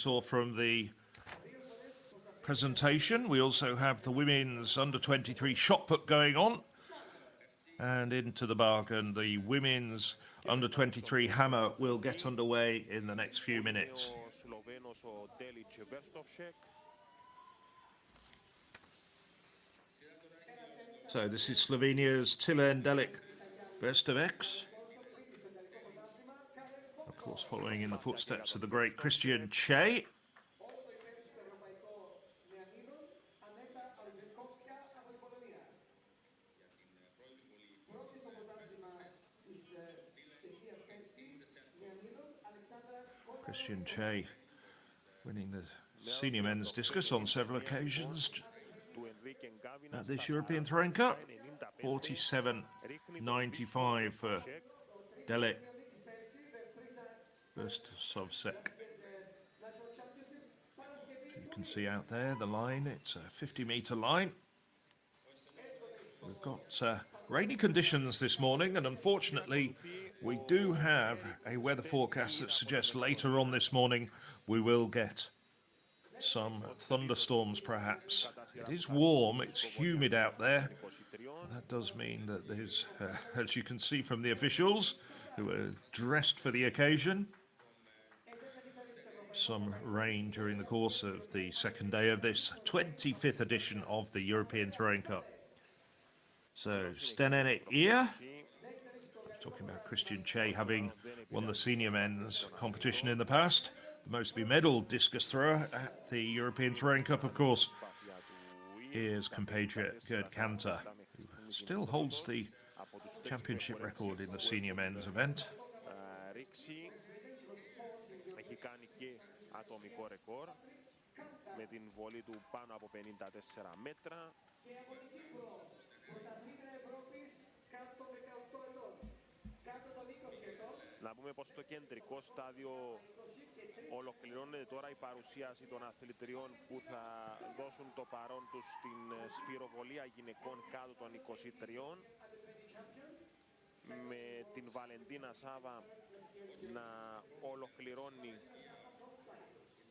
saw from the presentation, we also have the women's under-23 shot put going on. And into the bargain, the women's under-23 hammer will get underway in the next few minutes. So this is Slovenia's Tilen Delic Vestovic. Of course, following in the footsteps of the great Christian Che. Christian Che winning the senior men's discus on several occasions at this European Throwing Cup. 47.95 for Delic Vestovic. You can see out there the line, it's a 50-meter line. We've got rainy conditions this morning, and unfortunately we do have a weather forecast that suggests later on this morning we will get some thunderstorms perhaps. It is warm, it's humid out there. That does mean that there's, as you can see from the officials who are dressed for the occasion, some rain during the course of the second day of this 25th edition of the European Throwing Cup. So, Stenene here, talking about Christian Che having won the senior men's competition in the past. The most bemedalled discus thrower at the European Throwing Cup, of course. Here's compatriot Gerd Kanter, who still holds the championship record in the senior men's event. Με την βολή του πάνω από 54 μέτρα. Και από την Κύπρο, πρωταθλήτρια Ευρώπης κάτω των 18 ετών. Κάτω των 20 ετών. Να πούμε πως στο κεντρικό στάδιο ολοκληρώνεται τώρα η παρουσίαση των αθλητριών που θα δώσουν το παρόν τους στην σφυροβολία γυναικών κάτω των 23. Με την Βαλεντίνα Σάβα να ολοκληρώνει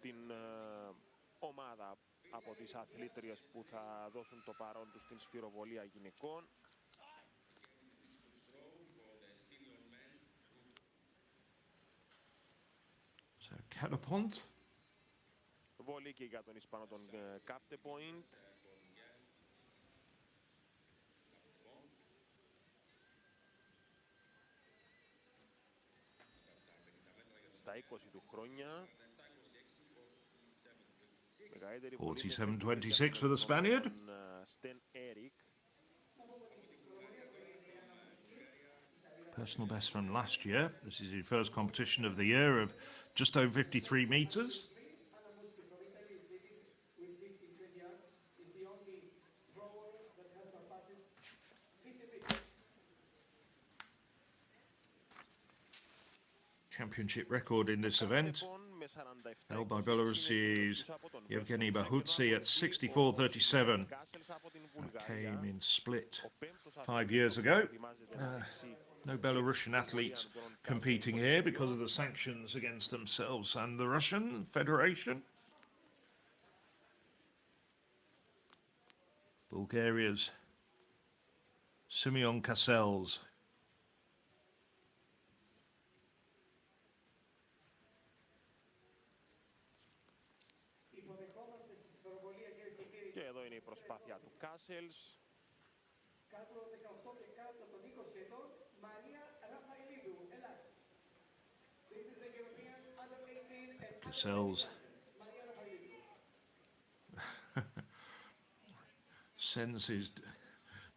την ομάδα από τις αθλήτριες που θα δώσουν το παρόν τους στην σφυροβολία γυναικών. So, Catapult. Βολή και για τον Ισπανό τον Capte Point. Στα 20 του χρόνια. 47.26 for the Spaniard. Personal best from last year. This is his first competition of the year of just over 53 meters. Championship record in this event, held by Belarus's Yevgeny Bahutsi at 64.37. That came in Split 5 years ago. No Belarusian athletes competing here because of the sanctions against themselves and the Russian Federation. Bulgaria's Simeon Cassels. Και εδώ είναι η προσπάθεια του Κάσελς. Κάτω 18 και κάτω των 20 ετών, Μαρία Ραφαηλίδου, Ελλάς. This is the European Under-18 and Cassels sends his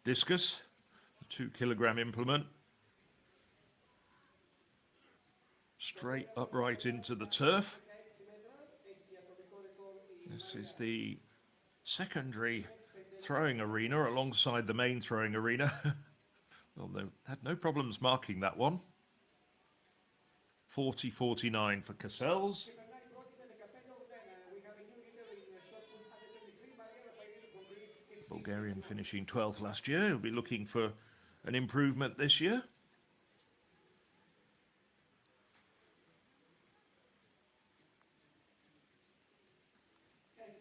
discus, the 2-kilogram implement, straight upright into the turf. This is the secondary throwing arena alongside the main throwing arena. Well, they had no problems marking that one. 40.49 for Cassels. Bulgarian finishing 12th last year. He'll be looking for an improvement this year.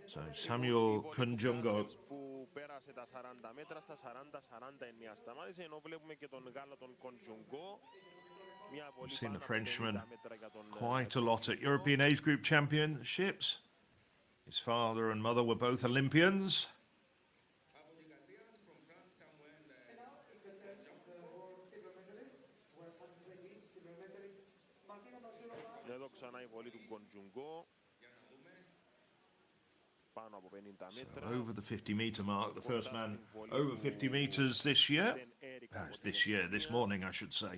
So Samuel Kunjungo. Που πέρασε τα 40 μέτρα, στα 40-49 σταμάτησε, ενώ βλέπουμε και τον Γάλλο τον Κοντζουγκό. We've seen the Frenchman quite a lot at European Age Group Championships. His father and mother were both Olympians. Εδώ ξανά η βολή του Κοντζουγκό. Πάνω από 50 μέτρα. So over the 50-meter mark, the first man over 50 meters this morning, I should say.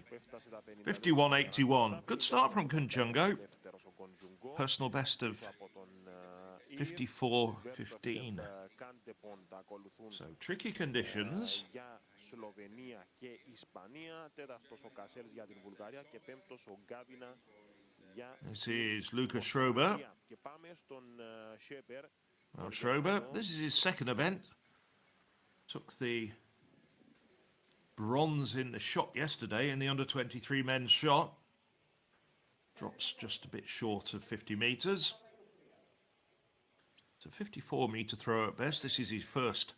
51.81. Good start from Kunjungo. Personal best of 54.15. So tricky conditions. Σλοβενία και Ισπανία. Τέταρτος ο Κασέλς για την Βουλγαρία και πέμπτος ο Γκάβινα για This is Lucas Schrober. και πάμε στον Σέπερ. Well, Schrober, this is his second event. Took the bronze in the shot yesterday in the under-23 men's shot. Drops just a bit short of 50 meters. It's a 54-meter throw at best. This is his first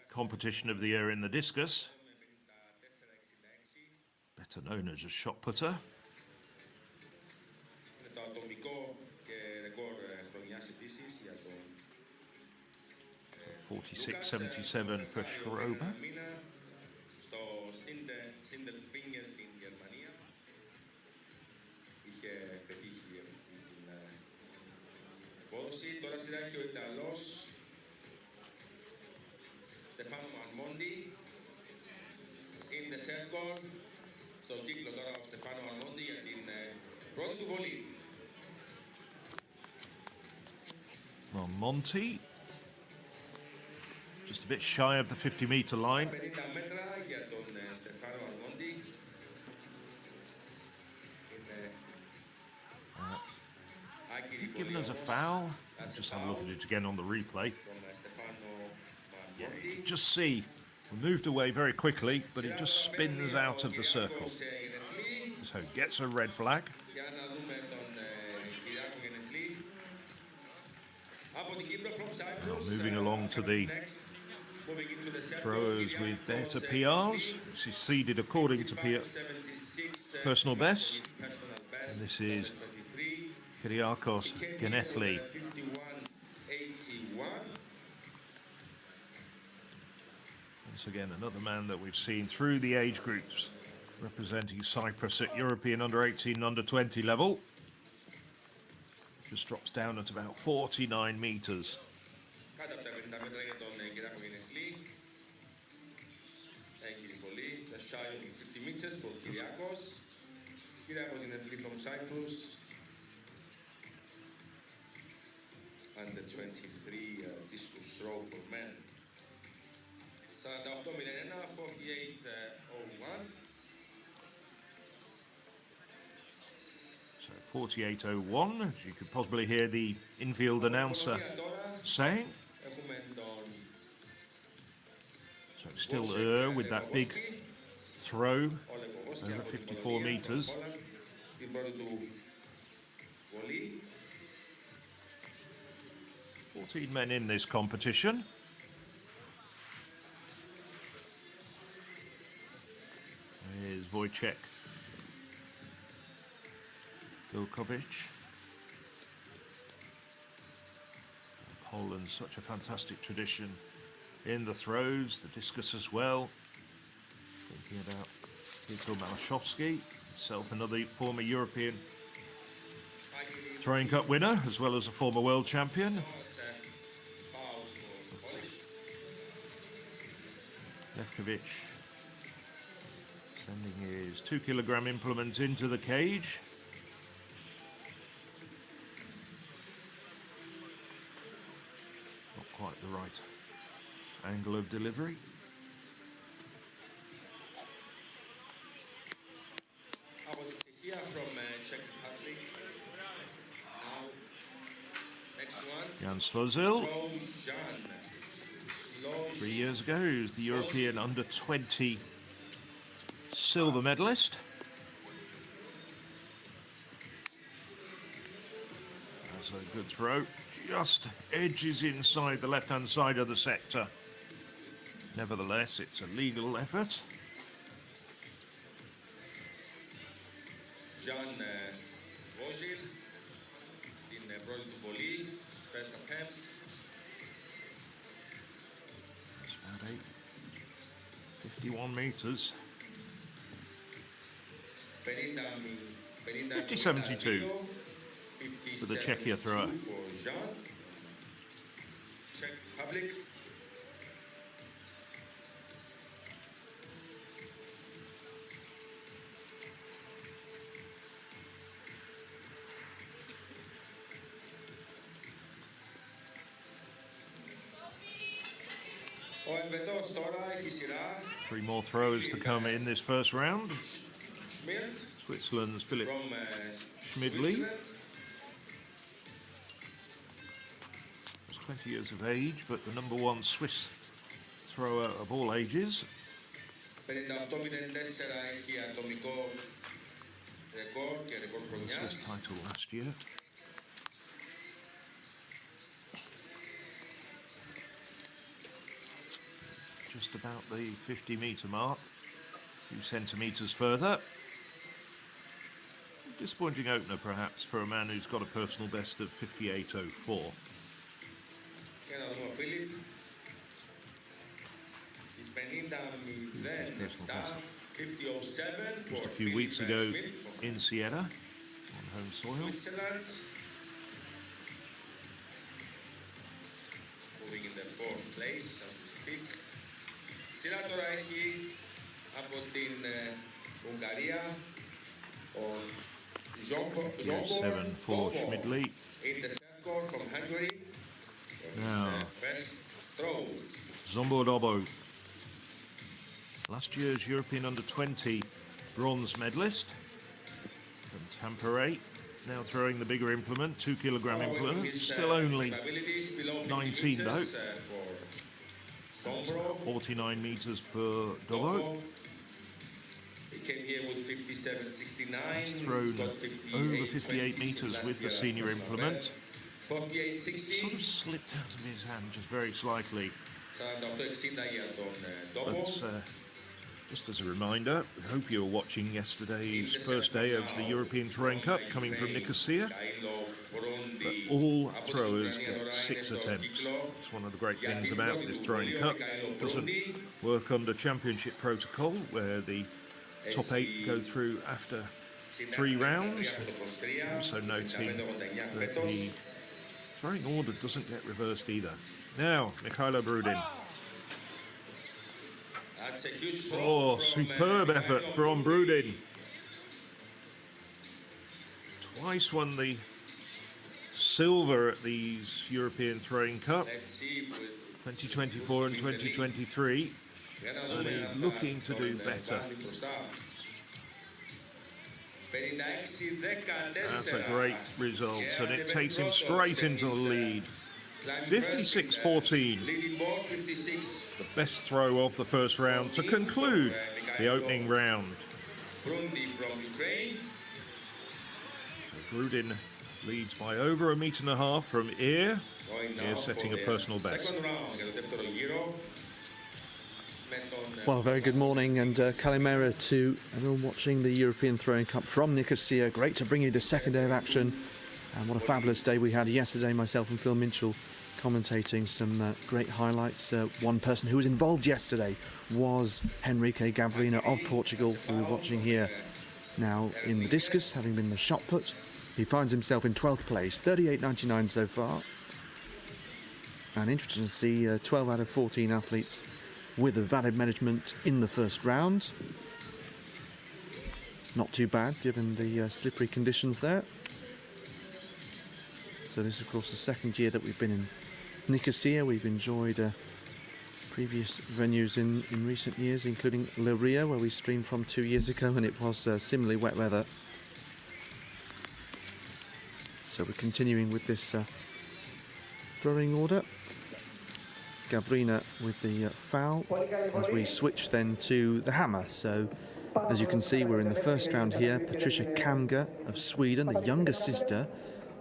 competition of the year in the discus. Better known as a shot putter. 46.77 for Schrober. Στο Sindelfingen στην Γερμανία είχε πετύχει αυτή την απόδοση. Τώρα σειρά έχει ο Ιταλός Στεφάνο Μαρμόντι. In the circle. Στο κύκλο τώρα ο Στεφάνο Μαρμόντι για την πρώτη του βολή. Monty, just a bit shy of the 50-meter line. 50 μέτρα για τον Στεφάνο Μαρμόντι. Given us a foul. I'll just have a look at it again on the replay. Yeah, you can just see we moved away very quickly, but it just spins out of the circle. So gets a red flag. Now moving along to the throwers with better PRs. This is seeded according to personal best. And this is Kyriakos Genethli. Once again, another man that we've seen through the age groups representing Cyprus at European under-18 and under-20 level. Just drops down at about 49 meters. Κάτω από τα 50 μέτρα για τον Κυριάκο Γενεθλή. Έγινε πολύ. Just shy of 50 meters for Kyriakos. Kyriakos Γενεθλή from Cyprus. Under 23 discus throw for men. 48-01, 48-01. So 48.01, as you could possibly hear the infield announcer saying. So still with that big throw over 54 meters. 14 men in this competition. Here's Wojciech Wilkovic. Poland, such a fantastic tradition in the throws, the discus as well. Thinking about Peter Malashowski, himself another former European throwing cup winner, as well as a former world champion. Levkovic sending his 2-kilogram implement into the cage. Not quite the right angle of delivery. From Czech Republic. Next one. Jan Svozil. 3 years ago, he was the European under-20 silver medalist. That's a good throw. Just edges inside the left-hand side of the sector. Nevertheless, it's a legal effort. Jan Vozil in πρώτη του βολή, first attempt. It's about 51 meters. 50-72 for the Czechia thrower. For Jan. Czech Republic. Ο Ελβετός τώρα έχει σειρά. 3 more throwers to come in this first round. Schmidt Switzerland's Philipp from Schmidli. Switzerland. Was 20 years of age, but the number 1 Swiss thrower of all ages. 58-54 έχει ατομικό ρεκόρ και ρεκόρ Swiss χρονιάς. title last year. Just about the 50-meter mark, a few centimeters further. Disappointing opener, perhaps, for a man who's got a personal best of 58.04. Και να δούμε ο Φίλιπ. 50-07, 50-07 Just for a few weeks Philipp ago Schmidt from in Siena, on home soil. Switzerland. Moving in the 4th place as we speak. Σειρά τώρα έχει από την Ουγγαρία ο Zsombor Seven for Schmidli. in the circle from Hungary. His Now. first throw. Zsombor Dobo, last year's European under-20 bronze medalist from Tampere, now throwing the bigger implement, 2 kilogram implement, His, still only capabilities below 50 19 meters, though. For Zsombor. 49 meters for Dobo. He came here with 57.69. He's Thrown got over 58 58.20 meters last with the year at senior National implement. Band. 48.60. Sort of slipped out of his hand just very slightly. 48.60 για τον Ντόμπο. But just as a reminder, I hope you were watching yesterday's first day of the European Throwing Cup coming from Nicosia. But all throwers get 6 attempts. It's one of the great things about this Throwing Cup. It doesn't work under championship protocol where the top 8 go through after 3 rounds. Also noting that the throwing order doesn't get reversed either. Now, Mikhailo Brudin. That's a huge throw Oh, from, superb effort from Brudin. Twice won the silver at these European Throwing Cup, Let's see with 2024 and 2023, and he's looking to do better. That's a great result, and it takes him straight into the lead. 56-14. Leading board, 56. The best throw of the first round to conclude the opening round. Brundi from Ukraine. Brudin leads by over 1.5 meters from Ear. Going now Ear setting a for the personal best. Second round για το δεύτερο γύρο. Με τον, Well, very good morning and Kalimera to everyone watching the European Throwing Cup from Nicosia. Great to bring you the second day of action. And what a fabulous day we had yesterday, myself and Phil Minchell commentating some great highlights. One person who was involved yesterday was Henrique Gavrina of Portugal, who we're watching here now in the discus, having been the shot put. He finds himself in 12th place, 38.99 so far. And interesting to see 12 out of 14 athletes with a valid management in the first round. Not too bad given the slippery conditions there. So this is of course the second year that we've been in Nicosia. We've enjoyed previous venues in recent years, including Le Rio, where we streamed from 2 years ago, and it was similarly wet weather. So we're continuing with this throwing order. Gavrina with the foul as we switch then to the hammer. So as you can see, we're in the first round here. Patricia Kamga of Sweden, the younger sister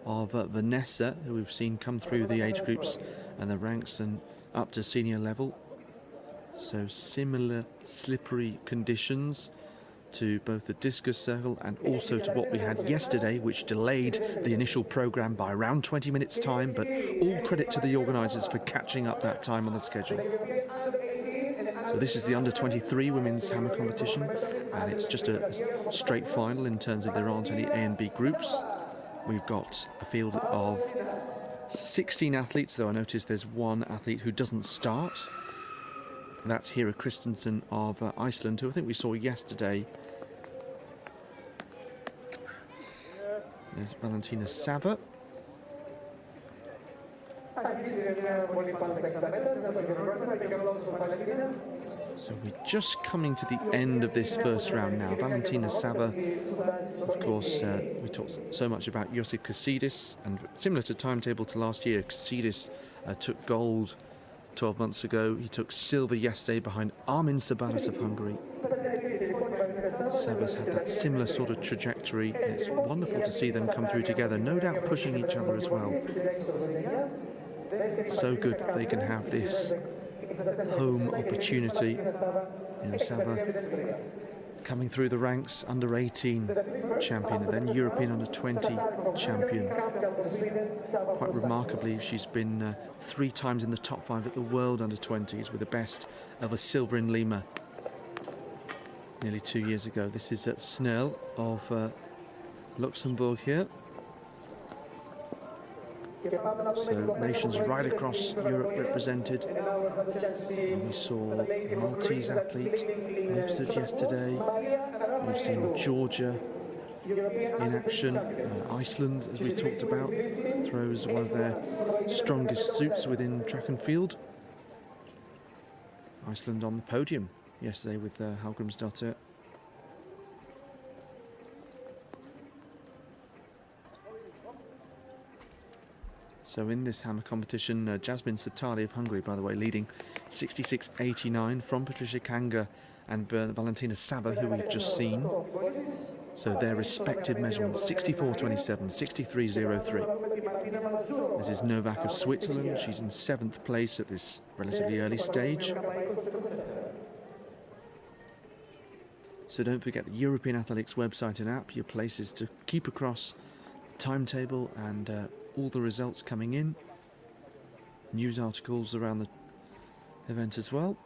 of Vanessa, who we've seen come through the age groups and the ranks and up to senior level. So similar slippery conditions to both the discus circle and also to what we had yesterday, which delayed the initial programme by around 20 minutes time, but all credit to the organisers for catching up that time on the schedule. So this is the under-23 women's hammer competition, and it's just a straight final in terms of there aren't any A and B groups. We've got a field of 16 athletes, though I notice there's one athlete who doesn't start. That's Hera Christensen of Iceland, who I think we saw yesterday. There's Valentina Sava. So we're just coming to the end of this first round now. Valentina Sava, of course, we talked so much about Josip Kasidis, and similar to timetable to last year, Kasidis took gold 12 months ago. He took silver yesterday behind Armin Sabalas of Hungary. Sava's had that similar sort of trajectory. It's wonderful to see them come through together, no doubt pushing each other as well. It's so good that they can have this home opportunity. You know, Sava coming through the ranks, under 18 champion and then European under 20 champion. Quite remarkably, she's been 3 times in the top 5 at the World under 20s, with the best of a silver in Lima nearly 2 years ago. This is at Snell of Luxembourg here. So nations right across Europe represented. And we saw a Maltese athlete Mifsud yesterday. We've seen Georgia in action. Iceland, as we talked about, throws one of their strongest suits within track and field. Iceland on the podium yesterday with Hallgrímsdóttir. So in this hammer competition, Jasmine Satali of Hungary, by the way, leading 66.89 from Patricia Kanga and Valentina Sava, who we've just seen. So their respective measurements, 64.27, 63.03. This is Novak of Switzerland. She's in 7th place at this relatively early stage. So don't forget the European Athletics website and app, your places to keep across the timetable and all the results coming in. News articles around the event as well.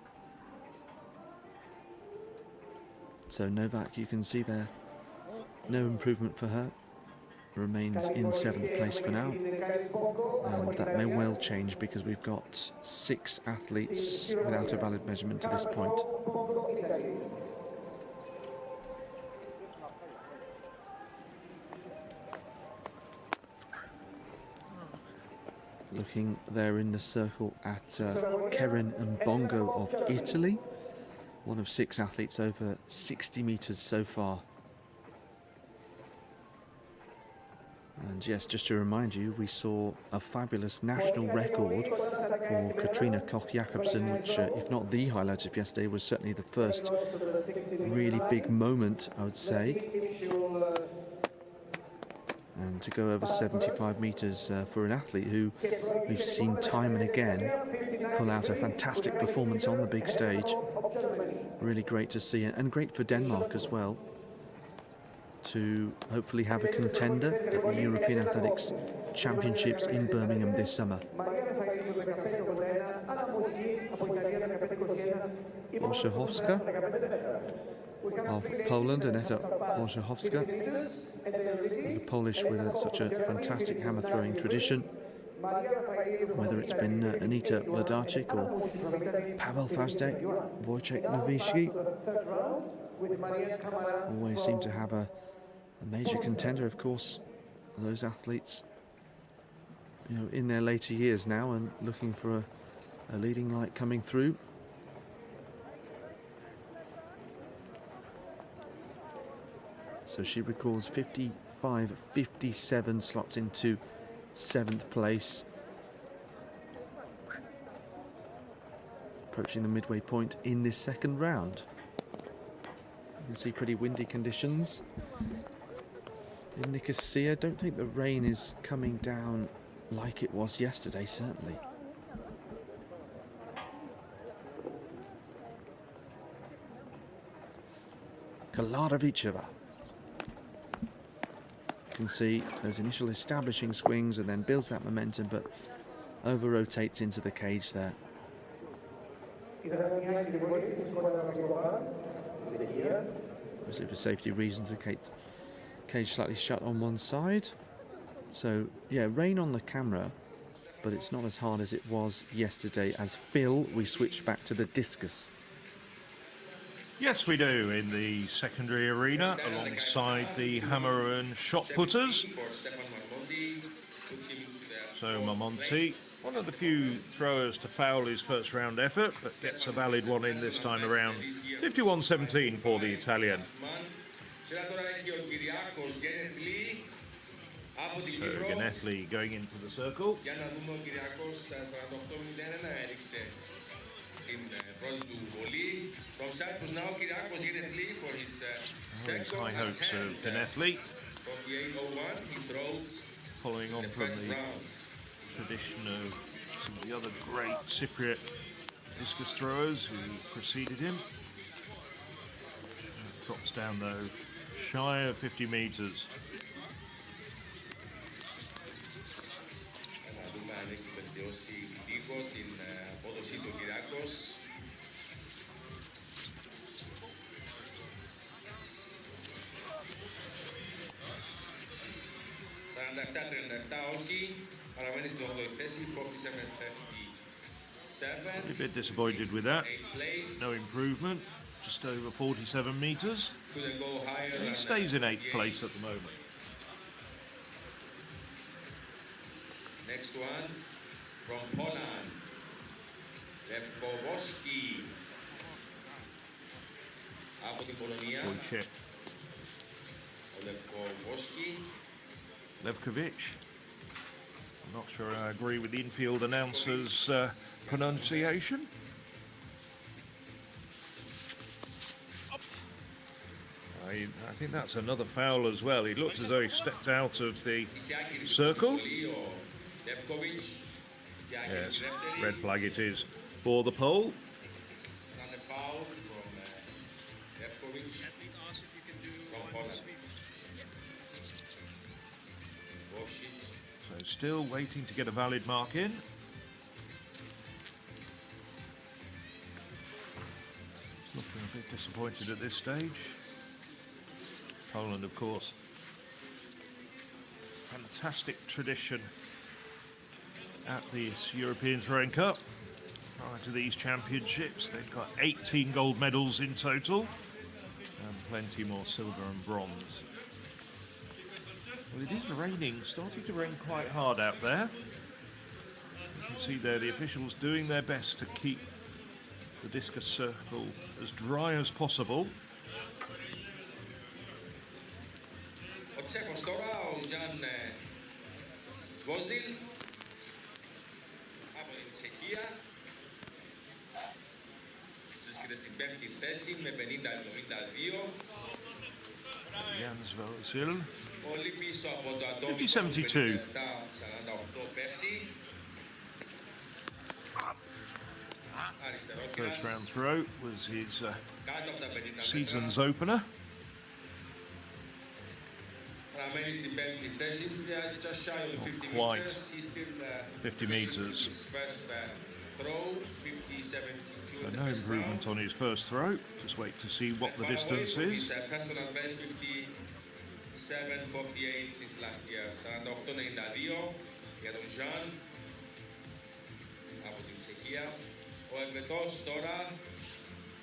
So Novak, you can see there, no improvement for her. Remains in 7th place for now. And that may well change because we've got 6 athletes without a valid measurement to this point. Looking there in the circle at Keren Mbongo of Italy, one of 6 athletes over 60 metres so far. And yes, just to remind you, we saw a fabulous national record for Katrina Koch-Jakobsen, which, if not the highlight of yesterday, was certainly the first really big moment, I would say. And to go over 75 metres for an athlete who we've seen time and again pull out a fantastic performance on the big stage. Really great to see, and great for Denmark as well, to hopefully have a contender at the European Athletics Championships in Birmingham this summer. Olszewska of Poland, Aneta Olszewska, the Polish with such a fantastic hammer throwing tradition. Whether it's been Anita Wlodarczyk or Paweł Fazdek, Wojciech Nowicki, always seem to have a major contender, of course. Those athletes, you know, in their later years now and looking for a leading light coming through. So she records 55.57, slots into 7th place. Approaching the midway point in this second round. You can see pretty windy conditions. in Nicosia. Don't think the rain is coming down like it was yesterday, certainly. Kalaraviceva. You can see those initial establishing swings and then builds that momentum, but over-rotates into the cage there. Obviously for safety reasons, the cage slightly shut on one side. So yeah, rain on the camera, but it's not as hard as it was yesterday. As Phil, we switch back to the discus. Yes, we do, in the secondary arena, alongside the hammer and shot putters. So Marmonti, one of the few throwers to foul his first round effort, but gets a valid one in this time around. 51-17 for the Italian. So Ganethli going into the circle. From Cyprus now, Kyriakos Genethli for his second High hopes of Ganethli. From the 801, he throws following on from the tradition of some of the other great Cypriot discus throwers who preceded him. Drops down though, shy of 50 metres. Να δούμε αν έχει βελτιώσει λίγο την απόδοσή του Kyriakos. 47-37 όχι, παραμένει στην 8η θέση, 47-37. A bit disappointed with that. No improvement, just over 47 metres. Couldn't go higher He than stays in 8th place at the moment. Next one from Poland, Lewkowski. Από την Πολωνία, Wojciech ο Lewkowski. Levkovic. I'm not sure I agree with the infield announcer's pronunciation. I think that's another foul as well. He looked as though he stepped out of the circle. Yes, red flag it is for the pole. So still waiting to get a valid mark in. Looking a bit disappointed at this stage. Poland, of course, fantastic tradition at this European Throwing Cup. Prior to these championships, they've got 18 gold medals in total and plenty more silver and bronze. Well, it is raining, starting to rain quite hard out there. You can see there the officials doing their best to keep the discus circle as dry as possible. Ο Τσέχος τώρα, ο Ζαν Βόζιλ από την Τσεχία. Βρίσκεται στην 5η θέση με 50-72. Jans Vozil. Πολύ πίσω από το ατόμικο 57-48 πέρσι. Αριστερόκυρας. First round throw was his Κάτω από τα 50 season's μέτρα. opener. Παραμένει στην 5η θέση, just shy of 50 Quite. meters. He's still 50 meters. his first throw, 50-72 So in the no first improvement round. on his first throw. Just wait to see what the Far away distance from is. his personal best, 57-48 since last year. 48-92 για τον Ζαν από την Τσεχία. Ο Ελβετός τώρα,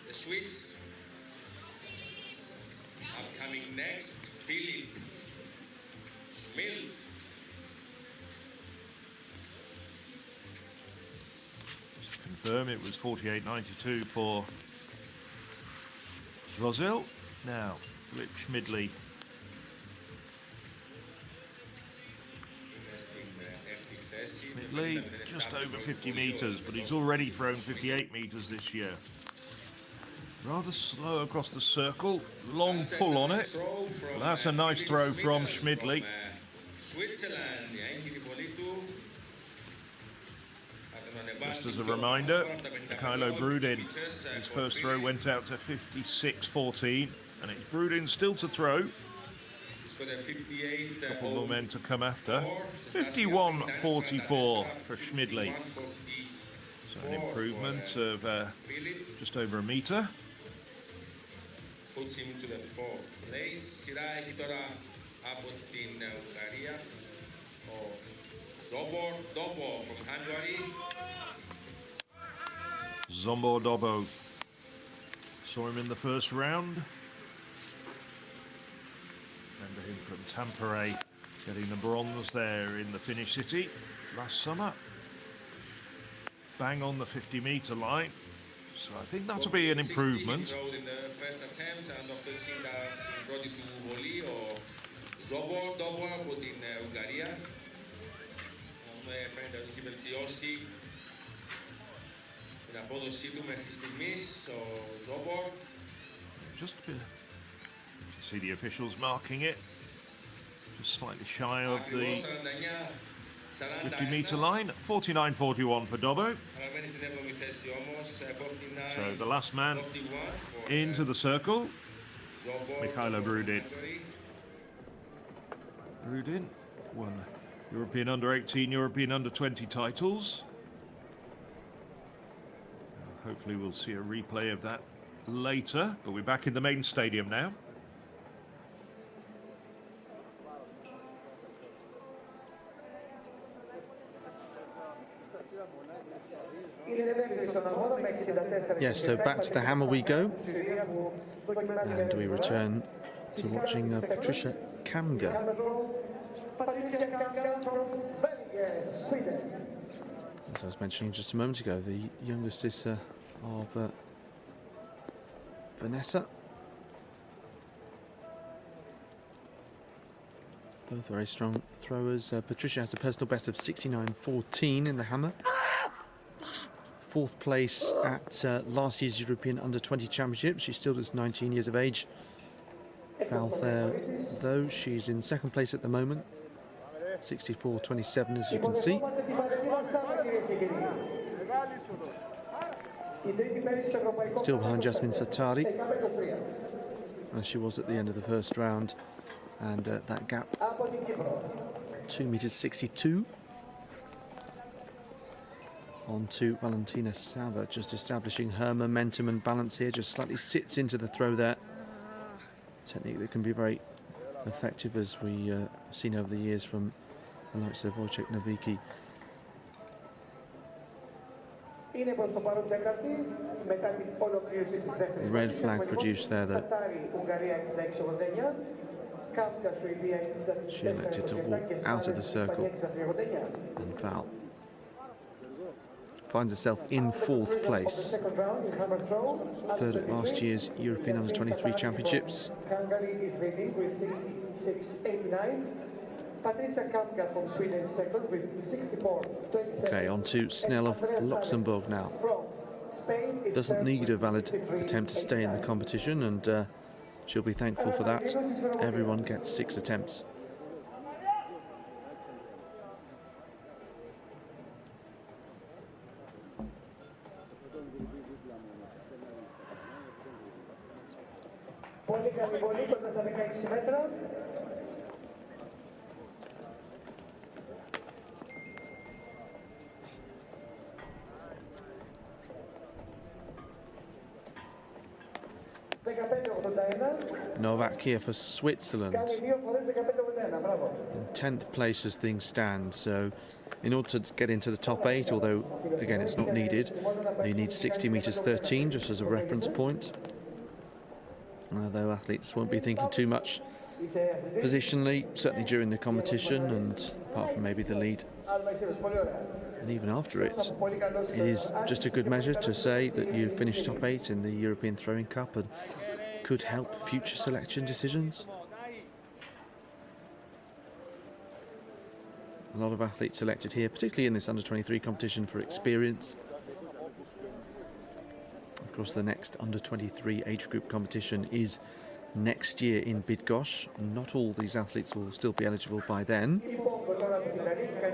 the Swiss. Upcoming next, Philip Schmidt. Just to confirm, it was 48.92 for Vozil. Now, Rich Schmidley. Schmidley, just over 50 metres, but he's already thrown 58 metres this year. Rather slow across the circle. Long pull on it. But that's a nice throw from Schmidli. Switzerland, η έγκυρη πολύ του. Just as a reminder, Mikhailo Brudin, his first throw went out to 56-14, and it's Brudin still to throw. Couple more men to come after. 51-44 for Schmidli. So an improvement of just over a metre. Puts him to the fourth place. Σειρά έχει τώρα από την Ουγγαρία ο Dobo from Hungary. Zombor Dobo. Saw him in the first round. Remember him from Tampere, getting the bronze there in the Finnish city last summer. Bang on the 50-metre line. So I think that'll be an improvement. In the first attempt, and after seeing that πρώτη του βολή, ο Dobo από την Ουγγαρία. Φαίνεται ότι έχει βελτιώσει την απόδοσή του μέχρι στιγμής, ο Dobo. Just a bit. You can see the officials marking it. Just slightly shy of the 50-metre line. 49-41 for Dobo. So the last man into the circle, Mikhailo Brudin. Brudin won European Under-18, European Under-20 titles. Hopefully we'll see a replay of that later, but we're back in the main stadium now. Yes, so back to the hammer we go, and we return to watching Patricia Kamga. As I was mentioning just a moment ago, the younger sister of Vanessa. Both very strong throwers. Patricia has a personal best of 69-14 in the hammer. Fourth place at last year's European Under-20 Championship. She's still just 19 years of age. Foul there, though. She's in second place at the moment. 64-27, as you can see. Still behind Jasmine Satari, as she was at the end of the first round. And that gap, 2.62 m. On to Valentina Sava, just establishing her momentum and balance here. Just slightly sits into the throw there. Technique that can be very effective, as we have seen over the years from the likes of Wojciech Nowicki. Red flag produced there, though. She elected to walk out of the circle and foul. Finds herself in fourth place. Third at last year's European Under-23 Championships. Okay, on to Snell of Luxembourg now. Doesn't need a valid attempt to stay in the competition, and she'll be thankful for that. Everyone gets 6 attempts. Novak here for Switzerland. In 10th place as things stand, so in order to get into the top 8, although again it's not needed, you need 60 meters 13 just as a reference point. Although athletes won't be thinking too much positionally, certainly during the competition, and apart from maybe the lead. And even after it, it is just a good measure to say that you finished top 8 in the European Throwing Cup and could help future selection decisions. A lot of athletes selected here, particularly in this under-23 competition, for experience. Of course, the next under-23 age group competition is next year in Bydgoszcz. Not all these athletes will still be eligible by then.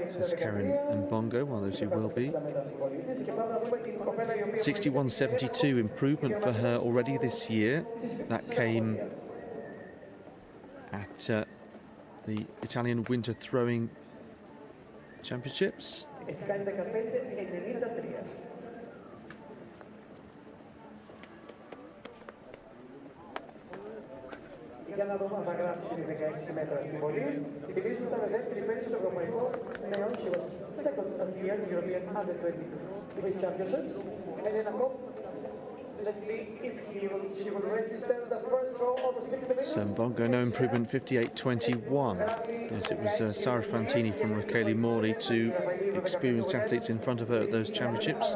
This is Karen and Bongo, one of those who will be. 61.72 improvement for her already this year. That came at the Italian Winter Throwing Championships. Για να δούμε αν γράψει τη 16 μέτρα επιβολή. Η Πιλίζου ήταν δεύτερη θέση στο ευρωπαϊκό νέο και second as the European Under 23 Championships. Elena Kopp, let's see if she will register the first row of the 6th division. So Bongo, no improvement, 58.21. Yes, it was Sara Fantini from Raquel Morley, two experienced athletes in front of her at those championships.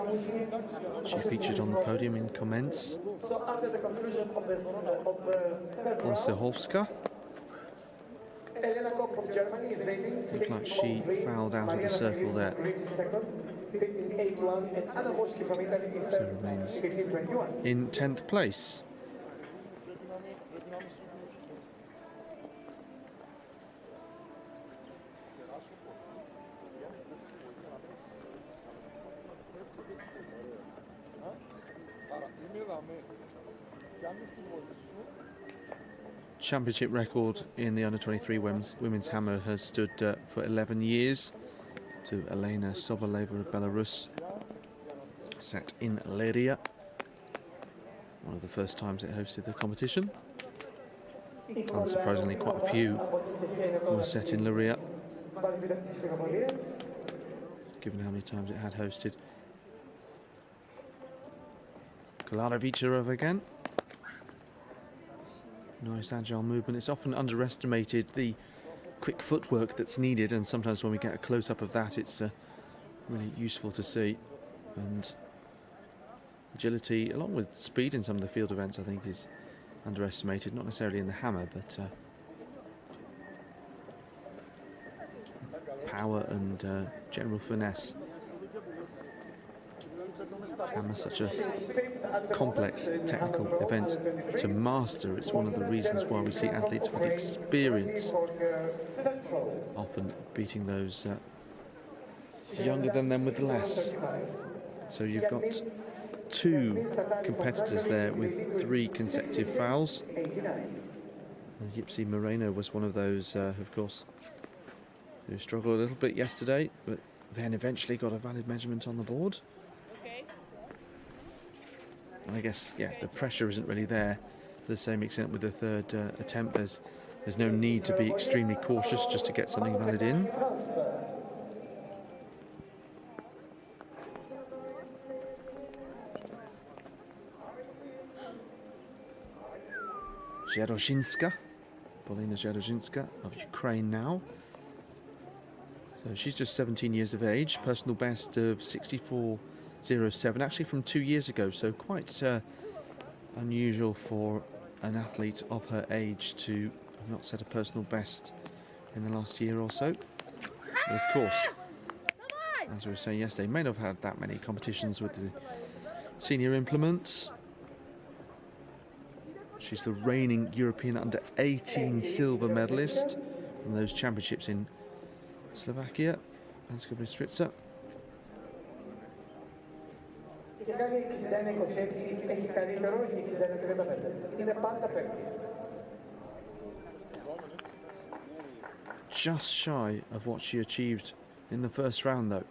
She featured on the podium in comments. So after the conclusion of the Olseholska. Elena Kopp from Germany is rating Looked like she fouled out of the circle there. So remains in 10th place. Championship record in the under-23 women's hammer has stood for 11 years to Elena Soboleva of Belarus, set in Leria, one of the first times it hosted the competition. Unsurprisingly, quite a few were set in Leria, given how many times it had hosted. Klara Vicherova again. Nice agile movement. It's often underestimated the quick footwork that's needed, and sometimes when we get a close-up of that, it's really useful to see. And agility, along with speed in some of the field events, I think is underestimated, not necessarily in the hammer, but power and general finesse. Hammer is such a complex technical event to master. It's one of the reasons why we see athletes with experience often beating those younger than them with less. So you've got two competitors there with 3 consecutive fouls. Yipsy Moreno was one of those, of course, who struggled a little bit yesterday, but then eventually got a valid measurement on the board. And I guess, yeah, the pressure isn't really there to the same extent with the third attempt. There's no need to be extremely cautious just to get something valid in. Zherozhinska, Polina Zherozhinska of Ukraine now. So she's just 17 years of age, personal best of 64.07, actually from 2 years ago, so quite unusual for an athlete of her age to have not set a personal best in the last year or so. But of course, as we were saying yesterday, may not have had that many competitions with the senior implements. She's the reigning European under-18 silver medalist from those championships in Slovakia, Banska Bystrica. Just shy of what she achieved in the first round, though.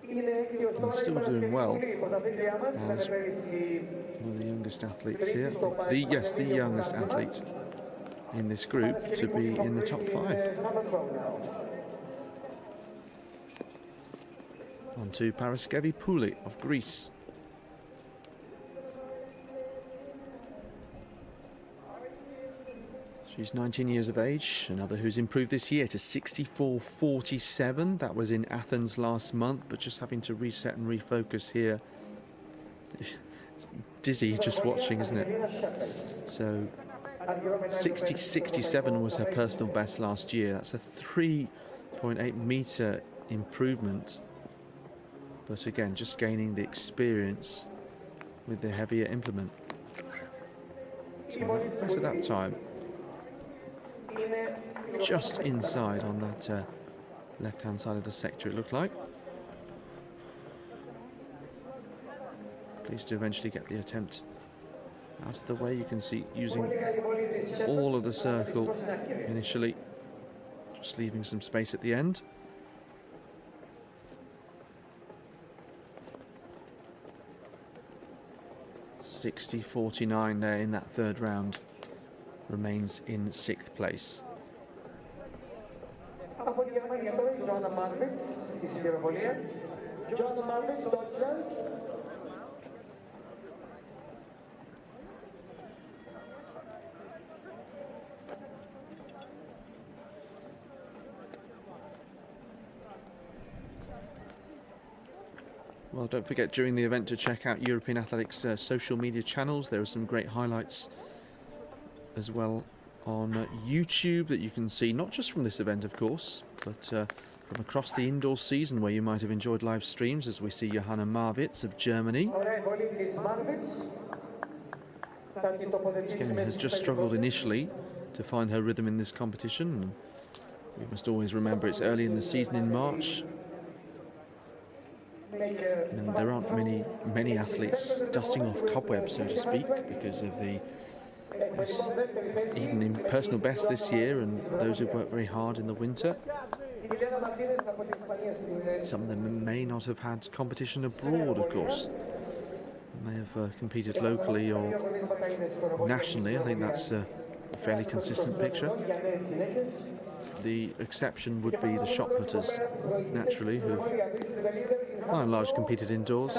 And still doing well as one of the youngest athletes here. The youngest athlete in this group to be in the top 5. On to Paraskevi Pouli of Greece. She's 19 years of age, another who's improved this year to 64.47. That was in Athens last month, but just having to reset and refocus here. It's dizzy just watching, isn't it? So 60.67 was her personal best last year. That's a 3.8 metre improvement. But again, just gaining the experience with the heavier implement. So better that time. Just inside on that left-hand side of the sector, it looked like. Pleased to eventually get the attempt out of the way. You can see using all of the circle initially, just leaving some space at the end. .60.49 there in that third round. Remains in 6th place. Well, don't forget during the event to check out European Athletics' social media channels. There are some great highlights as well on YouTube that you can see, not just from this event, of course, but from across the indoor season where you might have enjoyed live streams, as we see Johanna Marwitz of Germany. Again, has just struggled initially to find her rhythm in this competition. We must always remember it's early in the season in March. And there aren't many athletes dusting off cobwebs, so to speak, because of the even in personal best this year and those who've worked very hard in the winter. Some of them may not have had competition abroad, of course. May have competed locally or nationally. I think that's a fairly consistent picture. The exception would be the shot putters, naturally, who've by and large competed indoors.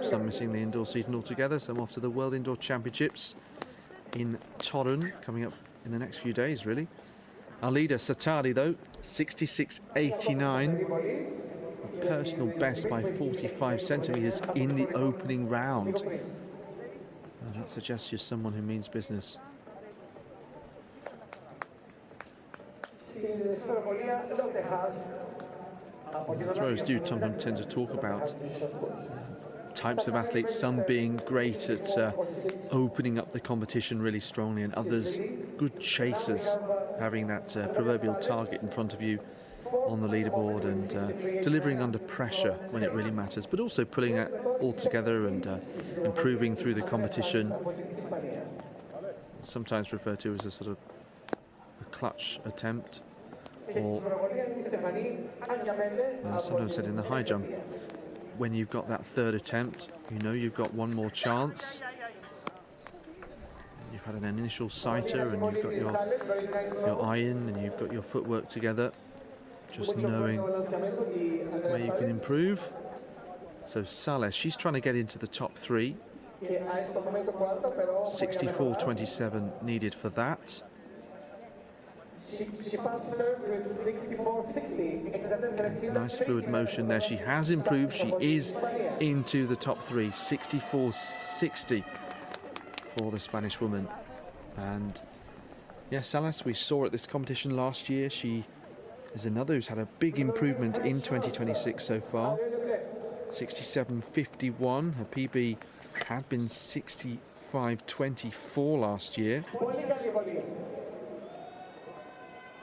Some missing the indoor season altogether, some off to the World Indoor Championships in Torun coming up in the next few days, really. Our leader, Satari, though, 66.89. Personal best by 45 centimetres in the opening round. That suggests you're someone who means business. Throwers do sometimes tend to talk about types of athletes, some being great at opening up the competition really strongly, and others good chasers, having that proverbial target in front of you on the leaderboard and delivering under pressure when it really matters, but also pulling it all together and improving through the competition. Sometimes referred to as a sort of a clutch attempt, or sometimes said in the high jump, when you've got that third attempt, you know you've got one more chance. You've had an initial sighter and you've got your eye in and you've got your footwork together, just knowing where you can improve. So Sales, she's trying to get into the top 3. 64.27 needed for that. Nice fluid motion there. She has improved. She is into the top 3. 64.60 for the Spanish woman. And yes, Salas, we saw at this competition last year. She is another who's had a big improvement in 2026 so far. 67.51. Her PB had been 65.24 last year.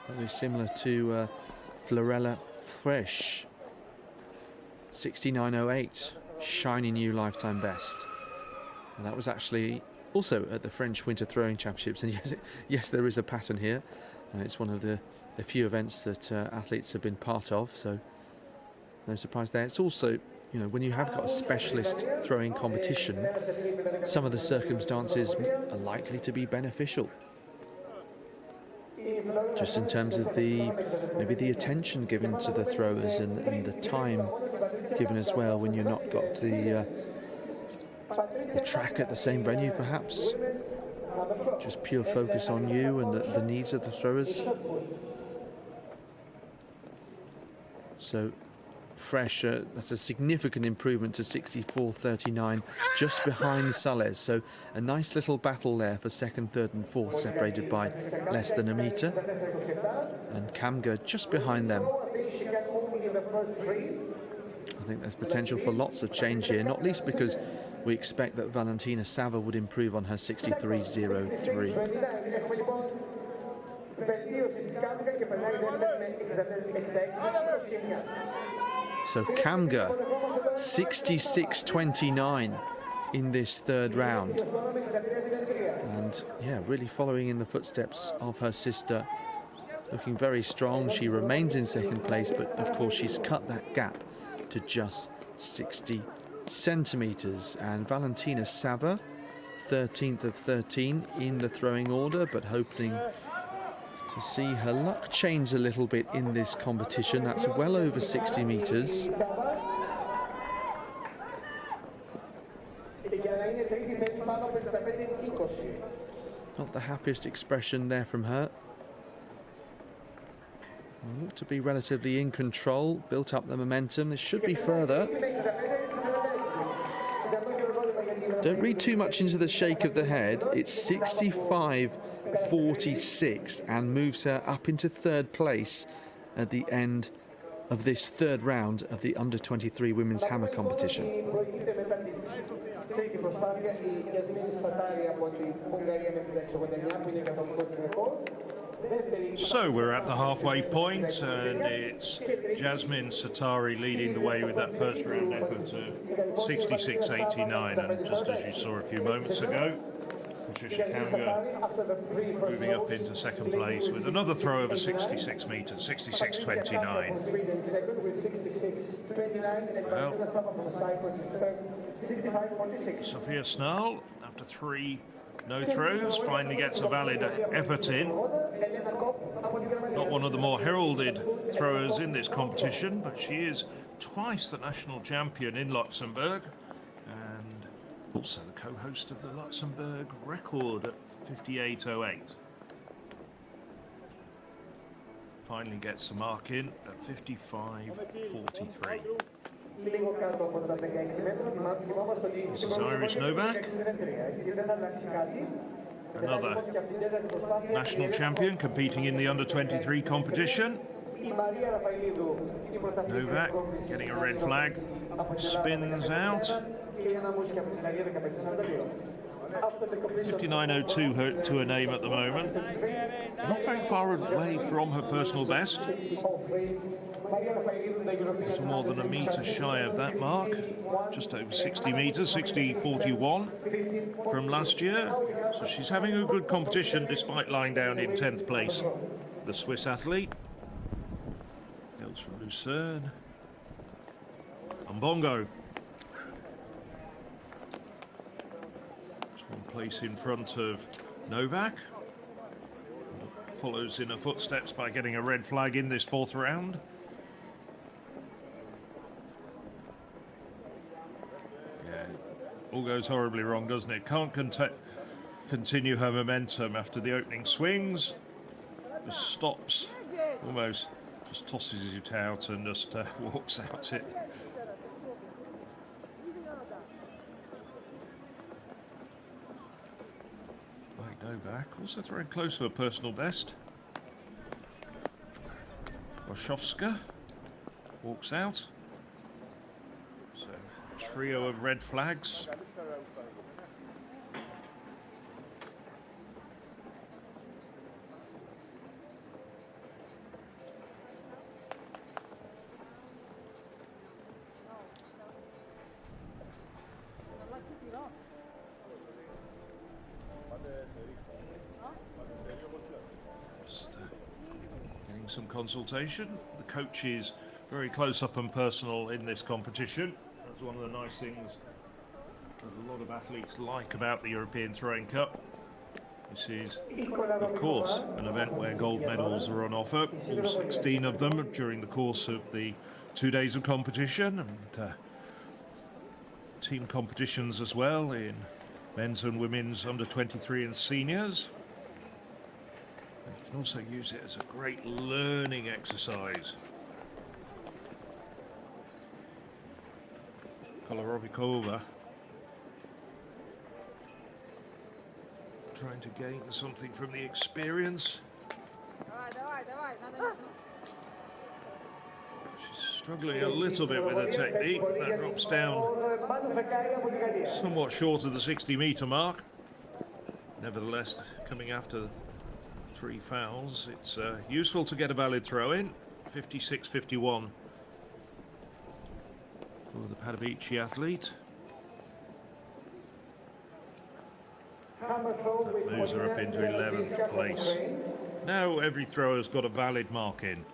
Very similar to Florella Fresh. 69.08. Shiny new lifetime best. And that was actually also at the French Winter Throwing Championships. And yes, there is a pattern here. It's one of the few events that athletes have been part of, so no surprise there. It's also, you know, when you have got a specialist throwing competition, some of the circumstances are likely to be beneficial. Just in terms of maybe the attention given to the throwers and the time given as well, when you're not got the track at the same venue, perhaps. Just pure focus on you and the needs of the throwers. So Fresh, that's a significant improvement to 64.39, just behind Sales. So a nice little battle there for second, third and fourth, separated by less than a metre. And Kamga just behind them. I think there's potential for lots of change here, not least because we expect that Valentina Sava would improve on her 63.03. So Kamga, 66.29 in this third round. And yeah, really following in the footsteps of her sister. Looking very strong. She remains in second place, but of course she's cut that gap to just 60 centimetres. And Valentina Sava, 13th of 13 in the throwing order, but hoping to see her luck change a little bit in this competition. That's well over 60 metres. Not the happiest expression there from her. Look to be relatively in control, built up the momentum. This should be further. Don't read too much into the shake of the head. It's 65.46 and moves her up into third place at the end of this third round of the under-23 women's hammer competition. So we're at the halfway point, and it's Jasmine Satari leading the way with that first round effort of 66.89, and just as you saw a few moments ago, Patricia Kamga moving up into second place with another throw over 66 metres, 66.29. Well, Sophia Snarl, after 3 no throws, finally gets a valid effort in. Not one of the more heralded throwers in this competition, but she is twice the national champion in Luxembourg and also the co-host of the Luxembourg record at 58.08. Finally gets the mark in at 55.43. This is Irish Novak, another national champion competing in the under-23 competition. Novak getting a red flag, spins out. 59.02 to her name at the moment. Not very far away from her personal best. It's more than a metre shy of that mark. Just over 60 metres, 60.41 from last year. So she's having a good competition despite lying down in 10th place. The Swiss athlete. Hails from Lucerne. Mbongo. One place in front of Novak. Follows in her footsteps by getting a red flag in this fourth round. Yeah, all goes horribly wrong, doesn't it? Can't continue her momentum after the opening swings. Just stops, almost just tosses it out and just walks out it. Novak also throwing close to her personal best. Wachowska walks out. So, trio of red flags. Getting some consultation. The coach is very close up and personal in this competition. That's one of the nice things that a lot of athletes like about the European Throwing Cup. This is, of course, an event where gold medals are on offer, all 16 of them during the course of the 2 days of competition, and team competitions as well in men's and women's under-23 and seniors. You can also use it as a great learning exercise. Kolorovikova trying to gain something from the experience. She's Struggling a little bit with the technique. That drops down somewhat short of the 60-metre mark. Nevertheless, coming after 3 fouls, it's useful to get a valid throw in. 56-51 for the Padovici athlete. That moves her up into 11th place. Now every thrower's got a valid mark in.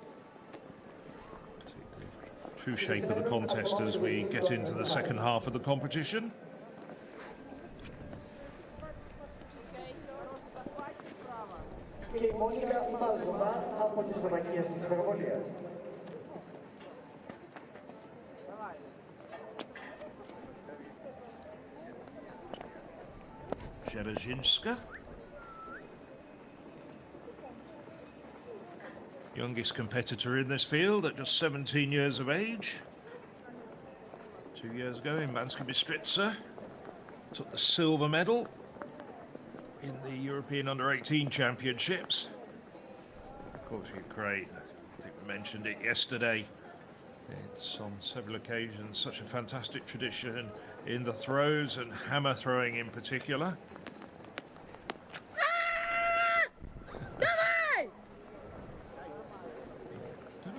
True shape of the contest as we get into the second half of the competition. Javelin. Youngest competitor in this field at just 17 years of age. 2 years ago in Banska Bystrica, took the silver medal in the European Under-18 Championships. Of course, Ukraine, I think we mentioned it yesterday. It's on several occasions such a fantastic tradition in the throws and hammer throwing in particular.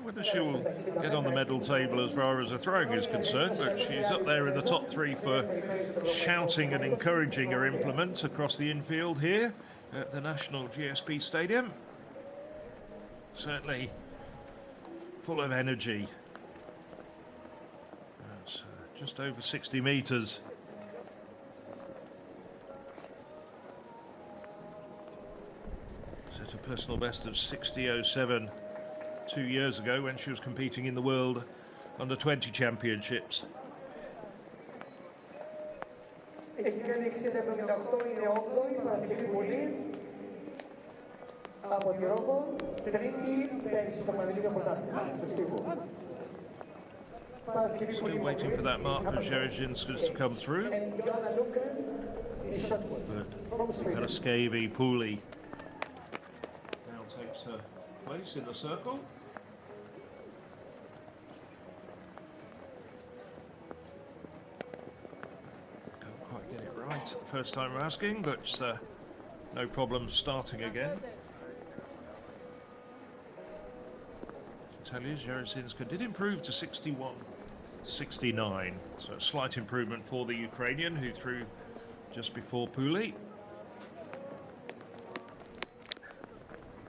Whether she'll get on the medal table as far as her throwing is concerned, but she's up there in the top 3 for shouting and encouraging her implement across the infield here at the National GSP Stadium. Certainly full of energy. That's just over 60 metres. Set a personal best of 60.07 2 years ago when she was competing in the World Under-20 Championships. Still waiting for that mark for Javelin to come through. But Karaskavi Pooley now takes her place in the circle. Can't quite get it right the first time we're asking, but no problem starting again. I can tell you, Jarosinska did improve to 61-69, so a slight improvement for the Ukrainian who threw just before Pooley.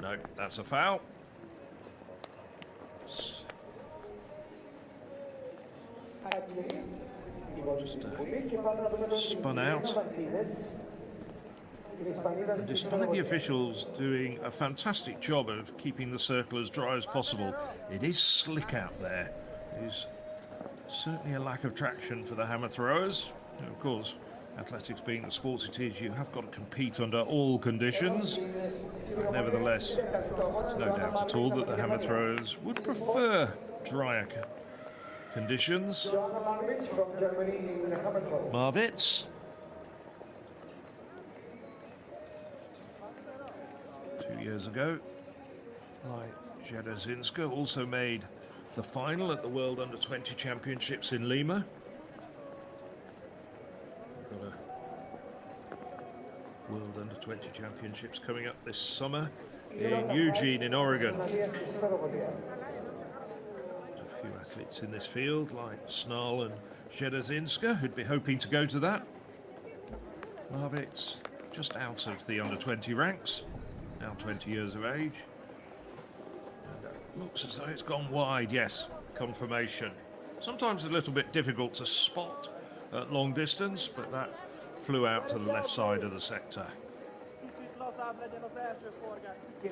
No, that's a foul. Just spun out. And despite the officials doing a fantastic job of keeping the circle as dry as possible, it is slick out there. It is certainly a lack of traction for the hammer throwers. And of course, athletics being the sport it is, you have got to compete under all conditions. But nevertheless, there's no doubt at all that the hammer throwers would prefer drier conditions. Marvitz. 2 years ago, like Jarosinska, also made the final at the World Under-20 Championships in Lima. We've got a World Under-20 Championships coming up this summer in Eugene in Oregon. There's a few athletes in this field like Snarl and Jarosinska who'd be hoping to go to that. Marvitz just out of the Under-20 ranks, now 20 years of age. Looks as though it's gone wide, yes, confirmation. Sometimes a little bit difficult to spot at long distance, but that flew out to the left side of the sector. In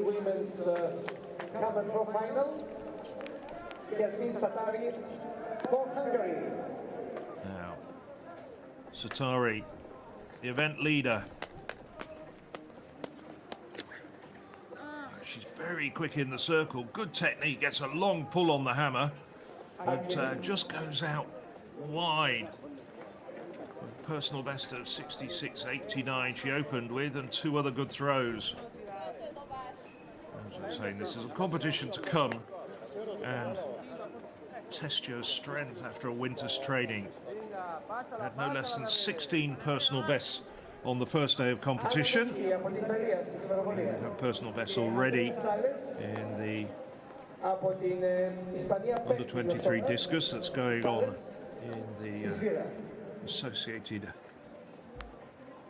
women's hammer throw final, Yasmin Satari for Hungary. Now, Satari, the event leader. She's very quick in the circle, good technique, gets a long pull on the hammer, but just goes out wide. personal best of 66.89 she opened with, and 2 other good throws. As I was saying, this is a competition to come and test your strength after a winter's training. Had no less than 16 personal bests on the first day of competition. We have personal bests already in the under-23 discus that's going on in the associated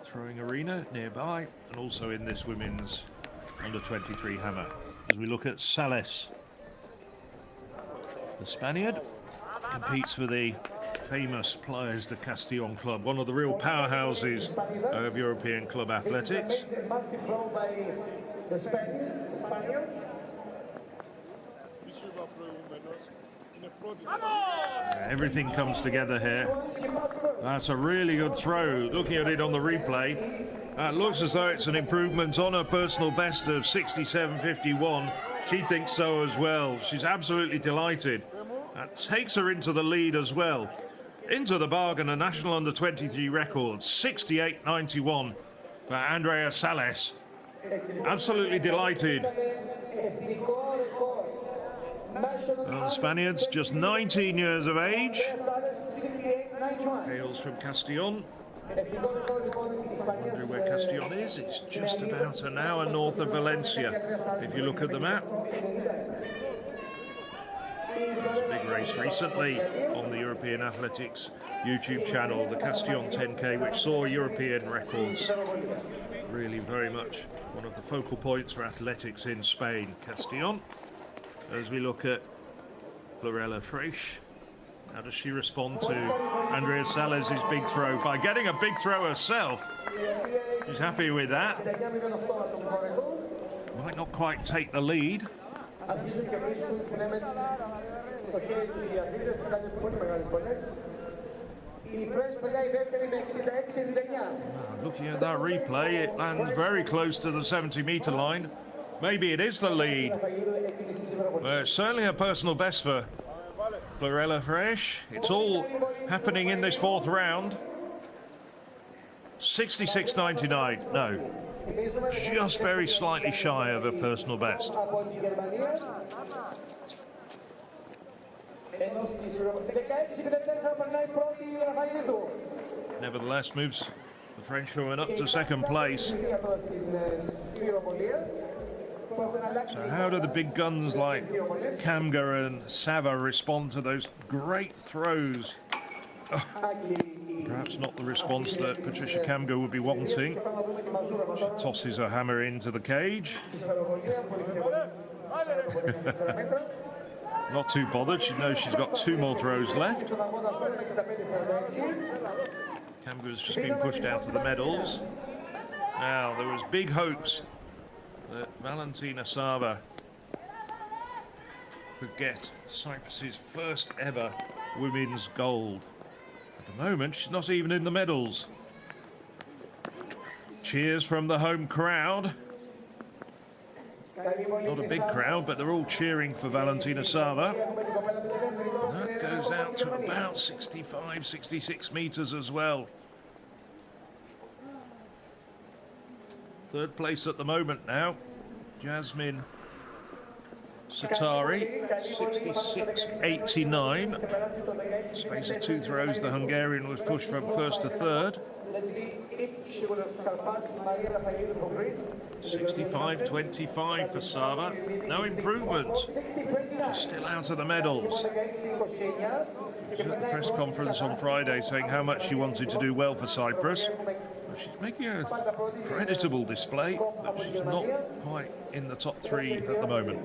throwing arena nearby, and also in this women's under-23 hammer. As we look at Sales, the Spaniard competes for the famous Players de Castellón club, one of the real powerhouses of European club athletics. Everything comes together here. That's a really good throw. Looking at it on the replay, it looks as though it's an improvement on her personal best of 67.51. She thinks so as well. She's absolutely delighted. That takes her into the lead as well. Into the bargain, a national under-23 record, 68.91 for Andrea Sales. Absolutely delighted. Well, the Spaniard's just 19 years of age. Hails from Castellón. Wondering where Castellón is. It's just about an hour north of Valencia, if you look at the map. Big race recently on the European Athletics YouTube channel, the Castellón 10K, which saw European records. Really very much one of the focal points for athletics in Spain, Castellón. As we look at Lorella Freixo, how does she respond to Andrea Sales' big throw? By getting a big throw herself. She's happy with that. Might not quite take the lead. Looking at that replay, it lands very close to the 70-meter line. Maybe it is the lead. It's certainly a personal best for Lorella Freixo. It's all happening in this 4th round. 66.99. No, just very slightly shy of a personal best. Nevertheless, moves the Frenchwoman up to 2nd place. So how do the big guns like Kamga and Sava respond to those great throws? Oh, perhaps not the response that Patricia Kamga would be wanting. She tosses her hammer into the cage. Not too bothered. She knows she's got 2 more throws left. Kamga's just been pushed out of the medals. Now, there was big hopes that Valentina Sava could get Cyprus's first ever women's gold. At the moment, she's not even in the medals. Cheers from the home crowd. Not a big crowd, but they're all cheering for Valentina Sava. And that goes out to about 65, 66 meters as well. 3rd place at the moment now, Jasmine Satari, 66.89. Space of 2 throws, the Hungarian was pushed from 1st to 3rd. 65.25 for Sava. No improvement. She's still out of the medals. She was at the press conference on Friday saying how much she wanted to do well for Cyprus. She's making a creditable display, but she's not quite in the top 3 at the moment.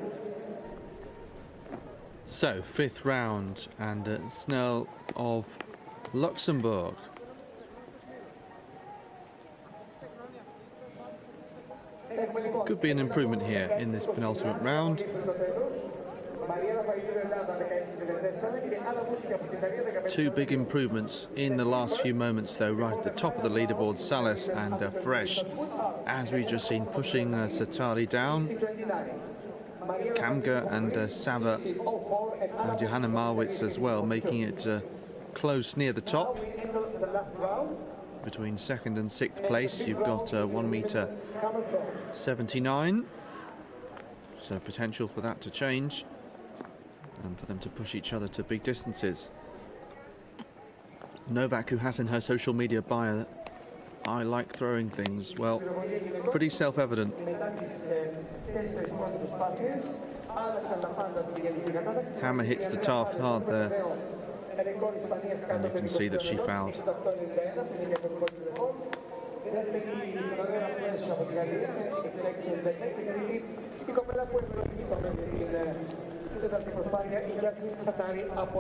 So, 5th round, and Snell of Luxembourg. Could be an improvement here in this penultimate round. 2 big improvements in the last few moments, though, right at the top of the leaderboard, Sales and Freixo, as we've just seen, pushing Satari down. Kamga and Sava and Johanna Marwitz as well, making it close near the top. between second and sixth place. You've got 1 meter 79, so potential for that to change and for them to push each other to big distances. Novak, who has in her social media bio, "I like throwing things," well, pretty self-evident. Hammer hits the tarf hard there, and you can see that she fouled.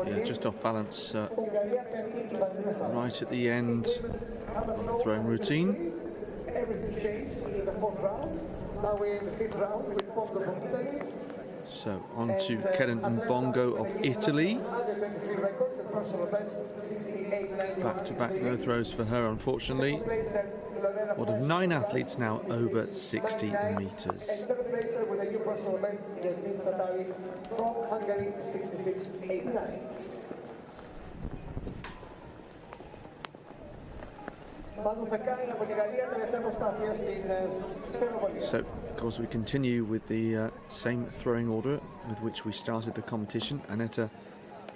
Yeah, just off balance right at the end of the throwing routine. So on to Keren Mbongo of Italy. Back-to-back no throws for her, unfortunately. One of 9 athletes now over 60 metres. So, of course, we continue with the same throwing order with which we started the competition. Aneta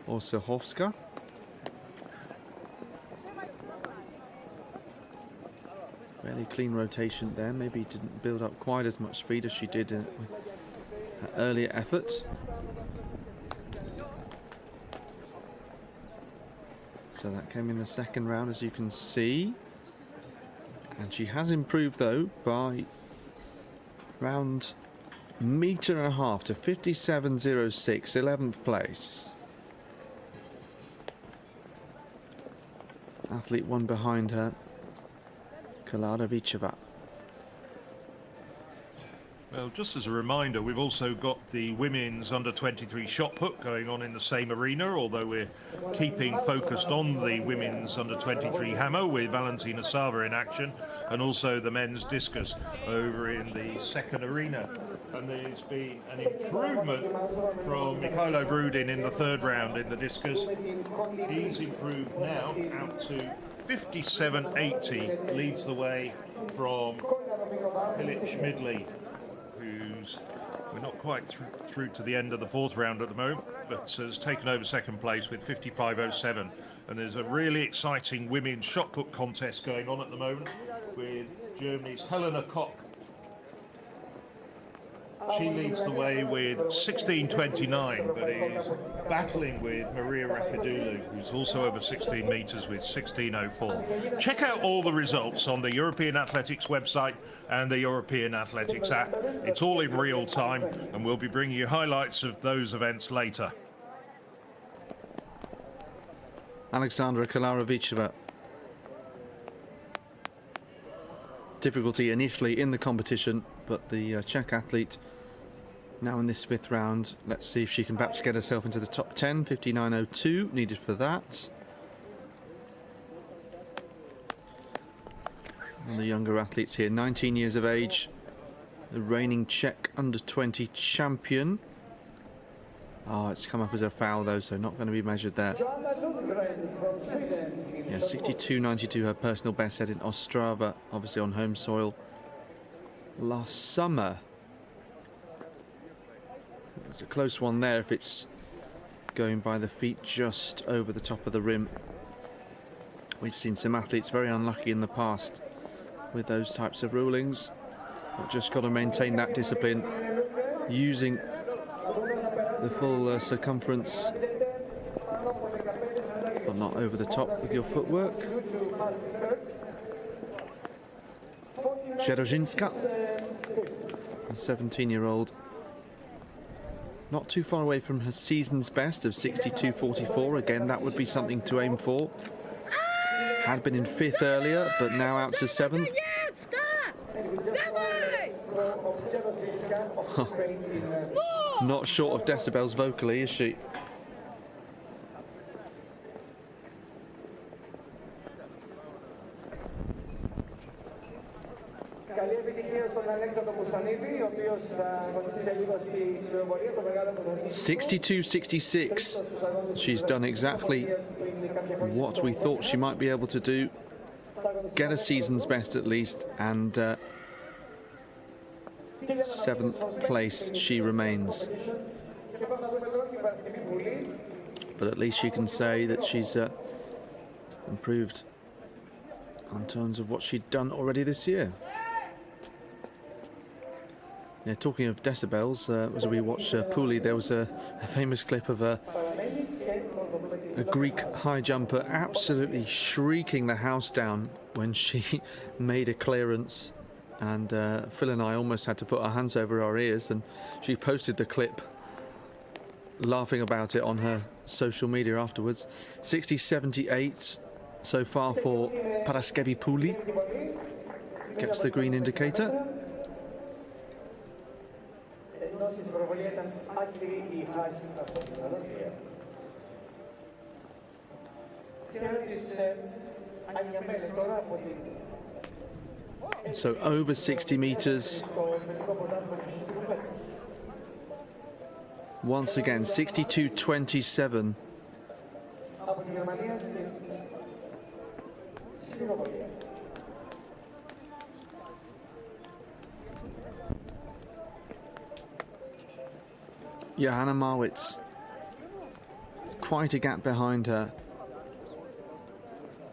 Orsachowska. Fairly clean rotation there. Maybe didn't build up quite as much speed as she did with her earlier efforts. So that came in the second round, as you can see. And she has improved, though, by around a metre and a half to 57.06, 11th place. Athlete one behind her, Kolarevicheva. Well, just as a reminder, we've also got the women's under-23 shot put going on in the same arena, although we're keeping focused on the women's under-23 hammer with Valentina Sava in action, and also the men's discus over in the second arena. And there's been an improvement from Mikhailo Brudin in the third round in the discus. He's improved now out to 57.80, leads the way from Philip Schmidley, who's, we're not quite through to the end of the fourth round at the moment, but has taken over second place with 55.07. And there's a really exciting women's shot put contest going on at the moment with Germany's Helena Koch. She leads the way with 16.29, but is battling with Maria Rafidoulou, who's also over 16 metres with 16.04. Check out all the results on the European Athletics website and the European Athletics app. It's all in real time, and we'll be bringing you highlights of those events later. Alexandra Kolarevicheva. Difficulty initially in the competition, but the Czech athlete now in this fifth round. Let's see if she can perhaps get herself into the top 10. 59.02 needed for that. And the younger athletes here, 19 years of age, the reigning Czech under-20 champion. Oh, it's come up as a foul though, so not going to be measured there. Yeah, 62.92, her personal best set in Ostrava, obviously on home soil last summer. There's a close one there if it's going by the feet just over the top of the rim. We've seen some athletes very unlucky in the past with those types of rulings, but just got to maintain that discipline using the full circumference, but not over the top with your footwork. Dzierżynska, a 17-year-old, not too far away from her season's best of 62.44. Again, that would be something to aim for. Had been in fifth earlier, but now out to seventh. Not short of decibels vocally, is she? Καλή επιτυχία στον Αλέξανδρο Μουσανίδη, ο οποίος θα βοηθήσει λίγο στη πληροφορία το μεγάλο πρωταθλητή. 62.66. She's done exactly what we thought she might be able to do get a season's best at least, and 7th place she remains. But at least you can say that she's improved in terms of what she'd done already this year. Yeah, talking of decibels, as we watched Pouli, there was a famous clip of a Greek high jumper absolutely shrieking the house down when she made a clearance, and Phil and I almost had to put our hands over our ears, and she posted the clip laughing about it on her social media afterwards. 60.78 so far for Paraskevi Pouli. Gets the green indicator. So over 60 meters. Once again, 62.27. Johanna Marwitz, quite a gap behind her.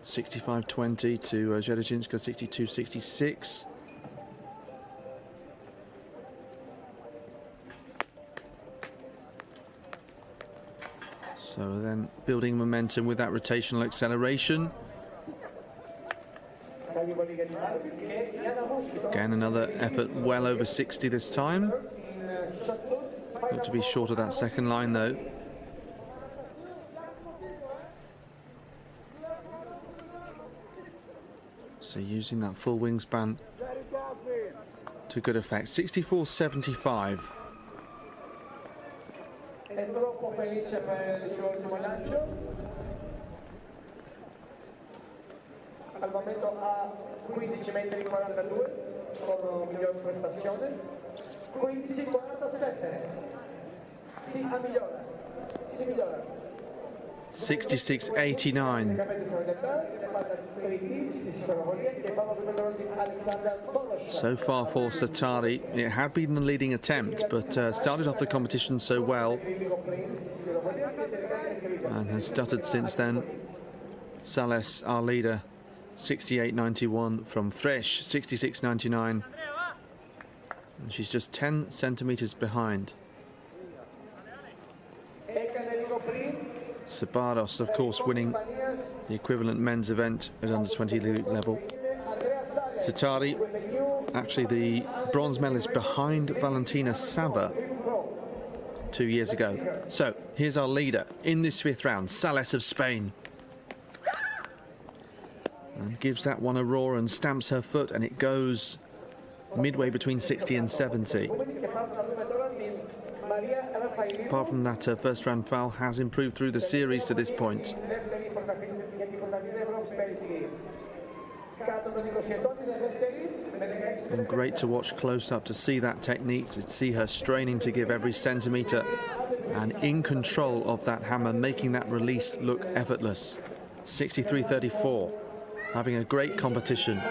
65.20 to Zherezinska, 62.66. So then building momentum with that rotational acceleration. Again, another effort well over 60 this time. Got to be short of that second line though. So using that full wingspan to good effect. 64.75. Al momento ha 15 metri 42 con miglior prestazione, 15.47. Si migliora, si migliora. 66.89. So far for Satari, it had been the leading attempt, but started off the competition so well and has stuttered since then. Sales, our leader, 68.91 from Fresh, 66.99, and she's just 10 centimeters behind. Sabaros, of course, winning the equivalent men's event at under 20 level. Satari, actually the bronze medalist behind Valentina Sava 2 years ago. So here's our leader in this 5th round, Sales of Spain. And gives that one a roar and stamps her foot, and it goes midway between 60 and 70. Apart from that, her first round foul has improved through the series to this point. Been great to watch close up, to see that technique, to see her straining to give every centimetre and in control of that hammer, making that release look effortless. 63.34, having a great competition.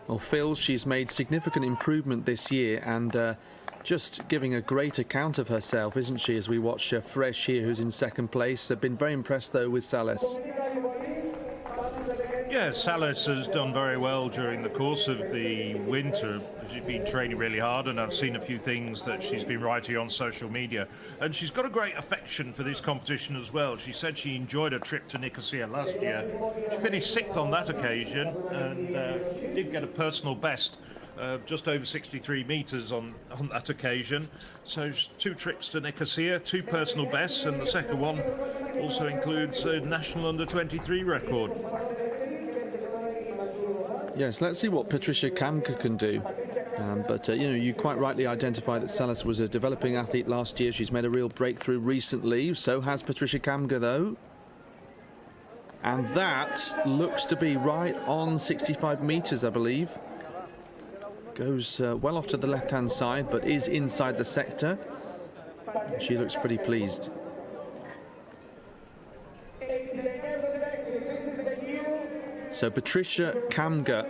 Well, Phil, she's made significant improvement this year, and just giving a great account of herself, isn't she, as we watch Fresh here, who's in 2nd place. I've been very impressed, though, with Sales. Yeah, Sales has done very well during the course of the winter. She's been training really hard, and I've seen a few things that she's been writing on social media. And she's got a great affection for this competition as well. She said she enjoyed her trip to Nicosia last year. She finished 6th on that occasion, and did get a personal best of just over 63 metres on that occasion. So 2 trips to Nicosia, 2 personal bests, and the second one also includes a national under-23 record. Yes, let's see what Patricia Kamka can do. But you know, you quite rightly identify that Sales was a developing athlete last year. She's made a real breakthrough recently. So has Patricia Kamka, though. And that looks to be right on 65 metres, I believe. Goes well off to the left-hand side, but is inside the sector. She looks pretty pleased. So Patricia Kamga,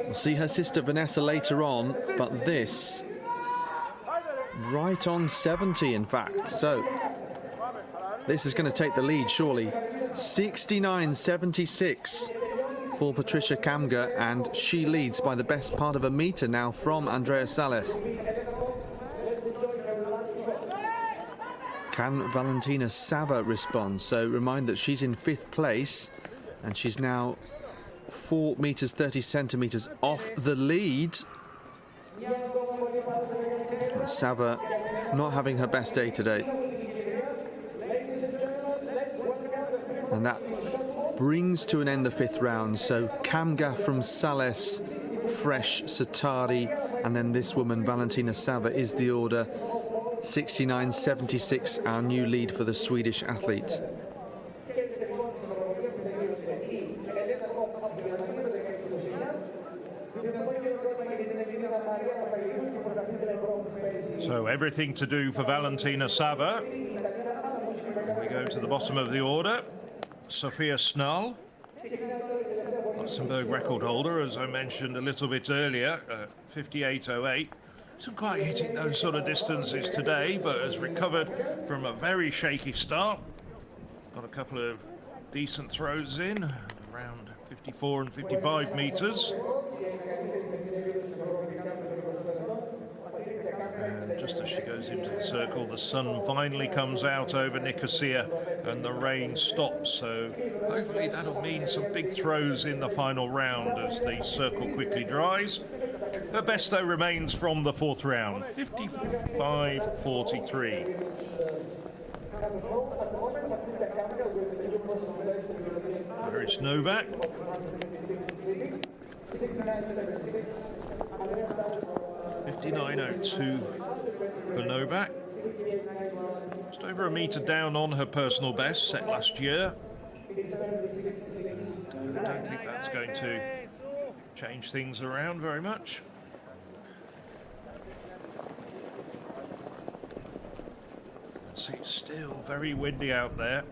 we'll see her sister Vanessa later on, but this right on 70 in fact. So this is going to take the lead surely. 69.76 for Patricia Kamga, and she leads by the best part of a metre now from Andrea Sales. Can Valentina Sava respond? So remind that she's in 5th place and she's now 4 metres 30 centimetres off the lead. Sava not having her best day today. And that brings to an end the 5th round. So Kamga from Sales, Fresh, Satari, and then this woman, Valentina Sava, is the order. 69.76, our new lead for the Swedish athlete. So everything to do for Valentina Sava. We go to the bottom of the order. Sofia Snall, Luxembourg record holder, as I mentioned a little bit earlier, 58.08. Isn't quite hitting those sort of distances today, but has recovered from a very shaky start. Got a couple of decent throws in, around 54 and 55 metres. And just as she goes into the circle, the sun finally comes out over Nicosia and the rain stops. So hopefully that'll mean some big throws in the final round as the circle quickly dries. Her best though remains from the 4th round, 55.43. There is Novak. 59.02 for Novak. Just over a metre down on her personal best set last year. And I don't think that's going to change things around very much. See, it's still very windy out there.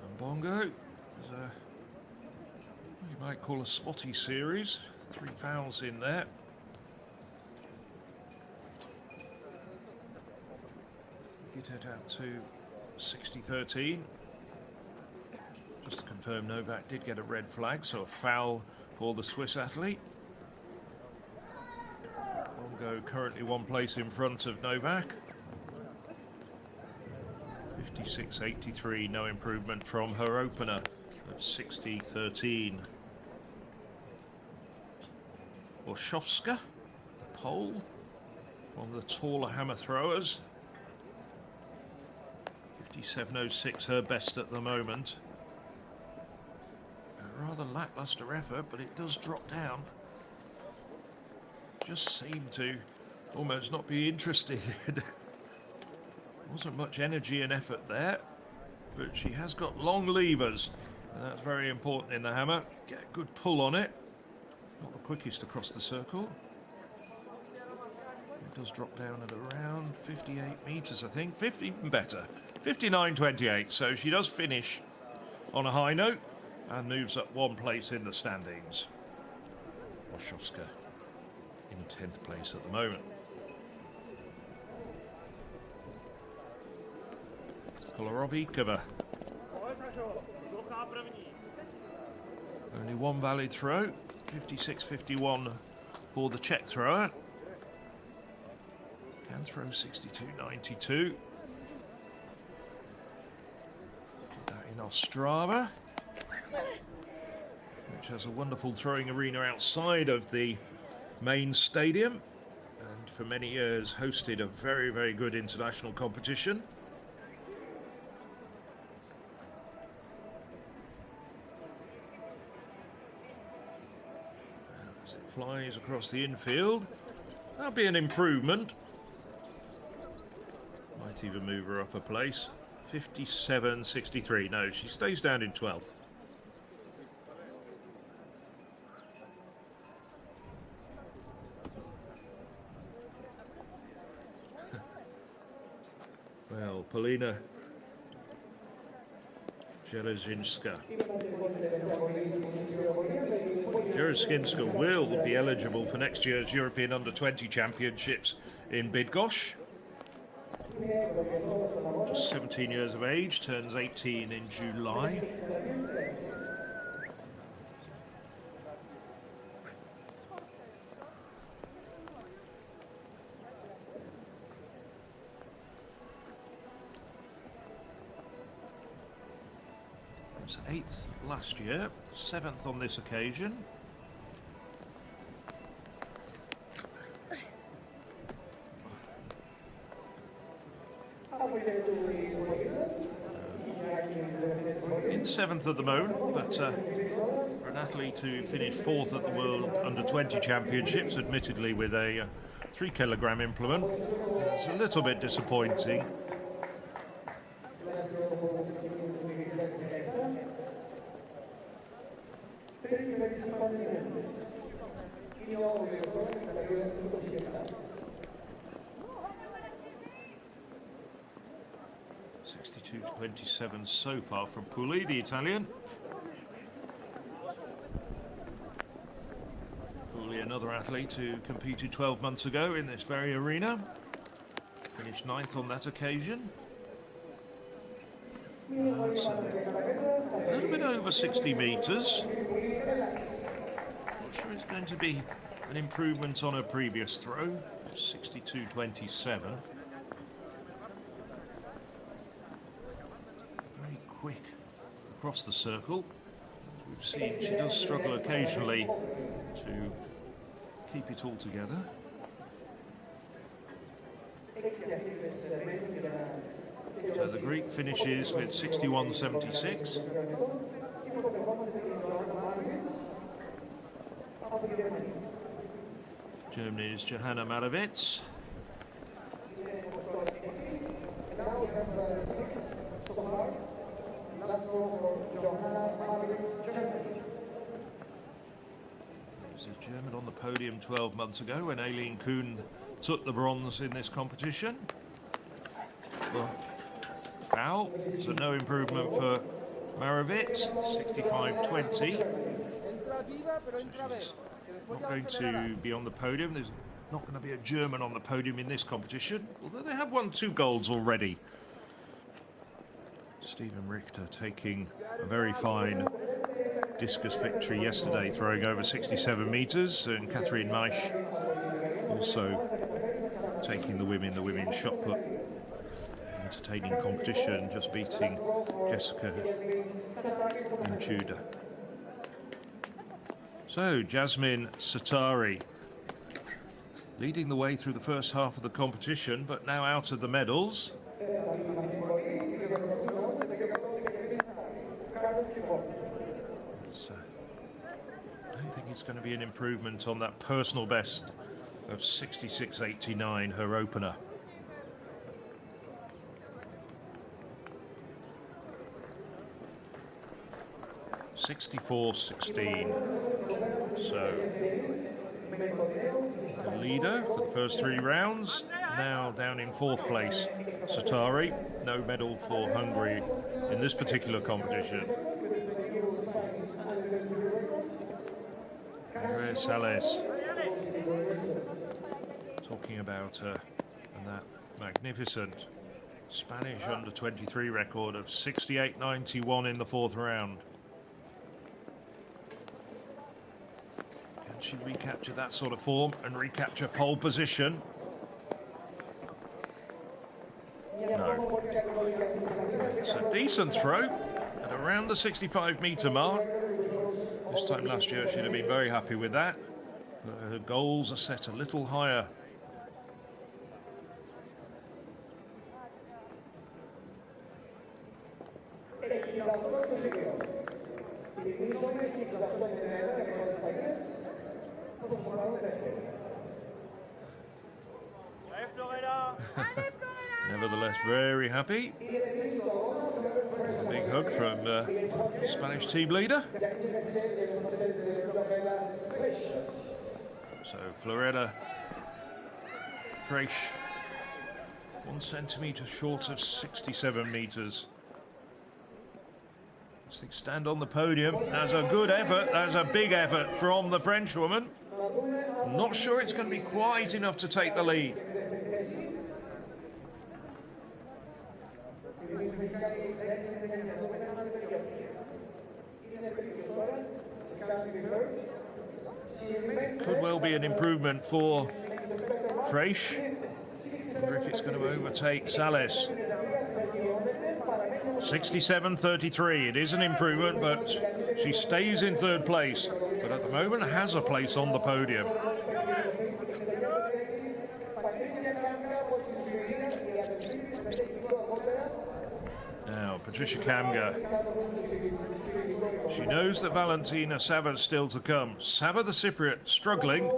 And Bongo is you might call a spotty series. 3 fouls in there. Get it out to 60-13. Just to confirm, Novak did get a red flag, so a foul for the Swiss athlete. Bongo currently 1 place in front of Novak. 56.83, no improvement from her opener of 60-13. Orszowska, the pole, one of the taller hammer throwers. 57.06, her best at the moment. A rather lackluster effort, but it does drop down. Just seemed to almost not be interested. Wasn't much energy and effort there, but she has got long levers, and that's very important in the hammer. Get a good pull on it. Not the quickest across the circle. It does drop down at around 58 metres, I think. 50, even better. 59.28, so she does finish on a high note and moves up 1 place in the standings. Orszowska in 10th place at the moment. Kolorovicova. Only 1 valid throw. 56.51 for the Czech thrower. Can throw 62.92. Put that in Ostrava, which has a wonderful throwing arena outside of the main stadium, and for many years hosted a very, very good international competition. As it flies across the infield, that'll be an improvement. Might even move her up a place. 57.63. No, she stays down in 12th. Polina Jerezinska. Jerezinska will be eligible for next year's European Under-20 Championships in Bydgoszcz. Just 17 years of age, turns 18 in July. Was 8th last year, 7th on this occasion. In 7th at the moment, but for an athlete who finished 4th at the World Under-20 Championships, admittedly with a 3-kilogram implement, it's a little bit disappointing. .27 so far from Puli, the Italian. Puli, another athlete who competed 12 months ago in this very arena. Finished 9th on that occasion. So a little bit over 60 metres. Not sure it's going to be an improvement on her previous throw, 62.27. Very quick across the circle. As we've seen, she does struggle occasionally to keep it all together. The Greek finishes with 61.76. Germany's Johanna Marovitz. There's a German on the podium 12 months ago when Aileen Kuhn took the bronze in this competition. Well, foul, so no improvement for Marovitz, 65.20. So she's not going to be on the podium. There's not going to be a German on the podium in this competition, although they have won 2 golds already. Stephen Richter taking a very fine discus victory yesterday, throwing over 67 metres, and Catherine Maisch also taking the women's shot put. Entertaining competition, just beating Jessica and Tudor. So Jasmine Satari leading the way through the first half of the competition, but now out of the medals. So, I don't think it's going to be an improvement on that personal best of 66.89, her opener. .64.16. So the leader for the first 3 rounds, now down in 4th place. Satari, no medal for Hungary in this particular competition. Sales talking about her and that magnificent Spanish under-23 record of 68.91 in the 4th round. Can she recapture that sort of form and recapture pole position? No. It's a decent throw at around the 65-metre mark. This time last year she'd have been very happy with that. But her goals are set a little higher. Nevertheless, very happy. A big hug from Spanish team leader. So Floretta Fresh 1 centimetre short of 67 metres. Stand on the podium. That's a good effort. That's a big effort from the Frenchwoman. Not sure it's going to be quite enough to take the lead. Could well be an improvement for Fraiche. Wonder if it's going to overtake Sales. 67.33. It is an improvement, but she stays in third place. But at the moment has a place on the podium. Now, Patricia Kamga. She knows that Valentina Sava's still to come. Sava, the Cypriot, struggling,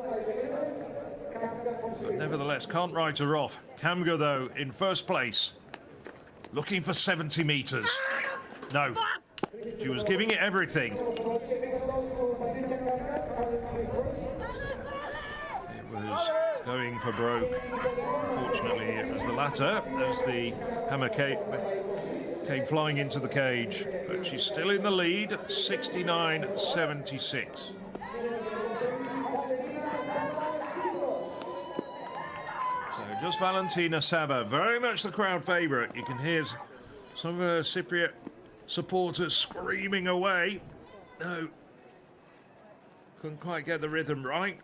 but nevertheless can't write her off. Kamga, though, in first place, looking for 70 metres. No, she was giving it everything. It was going for broke. Unfortunately, it was the latter as the hammer came flying into the cage, but she's still in the lead at 69.76. So just Valentina Sava, very much the crowd favourite. You can hear some of her Cypriot supporters screaming away. No, couldn't quite get the rhythm right.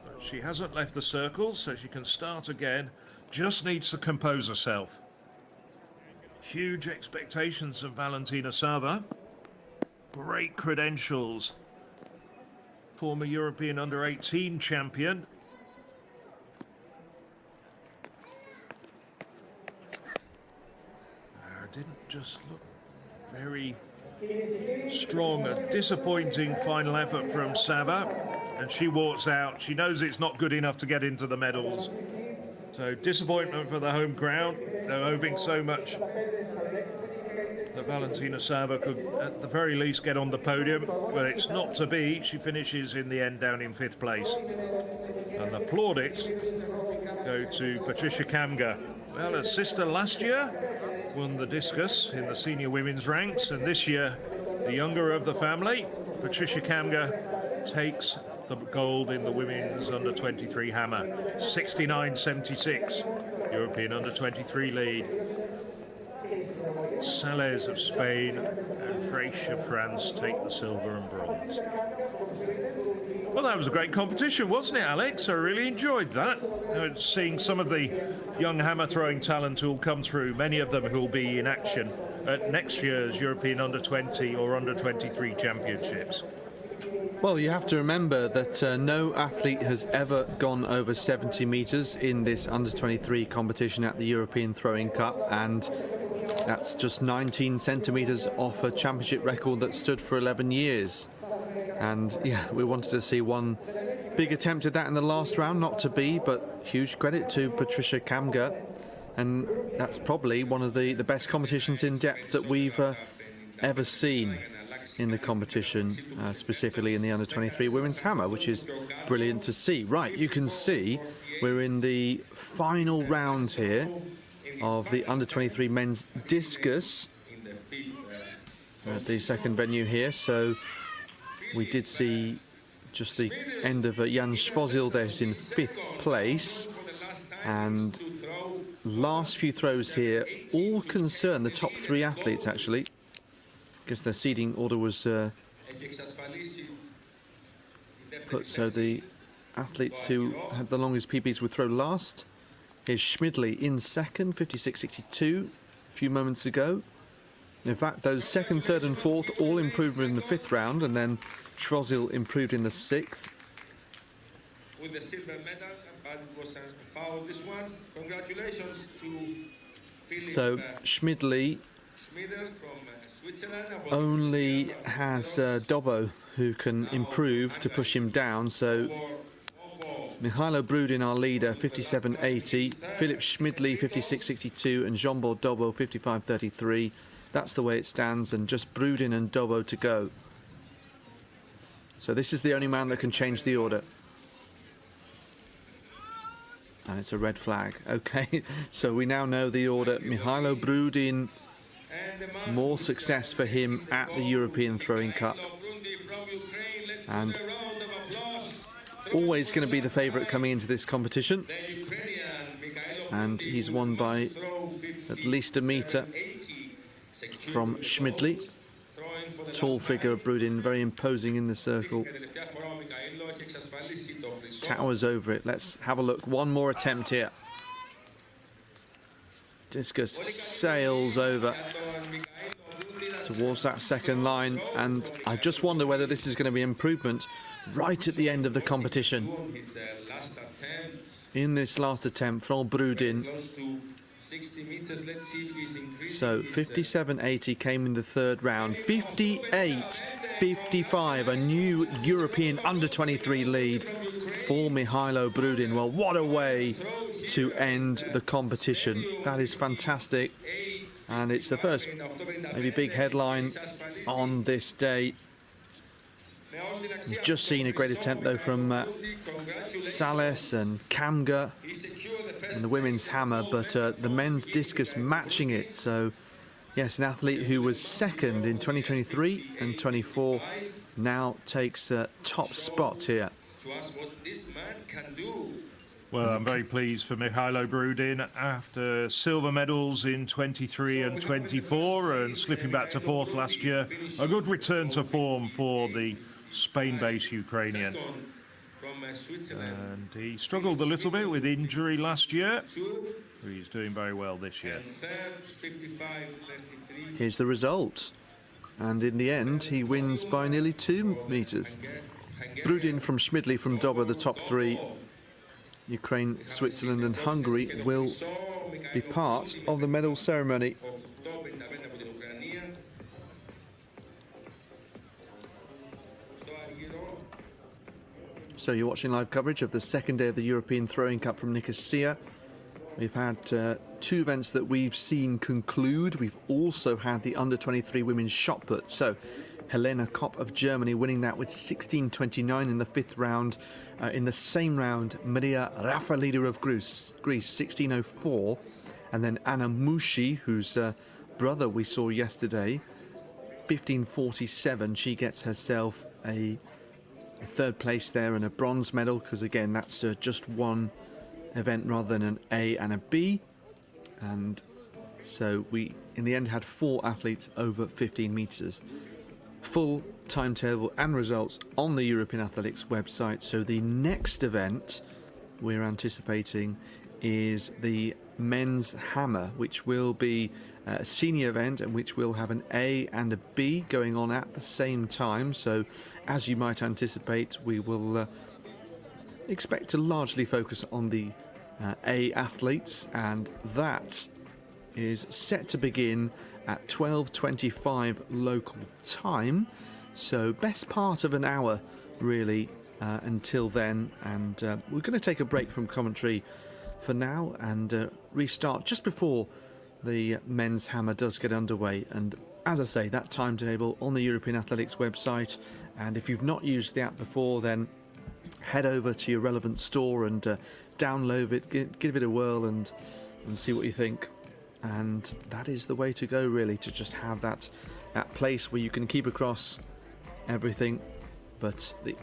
But she hasn't left the circle, so she can start again. Just needs to compose herself. Huge expectations of Valentina Sava. Great credentials. Former European under-18 champion. Didn't just look very strong. A disappointing final effort from Sava. And she walks out. She knows it's not good enough to get into the medals. So disappointment for the home crowd. They're hoping so much that Valentina Sava could at the very least get on the podium, but it's not to be. She finishes in the end down in 5th place. And the plaudits go to Patricia Kamga. Well, her sister last year won the discus in the senior women's ranks, and this year the younger of the family, Patricia Kamga, takes the gold in the women's under-23 hammer. 69.76, European under-23 lead. Sales of Spain and Fraiche of France take the silver and bronze. Well, that was a great competition, wasn't it, Alex? I really enjoyed that. Seeing some of the young hammer throwing talent who will come through, many of them who will be in action at next year's European under-20 or under-23 championships. Well, you have to remember that no athlete has ever gone over 70 metres in this under-23 competition at the European Throwing Cup, and that's just 19 centimetres off a championship record that stood for 11 years. And yeah, we wanted to see one big attempt at that in the last round, not to be, but huge credit to Patricia Kamga. And that's probably one of the best competitions in depth that we've ever seen in the competition, specifically in the under-23 women's hammer, which is brilliant to see. Right, you can see we're in the final round here of the under-23 men's discus at the second venue here. So we did see just the end of Jan Svozil there, who's in 5th place, and last few throws here all concern the top 3 athletes actually. I guess their seeding order was put so the athletes who had the longest PBs would throw last. Here's Schmidli in second, 56.62 a few moments ago. In fact, those 2nd, 3rd and 4th all improved in the 5th round, and then Svozil improved in the 6th. With the silver medal, but it was a foul this one. Congratulations to Philip. So Schmidli from Switzerland. only has Dobbo who can improve to push him down. So Mihailo Brudin, our leader, 57.80. Philip Schmidli, 56.62. And Jean-Paul Dobbo, 55.33. That's the way it stands, and just Brudin and Dobbo to go. So this is the only man that can change the order. And it's a red flag. Okay, so we now know the order. Mihailo Brudin, more success for him at the European Throwing Cup. And always going to be the favourite coming into this competition. And he's won by at least a metre from Schmidli. Tall figure of Brudin, very imposing in the circle. Towers over it. Let's have a look. One more attempt here. Discus sails over towards that second line, and I just wonder whether this is going to be improvement right at the end of the competition. In this last attempt from Brudin. So 57.80 came in the third round. 58.55, a new European under-23 lead for Mihailo Brudin. Well, what a way to end the competition. That is fantastic. And it's the first maybe big headline on this day. We've just seen a great attempt though from Sales and Kamga in the women's hammer, but the men's discus matching it. So yes, an athlete who was second in 2023 and 24 now takes a top spot here. Well, I'm very pleased for Mihailo Brudin after silver medals in 23 and 24 and slipping back to fourth last year. A good return to form for the Spain-based Ukrainian. And he struggled a little bit with injury last year. He's doing very well this year. Here's the result. And in the end, he wins by nearly 2 metres. Brudin from Schmidli from Dober, the top three. Ukraine, Switzerland and Hungary will be part of the medal ceremony. So you're watching live coverage of the second day of the European Throwing Cup from Nicosia. We've had 2 events that we've seen conclude. We've also had the under-23 women's shot put. So Helena Kopp of Germany winning that with 16.29 in the 5th round. In the same round, Maria Rafalida of Greece 16.04. And then Anna Mushi, whose brother we saw yesterday, 15.47. She gets herself a 3rd place there and a bronze medal, because again that's just one event rather than an A and a B. And so we in the end had 4 athletes over 15 metres. Full timetable and results on the European Athletics website. So the next event we're anticipating is the men's hammer, which will be a senior event and which will have an A and a B going on at the same time. So as you might anticipate, we will expect to largely focus on the A athletes, and that is set to begin at 12:25 local time. So best part of an hour really until then, and we're going to take a break from commentary for now and restart just before the men's hammer does get underway. And as I say, that timetable on the European Athletics website, and if you've not used the app before, then head over to your relevant store and download it, give it a whirl and see what you think. And that is the way to go really, to just have that place where you can keep across everything, but the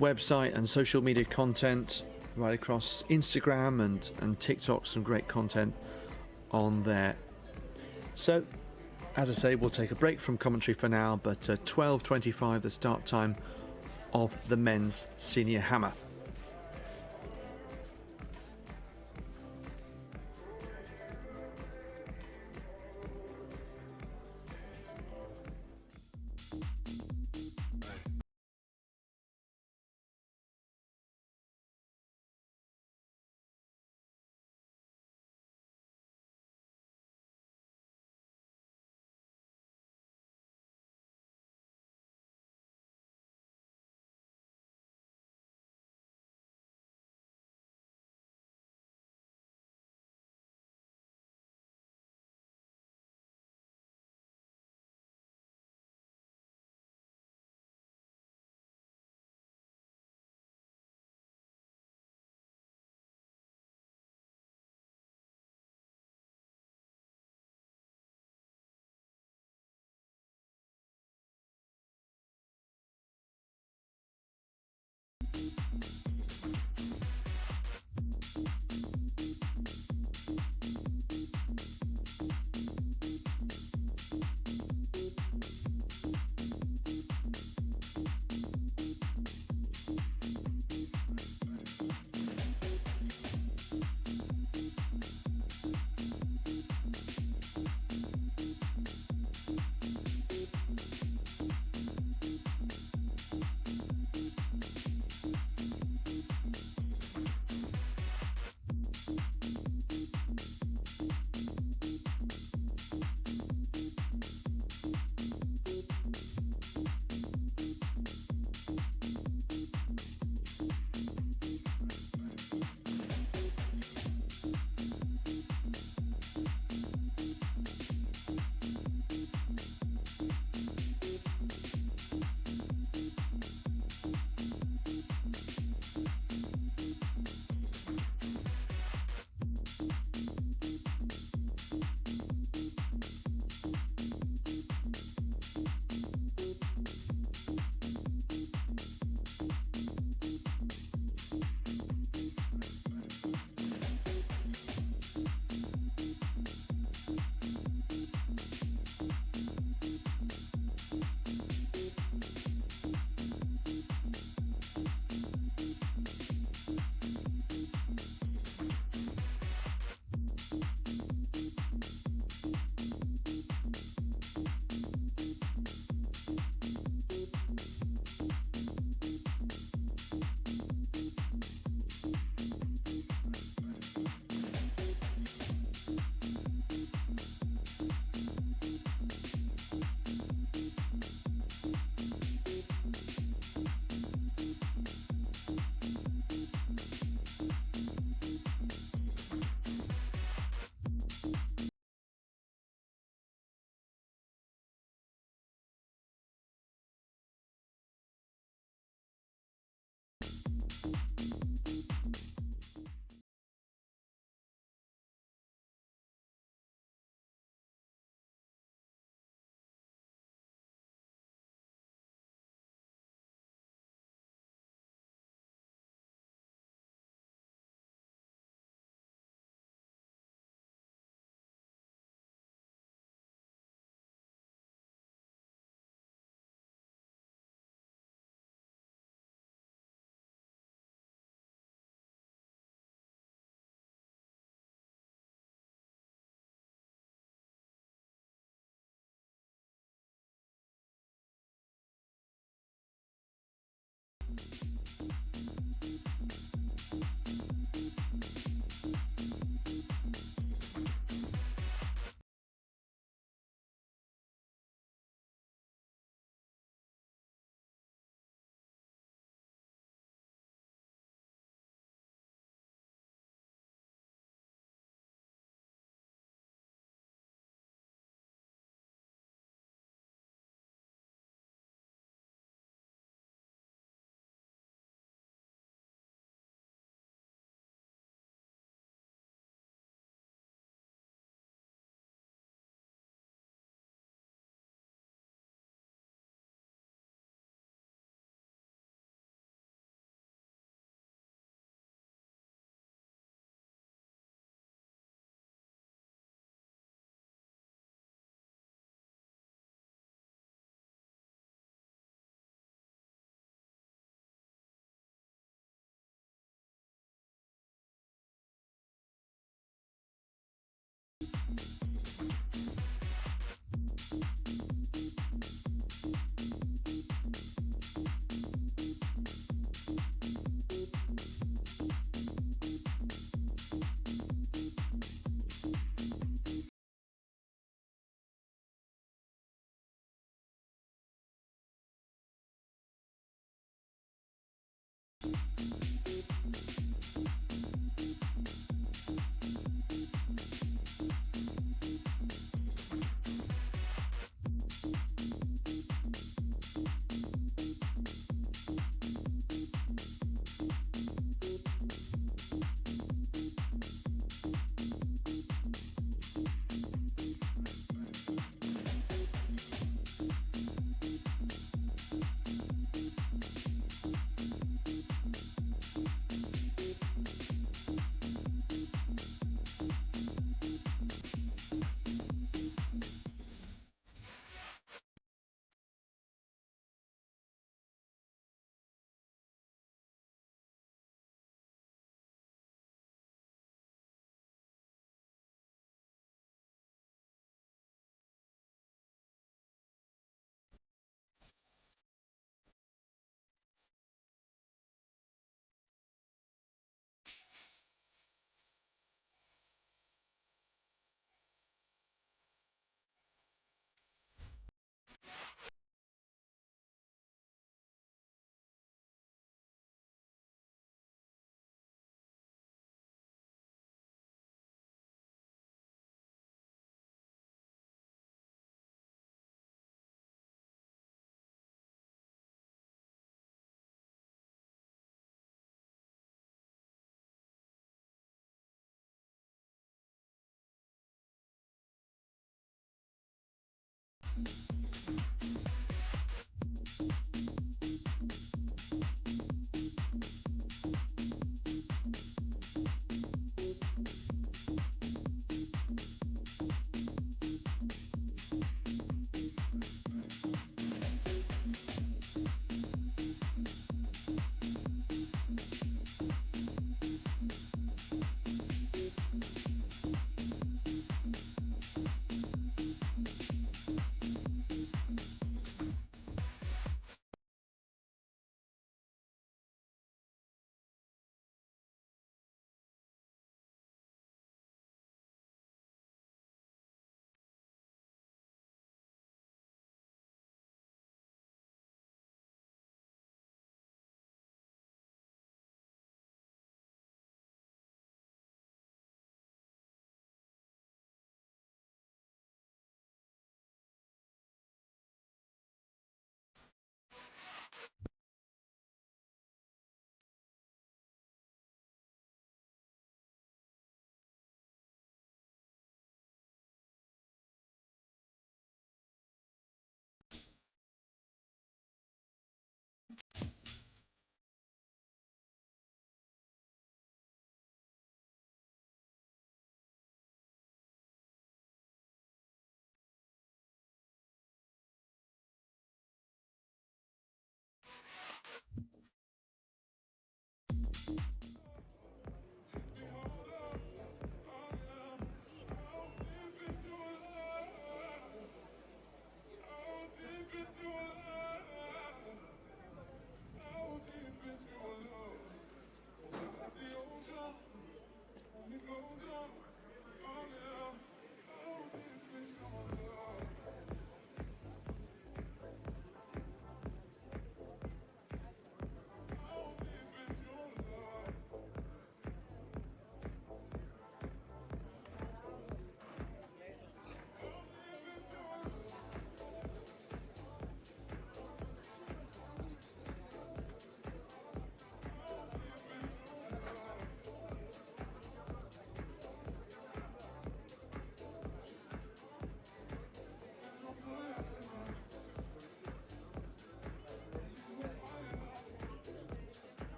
website and social media content right across Instagram and TikTok, some great content on there. So as I say, we'll take a break from commentary for now, but 12:25 the start time of the men's senior hammer.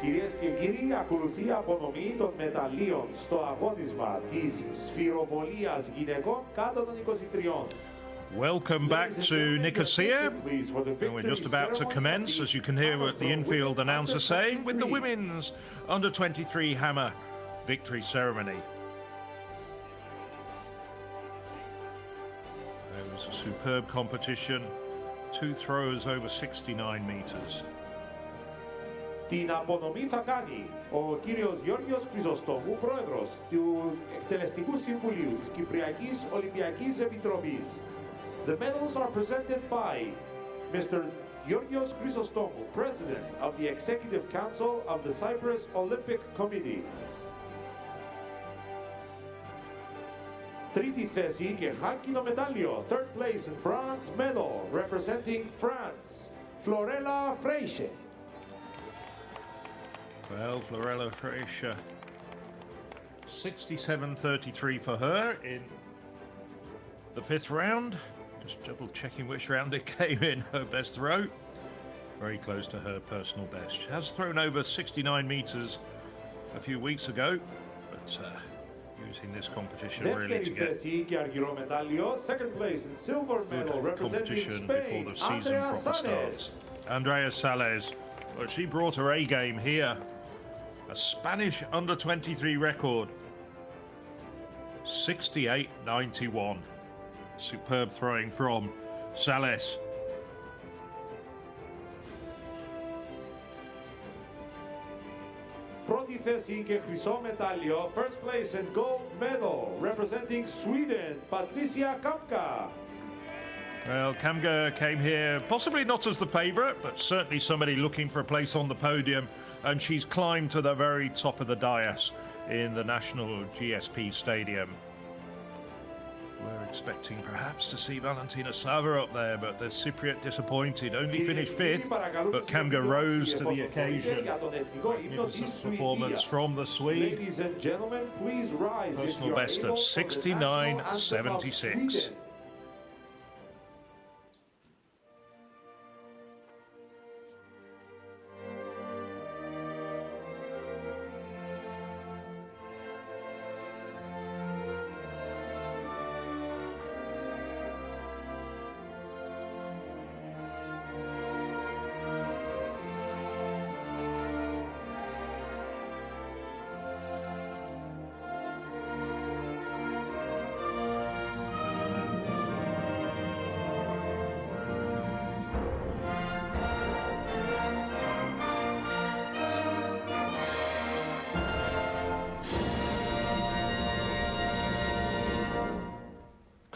Κυρίες και κύριοι, ακολουθεί απονομή των μεταλλίων στο αγώνισμα της σφυροβολίας γυναικών κάτω των 23. Welcome back to Nicosia. And we're just about to commence, as you can hear what the infield announcer saying, with the women's under-23 hammer victory ceremony. It was a superb competition. 2 throws over 69 metres. Την απονομή θα κάνει ο κύριος Γιώργος Χρυσοστόμου, πρόεδρος του Εκτελεστικού Συμβουλίου της Κυπριακής Ολυμπιακής Επιτροπής. The medals are presented by Mr. Georgios Chrysostomou, President of the Executive Council of the Cyprus Olympic Committee. Τρίτη θέση και χάλκινο μετάλλιο, third place and bronze medal representing France, Florella Freiche. Well, Florella Freiche, 67.33 for her in the 5th round. Just double checking which round it came in, her best throw. Very close to her personal best. She has thrown over 69 metres a few weeks ago, but using this competition really to get Second place and silver medal representing competition Spain, before the season Andrea proper Sales. starts. Andrea Sales, well, she brought her A game here. A Spanish under-23 record, 68.91. Superb throwing from Sales. Πρώτη θέση και χρυσό μετάλλιο, first place and gold medal representing Sweden, Patricia Kamka. Well, Kamga came here possibly not as the favourite, but certainly somebody looking for a place on the podium, and she's climbed to the very top of the dais in the National GSP Stadium. We're expecting perhaps to see Valentina Sava up there, but the Cypriot disappointed, only finished 5th, but Kamga rose to the occasion. Magnificent performance from the Swede. Ladies and gentlemen, please rise. Personal best of 69.76.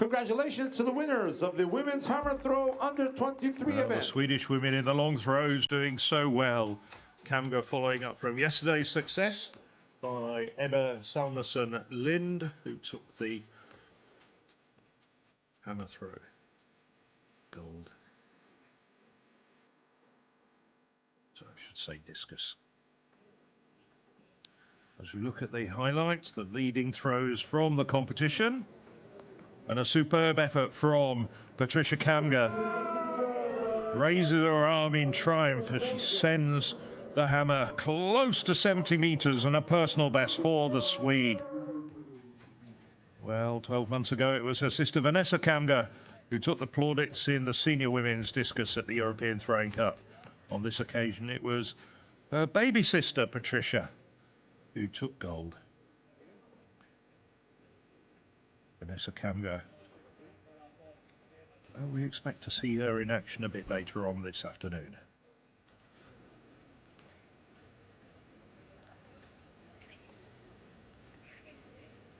Congratulations to the winners of the women's hammer throw under 23 The event. Swedish women in the long throws doing so well. Kamga following up from yesterday's success by Ebba Salmason Lind, who took the hammer throw. Gold. So I should say discus. As we look at the highlights, the leading throws from the competition, and a superb effort from Patricia Kamga. Raises her arm in triumph as she sends the hammer close to 70 metres and a personal best for the Swede. Well, 12 months ago it was her sister Vanessa Kamga who took the plaudits in the senior women's discus at the European Throwing Cup. On this occasion it was her baby sister Patricia who took gold. Vanessa Kamga. Well, we expect to see her in action a bit later on this afternoon.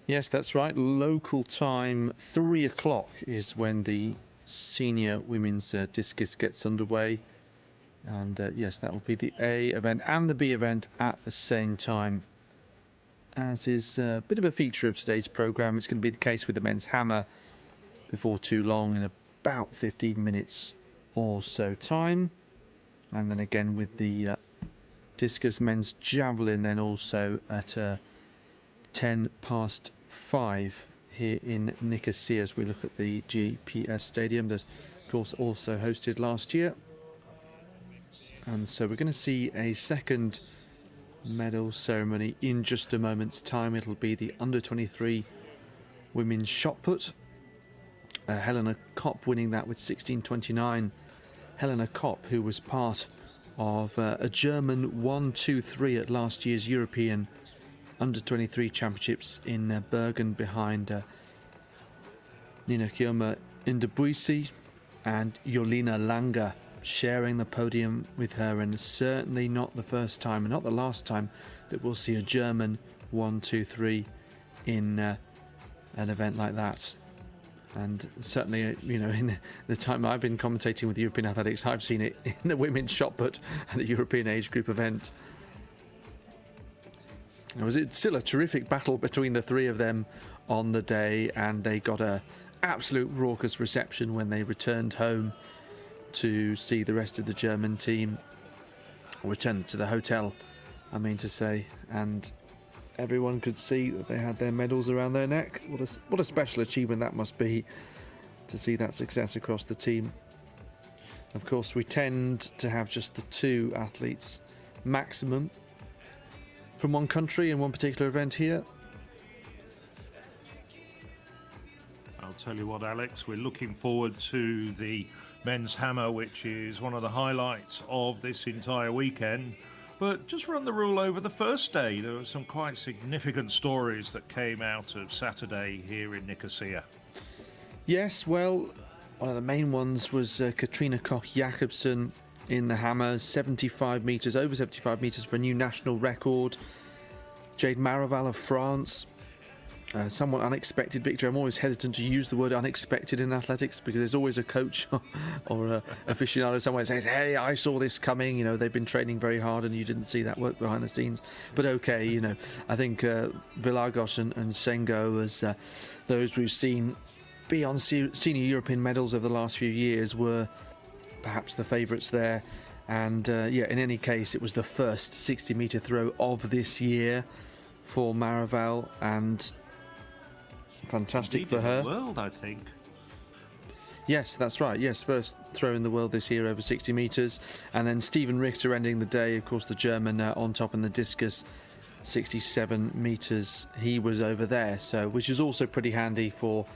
Yes, that's right. Local time, 3 o'clock is when the senior women's discus gets underway. And yes, that will be the A event and the B event at the same time. As is a bit of a feature of today's programme, it's going to be the case with the men's hammer before too long, in about 15 minutes or so time. And then again with the discus men's javelin then also at 5:10 here in Nicosia as we look at the GPS stadium that of course also hosted last year. And so we're going to see a second medal ceremony in just a moment's time. It'll be the under-23 women's shot put. Helena Kopp winning that with 16.29. Helena Kopp, who was part of a German 1-2-3 at last year's European under-23 championships in Bergen, behind Nicosia Indebuisi and Jolina Langer, sharing the podium with her, and certainly not the first time and not the last time that we'll see a German 1-2-3 in an event like that. And certainly, you know, in the time I've been commentating with European athletics, I've seen it in the women's shot put at a European age group event. It was still a terrific battle between the three of them on the day, and they got a absolute raucous reception when they returned home to see the rest of the German team, or returned to the hotel, I mean to say, and everyone could see that they had their medals around their neck. What a special achievement that must be, to see that success across the team. Of course, we tend to have just the two athletes maximum from one country in one particular event here. I'll tell you what, Alex, we're looking forward to the men's hammer, which is one of the highlights of this entire weekend. But just run the rule over the first day. There were some quite significant stories that came out of Saturday here in Nicosia. Yes, well, one of the main ones was Katrina Koch-Jakobsen in the hammer, 75 metres, over 75 metres for a new national record. Jade Maraval of France, somewhat unexpected victory. I'm always hesitant to use the word unexpected in athletics, because there's always a coach or an aficionado somewhere says, hey, I saw this coming, you know, they've been training very hard and you didn't see that work behind the scenes. But okay, you know, I think Vilagos and Sengo, as those we've seen be on senior European medals over the last few years, were perhaps the favourites there. And yeah, in any case, it was the first 60-metre throw of this year for Maraval, and fantastic for her. World, I think. Yes, that's right. Yes, first throw in the world this year over 60 metres. And then Stephen Richter ending the day, of course, the German on top in the discus, 67 metres. He was over there, so which is also pretty handy for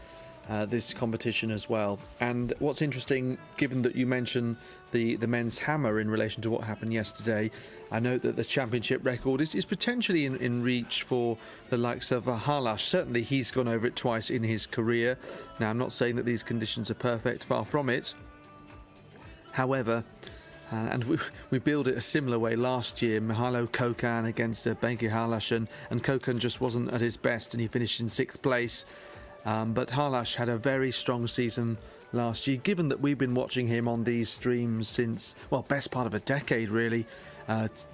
this competition as well. And what's interesting, given that you mentioned the men's hammer in relation to what happened yesterday, I note that the championship record is potentially in reach for the likes of Halash. Certainly he's gone over it twice in his career. Now, I'm not saying that these conditions are perfect, far from it. However, and we built it a similar way last year, Mihailo Kokan against Benki Halash, and Kokan just wasn't at his best and he finished in 6th place. But Halash had a very strong season last year, given that we've been watching him on these streams since, well, best part of a decade really,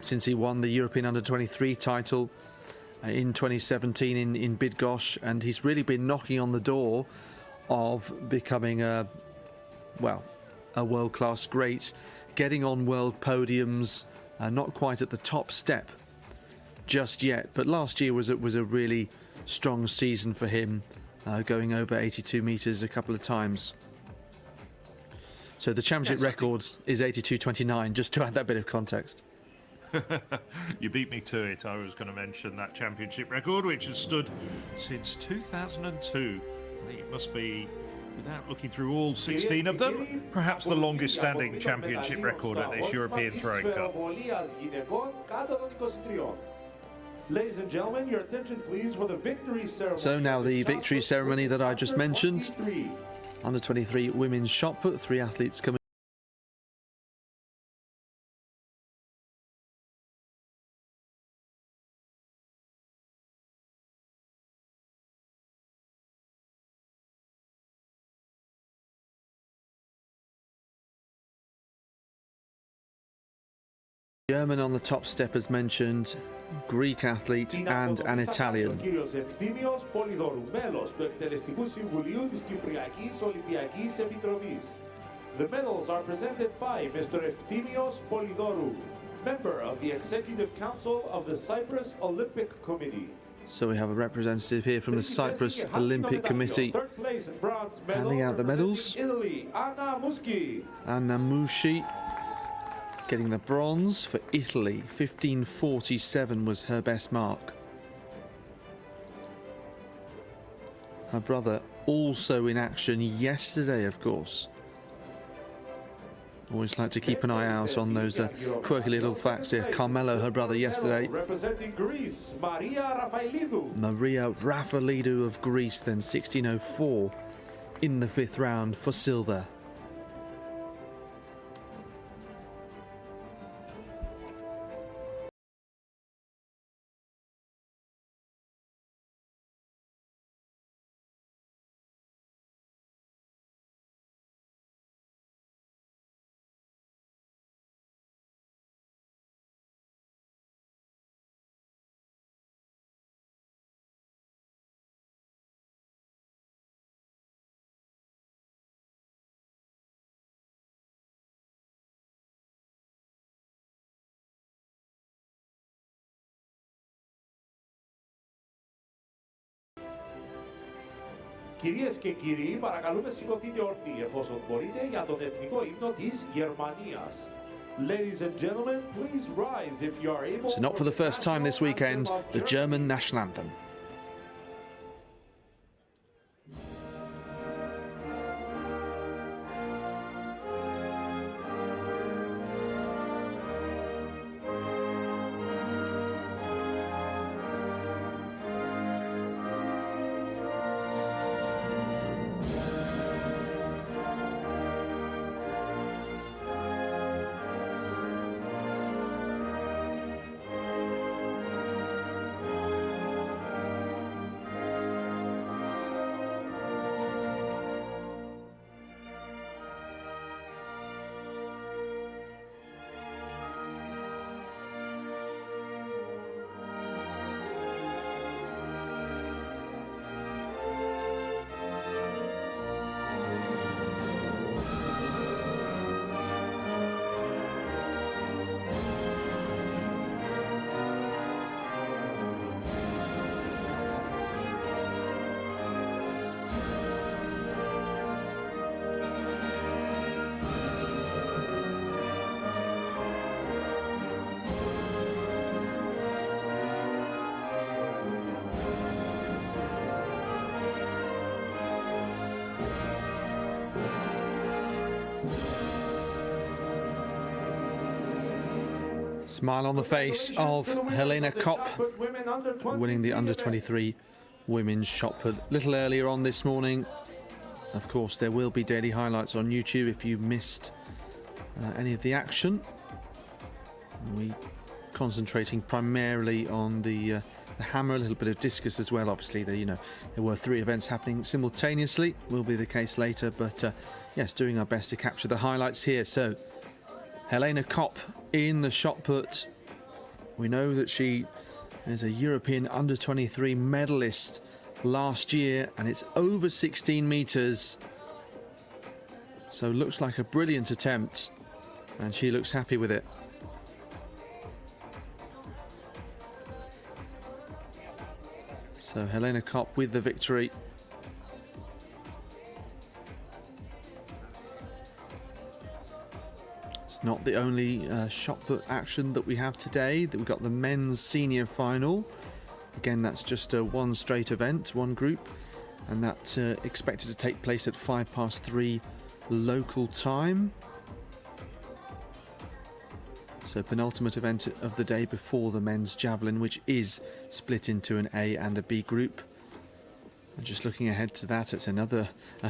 since he won the European Under-23 title in 2017 in Bydgoszcz, and he's really been knocking on the door of becoming a world-class great, getting on world podiums, not quite at the top step just yet, but last year was a really strong season for him, going over 82 metres a couple of times. So the championship record is 82.29, just to add that bit of context. You beat me to it. I was going to mention that championship record, which has stood since 2002. I think it must be, without looking through all 16 of them, perhaps the longest standing championship record at this European Throwing Cup. Ladies and gentlemen, your attention please for the victory ceremony. So now the victory ceremony that I just mentioned. Under 23 women's shot put, 3 athletes coming. German on the top step as mentioned, Greek athlete and an Italian. The medals are presented by Mr. Efthymios Polydorou, member of the Executive Council of the Cyprus Olympic Committee. So we have a representative here from the Cyprus Olympic Committee handing out the medals. Italy, Anna Muschi. Anna Mushi. getting the bronze for Italy. 15:47 was her best mark. Her brother also in action yesterday, of course. Always like to keep an eye out on those quirky little facts here. Carmelo, her brother, yesterday. Representing Greece, Maria Rafaelidou. Maria Rafaelidou of Greece, then 16:04 in the 5th round for silver. Κυρίες και κύριοι, παρακαλούμε σηκωθείτε όρθιοι εφόσον μπορείτε για τον εθνικό ύμνο της Γερμανίας. Ladies and gentlemen, please rise if you are able. So not for the first time this weekend, the German national anthem. Smile on the face of Helena Kopp, winning the under-23 women's shot put a little earlier on this morning. Of course, there will be daily highlights on YouTube if you missed any of the action. We concentrating primarily on the hammer, a little bit of discus as well. Obviously, there were 3 events happening simultaneously. Will be the case later, but yes, doing our best to capture the highlights here. So, Helena Kopp in the shot put. We know that she is a European under-23 medalist last year, and it's over 16 meters. So looks like a brilliant attempt, and she looks happy with it. So Helena Kopp with the victory. It's not the only shot put action that we have today. We've got the men's senior final. Again, that's just a one straight event, one group, and that's expected to take place at 3:05 local time. So penultimate event of the day before the men's javelin, which is split into an A and a B group. And just looking ahead to that, it's another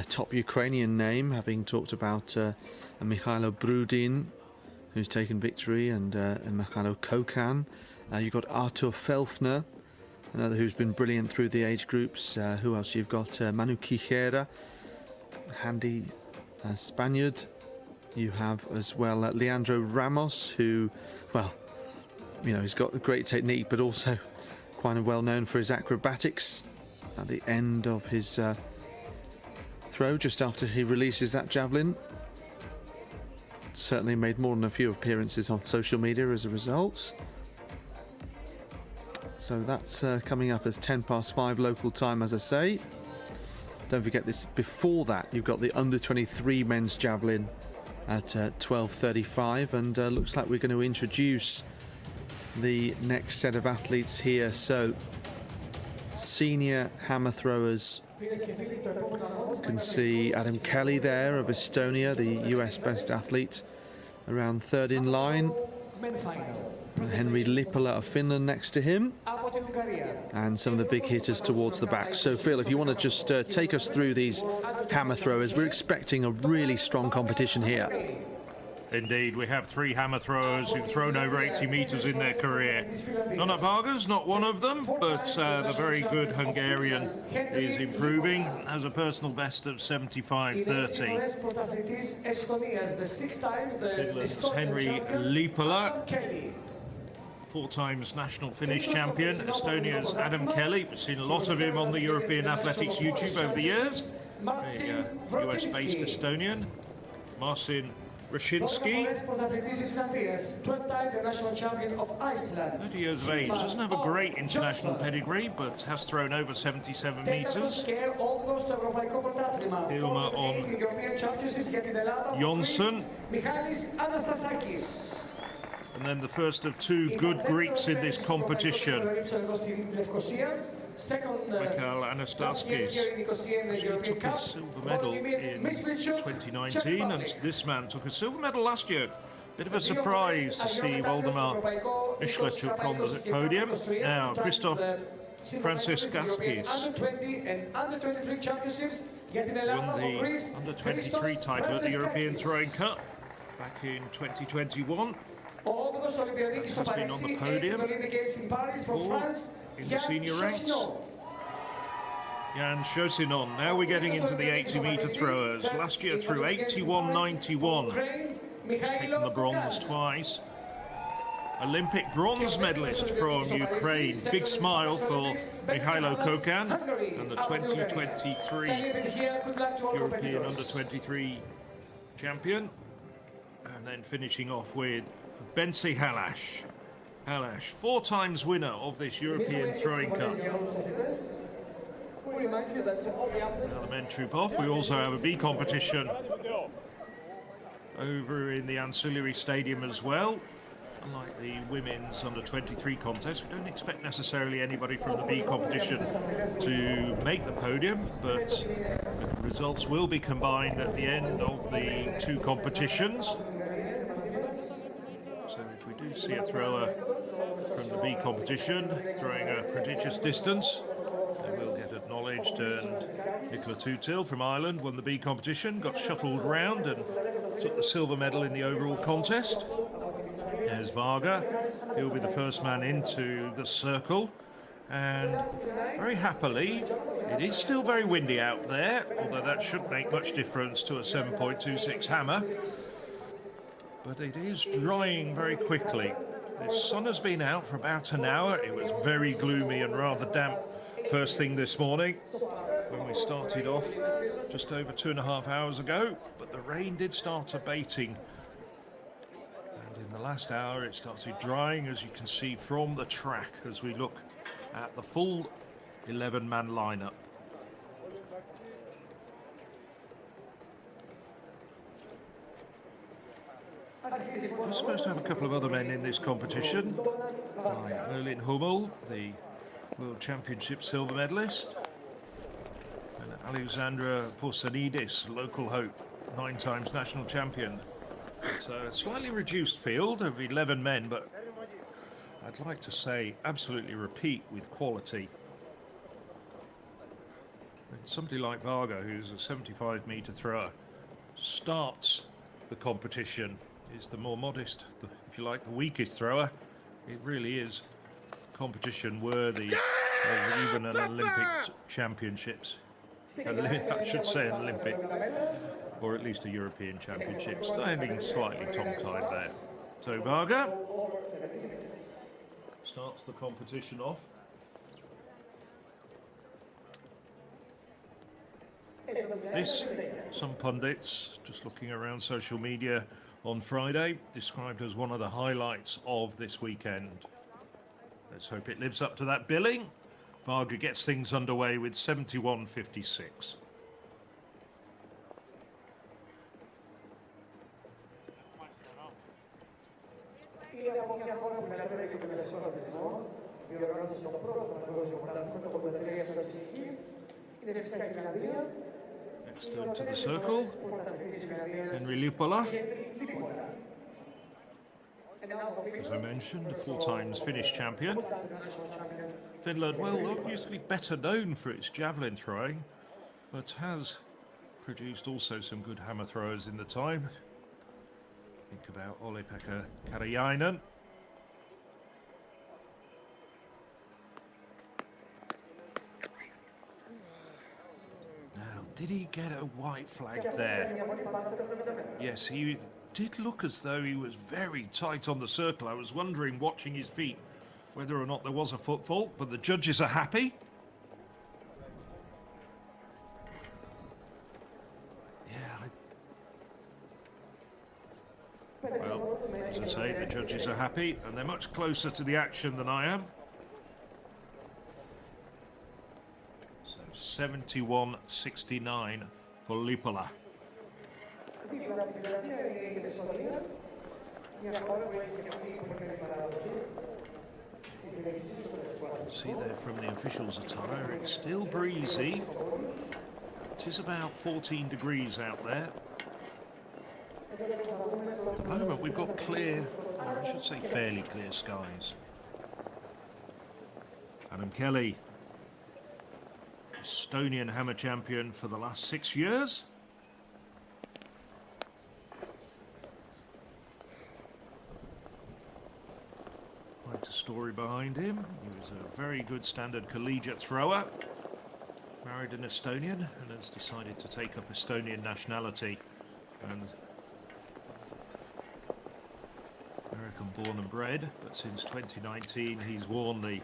top Ukrainian name, having talked about Mikhailo Brudin, who's taken victory, and Mikhailo Kokan. You've got Artur Felfner, another who's been brilliant through the age groups. Who else? You've got Manu Quijera, handy Spaniard. You have as well Leandro Ramos, who, well, he's got a great technique, but also quite well known for his acrobatics at the end of his throw, just after he releases that javelin. Certainly made more than a few appearances on social media as a result. So that's coming up as 5:10 local time, as I say. Don't forget this, before that you've got the under-23 men's javelin at 12:35, and looks like we're going to introduce the next set of athletes here. So senior hammer throwers, you can see Adam Kelly there of Estonia, the US best athlete, around third in line. And Henry Lipola of Finland next to him, and some of the big hitters towards the back. So Phil, if you want to just take us through these hammer throwers, we're expecting a really strong competition here. Indeed, we have 3 hammer throwers who've thrown over 80 metres in their career. Nona Varga's not one of them, but the very good Hungarian is improving, has a personal best of 75.30. Finland's Henry Lipola, 4 times national Finnish champion. Estonia's Adam Kelly, we've seen a lot of him on the European Athletics YouTube over the years. A US-based Estonian, Marcin Rashinsky, 30 years of age, doesn't have a great international pedigree, but has thrown over 77 metres. Ilma on Jonsson. And then the first of 2 good Greeks in this competition, Mikhail Anastaskis. He took a silver medal in 2019, and this man took a silver medal last year. Bit of a surprise to see Waldemar Mišlečuk on the podium. Now, Christoph Franciszewskis won the under-23 title at the European Throwing Cup back in 2021. Has been on the podium before in the senior ranks. Jan Shosinon. Now we're getting into the 80-metre throwers. Last year threw 81.91. He's taken the bronze twice. Olympic bronze medalist from Ukraine. Big smile for Mihailo Kokan, and the 2023 European under-23 champion. And then finishing off with Bensi Halash. Halash, 4 times winner of this European Throwing Cup. Now the men troop off. We also have a B competition over in the ancillary stadium as well. Unlike the women's under-23 contest, we don't expect necessarily anybody from the B competition to make the podium, but the results will be combined at the end of the 2 competitions. So if we do see a thrower from the B competition throwing a prodigious distance, they will get acknowledged. And Nicola Tutil from Ireland won the B competition, got shuttled round and took the silver medal in the overall contest. There's Varga. He'll be the first man into the circle. And very happily, it is still very windy out there, although that shouldn't make much difference to a 7.26 hammer. But it is drying very quickly. The sun has been out for about an hour. It was very gloomy and rather damp first thing this morning when we started off just over 2.5 hours ago. But the rain did start abating. And in the last hour, it started drying, as you can see from the track as we look at the full 11-man lineup. We're supposed to have a couple of other men in this competition. Merlin Hummel, the World Championship silver medalist, and Alexandra Porsanidis, local hope, 9 times national champion. It's a slightly reduced field of 11 men, but I'd like to say absolutely repeat with quality. And somebody like Varga, who's a 75-metre thrower, starts the competition, is the more modest, if you like, the weakest thrower. It really is competition worthy of even an Olympic championships. I should say an Olympic, or at least a European championship, standing slightly tongue-tied there. So Varga starts the competition off. This, some pundits, just looking around social media on Friday, described as one of the highlights of this weekend. Let's hope it lives up to that billing. Varga gets things underway with 71.56. από μια χώρα που μεταφέρει και τον κλασικό αθλητισμό, διοργάνωσε το πρώτο παγκόσμιο πρωτάθλημα το 83 στο Ελσίνκι. Είναι φυσικά η Φιλανδία. Next to the circle, Henry Lipola. As I mentioned, a 4 times Finnish champion. Finland, well, obviously better known for its javelin throwing, but has produced also some good hammer throwers in the time. Think about Olli-Pekka Karajainen. Now, did he get a white flag there? Yes, he did look as though he was very tight on the circle. I was wondering, watching his feet, whether or not there was a foot fault, but the judges are happy. Well, as I say, the judges are happy, and they're much closer to the action than I am. So 71-69 for Lipola. See there from the officials' attire, it's still breezy. It is about 14 degrees out there. At the moment we've got clear, or I should say fairly clear skies. Adam Kelly, Estonian hammer champion for the last 6 years. Quite a story behind him. He was a very good standard collegiate thrower, married an Estonian, and has decided to take up Estonian nationality. And American born and bred, but since 2019 he's worn the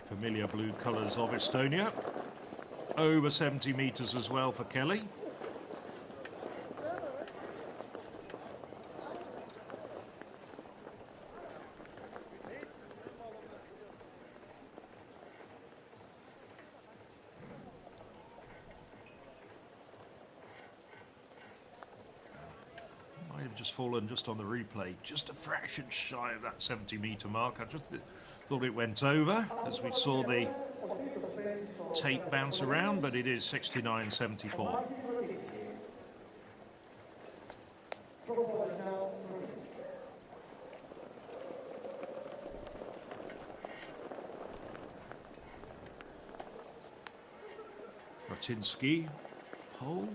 familiar blue colours of Estonia. Over 70 metres as well for Kelly. Just fallen just on the replay, just a fraction shy of that 70 metre mark. I just thought it went over as we saw the tape bounce around, but it is 69-74. Ratinsky, pole.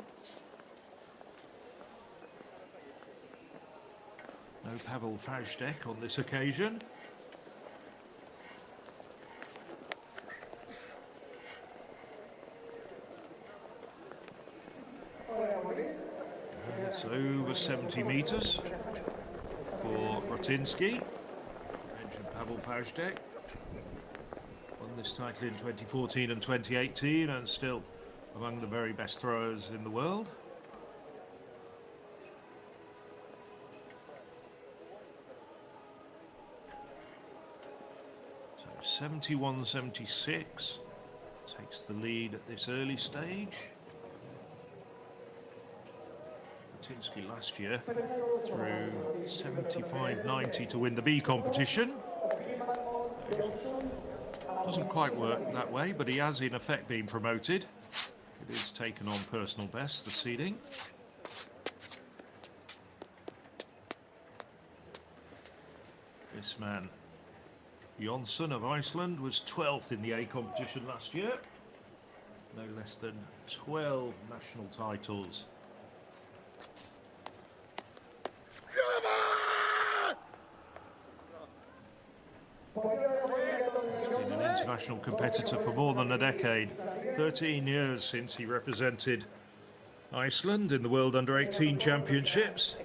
No Pavel Fajdek on this occasion. It's over 70 metres for Ratinsky. Mentioned Pavel Fajdek. Won this title in 2014 and 2018 and still among the very best throwers in the world. 71-76 takes the lead at this early stage. Ratinsky last year threw 75-90 to win the B competition. Doesn't quite work that way, but he has in effect been promoted. It is taken on personal best, the seeding. This man, Jonsson of Iceland, was 12th in the A competition last year. No less than 12 national titles. He's been an international competitor for more than a decade. 13 years since he represented Iceland in the World Under-18 Championships.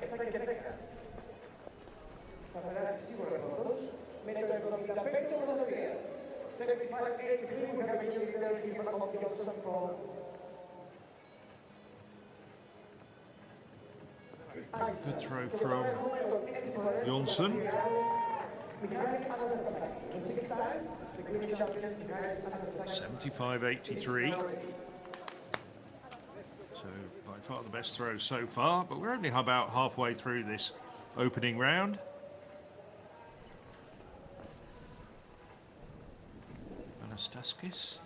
Good throw from Jonsson. 75-83. So by far the best throw so far, but we're only about halfway through this opening round. Discus.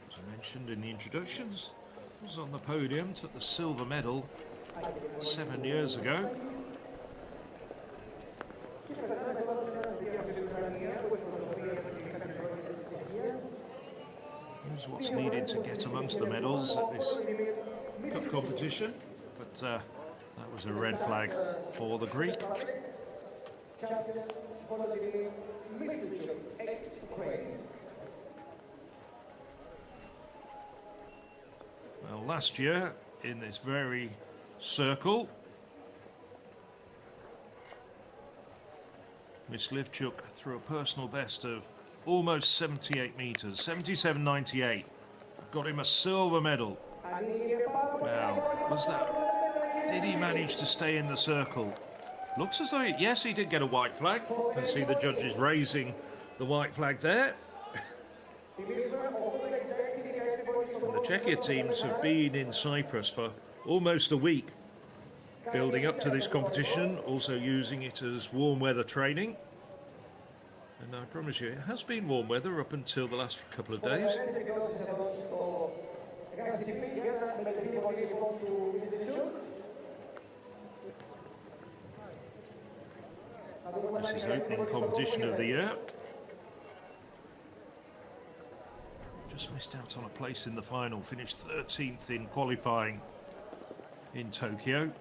As I mentioned in the introductions, was on the podium, took the silver medal 7 years ago. Here's what's needed to get amongst the medals at this cup competition, but that was a red flag for the Greek. Well, last year in this very circle, Myslivchuk threw a personal best of almost 78 meters, 77.98. Got him a silver medal. Now, was that? Did he manage to stay in the circle? Looks as though, yes, he did get a white flag. You can see the judges raising the white flag there. And the Czechia teams have been in Cyprus for almost a week, building up to this competition, also using it as warm weather training. And I promise you, it has been warm weather up until the last couple of days. This is opening competition of the year. Just missed out on a place in the final, finished 13th in qualifying in Tokyo.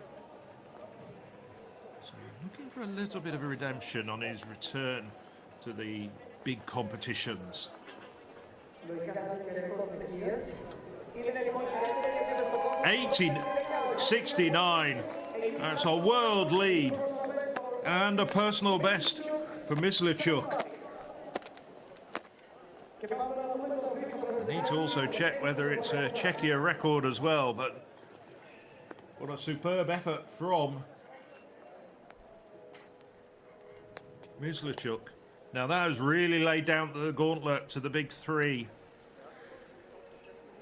So looking for a little bit of a redemption on his return to the big competitions. 18.69. That's a world lead and a personal best for Myslivchuk. I need to also check whether it's a Czechia record as well, but what a superb effort from Myslivchuk. Now that has really laid down the gauntlet to the big three.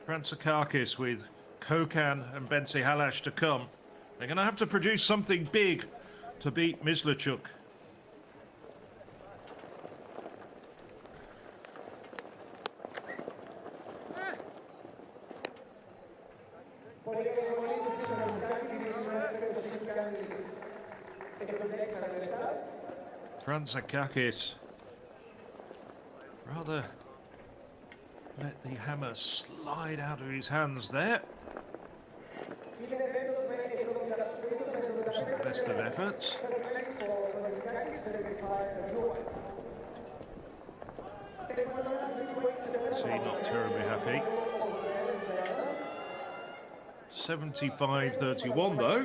Frantzakakis with Kokan and Bensi to come. They're going to have to produce something big to beat Myslivchuk. Frantzakakis rather let the hammer slide out of his hands there. The best of efforts. See, not terribly happy. 75.31 though.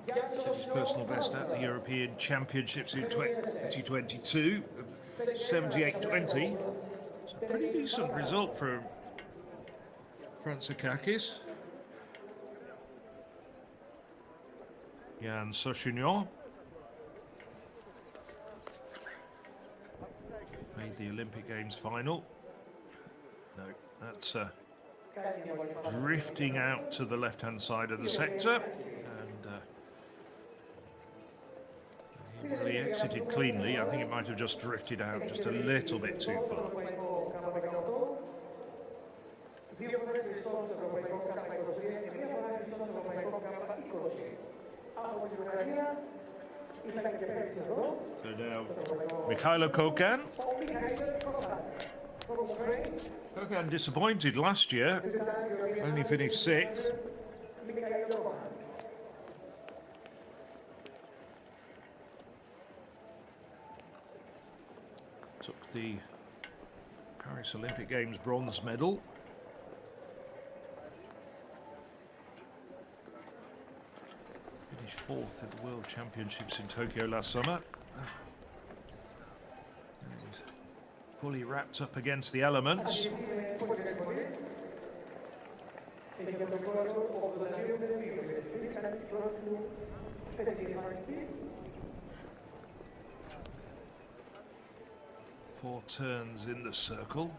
His personal best at the European Championships in 2022 of 78.20. It's a pretty decent result for Frantzakakis. Jan Sochignon made the Olympic Games final. No, that's drifting out to the left-hand side of the sector. He really exited cleanly. I think it might have just drifted out just a little bit too far. So now, Mikhailo Kokan. Kokan disappointed last year, only finished 6th. Took the Paris Olympic Games bronze medal. Finished 4th at the World Championships in Tokyo last summer. He's fully wrapped up against the elements. Four turns in the circle.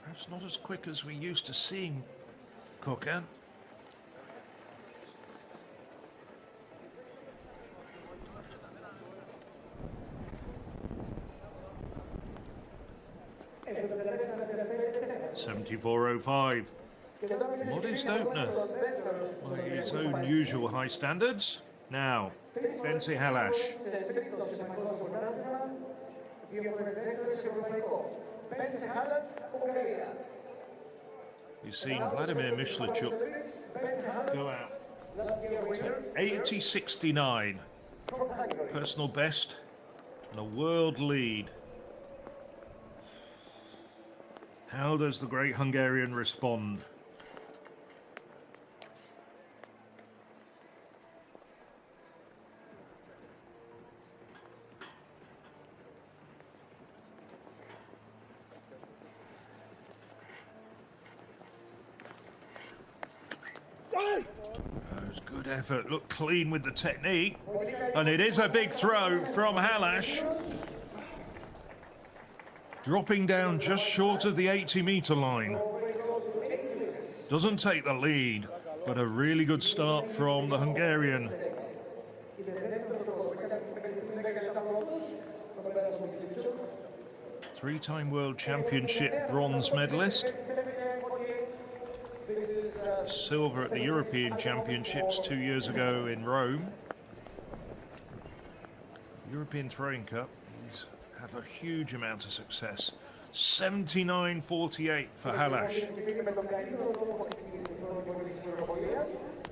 Perhaps not as quick as we used to seeing Kokan. 74.05. Modest opener by his own usual high standards. Now, Bensi Halash. You've seen Vladimir Mishlichuk go out 80.69. Personal best and a world lead. How does the great Hungarian respond? Good effort, look clean with the technique. And it is a big throw from Halash. Dropping down just short of the 80-meter line. Doesn't take the lead, but a really good start from the Hungarian. Three-time World Championship bronze medalist. Silver at the European Championships 2 years ago in Rome. European Throwing Cup, he's had a huge amount of success. 79.48 for Halash.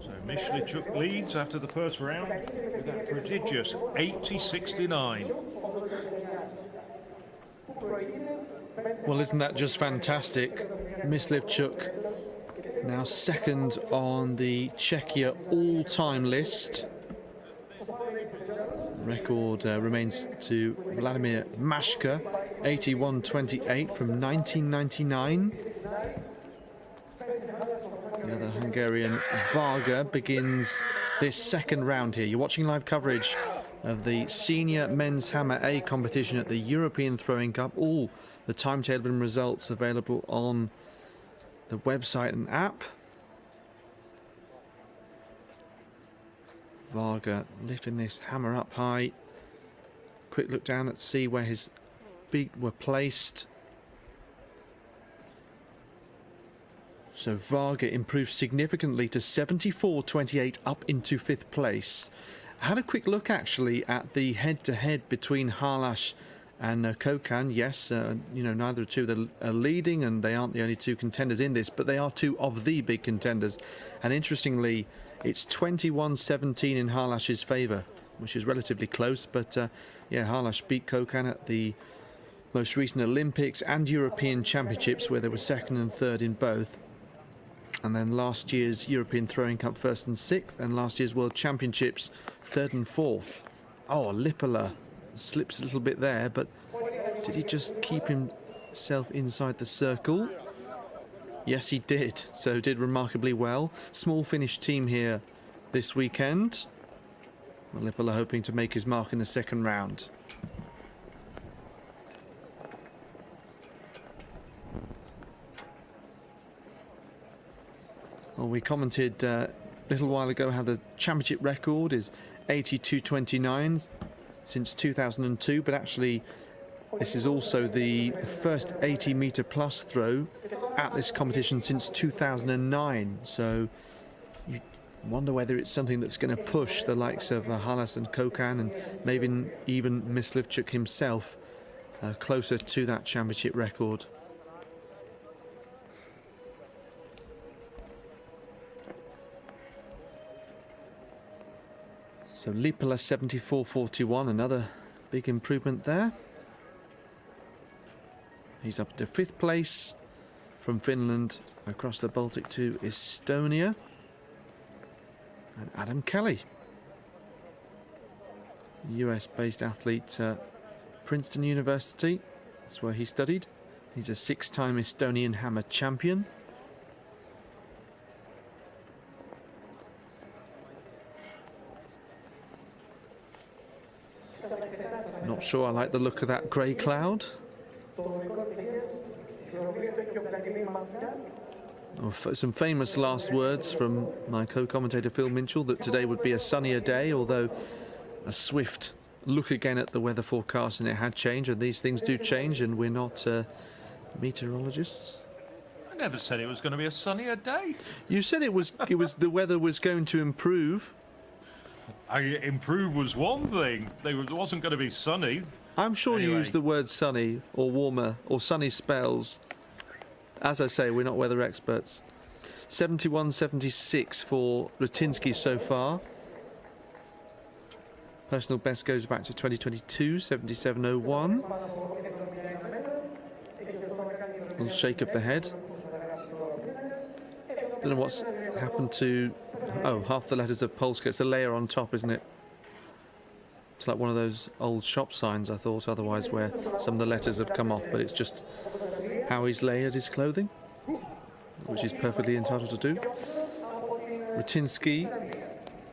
So Mishlichuk leads after the first round with that prodigious 80.69. Well, isn't that just fantastic? Mishlichuk now second on the Czechia all-time list. Record remains to Vladimir Mashka, 81.28 from 1999. The other Hungarian, Varga, begins this second round here. You're watching live coverage of the Senior Men's Hammer A competition at the European Throwing Cup. All the timetable and results available on the website and app. Varga lifting this hammer up high. Quick look down at see where his feet were placed. So Varga improved significantly to 74.28 up into 5th place. I had a quick look actually at the head-to-head between Halash and Kokan. Yes, neither two are leading, and they aren't the only two contenders in this, but they are two of the big contenders. And interestingly, it's 21-17 in Halash's favour, which is relatively close. But yeah, Halash beat Kokan at the most recent Olympics and European Championships, where they were 2nd and 3rd in both. And then last year's European Throwing Cup 1st and 6th, and last year's World Championships 3rd and 4th. Oh, Lipola slips a little bit there, but did he just keep himself inside the circle? Yes, he did. So did remarkably well. Small Finnish team here this weekend. Lipola hoping to make his mark in the second round. Well, we commented a little while ago how the championship record is 82.29 since 2002, but actually this is also the first 80-meter plus throw at this competition since 2009. So you wonder whether it's something that's going to push the likes of Halash and Kokan, and maybe even Mishlichuk himself closer to that championship record. So Lipola 74.41, another big improvement there. He's up to 5th place from Finland across the Baltic to Estonia. And Adam Kelly, US-based athlete, Princeton University. That's where he studied. He's a 6-time Estonian hammer champion. Not sure I like the look of that grey cloud. Some famous last words from my co-commentator Phil Minchell, that today would be a sunnier day, although a swift look again at the weather forecast and it had changed, and these things do change, and we're not meteorologists. never said it was going to be a sunnier day. You said it was the weather was going to improve. Improve was one thing. It wasn't going to be sunny. I'm sure you Anyway. used the word sunny or warmer or sunny spells. As I say, we're not weather experts. 71.76 for Rutinsky so far. Personal best goes back to 2022, 77.01. Little shake of the head. Don't know what's happened to... Oh, half the letters of Polska. It's a layer on top, isn't it? It's like one of those old shop signs, I thought, otherwise, where some of the letters have come off, but it's just how he's layered his clothing, which he's perfectly entitled to do. Rutinsky,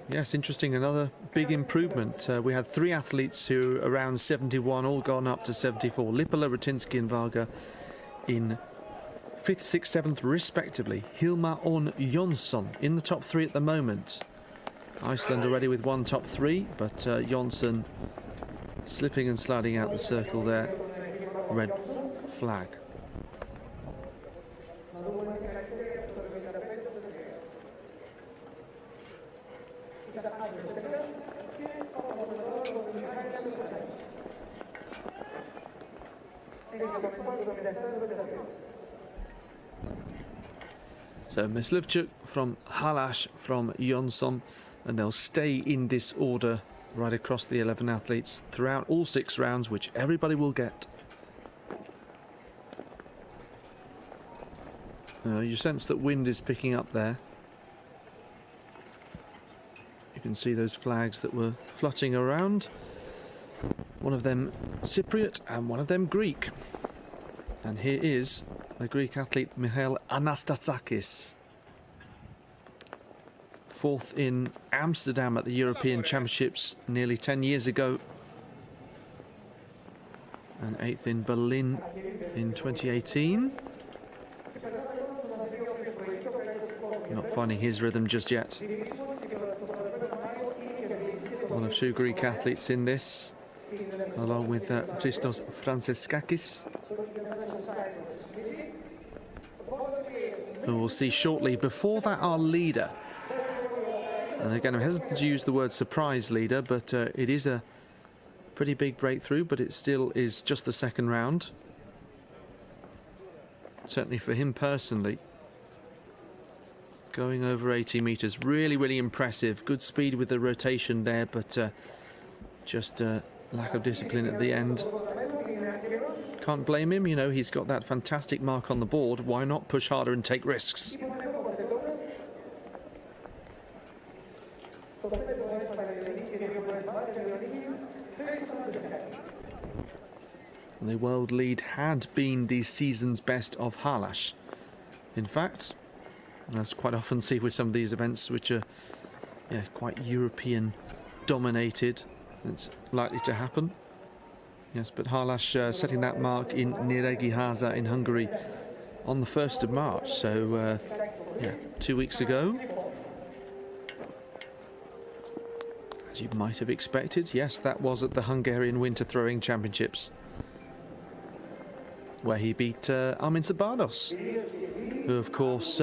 yes, interesting, another big improvement. We had 3 athletes who were around 71, all gone up to 74. Lipola, Rutinsky and Varga in 5th, 6th, 7th respectively. Hilma on Jonsson in the top 3 at the moment. Iceland already with 1 top 3, but Jonsson slipping and sliding out the circle there. Red flag. So Myslivchuk from Halash from Jonsson, and they'll stay in this order right across the 11 athletes throughout all 6 rounds, which everybody will get. You sense that wind is picking up there. You can see those flags that were flutting around. One of them Cypriot and one of them Greek. And here is the Greek athlete Michael Anastassakis. 4th in Amsterdam at the European Championships nearly 10 years ago. And 8th in Berlin in 2018. Not finding his rhythm just yet. One of 2 Greek athletes in this, along with Christos Franciskakis, who we'll see shortly. Before that, our leader. And again, I'm hesitant to use the word surprise leader, but it is a pretty big breakthrough, but it still is just the 2nd round. Certainly for him personally. Going over 80 metres, really, really impressive. Good speed with the rotation there, but just lack of discipline at the end. Can't blame him, you know, he's got that fantastic mark on the board. Why not push harder and take risks? The world lead had been the season's best of Halash. In fact, as quite often see with some of these events, which are quite European dominated, it's likely to happen. Yes, but Halash setting that mark in Nyíregyháza in Hungary on the 1st of March, so 2 weeks ago. As you might have expected, yes, that was at the Hungarian Winter Throwing Championships, where he beat Armin Sabados, who of course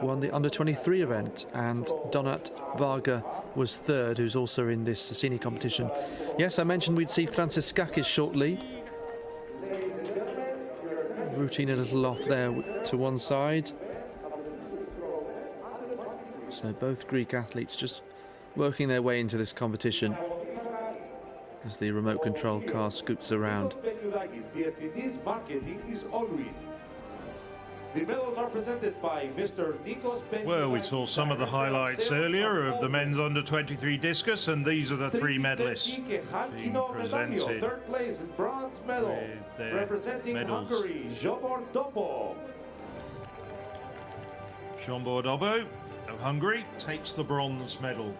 won the under-23 event, and Donat Varga was 3rd, who's also in this senior competition. Yes, I mentioned we'd see Franciskakis shortly. Routine a little off there to one side. So both Greek athletes just working their way into this competition as the remote control car scoots around. The medals are presented by Mr. Nikos. Well, we saw some of the highlights earlier of the men's under-23 discus, and these are the 3 medalists being presented 3rd place and bronze medal, with their representing medals. Hungary, Zsobor Dobo. Zsombor Dobo of Hungary takes the bronze medal.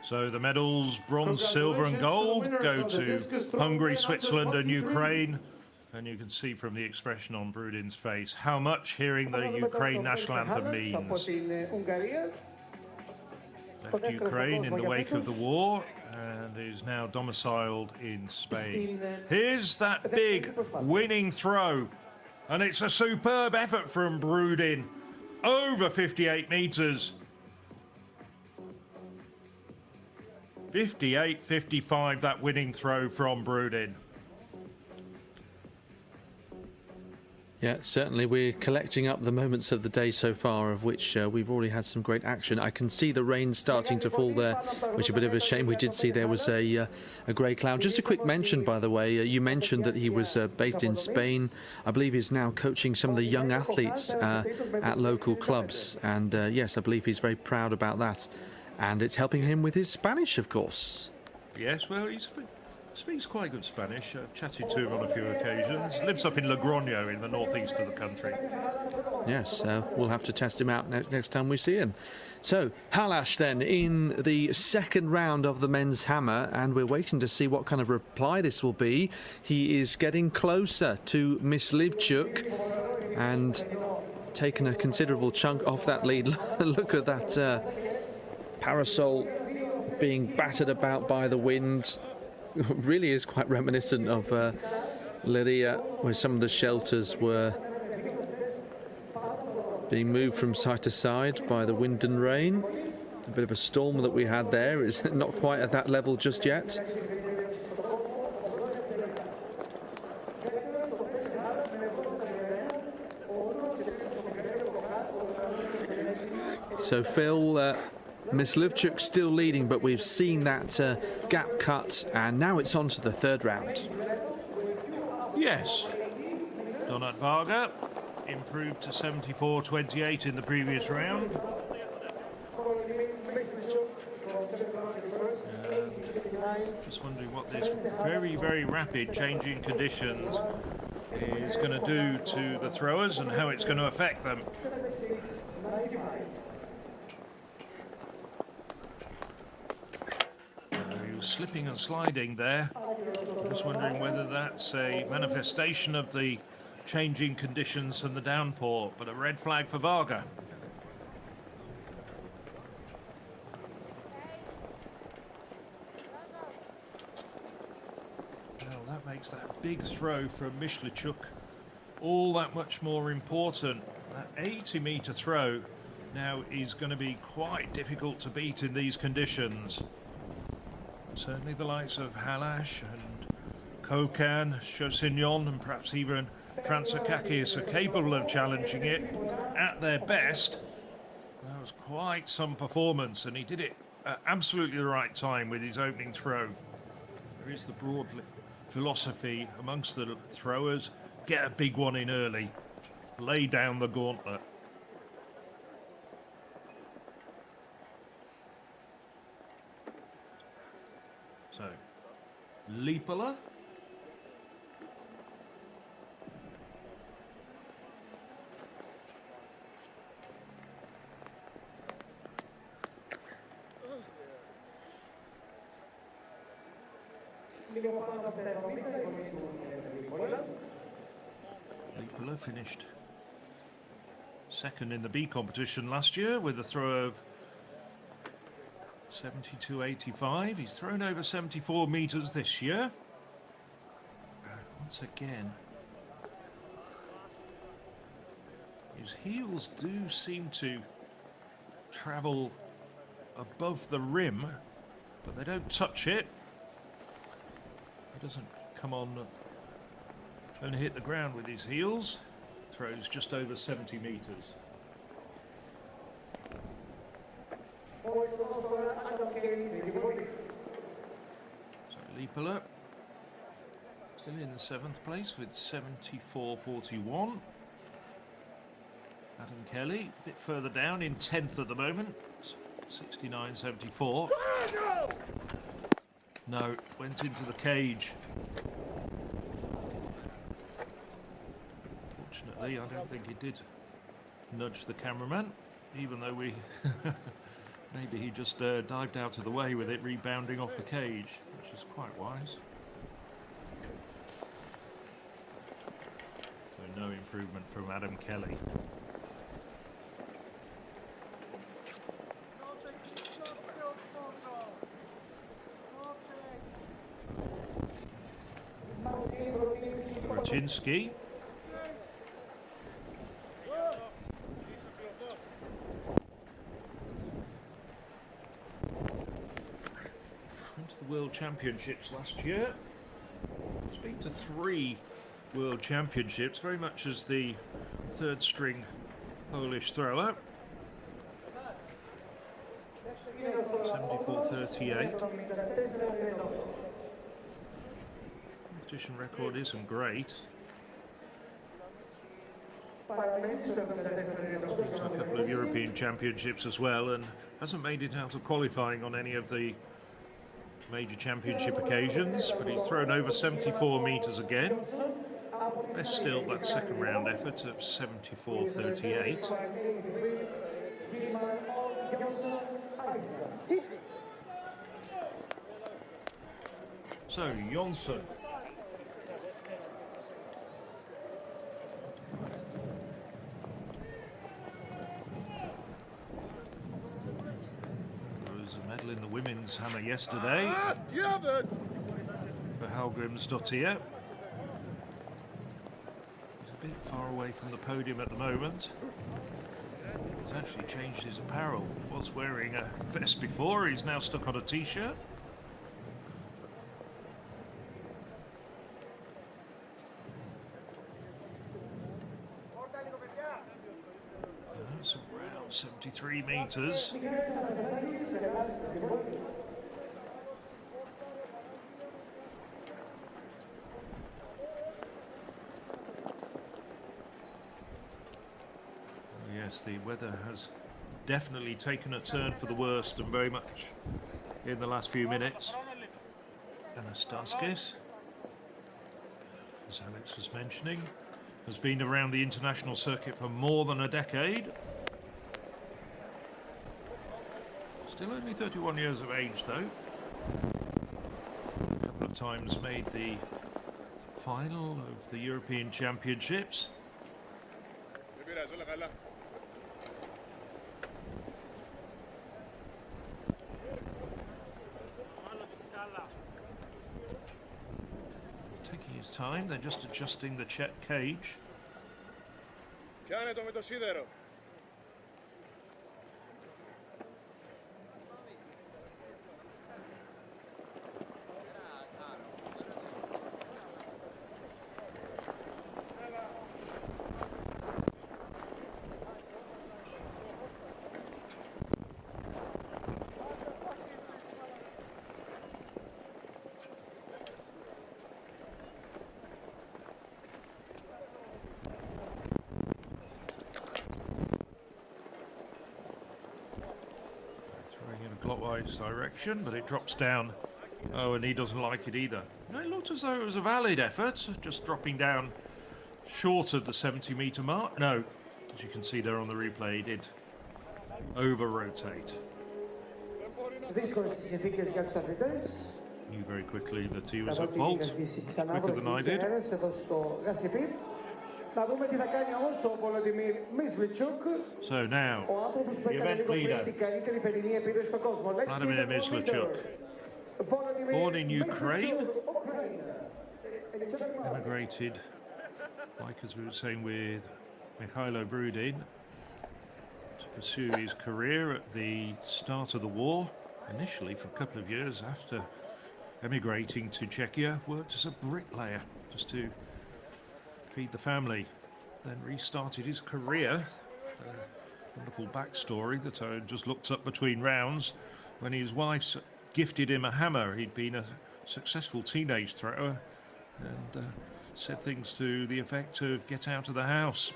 So the medals, bronze, silver and gold, go to Hungary, Switzerland and Ukraine. And you can see from the expression on Brudin's face how much hearing the Ukraine national anthem means. Left Ukraine in the wake of the war and is now domiciled in Spain. Here's that big winning throw. And it's a superb effort from Brudin. Over 58 metres. 58.55, that winning throw from Brudin. Yeah, certainly we're collecting up the moments of the day so far, of which we've already had some great action. I can see the rain starting to fall there, which is a bit of a shame. We did see there was a grey cloud. Just a quick mention, by the way, you mentioned that he was based in Spain. I believe he's now coaching some of the young athletes at local clubs. And yes, I believe he's very proud about that. And it's helping him with his Spanish, of course. Yes, well, he speaks quite good Spanish. I've chatted to him on a few occasions. Lives up in Logroño in the northeast of the country. Yes, we'll have to test him out next time we see him. So, Halash then in the second round of the men's hammer, and we're waiting to see what kind of reply this will be. He is getting closer to Myslivchuk and taking a considerable chunk off that lead. Look at that parasol being battered about by the wind. Really is quite reminiscent of Leiria, where some of the shelters were being moved from side to side by the wind and rain. A bit of a storm that we had there is not quite at that level just yet. So Phil, Myslivchuk still leading, but we've seen that gap cut, and now it's on to the third round. Yes. Donat Varga improved to 74.28 in the previous round. Just wondering what this very, very rapid changing conditions is going to do to the throwers and how it's going to affect them. Slipping and sliding there. I'm just wondering whether that's a manifestation of the changing conditions and the downpour, but a red flag for Varga. Well, that makes that big throw from Myslivchuk all that much more important. That 80-metre throw now is going to be quite difficult to beat in these conditions. Certainly the likes of Halash and Kokan, Chosignon and perhaps even Frantzakakis are capable of challenging it at their best. That was quite some performance, and he did it at absolutely the right time with his opening throw. There is the broad philosophy amongst the throwers: get a big one in early, lay down the gauntlet. So, Lipola. Lipola finished second in the B competition last year with a throw of 72.85. He's thrown over 74 metres this year. Once again, his heels do seem to travel above the rim, but they don't touch it. He doesn't come on and hit the ground with his heels. Throws just over 70 metres. So Lipola still in the 7th place with 74.41. Adam Kelly a bit further down in 10th at the moment, 69.74. No, went into the cage. Fortunately, I don't think he did nudge the cameraman, even though we Maybe he just dived out of the way with it rebounding off the cage, which is quite wise. So no improvement from Adam Kelly. Rotinski. Went to the World Championships last year. He's been to 3 World Championships, very much as the third string Polish thrower. 74.38. Competition record isn't great. Been to a couple of European Championships as well, and hasn't made it out of qualifying on any of the major championship occasions, but he's thrown over 74 metres again. Best still, that second round effort of 74.38. So, Jonsson. There was a medal in the women's hammer yesterday for Hallgrimsdottir. He's a bit far away from the podium at the moment. He's actually changed his apparel. He was wearing a vest before, he's now stuck on a t-shirt. That's around 73 metres. Yes, the weather has definitely taken a turn for the worst, and very much in the last few minutes. Anastaskis, as Alex was mentioning, has been around the international circuit for more than a decade. Still only 31 years of age, though. A couple of times made the final of the European Championships. Taking his time, they're just adjusting the check cage. Clockwise direction, but it drops down. Oh, and he doesn't like it either. It looked as though it was a valid effort, just dropping down short of the 70-metre mark. No, as you can see there on the replay, he did over-rotate. Knew very quickly that he was at fault, quicker than I did. So now, the event leader, Vladimir Myslechuk, born in Ukraine, emigrated, like as we were saying with Mikhailo Brudin, to pursue his career at the start of the war, initially for a couple of years after emigrating to Czechia, worked as a bricklayer just to feed the family, then restarted his career. Wonderful backstory that I just looked up between rounds. When his wife gifted him a hammer, he'd been a successful teenage thrower and said things to the effect of "get out of the house."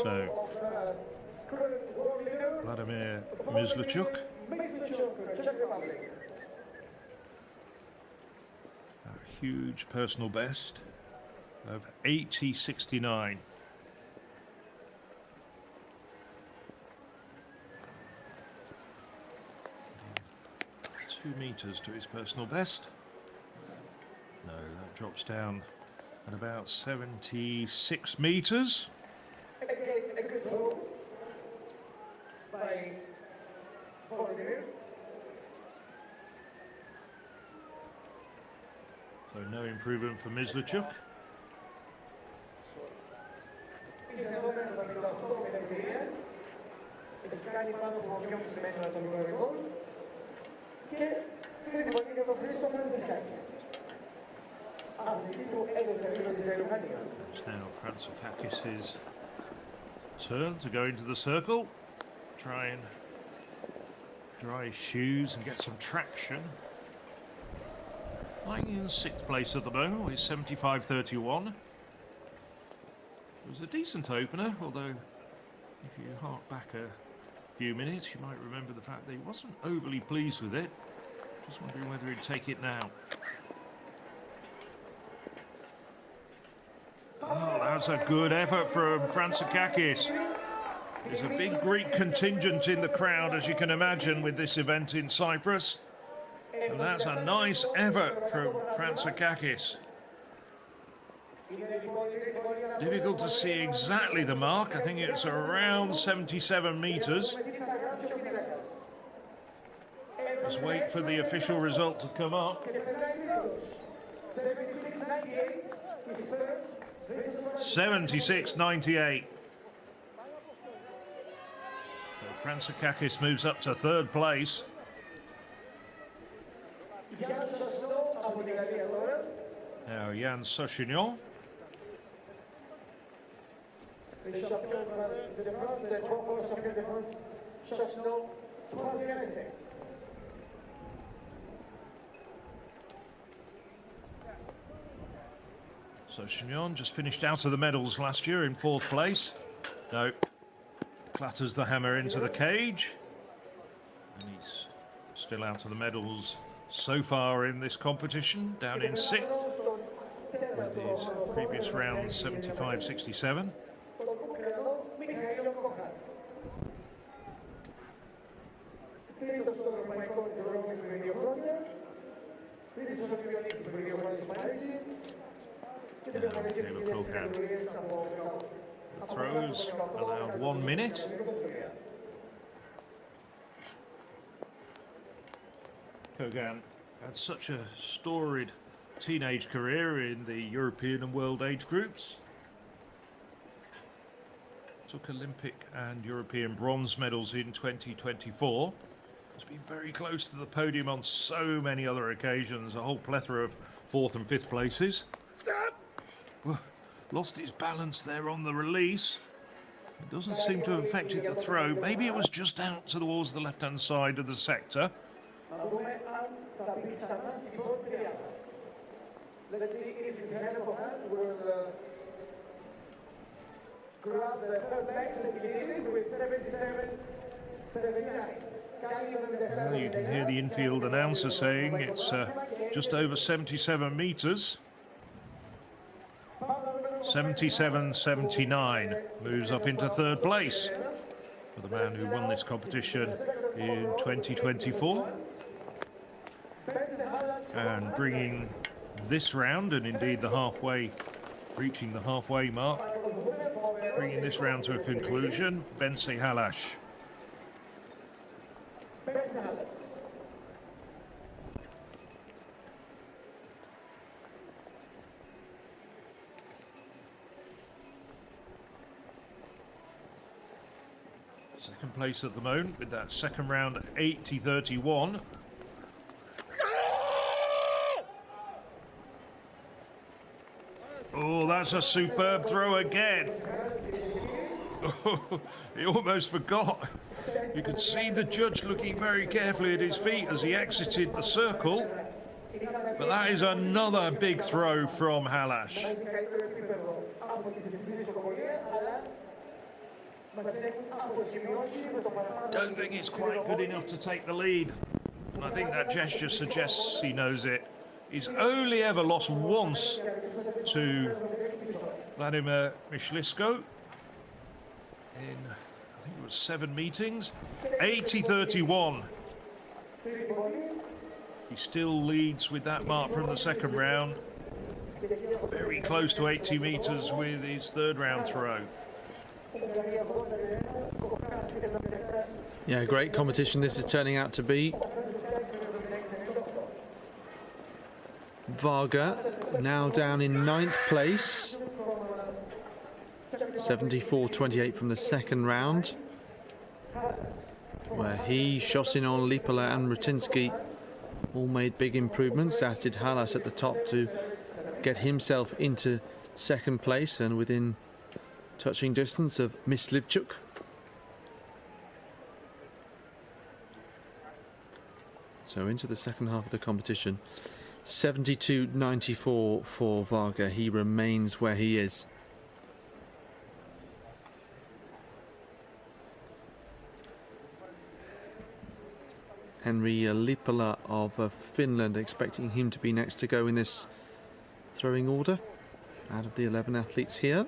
So, Vladimir Myslechuk. A huge personal best. of 80.69. Two meters to his personal best. No, that drops down at about 76 meters. So no improvement for Mislachuk. It's now Frantzakakis' turn to go into the circle, try and dry his shoes and get some traction. Lying in 6th place at the moment with 75.31. It was a decent opener, although if you hark back a few minutes you might remember the fact that he wasn't overly pleased with it. Just wondering whether he'd take it now. Oh, that's a good effort from Frantzakakis. There's a big Greek contingent in the crowd, as you can imagine, with this event in Cyprus. And that's a nice effort from Frantzakakis. Difficult to see exactly the mark. I think it's around 77 meters. Let's wait for the official result to come up. 76.98. So Frantzakakis moves up to 3rd place. Now Jan Sochignon. Sochignon just finished out of the medals last year in 4th place. No, clatters the hammer into the cage. And he's still out of the medals so far in this competition, down in 6th with his previous round 75.67. The throws allowed 1 minute. Kogan had such a storied teenage career in the European and world age groups. Took Olympic and European bronze medals in 2024. Has been very close to the podium on so many other occasions, a whole plethora of 4th and 5th places. Lost his balance there on the release. It doesn't seem to have affected the throw. Maybe it was just out towards the left-hand side of the sector. Let's see if Javelin will grab the 3rd place and with 77.79. Well, you can hear the infield announcer saying it's just over 77 meters. 77.79 moves up into 3rd place for the man who won this competition in 2024. And bringing this round, and indeed reaching the halfway mark, bringing this round to a conclusion, Bensi Halash. Second place at the moment with that second round 80.31. Oh, that's a superb throw again. Oh, he almost forgot. You could see the judge looking very carefully at his feet as he exited the circle. But that is another big throw from Halash. Don't think it's quite good enough to take the lead. And I think that gesture suggests he knows it. He's only ever lost once to Vladimir Mishlisko in, I think it was 7 meetings. 80-31. He still leads with that mark from the second round. Very close to 80 meters with his third round throw. Yeah, great competition this is turning out to be. Varga now down in 9th place. 74-28 from the second round, where he, Shosin, Lipola and Rutinsky all made big improvements, as did Halas at the top to get himself into second place and within touching distance of Myslivchuk. So into the second half of the competition. 72-94 for Varga. He remains where he is. Henri Lipola of Finland, expecting him to be next to go in this throwing order out of the 11 athletes here.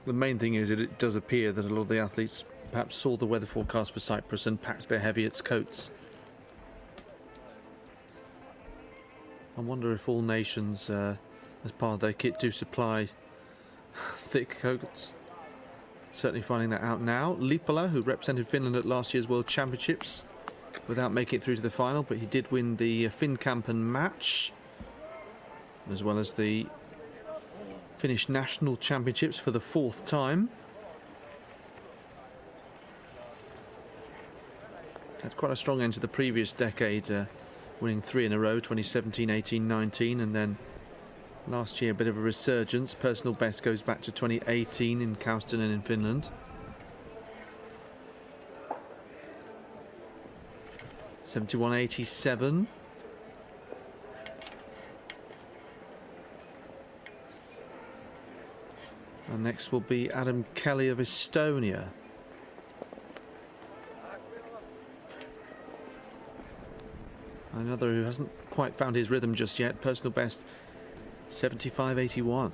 The main thing is that it does appear that a lot of the athletes perhaps saw the weather forecast for Cyprus and packed their heaviest coats. I wonder if all nations, as part of their kit, do supply thick coats. Certainly finding that out now. Lipola, who represented Finland at last year's World Championships without making it through to the final, but he did win the Finnkampen match, as well as the Finnish National Championships for the 4th time. Had quite a strong end to the previous decade, winning 3 in a row, 2017, 18, 19, and then last year a bit of a resurgence. Personal best goes back to 2018 in Kaustinen in Finland. (71.87). And next will be Adam Kelly of Estonia. Another who hasn't quite found his rhythm just yet. Personal best 75.81.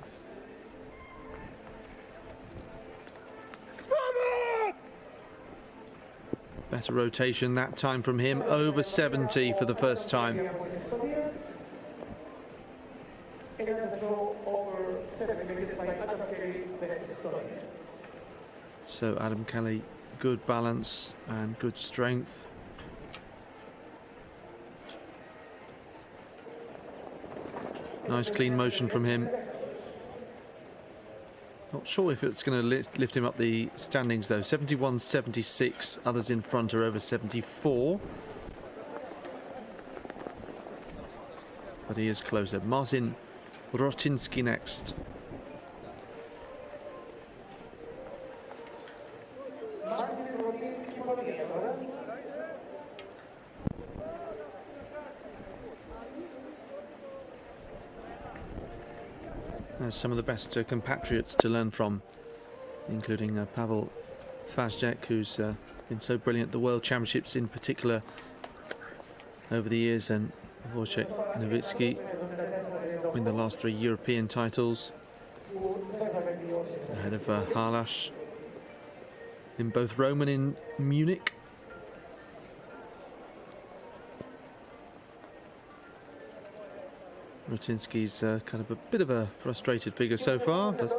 Better rotation that time from him, over 70 for the first time. So Adam Kelly, good balance and good strength. Nice clean motion from him. Not sure if it's going to lift him up the standings though. 71.76. Others in front are over 74. But he is closer. Marcin Rutinsky next. There's some of the best compatriots to learn from, including Pavel Fazjek, who's been so brilliant at the World Championships in particular over the years, and Wojciech Nowicki win the last 3 European titles ahead of Halas in both Rome and in Munich. Rutinsky's kind of a bit of a frustrated figure so far, but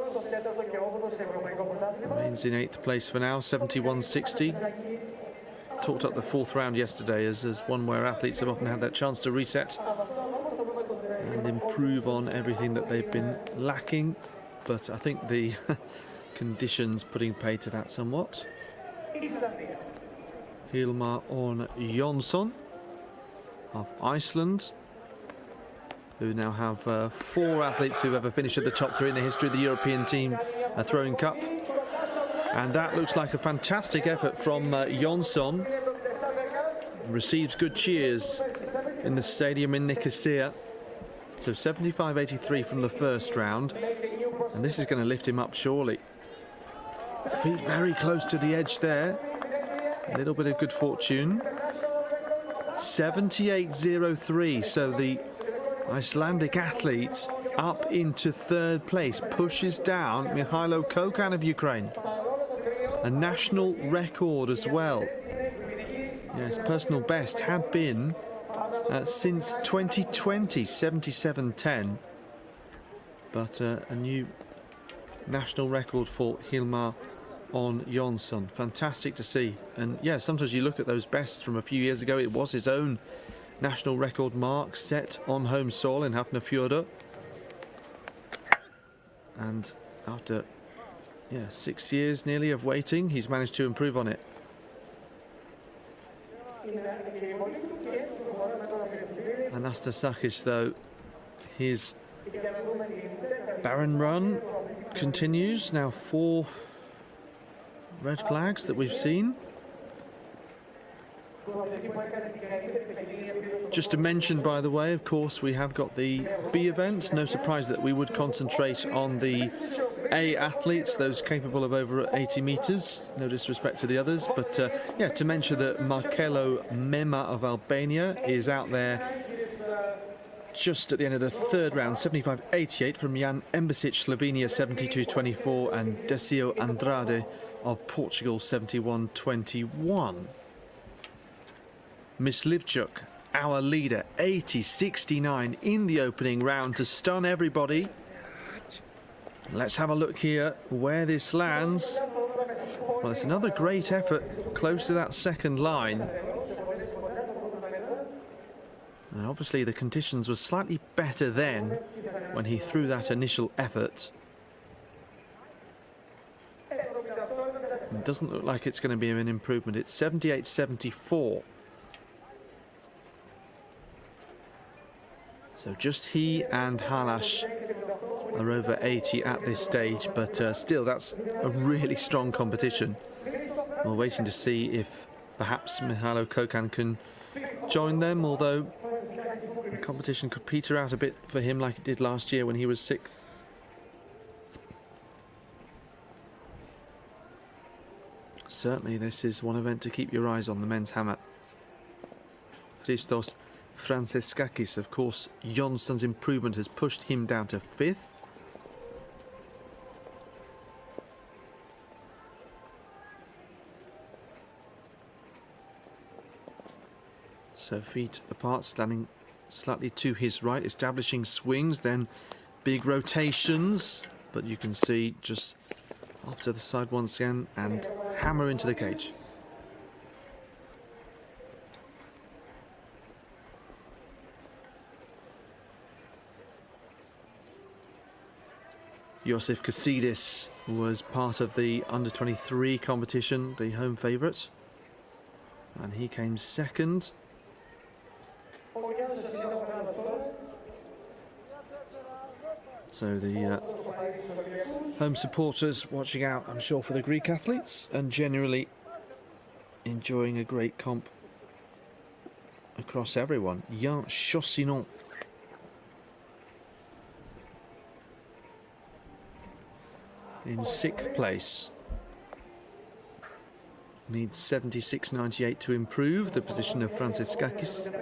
remains in 8th place for now, 71.60. Talked up the 4th round yesterday as one where athletes have often had that chance to reset and improve on everything that they've been lacking, but I think the conditions putting pay to that somewhat. Hilmar Orn Jonsson of Iceland, who now have 4 athletes who've ever finished at the top 3 in the history of the European team throwing cup. And that looks like a fantastic effort from Jonsson. Receives good cheers in the stadium in Nicosia. So 75.83 from the first round. And this is going to lift him up surely. Feet very close to the edge there. A little bit of good fortune. 78.03, so the Icelandic athlete up into third place, pushes down Mihailo Kokan of Ukraine. A national record as well. Yes, personal best had been since 2020, 77.10. But a new national record for Hilmar on Jonsson. Fantastic to see. And yeah, sometimes you look at those bests from a few years ago. It was his own national record mark set on home soil in Hafnarfjörður. And after 6 years nearly of waiting, he's managed to improve on it. Anastasakis, though, his barren run continues. Now 4 red flags that we've seen. Just to mention, by the way, of course, we have got the B event. No surprise that we would concentrate on the A athletes, those capable of over 80 metres. No disrespect to the others, but yeah, to mention that Marcelo Mema of Albania is out there just at the end of the third round, 75.88 from Jan Embasic, Slovenia, 72.24, and Decio Andrade of Portugal, 71.21. Myslivchuk, our leader, 80.69 in the opening round to stun everybody. Let's have a look here where this lands. Well, it's another great effort close to that second line. And obviously the conditions were slightly better then when he threw that initial effort. It doesn't look like it's going to be an improvement. It's 78.74. So just he and Halash are over 80 at this stage, but still that's a really strong competition. We're waiting to see if perhaps Mihailo Kokan can join them, although the competition could peter out a bit for him like it did last year when he was 6th. Certainly this is one event to keep your eyes on, the men's hammer. Christos Franciskakis, of course, Jonsson's improvement has pushed him down to 5th. So feet apart, standing slightly to his right, establishing swings, then big rotations. But you can see just off to the side once again and hammer into the cage. Josif Kasidis was part of the under-23 competition, the home favourite, and he came second. So the home supporters watching out, I'm sure, for the Greek athletes and generally enjoying a great comp across everyone. Jan Chaussinon in 6th place. Needs 76.98 to improve the position of Franciskakis.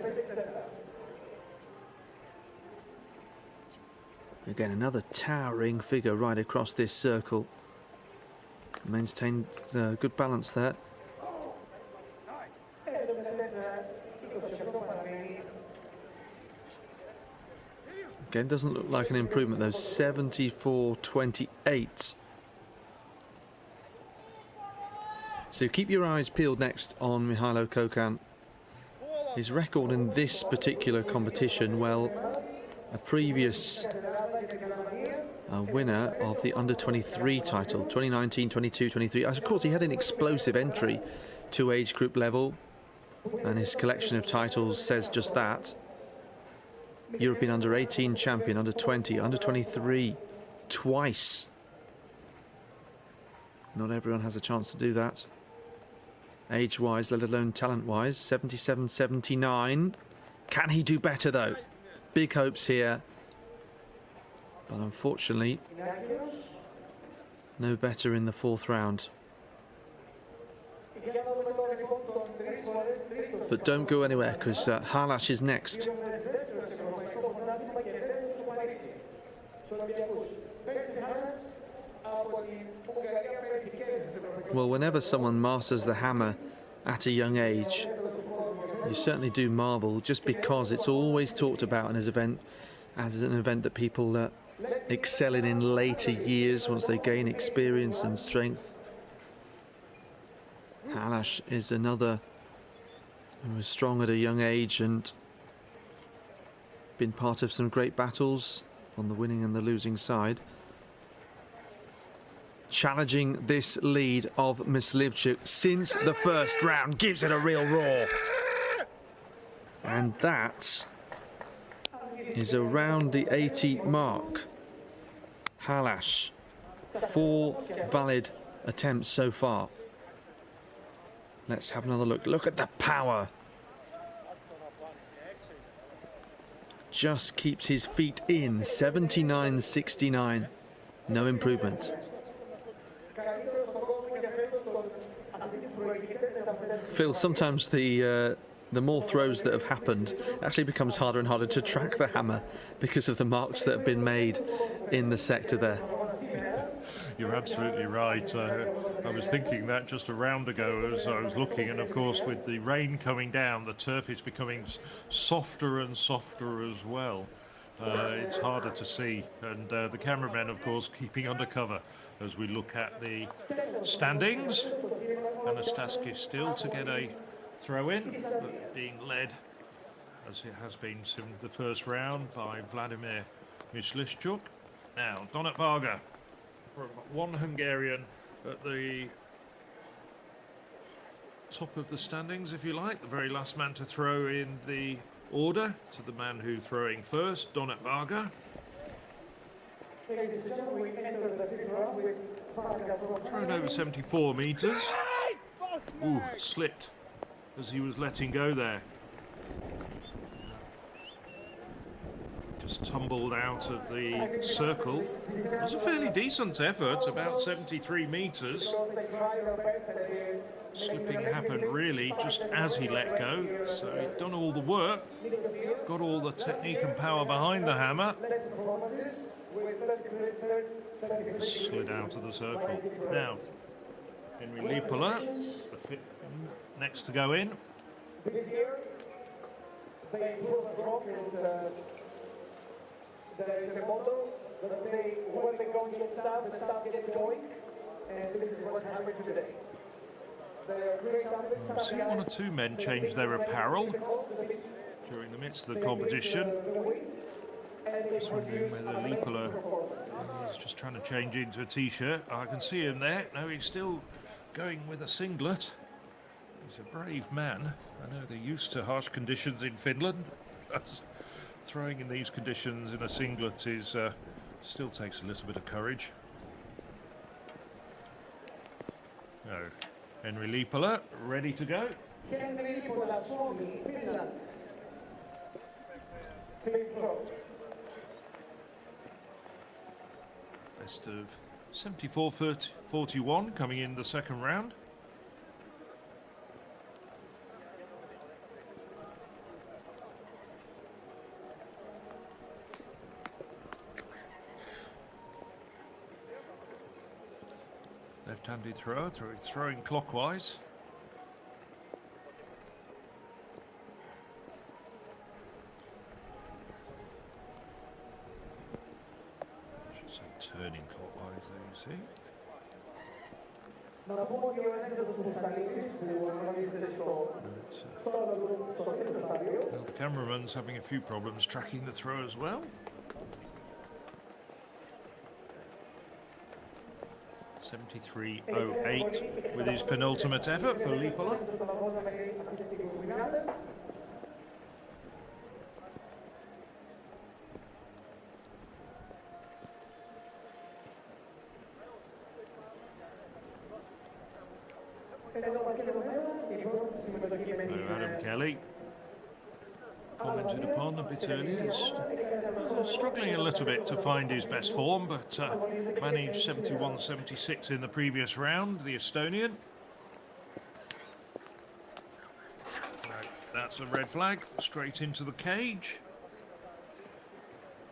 Again, another towering figure right across this circle. Maintained good balance there. Again, doesn't look like an improvement though. 74.28. So keep your eyes peeled next on Mihailo Kokan. His record in this particular competition, well, a previous winner of the under-23 title, 2019, 22, 23. Of course, he had an explosive entry to age group level, and his collection of titles says just that. European under-18 champion, under-20, under-23, twice. Not everyone has a chance to do that. Age-wise, let alone talent-wise, 77.79. Can he do better, though? Big hopes here. But unfortunately, no better in the 4th round. But don't go anywhere, because Halash is next. Well, whenever someone masters the hammer at a young age, you certainly do marvel, just because it's always talked about in this event as an event that people excel in later years once they gain experience and strength. Halash is another who was strong at a young age and been part of some great battles on the winning and the losing side. Challenging this lead of Myslivchuk since the first round, gives it a real roar. And that is around the 80 mark. Halash, 4 valid attempts so far. Let's have another look. Look at the power. Just keeps his feet in. 79.69. No improvement. Phil, sometimes the more throws that have happened, it actually becomes harder and harder to track the hammer because of the marks that have been made in the sector there. You're absolutely right. I was thinking that just a round ago as I was looking, and of course with the rain coming down, the turf is becoming softer and softer as well. It's harder to see, and the cameramen, of course, keeping under cover as we look at the standings. Anastaski still to get a throw in, but being led, as it has been since the first round, by Vladimir Myslivchuk. Now, Donat Varga, one Hungarian at the top of the standings, if you like, the very last man to throw in the order to the man who throwing first, Donat Varga. Thrown over 74 metres. Ooh, slipped as he was letting go there. Just tumbled out of the circle. It was a fairly decent effort, about 73 metres. Slipping happened really just as he let go, so he'd done all the work, got all the technique and power behind the hammer. Slid out of the circle. Now, Henry Lipola, next to go in. There is a model that say when the going gets down, the staff gets going, and this is what happened today. We've seen one or two men change their apparel during the midst of the competition. Just wondering whether Lipola is just trying to change into a t-shirt. I can see him there. No, he's still going with a singlet. He's a brave man. I know they're used to harsh conditions in Finland. Throwing in these conditions in a singlet is still takes a little bit of courage. No, Henry Lipola ready to go. Henry Lipola, Suomi, Finland. Best of 74-41 coming in the second round. Left-handed thrower, throwing clockwise. I should say turning clockwise there, you see. Now the cameraman's having a few problems tracking the throw as well. 73.08 with his penultimate effort for Lipola. Adam Kelly commented upon a bit earlier. Struggling a little bit to find his best form, but managed 71.76 in the previous round, the Estonian. That's a red flag, straight into the cage.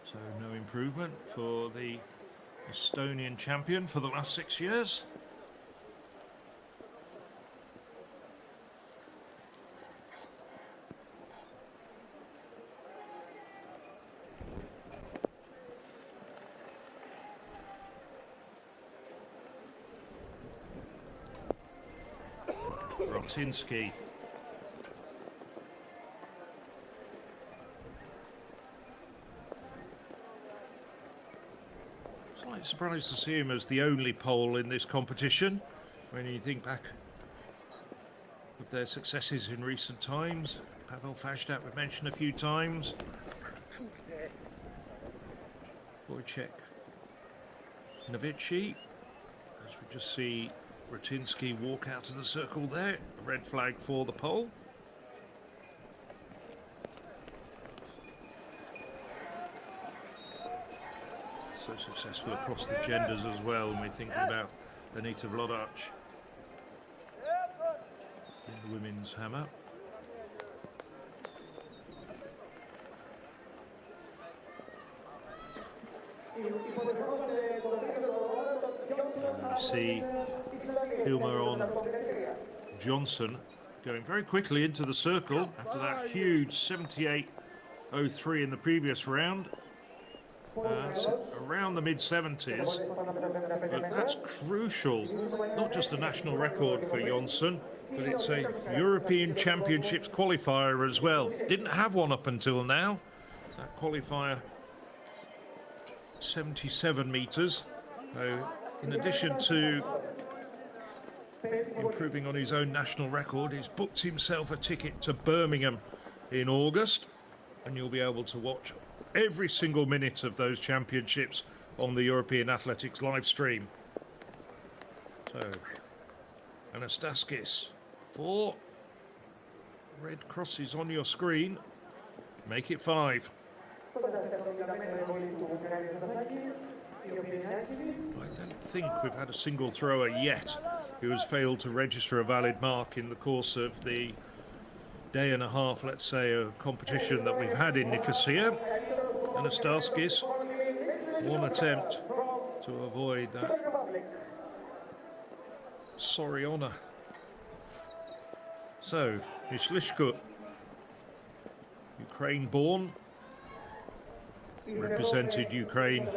So no improvement for the Estonian champion for the last 6 years. Rotinski. Slightly surprised to see him as the only Pole in this competition when you think back of their successes in recent times. Pavel Fajdak we've mentioned a few times. Wojciech Nowici, as we just see Rotinski walk out of the circle there. A red flag for the pole. So successful across the genders as well when we think about Benita Vlodac in the women's hammer. And we see Hilmer on Johnson going very quickly into the circle after that huge 78.03 in the previous round. It's around the mid-70s, but that's crucial. Not just a national record for Johnson, but it's a European Championships qualifier as well. Didn't have one up until now. That qualifier, 77 metres. So in addition to improving on his own national record, he's booked himself a ticket to Birmingham in August, and you'll be able to watch every single minute of those championships on the European Athletics live stream. So, Anastaskis, 4 red crosses on your screen, make it 5. I don't think we've had a single thrower yet who has failed to register a valid mark in the course of the day and a half, let's say, of competition that we've had in Nicosia. Anastaskis, one attempt to avoid that sorry honour. So, Myslishko, Ukraine-born, represented Ukraine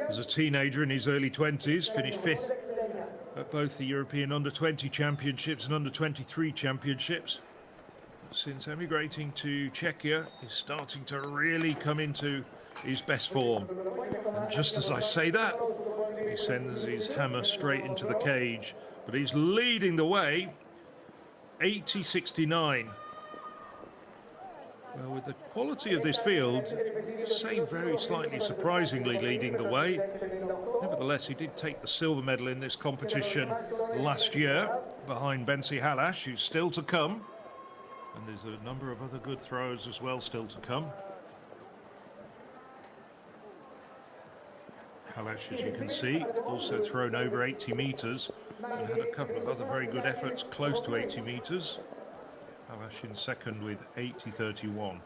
as a teenager in his early 20s, finished 5th at both the European Under-20 Championships and Under-23 Championships. Since emigrating to Czechia, he's starting to really come into his best form. And just as I say that, he sends his hammer straight into the cage. But he's leading the way, 80.69. Well, with the quality of this field, say very slightly surprisingly leading the way. Nevertheless, he did take the silver medal in this competition last year, behind Bensi Halash, who's still to come. And there's a number of other good throws as well still to come. Halash, as you can see, also thrown over 80 metres and had a couple of other very good efforts close to 80 metres. Halash in second with 80.31.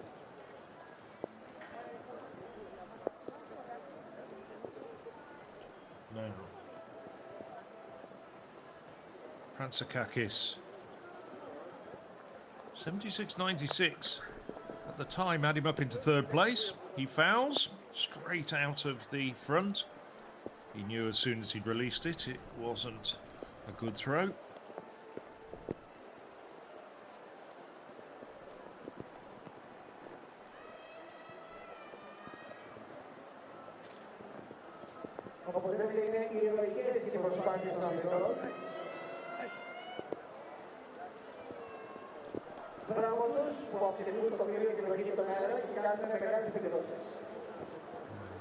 Now, Prantsakakis. 76.96 at the time had him up into 3rd place. He fouls straight out of the front. He knew as soon as he'd released it, it wasn't a good throw.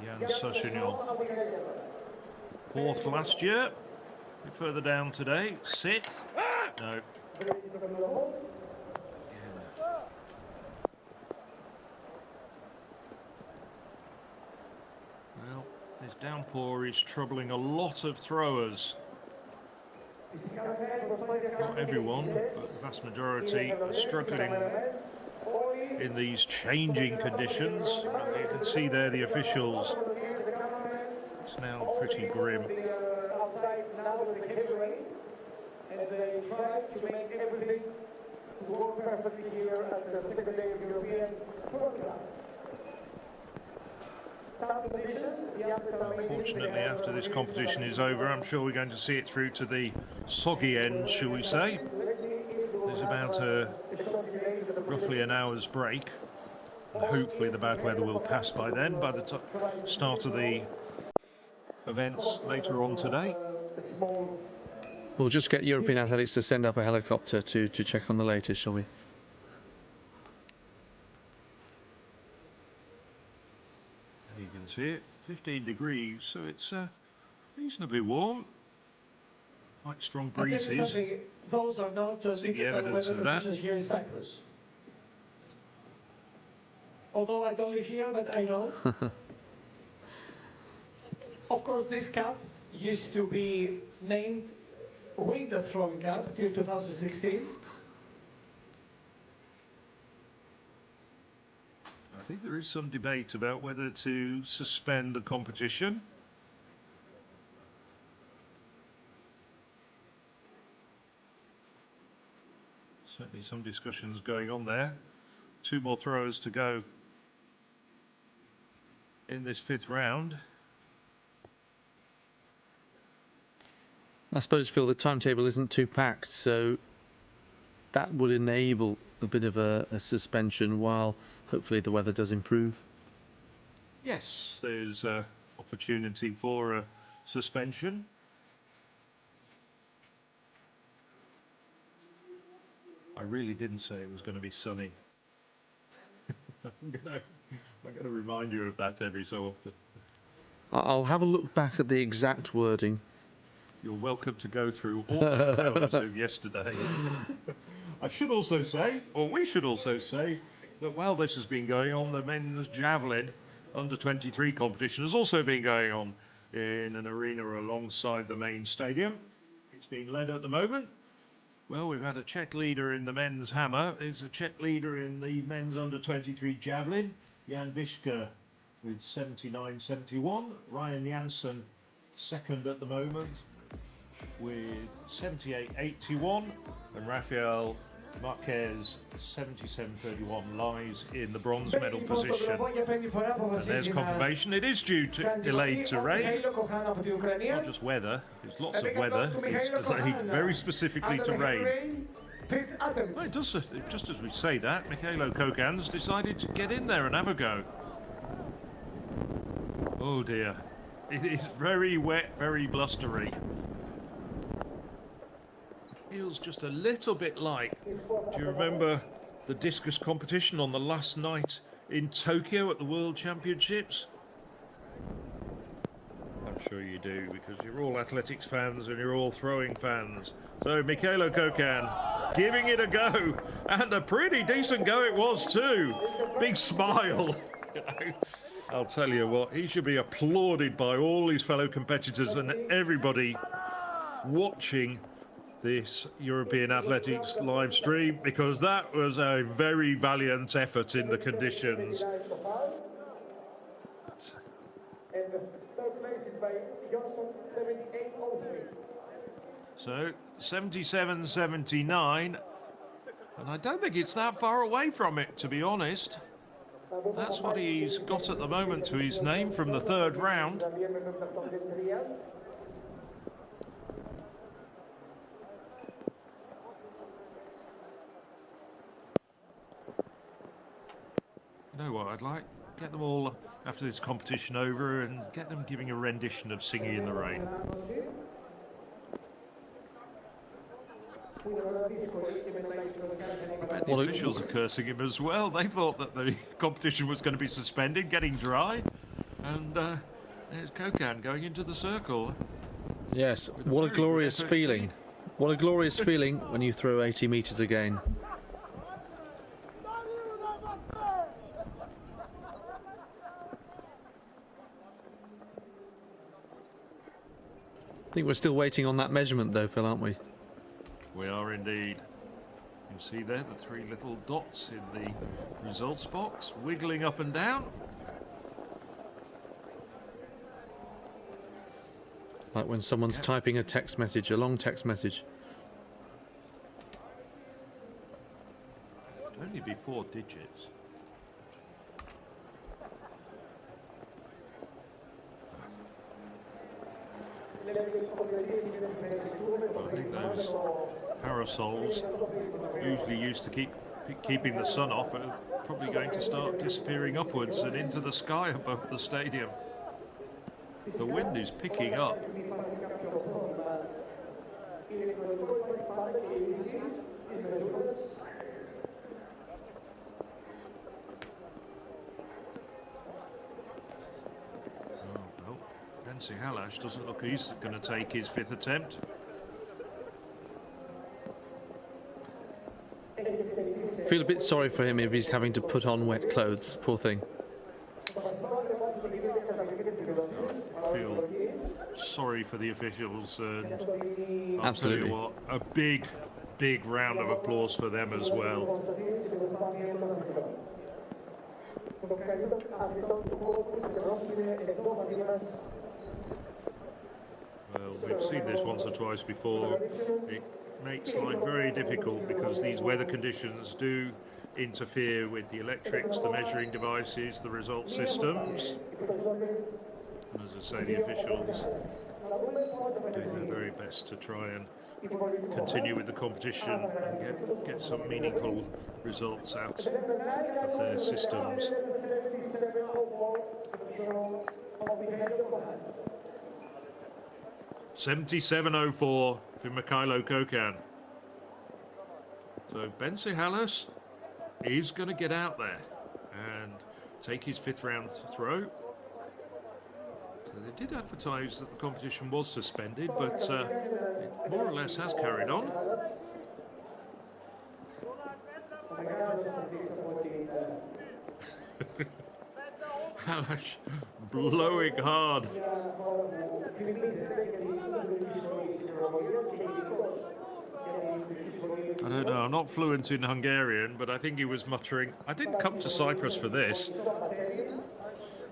Jan Soshinol, 4th last year, a bit further down today, 6th, no. Again. Well, this downpour is troubling a lot of throwers. Not everyone, but the vast majority are struggling in these changing conditions. You can see there the officials. It's now pretty grim. Outside now with the heavy rain, and they try to make everything work perfectly here at the second day of European Touring Cup. Unfortunately, after this competition is over, I'm sure we're going to see it through to the soggy end, shall we say. There's about roughly an hour's break. And hopefully the bad weather will pass by then, by the start of the events later on today. We'll just get European Athletics to send up a helicopter to check on the latest, shall we? You can see it, 15 degrees, so it's reasonably warm. Quite strong breezes. Those are not See the evidence of that. here in Cyprus. Although I don't live here, but I know. Of course, this cup used to be named Winter Throwing Cup till 2016. I think there is some debate about whether to suspend the competition. Certainly some discussions going on there. 2 more throwers to go in this 5th round. I suppose, Phil, the timetable isn't too packed, so that would enable a bit of a suspension while hopefully the weather does improve. Yes, there's opportunity for a suspension. I really didn't say it was going to be sunny. I'm going to remind you of that every so often. I'll have a look back at the exact wording. You're welcome to go through all the hours of yesterday. I should also say, or we should also say, that while this has been going on, the men's Javelin under-23 competition has also been going on in an arena alongside the main stadium. It's being led at the moment. Well, we've had a Czech leader in the men's hammer. There's a Czech leader in the men's under-23 Javelin, Jan Viška with 79.71. Ryan Jansen second at the moment with 78.81, and Rafael Marquez 77.31 lies in the bronze medal position. And there's confirmation it is due to delayed to rain. Not just weather, there's lots of weather. It's delayed very specifically to rain. Well, it does, just as we say that, Michailo Kokan's decided to get in there and have a go. Oh dear. It is very wet, very blustery. Feels just a little bit like, do you remember the discus competition on the last night in Tokyo at the World Championships? I'm sure you do, because you're all athletics fans and you're all throwing fans. So Michailo Kokan giving it a go, and a pretty decent go it was too. Big smile. I'll tell you what, he should be applauded by all his fellow competitors and everybody watching this European Athletics live stream, because that was a very valiant effort in the conditions. So 77.79, and I don't think it's that far away from it, to be honest. That's what he's got at the moment to his name from the 3rd round. You know what I'd like? Get them all, after this competition over, and get them giving a rendition of Singing in the Rain. I bet the officials are cursing him as well. They thought that the competition was going to be suspended, getting dry, and there's Kokan going into the circle. Yes, what a glorious feeling. What a glorious feeling when you throw 80 metres again. I think we're still waiting on that measurement though, Phil, aren't we? We are indeed. You see there the three little dots in the results box, wiggling up and down. Like when someone's typing a text message, a long text message. It'd only be 4 digits. Well, I think those parasols, usually used to keeping the sun off, are probably going to start disappearing upwards and into the sky above the stadium. The wind is picking up. Oh, Nancy Halash doesn't look he's going to take his 5th attempt. Feel a bit sorry for him if he's having to put on wet clothes, poor thing. I feel sorry for the officials, and I'll Absolutely. tell you what, a big round of applause for them as well. Well, we've seen this once or twice before. It makes life very difficult because these weather conditions do interfere with the electrics, the measuring devices, the result systems. As I say, the officials doing their very best to try and continue with the competition and get some meaningful results out of their systems. $77.04 for Mikhailo Kokan. So Bensihalis is going to get out there and take his 5th round throw. So they did advertise that the competition was suspended, but it more or less has carried on. Halash blowing hard. I don't know, I'm not fluent in Hungarian, but I think he was muttering, I didn't come to Cyprus for this.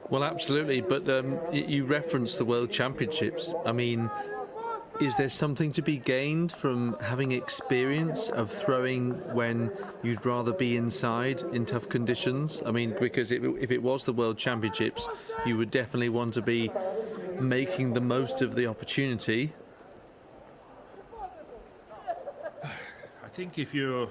Well, absolutely, but you referenced the World Championships. I mean, is there something to be gained from having experience of throwing when you'd rather be inside in tough conditions? I mean, because if it was the World Championships, you would definitely want to be making the most of the opportunity. I think if you're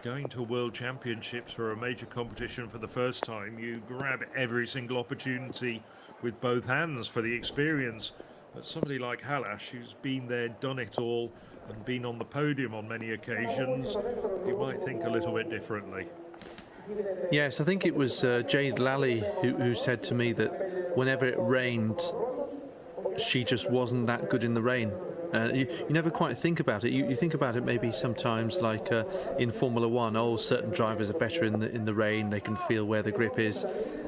going to World Championships or a major competition for the first time, you grab every single opportunity with both hands for the experience. But somebody like Halash, who's been there, done it all, and been on the podium on many occasions, you might think a little bit differently. Yes, I think it was Jade Lally who said to me that whenever it rained, she just wasn't that good in the rain. You never quite think about it. You think about it maybe sometimes like in Formula One. Oh, certain drivers are better in the rain. They can feel where the grip is.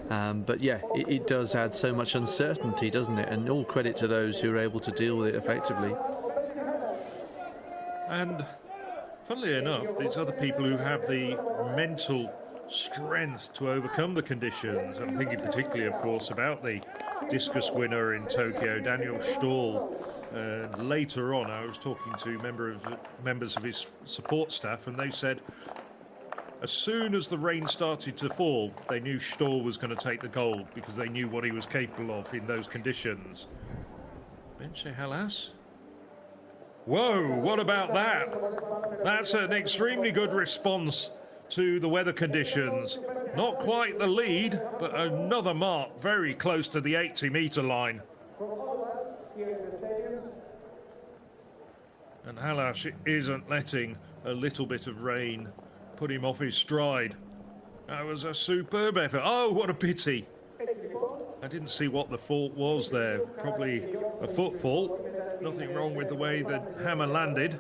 But yeah, it does add so much uncertainty, doesn't it? And all credit to those who are able to deal with it effectively. And funnily enough, there's other people who have the mental strength to overcome the conditions. I'm thinking particularly, of course, about the discus winner in Tokyo, Daniel Stahl. And later on, I was talking to members of his support staff, and they said as soon as the rain started to fall, they knew Stahl was going to take the gold because they knew what he was capable of in those conditions. Bensihalis? Whoa, what about that? That's an extremely good response to the weather conditions. Not quite the lead, but another mark very close to the 80-meter line. And Halash isn't letting a little bit of rain put him off his stride. That was a superb effort. Oh, what a pity. I didn't see what the fault was there. Probably a foot fault. Nothing wrong with the way the hammer landed.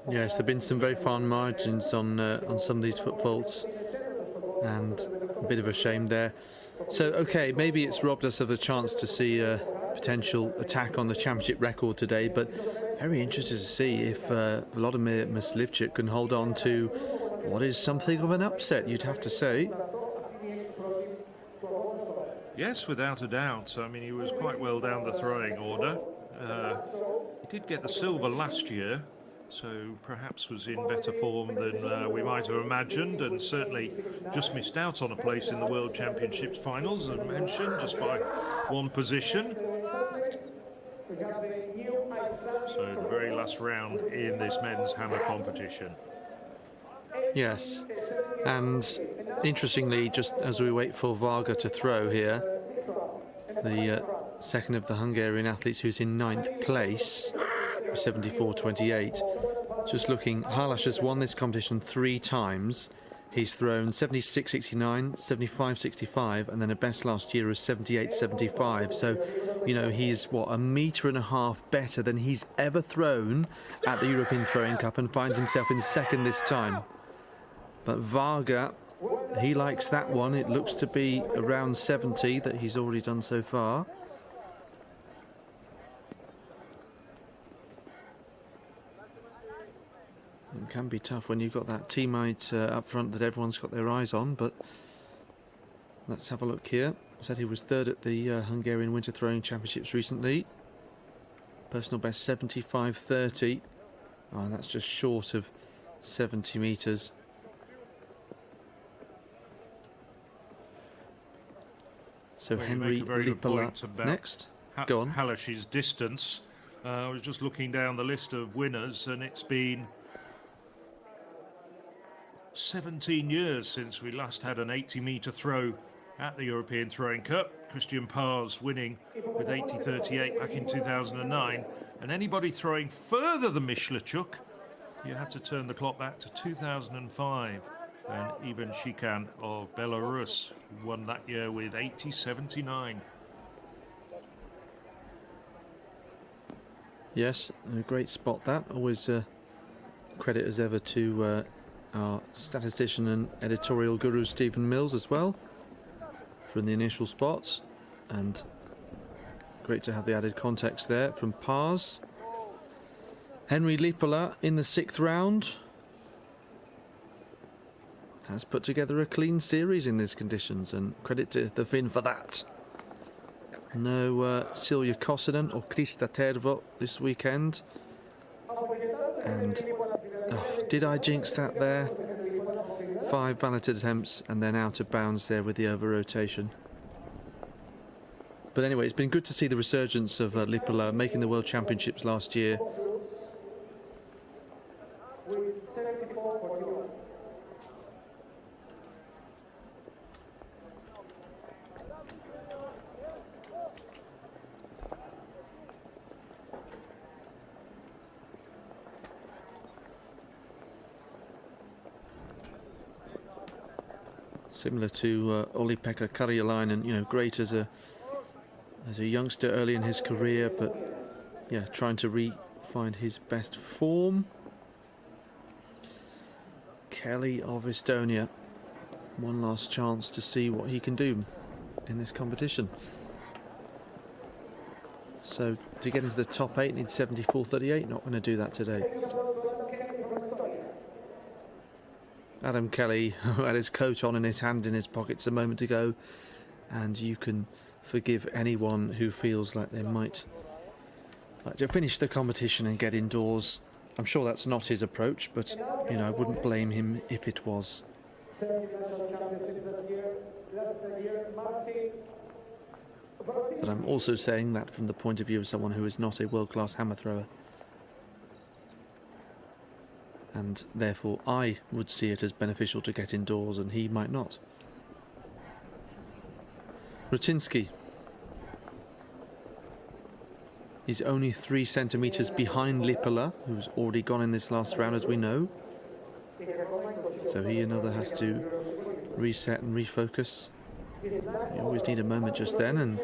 Yes, there have been some very fine margins on some of these foot faults, and a bit of a shame there. So, okay, maybe it's robbed us of a chance to see potential attack on the championship record today, but very interested to see if Volodymyr Myslivchuk can hold on to what is something of an upset, you'd have to say. Yes, without a doubt. I mean, he was quite well down the throwing order. He did get the silver last year, so perhaps was in better form than we might have imagined, and certainly just missed out on a place in the World Championships finals, as mentioned, just by one position. So the very last round in this men's hammer competition. Yes, and interestingly, just as we wait for Varga to throw here, the second of the Hungarian athletes who's in 9th place, 74.28. Just looking, Halas has won this competition 3 times. He's thrown 76.69, 75.65, and then a best last year of 78.75. So, you know, he's, what, 1.5 meters better than he's ever thrown at the European Throwing Cup, and finds himself in 2nd this time. But Varga, he likes that one. It looks to be around 70 that he's already done so far. It can be tough when you've got that teammate up front that everyone's got their eyes on, but let's have a look here. Said he was 3rd at the Hungarian Winter Throwing Championships recently. Personal best 75.30. Oh, and that's just short of 70 metres. So Henry Lipola next. Go on. Halash's distance. I was just looking down the list of winners, and it's been 17 years since we last had an 80-metre throw at the European Throwing Cup. Christian Pars winning with 80.38 back in 2009. And anybody throwing further than Myslivchuk, you had to turn the clock back to 2005. And even Shikan of Belarus won that year with 80.79. Yes, a great spot that. Always credit as ever to our statistician and editorial guru Stephen Mills as well from the initial spots, and great to have the added context there from Pars. Henry Lipola in the 6th round has put together a clean series in these conditions, and credit to the Finn for that. No Silja Kosonen or Krista Tervo this weekend. And did I jinx that there? 5 valid attempts and then out of bounds there with the over rotation. But anyway, it's been good to see the resurgence of Lipola making the World Championships last year. Similar to Olli-Pekka Karjalainen, you know, great as a youngster early in his career, but yeah, trying to find his best form. Kelly of Estonia, one last chance to see what he can do in this competition. So to get into the top 8, needs 74.38. Not going to do that today. Adam Kelly, who had his coat on and his hand in his pockets a moment ago, and you can forgive anyone who feels like they might like to finish the competition and get indoors. I'm sure that's not his approach, but you know, I wouldn't blame him if it was. But I'm also saying that from the point of view of someone who is not a world-class hammer thrower. And therefore I would see it as beneficial to get indoors, and he might not. Rutinsky. He's only 3 centimetres behind Lipola, who's already gone in this last round, as we know. So he another has to reset and refocus. You always need a moment just then, and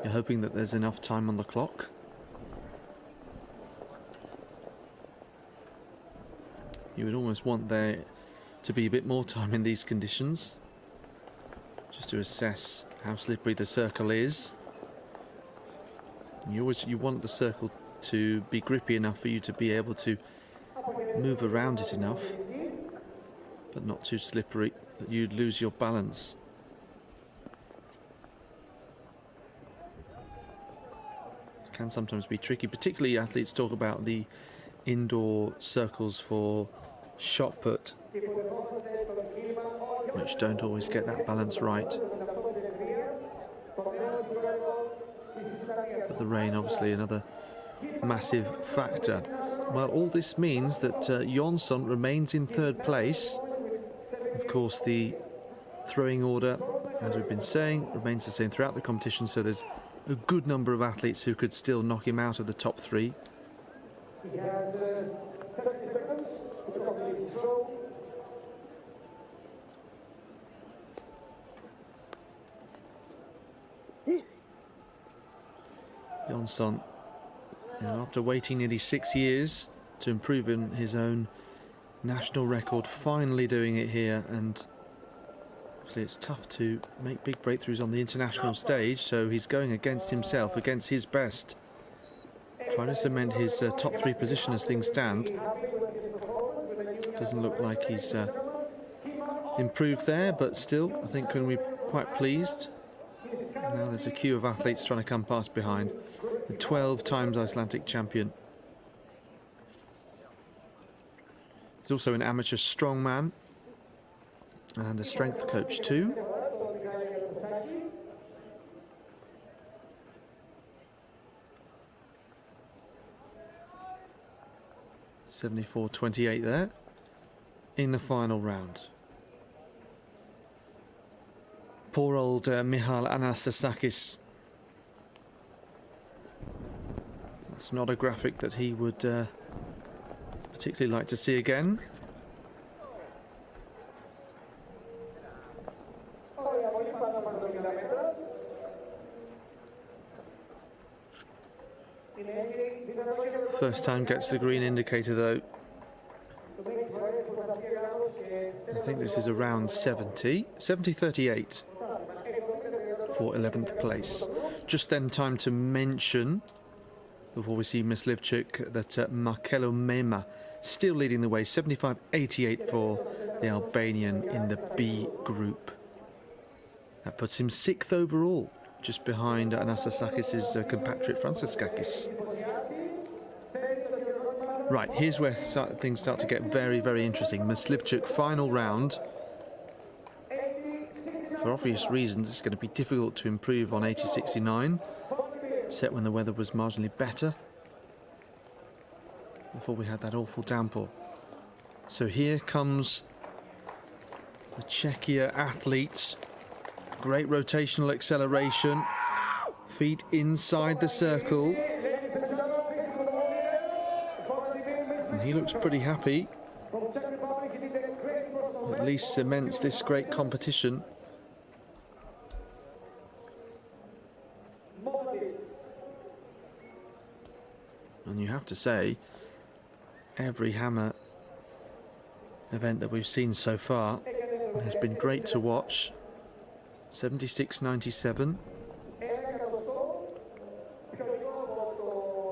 you're hoping that there's enough time on the clock. You would almost want there to be a bit more time in these conditions, just to assess how slippery the circle is. You want the circle to be grippy enough for you to be able to move around it enough, but not too slippery that you'd lose your balance. It can sometimes be tricky, particularly athletes talk about the indoor circles for shot put, which don't always get that balance right. But the rain, obviously, another massive factor. Well, all this means that Jonsson remains in third place. Of course, the throwing order, as we've been saying, remains the same throughout the competition, so there's a good number of athletes who could still knock him out of the top three. He has 30 seconds to complete his throw. Jonsson, after waiting nearly 6 years to improve in his own national record, finally doing it here, and obviously it's tough to make big breakthroughs on the international stage, so he's going against himself, against his best, trying to cement his top three position as things stand. Doesn't look like he's improved there, but still I think can be quite pleased. Now there's a queue of athletes trying to come past behind. The 12 times Icelandic champion. He's also an amateur strongman and a strength coach too. (74.28) there in the final round. Poor old Michal Anastasakis. That's not a graphic that he would particularly like to see again. First time gets the green indicator though. I think this is around 70.38 for 11th place. Just then time to mention, before we see Miss Livchik, that Markelo Mema still leading the way, 75.88 for the Albanian in the B group. That puts him 6th overall, just behind Anastasakis' compatriot Franciskakis. Right, here's where things start to get very, very interesting. Miss Livchik, final round. For obvious reasons, it's going to be difficult to improve on 80.69. Set when the weather was marginally better, before we had that awful downpour. So here comes the Czechia athlete. Great rotational acceleration. Feet inside the circle. And he looks pretty happy. At least cements this great competition. And you have to say, every hammer event that we've seen so far has been great to watch. 76.97.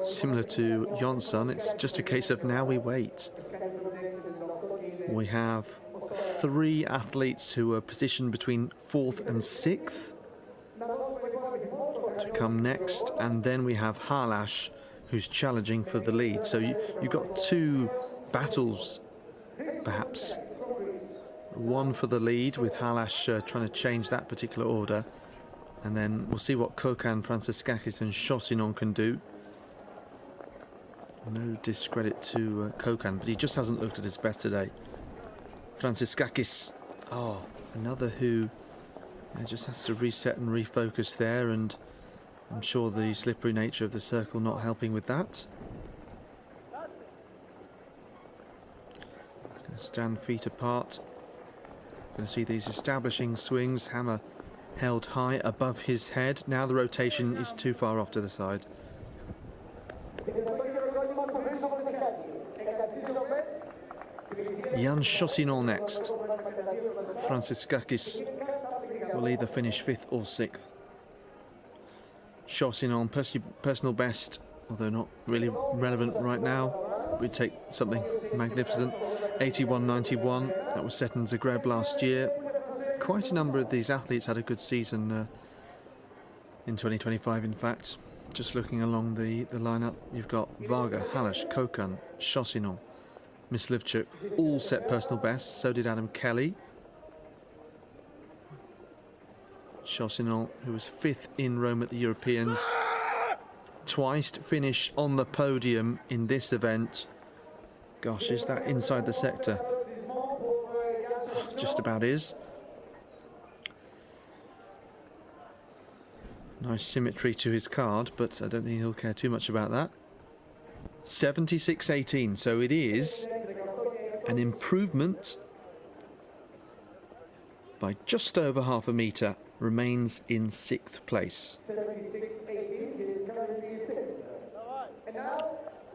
Similar to Jonsson, it's just a case of now we wait. We have 3 athletes who are positioned between 4th and 6th to come next, and then we have Halash, who's challenging for the lead. So you've got 2 battles, perhaps. One for the lead, with Halash trying to change that particular order. And then we'll see what Kokan, Franciskakis and Chosinon can do. No discredit to Kokan, but he just hasn't looked at his best today. Franciskakis, another who just has to reset and refocus there, and I'm sure the slippery nature of the circle not helping with that. Going to stand feet apart. Going to see these establishing swings. Hammer held high above his head. Now the rotation is too far off to the side. Jan Chosinon next. Franciskakis will either finish 5th or 6th. Chausinon, personal best, although not really relevant right now. We'd take something magnificent. 81.91, that was set in Zagreb last year. Quite a number of these athletes had a good season in 2025, in fact. Just looking along the lineup, you've got Varga, Halash, Kokan, Chausinon, Myslivchuk, all set personal bests. So did Adam Kelly. Chausinon, who was 5th in Rome at the Europeans, twice to finish on the podium in this event. Gosh, is that inside the sector? Oh, just about is. Nice symmetry to his card, but I don't think he'll care too much about that. 76.18, so it is an improvement by just over half a metre. Remains in 6th place. 76.18, he is currently 6th. And now,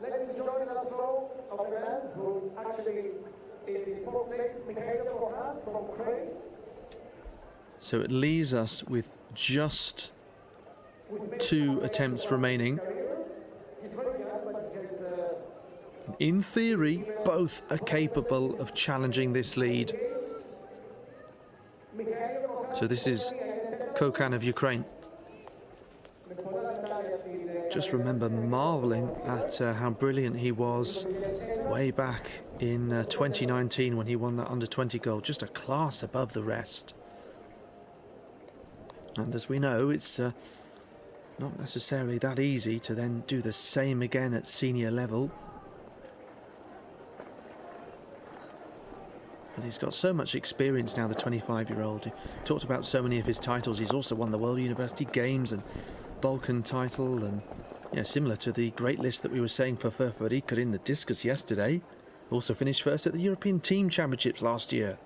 let's join us row of a man who actually is in 4th place, Mikhail Kohan from Ukraine. So it leaves us with just 2 attempts remaining. He's very young, but he has In theory, both are capable of challenging this lead. So this is Kokan of Ukraine. Just remember marvelling at how brilliant he was way back in 2019 when he won that under-20 gold, just a class above the rest. And as we know, it's not necessarily that easy to then do the same again at senior level. But he's got so much experience now, the 25-year-old. He talked about so many of his titles. He's also won the World University Games and Balkan title, and yeah, similar to the great list that we were saying for Furfurika in the Discus yesterday. Also finished first at the European Team Championships last year.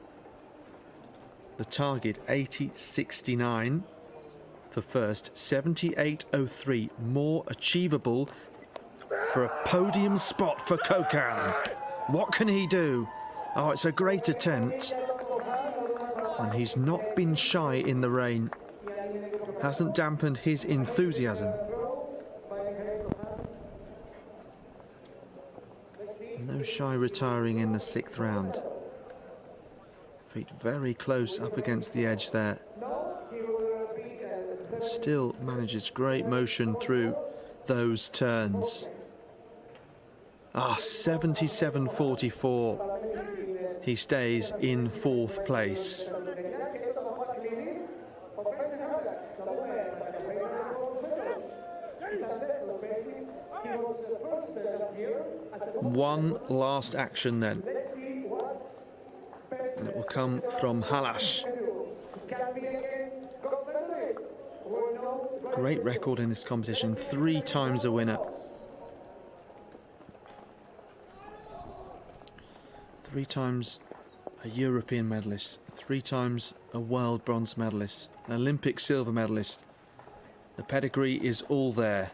The target 80.69 for first, 78.03, more achievable for a podium spot for Kokan. What can he do? Oh, it's a great attempt, and he's not been shy in the rain. Hasn't dampened his enthusiasm. No shy retiring in the 6th round. Feet very close up against the edge there. Still manages great motion through those turns. Ah, 77.44. He stays in 4th place. One last action then. And it will come from Halash. Great record in this competition, 3 times a winner. 3 times a European medalist, 3 times a world bronze medalist, an Olympic silver medalist. The pedigree is all there.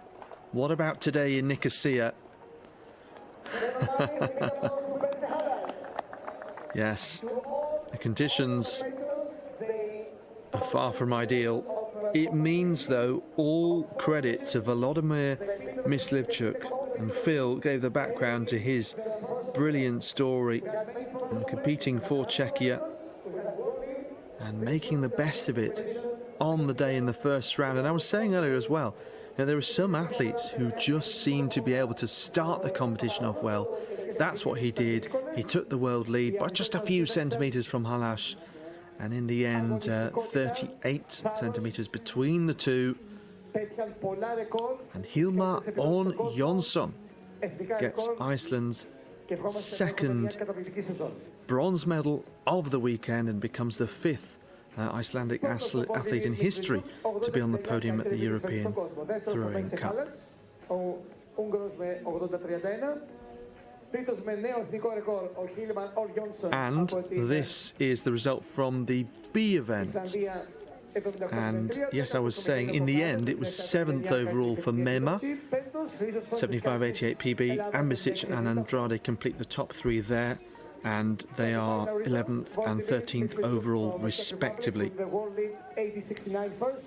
What about today in Nicosia? Yes, the conditions are far from ideal. It means, though, all credit to Volodymyr Myslivchuk, and Phil gave the background to his brilliant story and competing for Czechia and making the best of it on the day in the first round. And I was saying earlier as well, you know, there are some athletes who just seem to be able to start the competition off well. That's what he did. He took the world lead by just a few centimetres from Halash, and in the end 38 centimetres between the two. And Hilmar Orn Jonsson gets Iceland's 2nd bronze medal of the weekend and becomes the 5th Icelandic athlete in history to be on the podium at the European Throwing Cup. And this is the result from the B event. And yes, I was saying in the end it was 7th overall for Mema, 75.88 PB. Ambisic and Andrade complete the top 3 there. and they are 11th and 13th overall respectively.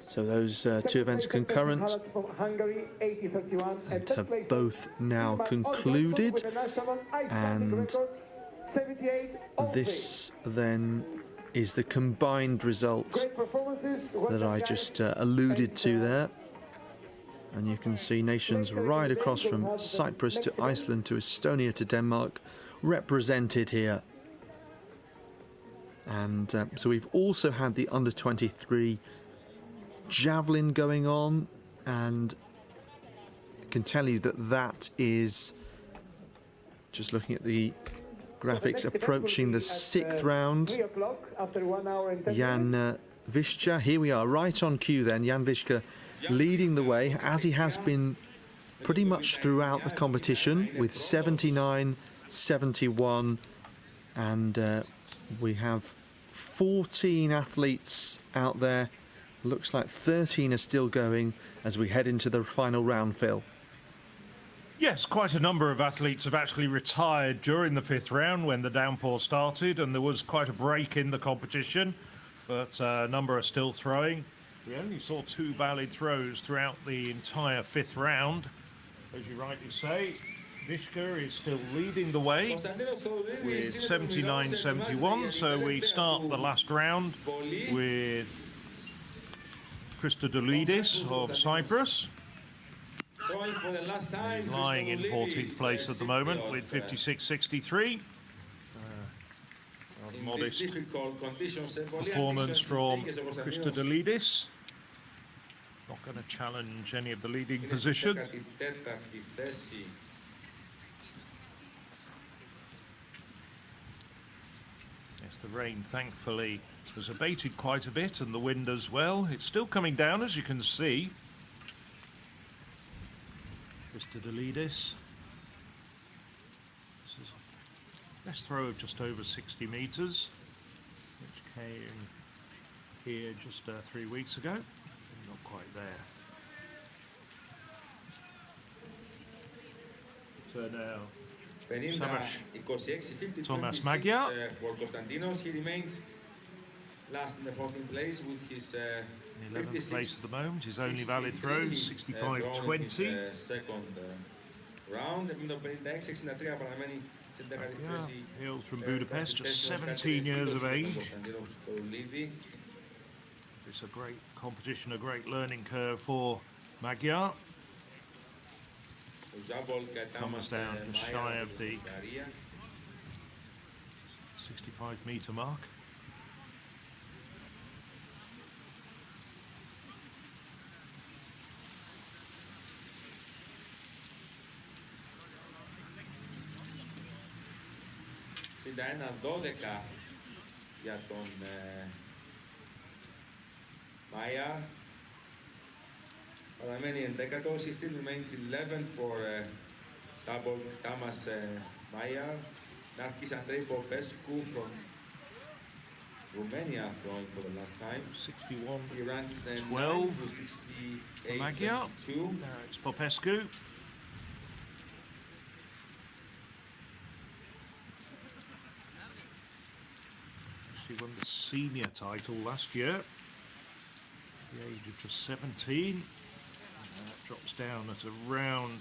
So those two events concurrent and have both now concluded, and this then is the combined result that I just alluded to there. And you can see nations right across from Cyprus to Iceland to Estonia to Denmark represented here. And so we've also had the under-23 Javelin going on, and I can tell you that that is, just looking at the graphics, approaching the 6th round. Jan Vyška, here we are, right on cue then. Jan Vyška leading the way, as he has been pretty much throughout the competition, with 79, 71, and we have 14 athletes out there. Looks like 13 are still going as we head into the final round, Phil. Yes, quite a number of athletes have actually retired during the 5th round when the downpour started, and there was quite a break in the competition, but a number are still throwing. We only saw 2 valid throws throughout the entire 5th round. As you rightly say, Vyška is still leading the way with 79-71, so we start the last round with Christodoulidis of Cyprus. He's lying in 14th place at the moment with 56-63. Modest performance from Christodoulidis. Not going to challenge any of the leading position. Yes, the rain thankfully has abated quite a bit, and the wind as well. It's still coming down, as you can see. Christodoulidis. Best throw of just over 60 metres, which came here just 3 weeks ago. Not quite there. So now, Thomas Magyar. He remains last in the 14th place with his 11th place at the moment. His only valid throws, 65-20. Second round. Hails from Budapest, just 17 years of age. It's a great competition, a great learning curve for Magyar. Comes down just shy of the 65-metre mark. Ένα 12 για τον Μάια. Παραμένει 11ος. He still remains 11 for Thomas Maya. Narkis Andrei Popescu from Romania for the last time. 61, He runs 12 to 68, Magyar. 22. It's Popescu. She won the senior title last year at the age of just 17. Drops down at around,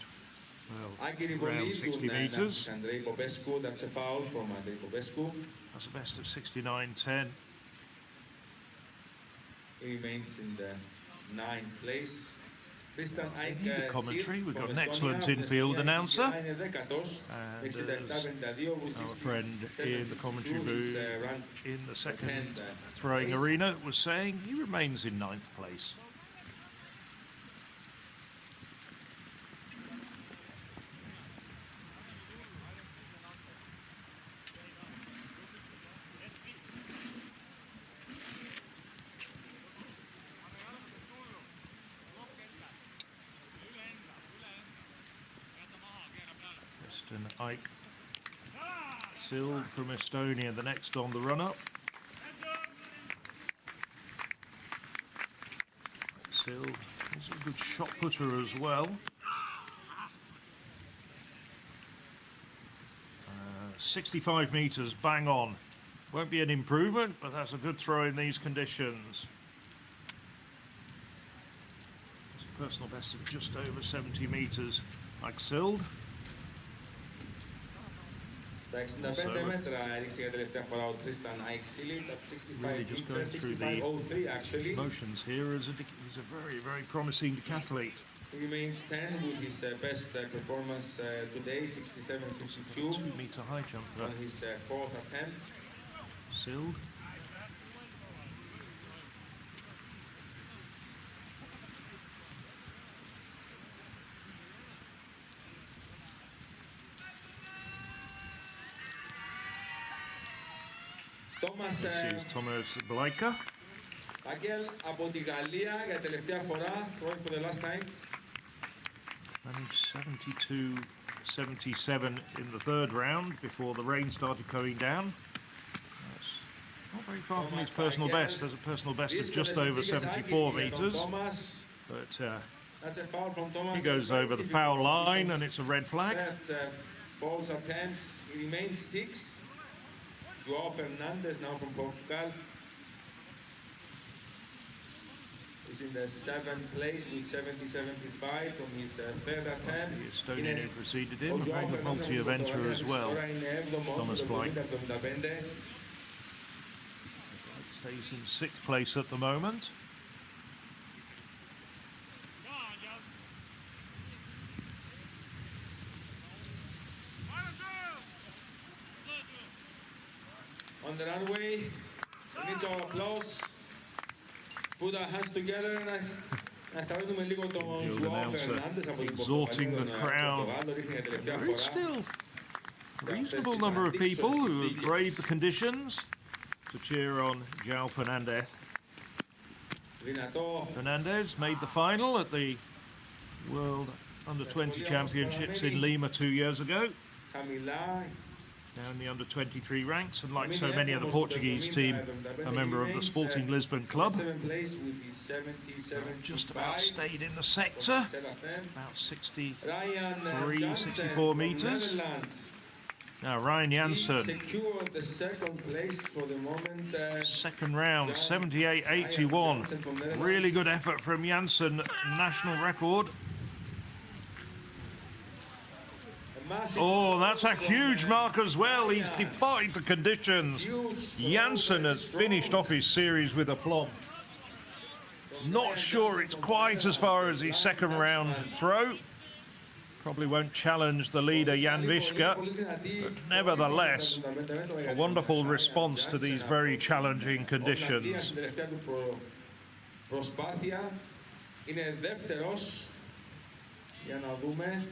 around 60 metres. Andrei Popescu, that's a foul from Andrei Popescu. That's a best of 69-10. He remains in the 9th place. The commentary, we've got an excellent infield announcer, and our friend in the commentary booth in the second throwing arena was saying he remains in 9th place. Ike Sild from Estonia, the next on the run-up. Sild is a good shot putter as well. 65 metres, bang on. Won't be an improvement, but that's a good throw in these conditions. It's a personal best of just over 70 metres, Sild. Στα 65 μέτρα έδειξε για τελευταία φορά ο Tristan Aixili, τα 65 Really just going through the 65.03 actually. motions here as he's a very, very promising decathlete. He remains 10 with his best performance today, 67.52 2-metre high jumper, on his fourth attempt. Sild. Thomas This is Thomas Blaika. Άγγελ από τη Γαλλία για τελευταία φορά, going for the last time. Managed 72-77 in the third round before the rain started going down. That's not very far from his personal best. There's a personal best of just over 74 metres. But That's a foul from Thomas. he goes over the foul line and it's a red flag. False attempts, he remains 6. João Fernandes now from Portugal is in the 7th place with 70-75 from his third attempt. The Estonian who preceded him, a very good multi-eventer as well. Thomas Blake. Stays in 6th place at the moment. On the runway, we need our applause. Put our hands together. Να σταματούμε λίγο τον João Fernandes από την exhorting the crowd. There is still a reasonable number of people who have braved the conditions to cheer on João Fernandes. Fernandes made the final at the World Under-20 Championships in Lima 2 years ago. Now in the under-23 ranks, and like so many of the Portuguese team, a member of the Sporting Lisbon club. Just about stayed in the sector, about 63, 64 metres. Now Ryan Janssen, second round, 78.81. Really good effort from Janssen, national record. Oh, that's a huge mark as well. He's defied the conditions. Janssen has finished off his series with aplomb. Not sure it's quite as far as his second round throw. Probably won't challenge the leader Jan Viška, but nevertheless, a wonderful response to these very challenging conditions. Είναι δεύτερος, για να δούμε.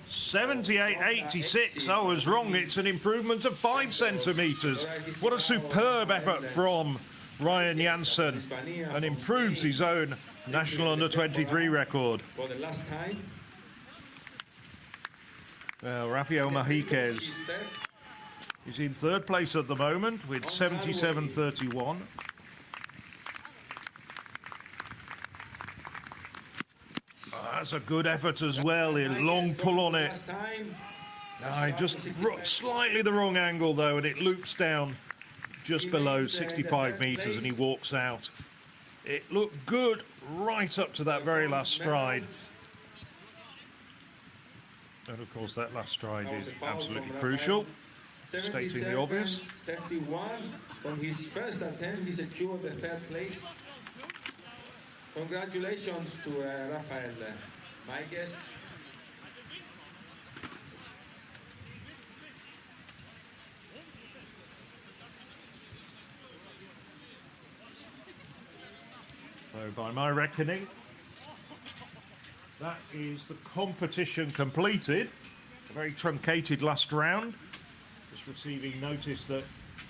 78.86. I was wrong. It's an improvement of 5 centimetres. What a superb effort from Ryan Janssen, and improves his own national under-23 record. For the last time. Well, Rafael Majiquez is in third place at the moment with 77.31. That's a good effort as well. A long pull on it. Just slightly the wrong angle though, and it loops down just below 65 metres and he walks out. It looked good right up to that very last stride. And of course that last stride is absolutely crucial, stating the obvious. 31 from his first attempt, he secured the third place. Congratulations to Rafael Majiquez. So by my reckoning, that is the competition completed. A very truncated last round. Just receiving notice that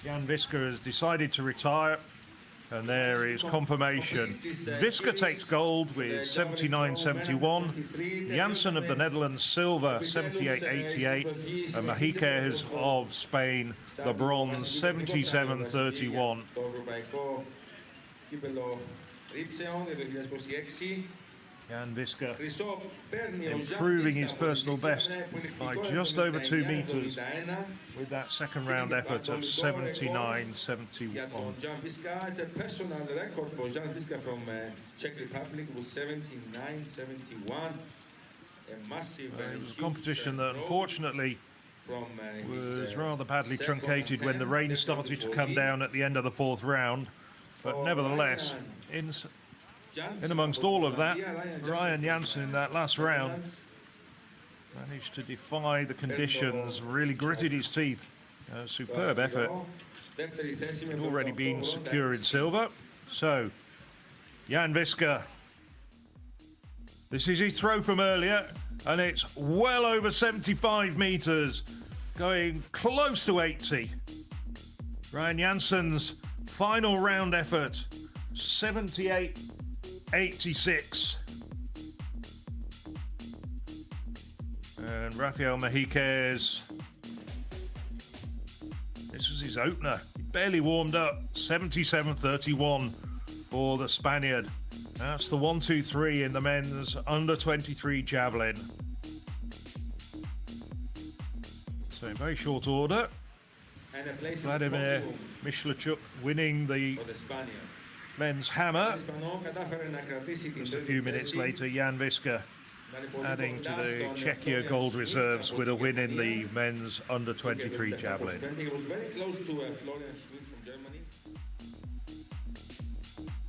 Jan Viška has decided to retire. And there is confirmation. Viška takes gold with 79.71. Janssen of the Netherlands, silver, 78.88. And Majiquez of Spain, the bronze, 77.31. Jan Viska Improving improving his personal best by just over 2 meters with that second round effort of 79.71. Jan Viska, it's a personal record for Jan Viska from Czech Republic with 79.71. A massive It was a competition that unfortunately from was rather badly truncated when the rain started to come down at the end of the 4th round. But nevertheless, in amongst all of that, Ryan Jansen in that last round managed to defy the conditions, really gritted his teeth. A superb effort. He'd already been secure in silver. So, Jan Viska. This is his throw from earlier, and it's well over 75 meters, going close to 80. Ryan Jansen's final round effort, 78.86. And Rafael Mejiquez, this was his opener. He barely warmed up, 77.31 for the Spaniard. That's the 1-2-3 in the men's under-23 javelin. So in very short order, Vladimir Mishlachuk winning the men's hammer. Just a few minutes later, Jan Viska adding to the Czechia gold reserves with a win in the men's under-23 javelin.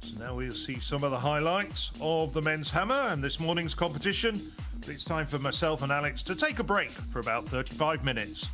So now we'll see some of the highlights of the men's hammer and this morning's competition. It's time for myself and Alex to take a break for about 35 minutes.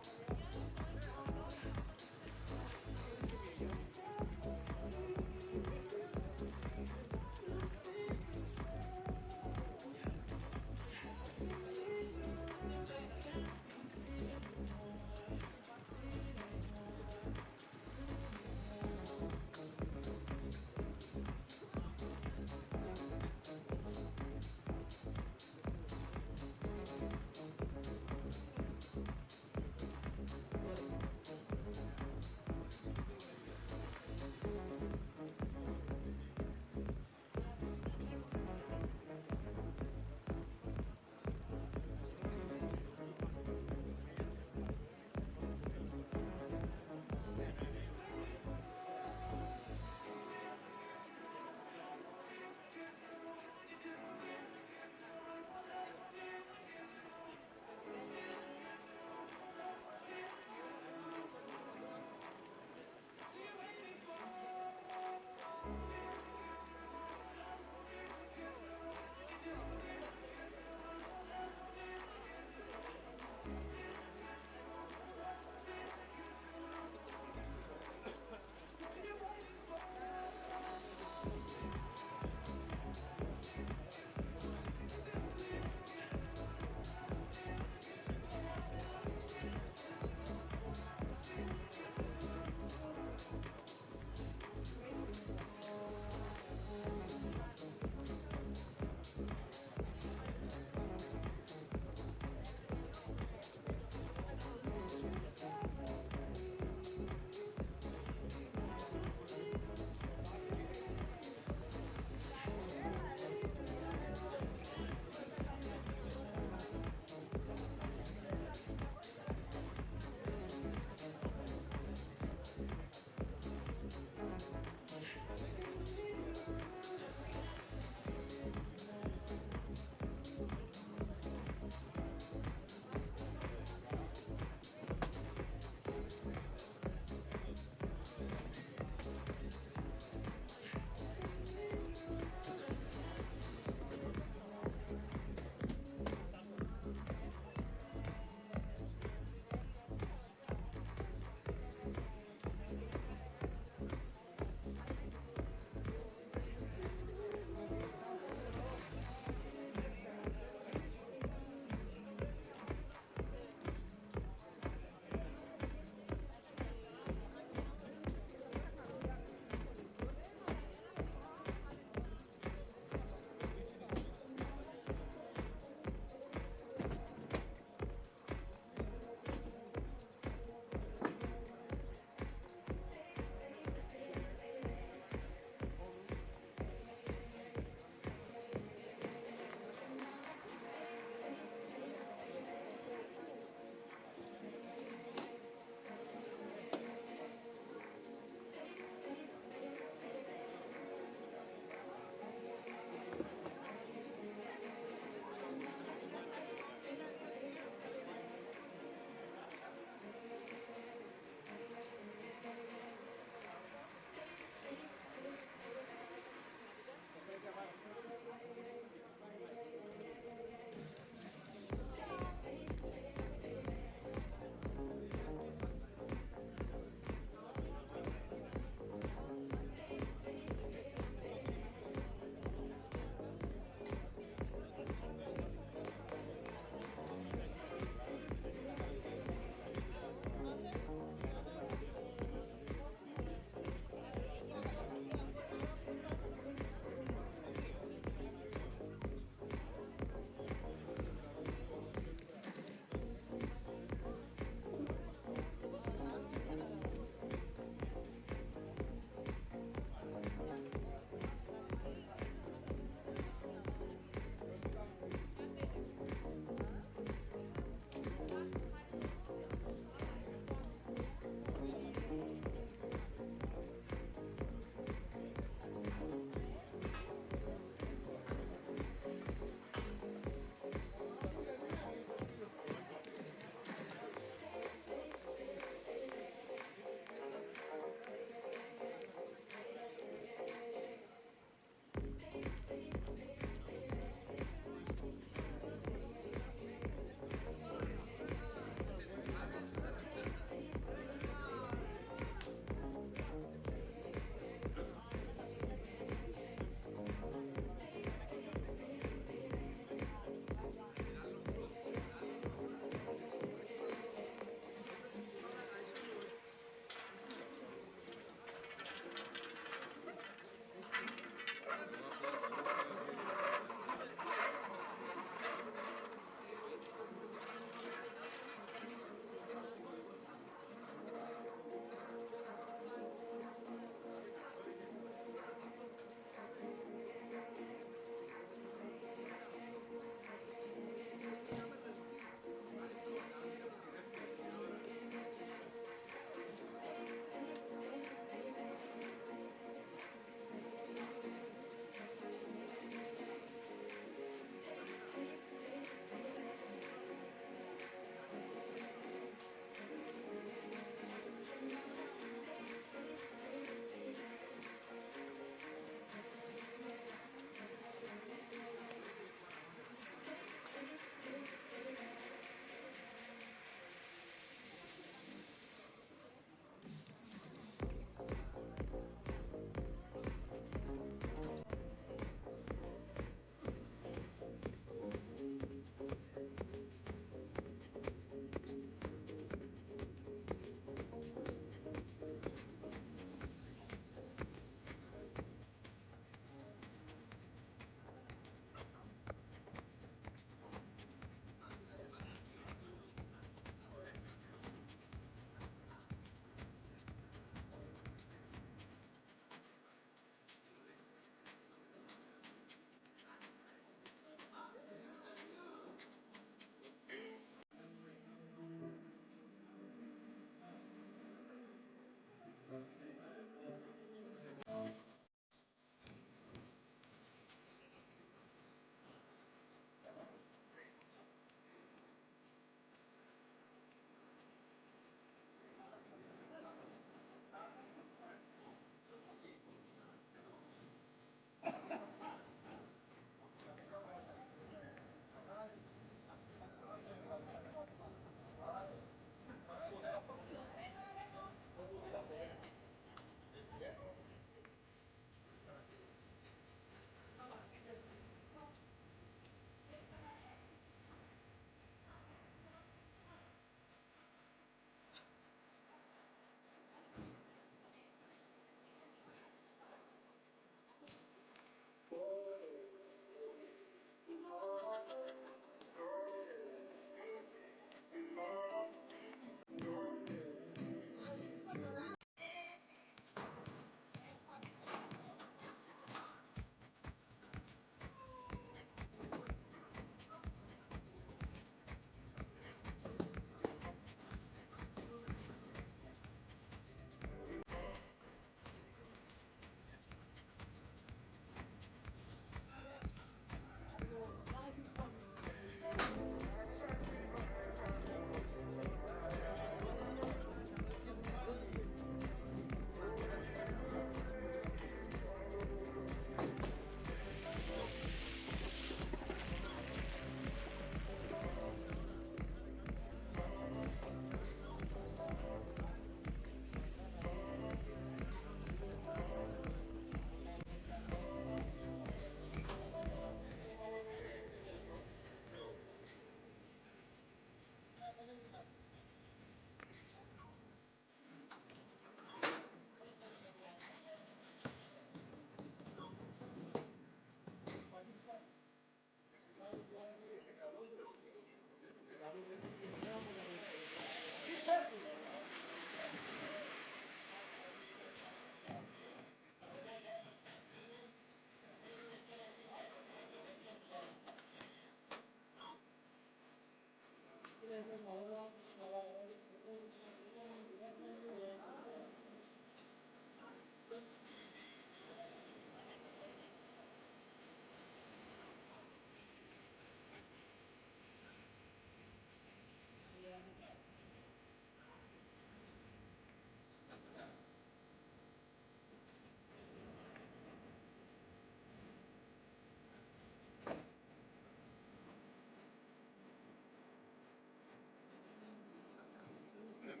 Let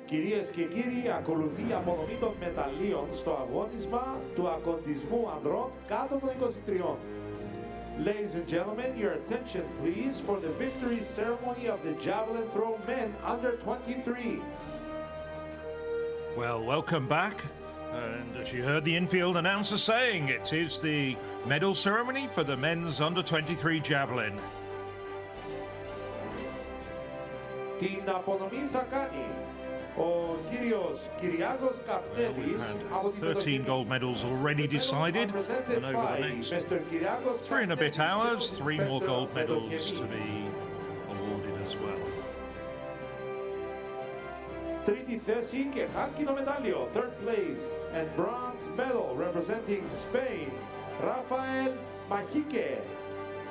Κυρίες και κύριοι, ακολουθεί η απονομή των μεταλλίων στο αγώνισμα του ακοντισμού ανδρών κάτω των 23. Ladies and gentlemen, your attention please for the victory ceremony of the javelin throw men under 23. Well, welcome back. And as you heard the infield announcer saying, it is the medal ceremony for the men's under 23 javelin. Την απονομή θα κάνει ο κύριος Κυριάκος We've Καπνέτης από την had 13 gold medals already decided, and over the next 3.5 hours, 3 more gold medals to be awarded as well. Τρίτη θέση και χάλκινο μετάλλιο, third place, and bronze medal representing Spain, Rafael Majique.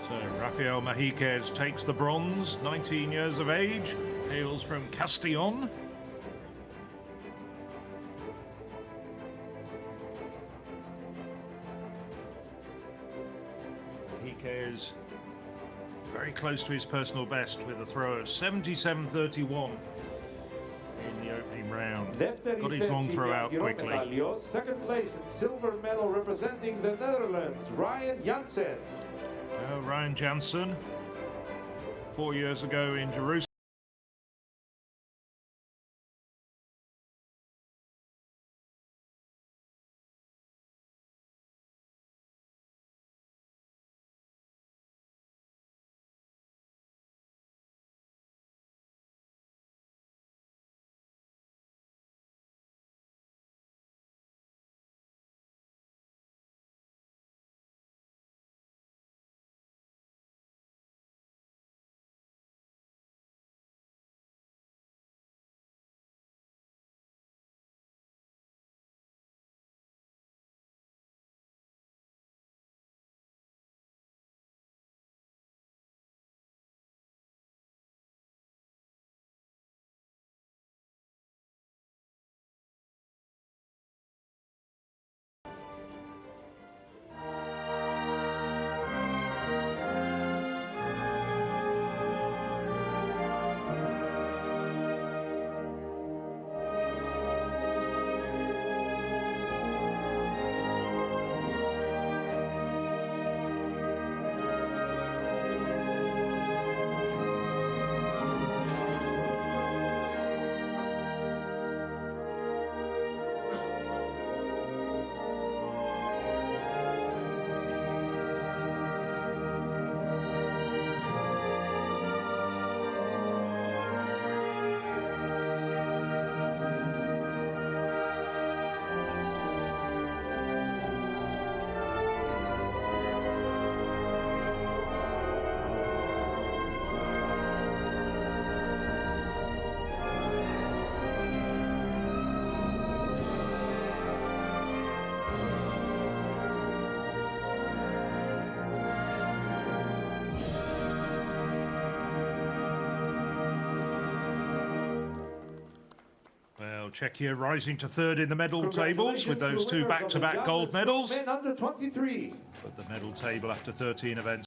So Rafael Majiquez takes the bronze, 19 years of age, hails from Castillon. Majiquez very close to his personal best with a throw of 77.31 in the opening round. Got his long throw out quickly. Medalio, second place and silver medal representing the Netherlands, Ryan Jansen. Ryan Jansen, 4 years ago in Jerusalem. Czechia rising to third in the medal tables with those two back-to-back gold medals. Under 23. But the medal table after 13 events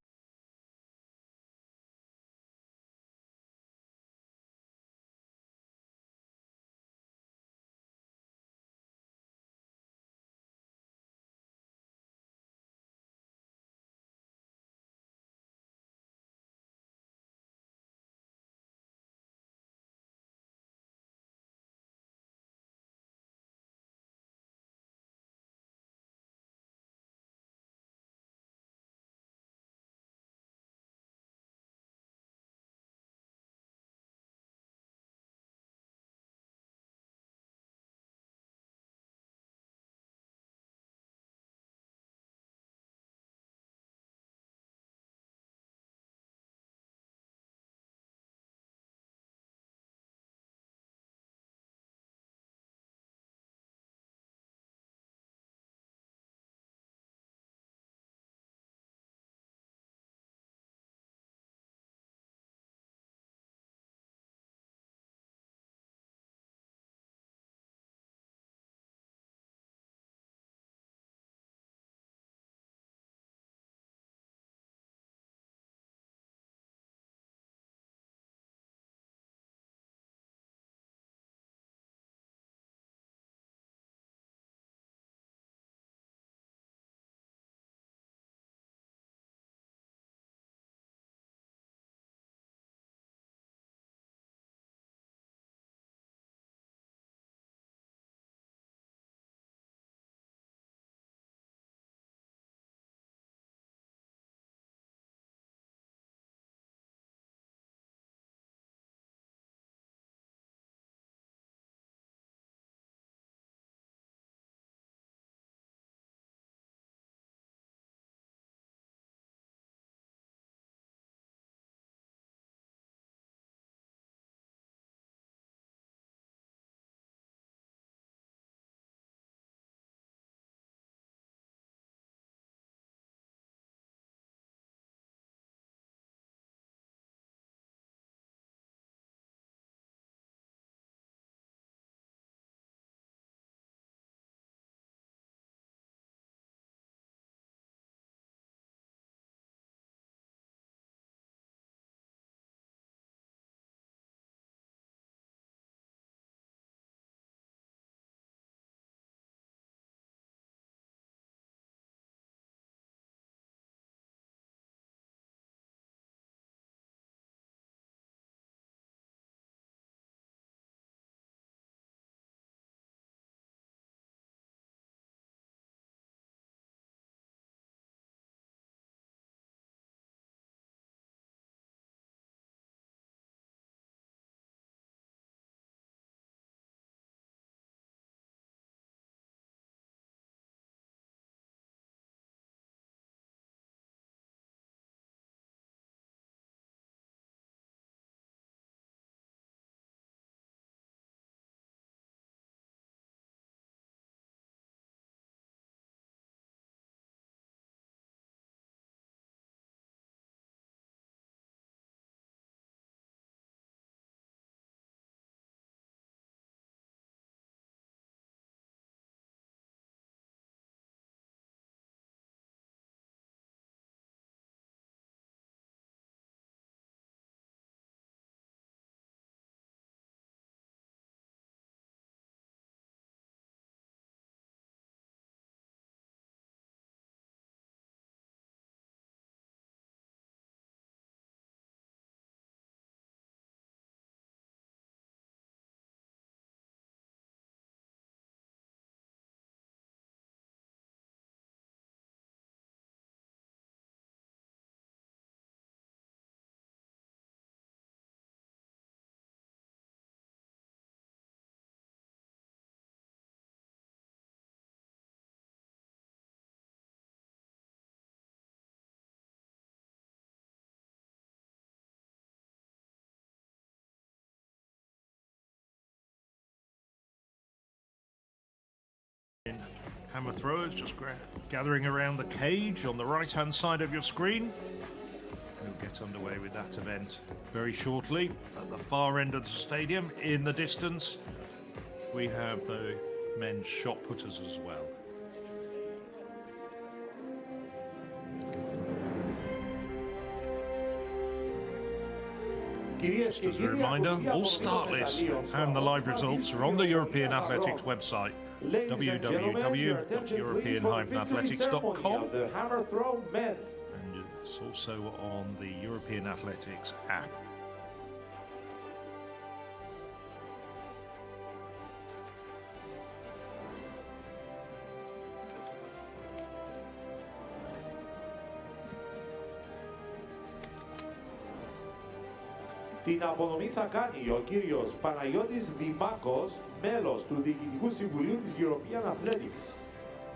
Hammer throwers just gathering around the cage on the right-hand side of your screen. We'll get underway with that event very shortly. At the far end of the stadium, in the distance, we have the men's shot putters as well. Just as a reminder, all start lists and the live results are on the European Athletics website, www.european-athletics.com, and it's also on the European Athletics app. Την απονομή θα κάνει ο κύριος Παναγιώτης Δημάκος, μέλος του Διοικητικού Συμβουλίου της European Athletics.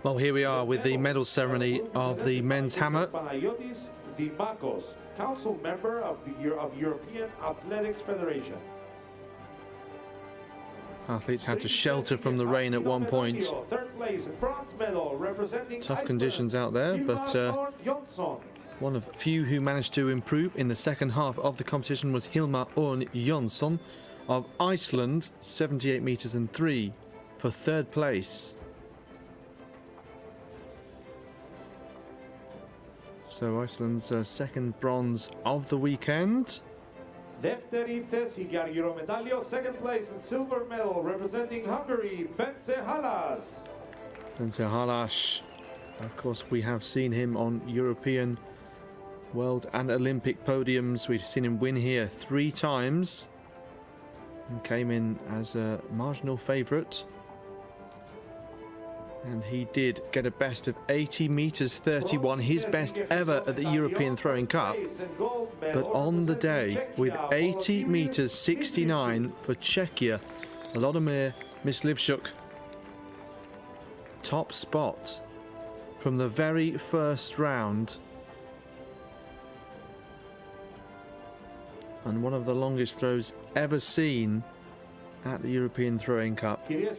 Well, here we are with the medal ceremony of the men's hammer. Panagiotis Dimakos, council member of European Athletics Federation. Athletes had to shelter from the rain at one point. Third place, bronze medal representing Tough conditions out there, but one of few who managed to improve in the second half of the competition was Hilmar Örn Jonsson of Iceland, 78 meters and 3 for third place. So Iceland's second bronze of the weekend. Δεύτερη θέση για αργυρομετάλλιο, second place and silver medal representing Hungary, Bence Halas. Bence Halas, of course, we have seen him on European, World and Olympic podiums. We've seen him win here 3 times and came in as a marginal favourite. And he did get a best of 80 meters 31, his best ever at the European Throwing Cup. But on the day, with 80 meters 69 for Czechia, Volodymyr Myslivchuk, top spot from the very first round. And one of the longest throws ever seen at the European Throwing Cup. The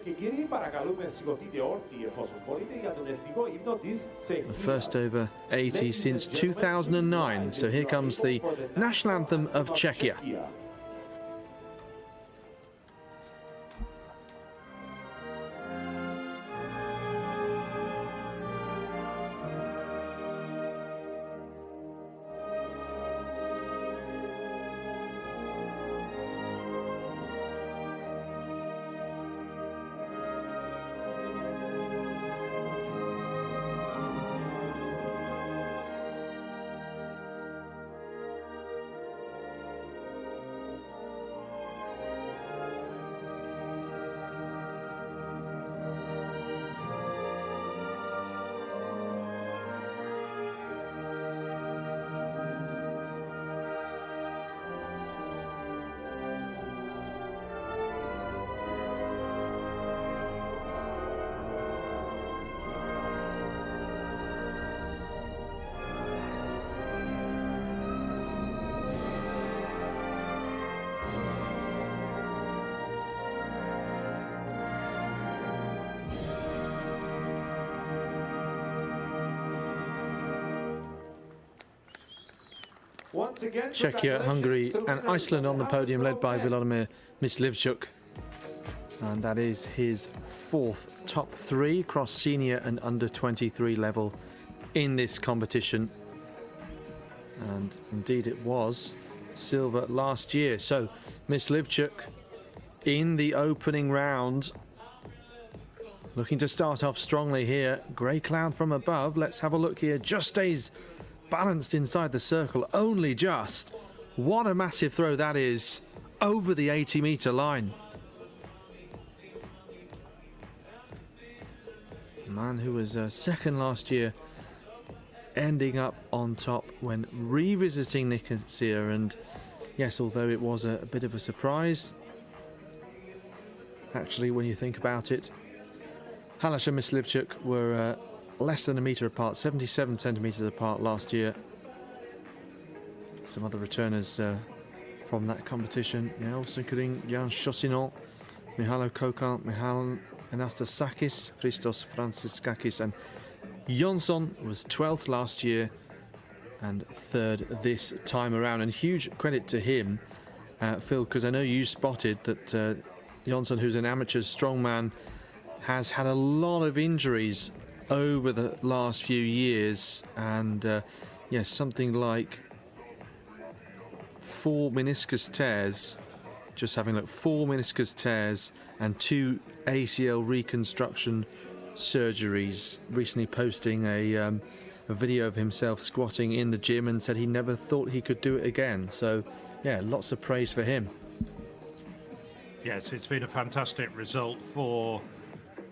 first over 80 since 2009. So here comes the national anthem of Czechia. Czechia, Hungary and Iceland on the podium, led by Volodymyr Myslivchuk. And that is his 4th top 3 across senior and under 23 level in this competition. And indeed it was silver last year. So Myslivchuk in the opening round, looking to start off strongly here. Grey cloud from above. Let's have a look here. Just stays balanced inside the circle, only just. What a massive throw that is over the 80-meter line. A man who was second last year, ending up on top when revisiting Nicosia. And yes, although it was a bit of a surprise, actually, when you think about it, Halas and Myslivchuk were less than a metre apart, 77 centimetres apart last year. Some other returners from that competition, also including Jan Chaussinon, Mihailo Kokan, Anastasakis, Christos Franziskakis, and Jonsson was 12th last year and 3rd this time around. And huge credit to him, Phil, because I know you spotted that Jonsson, who's an amateur strongman, has had a lot of injuries over the last few years, and yes, something like 4 meniscus tears. Just having a look, 4 meniscus tears and 2 ACL reconstruction surgeries. Recently posting a video of himself squatting in the gym and said he never thought he could do it again. So yeah, lots of praise for him. Yes, it's been a fantastic result for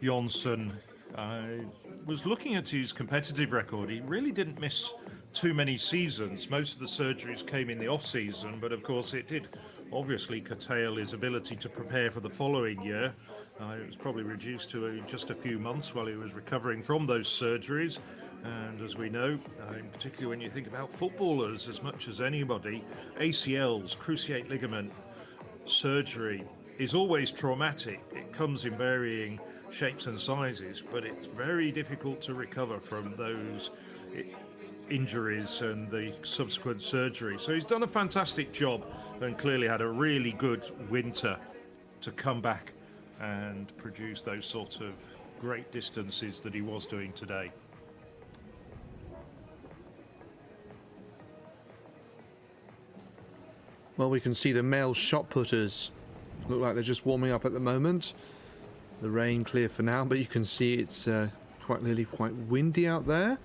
Jonsson. I was looking at his competitive record. He really didn't miss too many seasons. Most of the surgeries came in the off-season, but of course it did obviously curtail his ability to prepare for the following year. It was probably reduced to just a few months while he was recovering from those surgeries. And as we know, particularly when you think about footballers as much as anybody, ACLs, cruciate ligament surgery is always traumatic. It comes in varying shapes and sizes, but it's very difficult to recover from those injuries and the subsequent surgery. So he's done a fantastic job and clearly had a really good winter to come back and produce those sort of great distances that he was doing today. Well, we can see the male shot putters look like they're just warming up at the moment. The rain clear for now, but you can see it's quite clearly quite windy out there.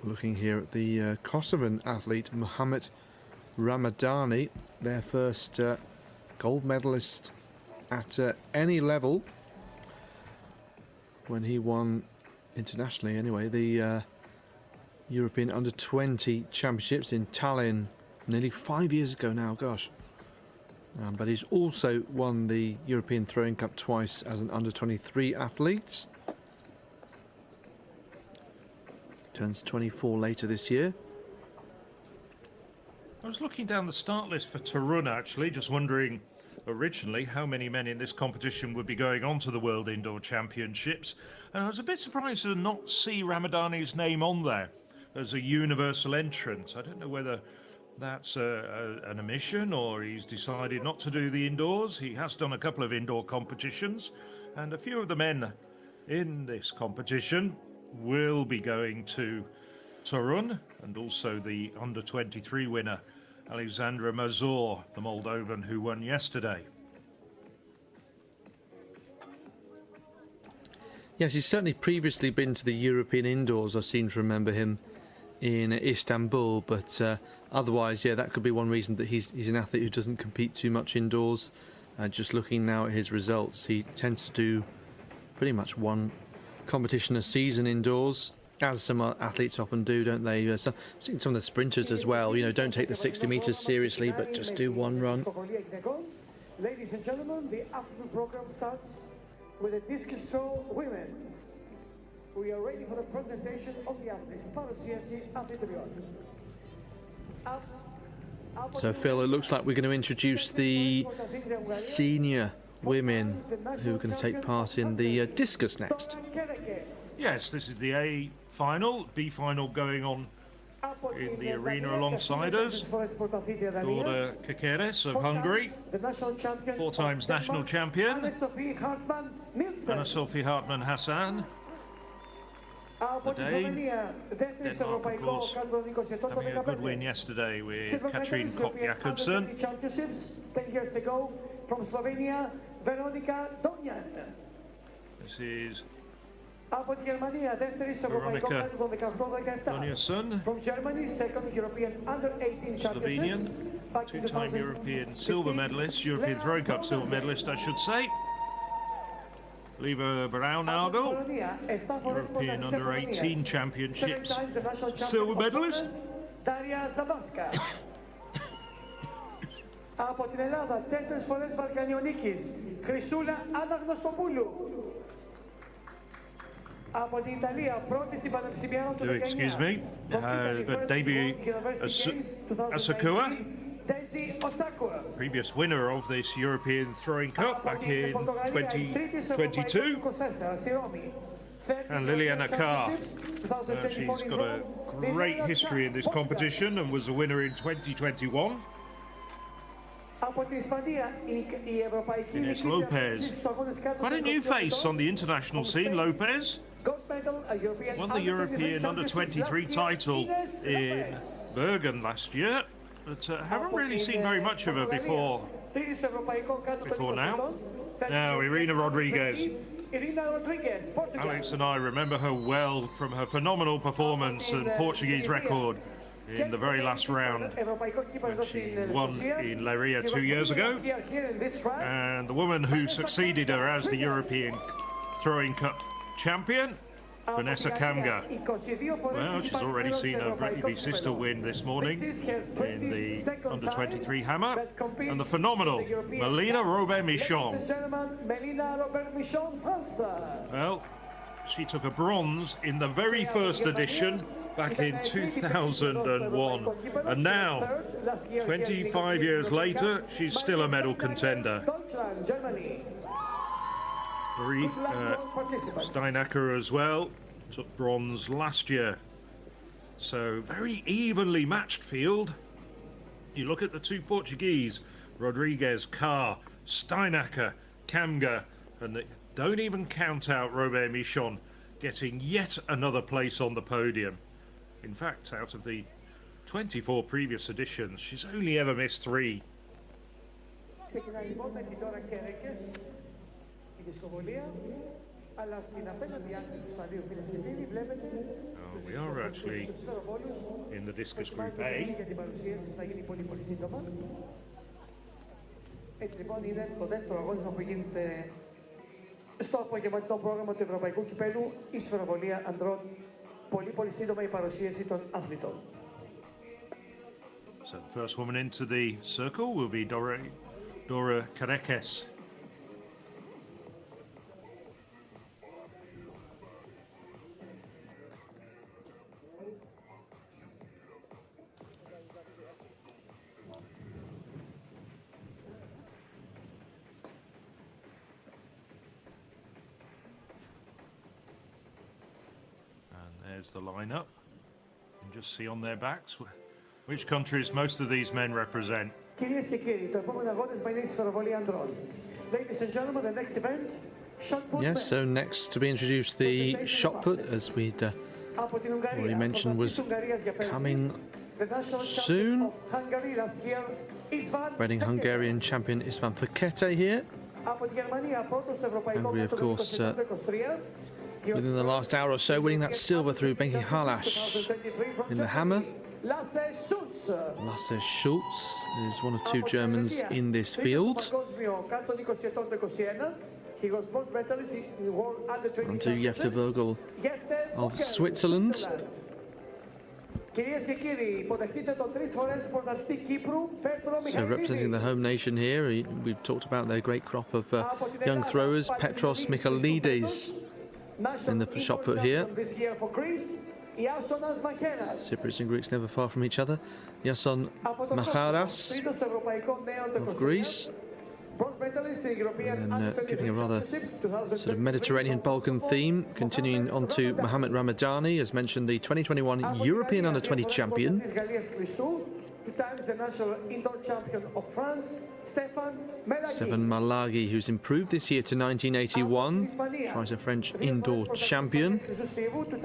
Looking here at the Kosovan athlete Mohamed Ramadani, their first gold medalist at any level when he won internationally anyway the European Under-20 Championships in Tallinn nearly 5 years ago now, gosh. But he's also won the European Throwing Cup twice as an Under-23 athlete. Turns 24 later this year. I was looking down the start list for Torun actually, just wondering originally how many men in this competition would be going on to the World Indoor Championships, and I was a bit surprised to not see Ramadani's name on there as a universal entrant. I don't know whether that's an omission or he's decided not to do the indoors. He has done a couple of indoor competitions, and a few of the men in this competition will be going to Torun, and also the Under-23 winner Alexandra Mazur, the Moldovan who won yesterday. Yes, he's certainly previously been to the European indoors. I seem to remember him in Istanbul, but otherwise, yeah, that could be one reason that he's an athlete who doesn't compete too much indoors. Just looking now at his results, he tends to do pretty much one competition a season indoors, as some athletes often do, don't they? Some of the sprinters as well, you know, don't take the 60 meters seriously, but just do one run. Ladies and gentlemen, the afternoon program starts with the discus throw women. We are ready for the presentation of the athletes. So Phil, it looks like we're going to introduce the senior women who are going to take part in the discus next. Yes, this is the A final, B final going on in the arena alongside us. Dorda Kekeres of Hungary, 4 times national champion, Anna-Sophie Hartmann-Hassan. The Dane, Denmark, of course, having a good win yesterday with Katrin Kopp-Jakobsen. 10 years ago, from Slovenia, Veronika Donjan. This is Από τη Γερμανία, δεύτερη στο Ευρωπαϊκό Κάτω 18-17. From Germany, second European Under-18 Championships. Two-time European silver medalist, European Throwing Cup silver medalist, I should say. Lieve Braunagel, European Under-18 Championships silver medalist. Daria Zabaska. Από την Ελλάδα, 4 φορές Βαλκανιονίκης, Χρυσούλα Αναγνωστοπούλου. Από την Ιταλία, πρώτη στην Πανεπιστημιανό του 19. Excuse me, but Davy Asakua, previous winner of this European Throwing Cup back in 2022. And Liliana Carr. She's got a great history in this competition and was a winner in 2021. Ines Lopez. Quite a new face on the international scene, Lopez. Won the European Under-23 title in Bergen last year, but haven't really seen very much of her before now. Now, Irina Rodriguez. Alex and I remember her well from her phenomenal performance and Portuguese record in the very last round when she won in Leiria 2 years ago. And the woman who succeeded her as the European Throwing Cup champion, Vanessa Kamga. Well, she's already seen her baby sister win this morning in the Under-23 hammer, and the phenomenal Melina Robert-Michon. Well, she took a bronze in the very first edition back in 2001, and now, 25 years later, she's still a medal contender. Marie Steinacker as well took bronze last year. So very evenly matched field. You look at the two Portuguese, Rodriguez, Carr, Steinacker, Kamga, and they don't even count out Robert Michon getting yet another place on the podium. In fact, out of the 24 previous editions, she's only ever missed 3. We are actually in the Discus Group A. Έτσι λοιπόν είναι το δεύτερο αγώνισμα που γίνεται στο απογευματινό πρόγραμμα του Ευρωπαϊκού Κυπέλλου, η σφαιροβολία ανδρών. Πολύ σύντομα η παρουσίαση των αθλητών. So the first woman into the circle will be Dora Careques. There's the lineup. And just see on their backs which countries most of these men represent. Κυρίες και κύριοι, το επόμενο αγώνισμα είναι η σφαιροβολία ανδρών. Ladies and gentlemen, the next event, shot put. Yes, so next to be introduced the shot put, as we'd already mentioned, was coming soon. Reading Hungarian champion István Fekete here. Hungary, of course, within the last hour or so, winning that silver through Benki Halash in the hammer. Lasse Schulz is one of 2 Germans in this field. And to Jefte Vogel of Switzerland. So representing the home nation here, we've talked about their great crop of young throwers. Petros Michaelides in the shot put here. Cypriots and Greeks never far from each other. Iason Macharas of Greece. And then giving a rather sort of Mediterranean Balkan theme, continuing on to Mohamed Ramadani, as mentioned, the 2021 European Under-20 champion. 2 times the national indoor champion of France, Stefan Malaghi, who's improved this year to 1981, tries a French indoor champion. 2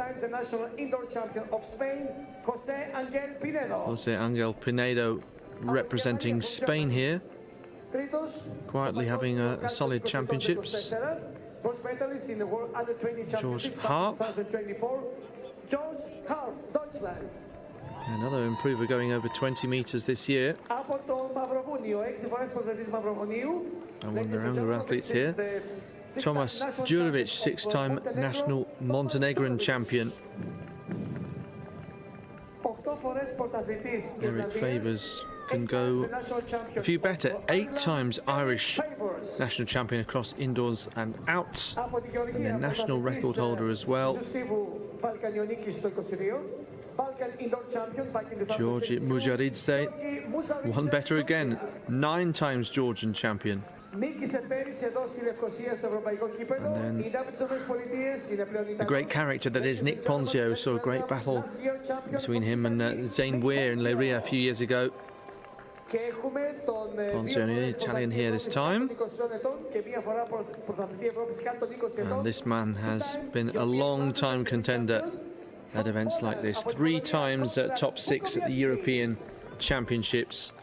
times the national indoor champion of Spain, Jose Angel Pinedo representing Spain here, quietly having a solid championships. George Harp. Deutschland. Another improver going over 20 metres this year. And one of the younger athletes here. Tomas Djurovic, 6-time national Montenegrin champion. Eric Favors can go a few better. 8 times Irish national champion across indoors and outs. And then national record holder as well. Balkan indoor champion back in Georgi 2022. Mujaridze, one better again, 9 times Georgian champion. Νίκησε πέρυσι εδώ στη Λευκοσία στο Ευρωπαϊκό Κύπελλο. Είναι από τις ΗΠΑ, είναι πλέον The great character that is Nick Ponzio. Saw a great battle between him and Zane Weir in Leiria a few years ago. Και έχουμε τον Ponzio, an Italian here this time. και μία φορά πρωταθλητή Ευρώπης κάτω των 20 ετών. And this man has been a long-time contender at events like this. 3 times top 6 at the European Championships.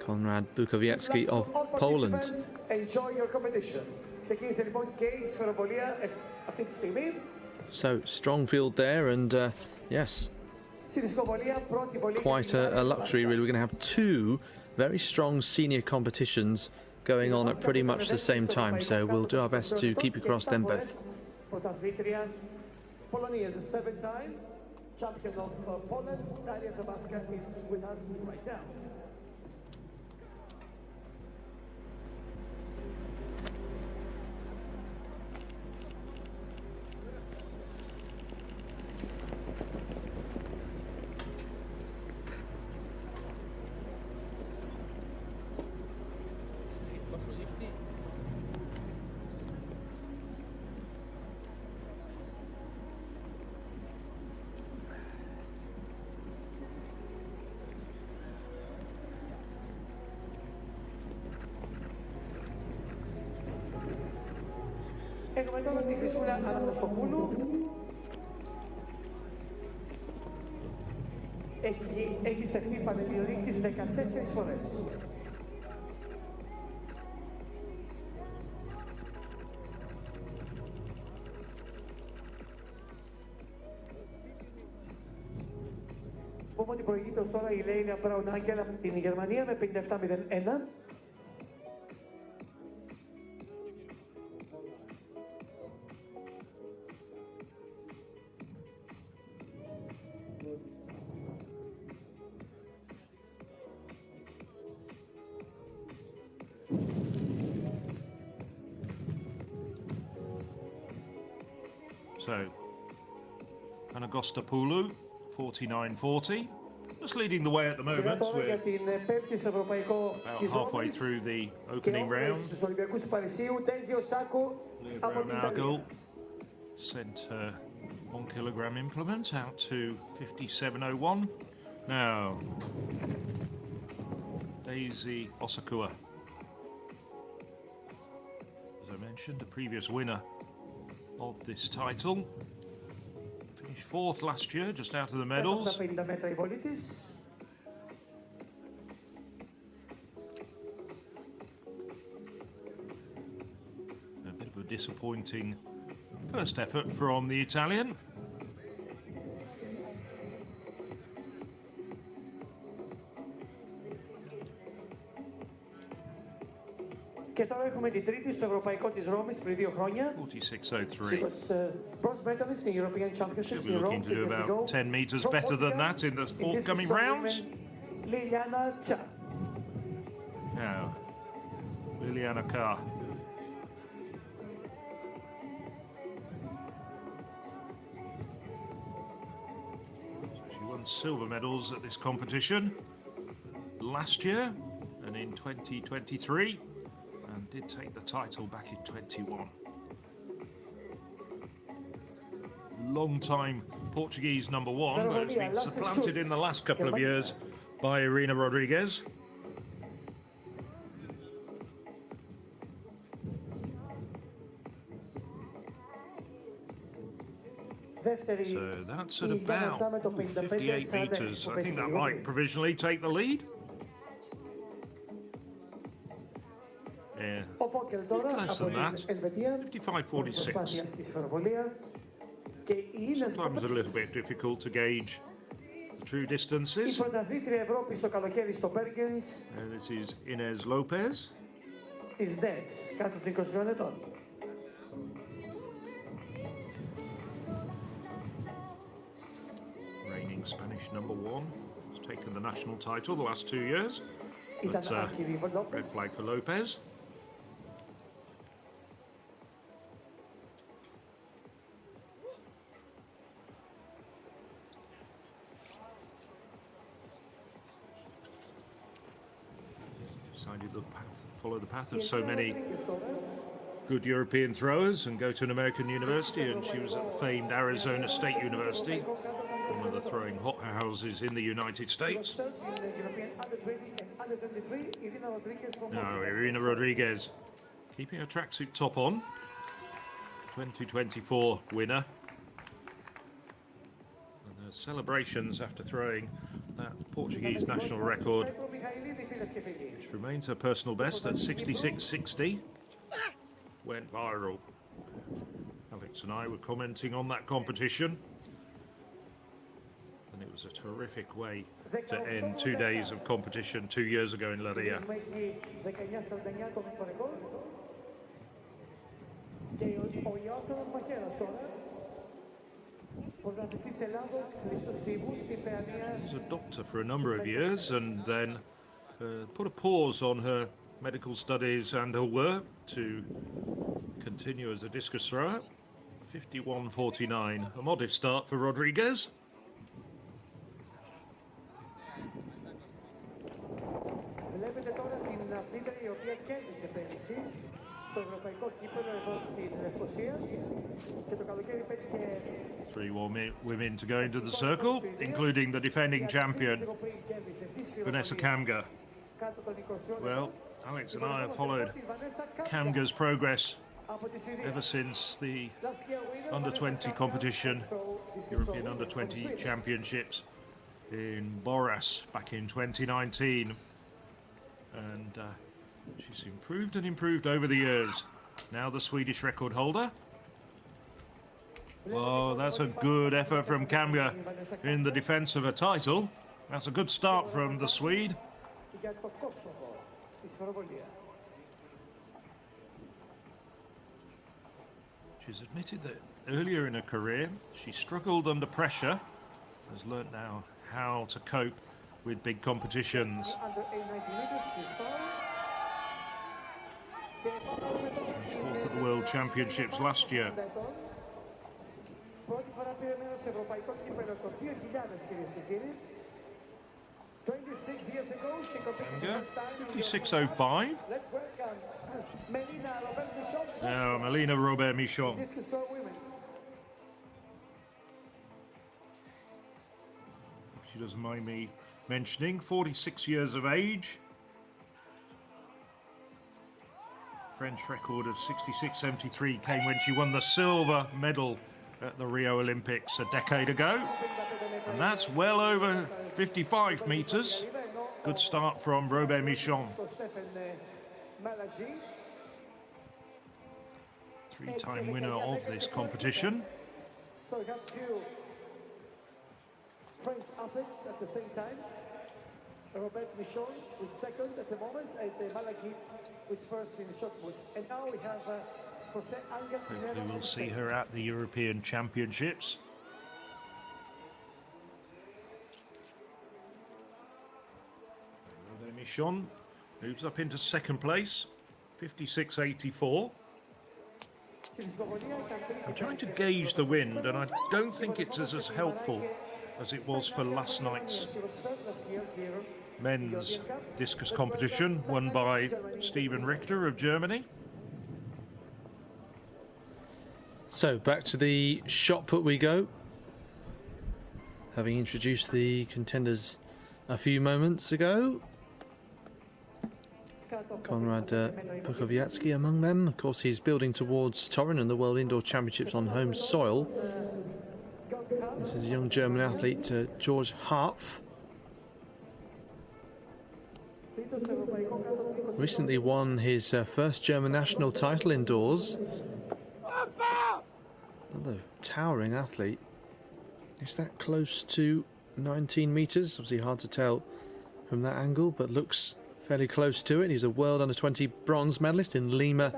Konrad Bukowiecki of Poland. Enjoy your competition. Ξεκίνησε λοιπόν και η σφαιροβολία αυτή τη στιγμή. So strong field there, and yes, quite a luxury really. We're going to have 2 very strong senior competitions going on at pretty much the same time, so we'll do our best to keep across them both. Polonia is a 7-time champion of Poland. Daria Zabaska is with us right now. Έχουμε τώρα τη Χρυσούλα Αναστοπούλου. Έχει στεφθεί πανελληνιορίκης 14 φορές. Πούμε ότι προηγείται ως τώρα η Λέιλια Μπράουν Άγγελ από την Γερμανία με 57-01. So, Anagostopoulou, 49.40. Just leading the way at the moment. We're about halfway through the opening round. Brown-Argel sent her 1 kilogram implement out to 57.01. Now, Daisy Osakua. As I mentioned, the previous winner of this title. Finished 4th last year, just out of the medals. A bit of a disappointing first effort from the Italian. Και τώρα έχουμε την τρίτη στο Ευρωπαϊκό της Ρώμης πριν 2 χρόνια. 46.03. She was bronze medalist in European Championships in Rome. Looking to do about 10 meters better than that in the forthcoming rounds. Liliana Cha. Now, Liliana Carr. She won silver medals at this competition last year and in 2023. And did take the title back in 21. Long-time Portuguese number 1, but it's been supplanted in the last couple of years by Irina Rodriguez. So that's at about 58 meters. I think that might provisionally take the lead. Yeah, less than that, 55.46. Sometimes a little bit difficult to gauge the true distances. And this is Inez Lopez. Reigning Spanish number 1. Has taken the national title the last 2 years. But red flag for Lopez. kind of follow the path of so many good European throwers and go to an American university, and she was at the famed Arizona State University, one of the throwing hothouses in the United States. Now, Irina Rodriguez keeping her tracksuit top on, 2024 winner. And her celebrations after throwing that Portuguese national record, which remains her personal best at 66.60, went viral. Alex and I were commenting on that competition, and it was a terrific way to end 2 days of competition 2 years ago in La Ria. She was a doctor for a number of years, and then put a pause on her medical studies and her work to continue as a discus thrower. 51.49, a modest start for Rodriguez. Βλέπετε τώρα την αθλήτρια η οποία κέρδισε πέρυσι το ευρωπαϊκό κύπελλο εδώ στην Λευκοσία και το καλοκαίρι πέτυχε. 3 women to go into the circle, including the defending champion, Vanessa Kamga. Well, Alex and I have followed Kamga's progress ever since the under-20 competition, European under-20 championships in Boras back in 2019. And she's improved and improved over the years. Now the Swedish record holder. Oh, that's a good effort from Kamga in the defence of a title. That's a good start from the Swede. She's admitted that earlier in her career she struggled under pressure, has learnt now how to cope with big competitions. Fourth at the World Championships last year. Πρώτη φορά πήρε μέρος σε ευρωπαϊκό κύπελλο το 2000, κυρίες και κύριοι. 26 years ago, she competed first time. 56.05. Let's welcome Melina Robert-Michon. Now, Melina Robert-Michon. Discus throw women. She doesn't mind me mentioning, 46 years of age. French record of 66.73 came when she won the silver medal at the Rio Olympics a decade ago. And that's well over 55 metres. Good start from Robert-Michon. Three-time winner of this competition. So we have two French athletes at the same time. Robert-Michon is second at the moment, and Malaghi is first in the shot put. And now we have Jose Angel. Hopefully we'll see her at the European Championships. Robert-Michon moves up into second place, 56.84. I'm trying to gauge the wind, and I don't think it's as helpful as it was for last night's men's discus competition, won by Steven Richter of Germany. So back to the shot put we go. Having introduced the contenders a few moments ago. Konrad Pukowiacki among them. Of course, he's building towards Torun and the World Indoor Championships on home soil. This is a young German athlete, George Harpf. Recently won his first German national title indoors. Another towering athlete. Is that close to 19 metres? Obviously hard to tell from that angle, but looks fairly close to it. He's a World Under-20 bronze medalist in Lima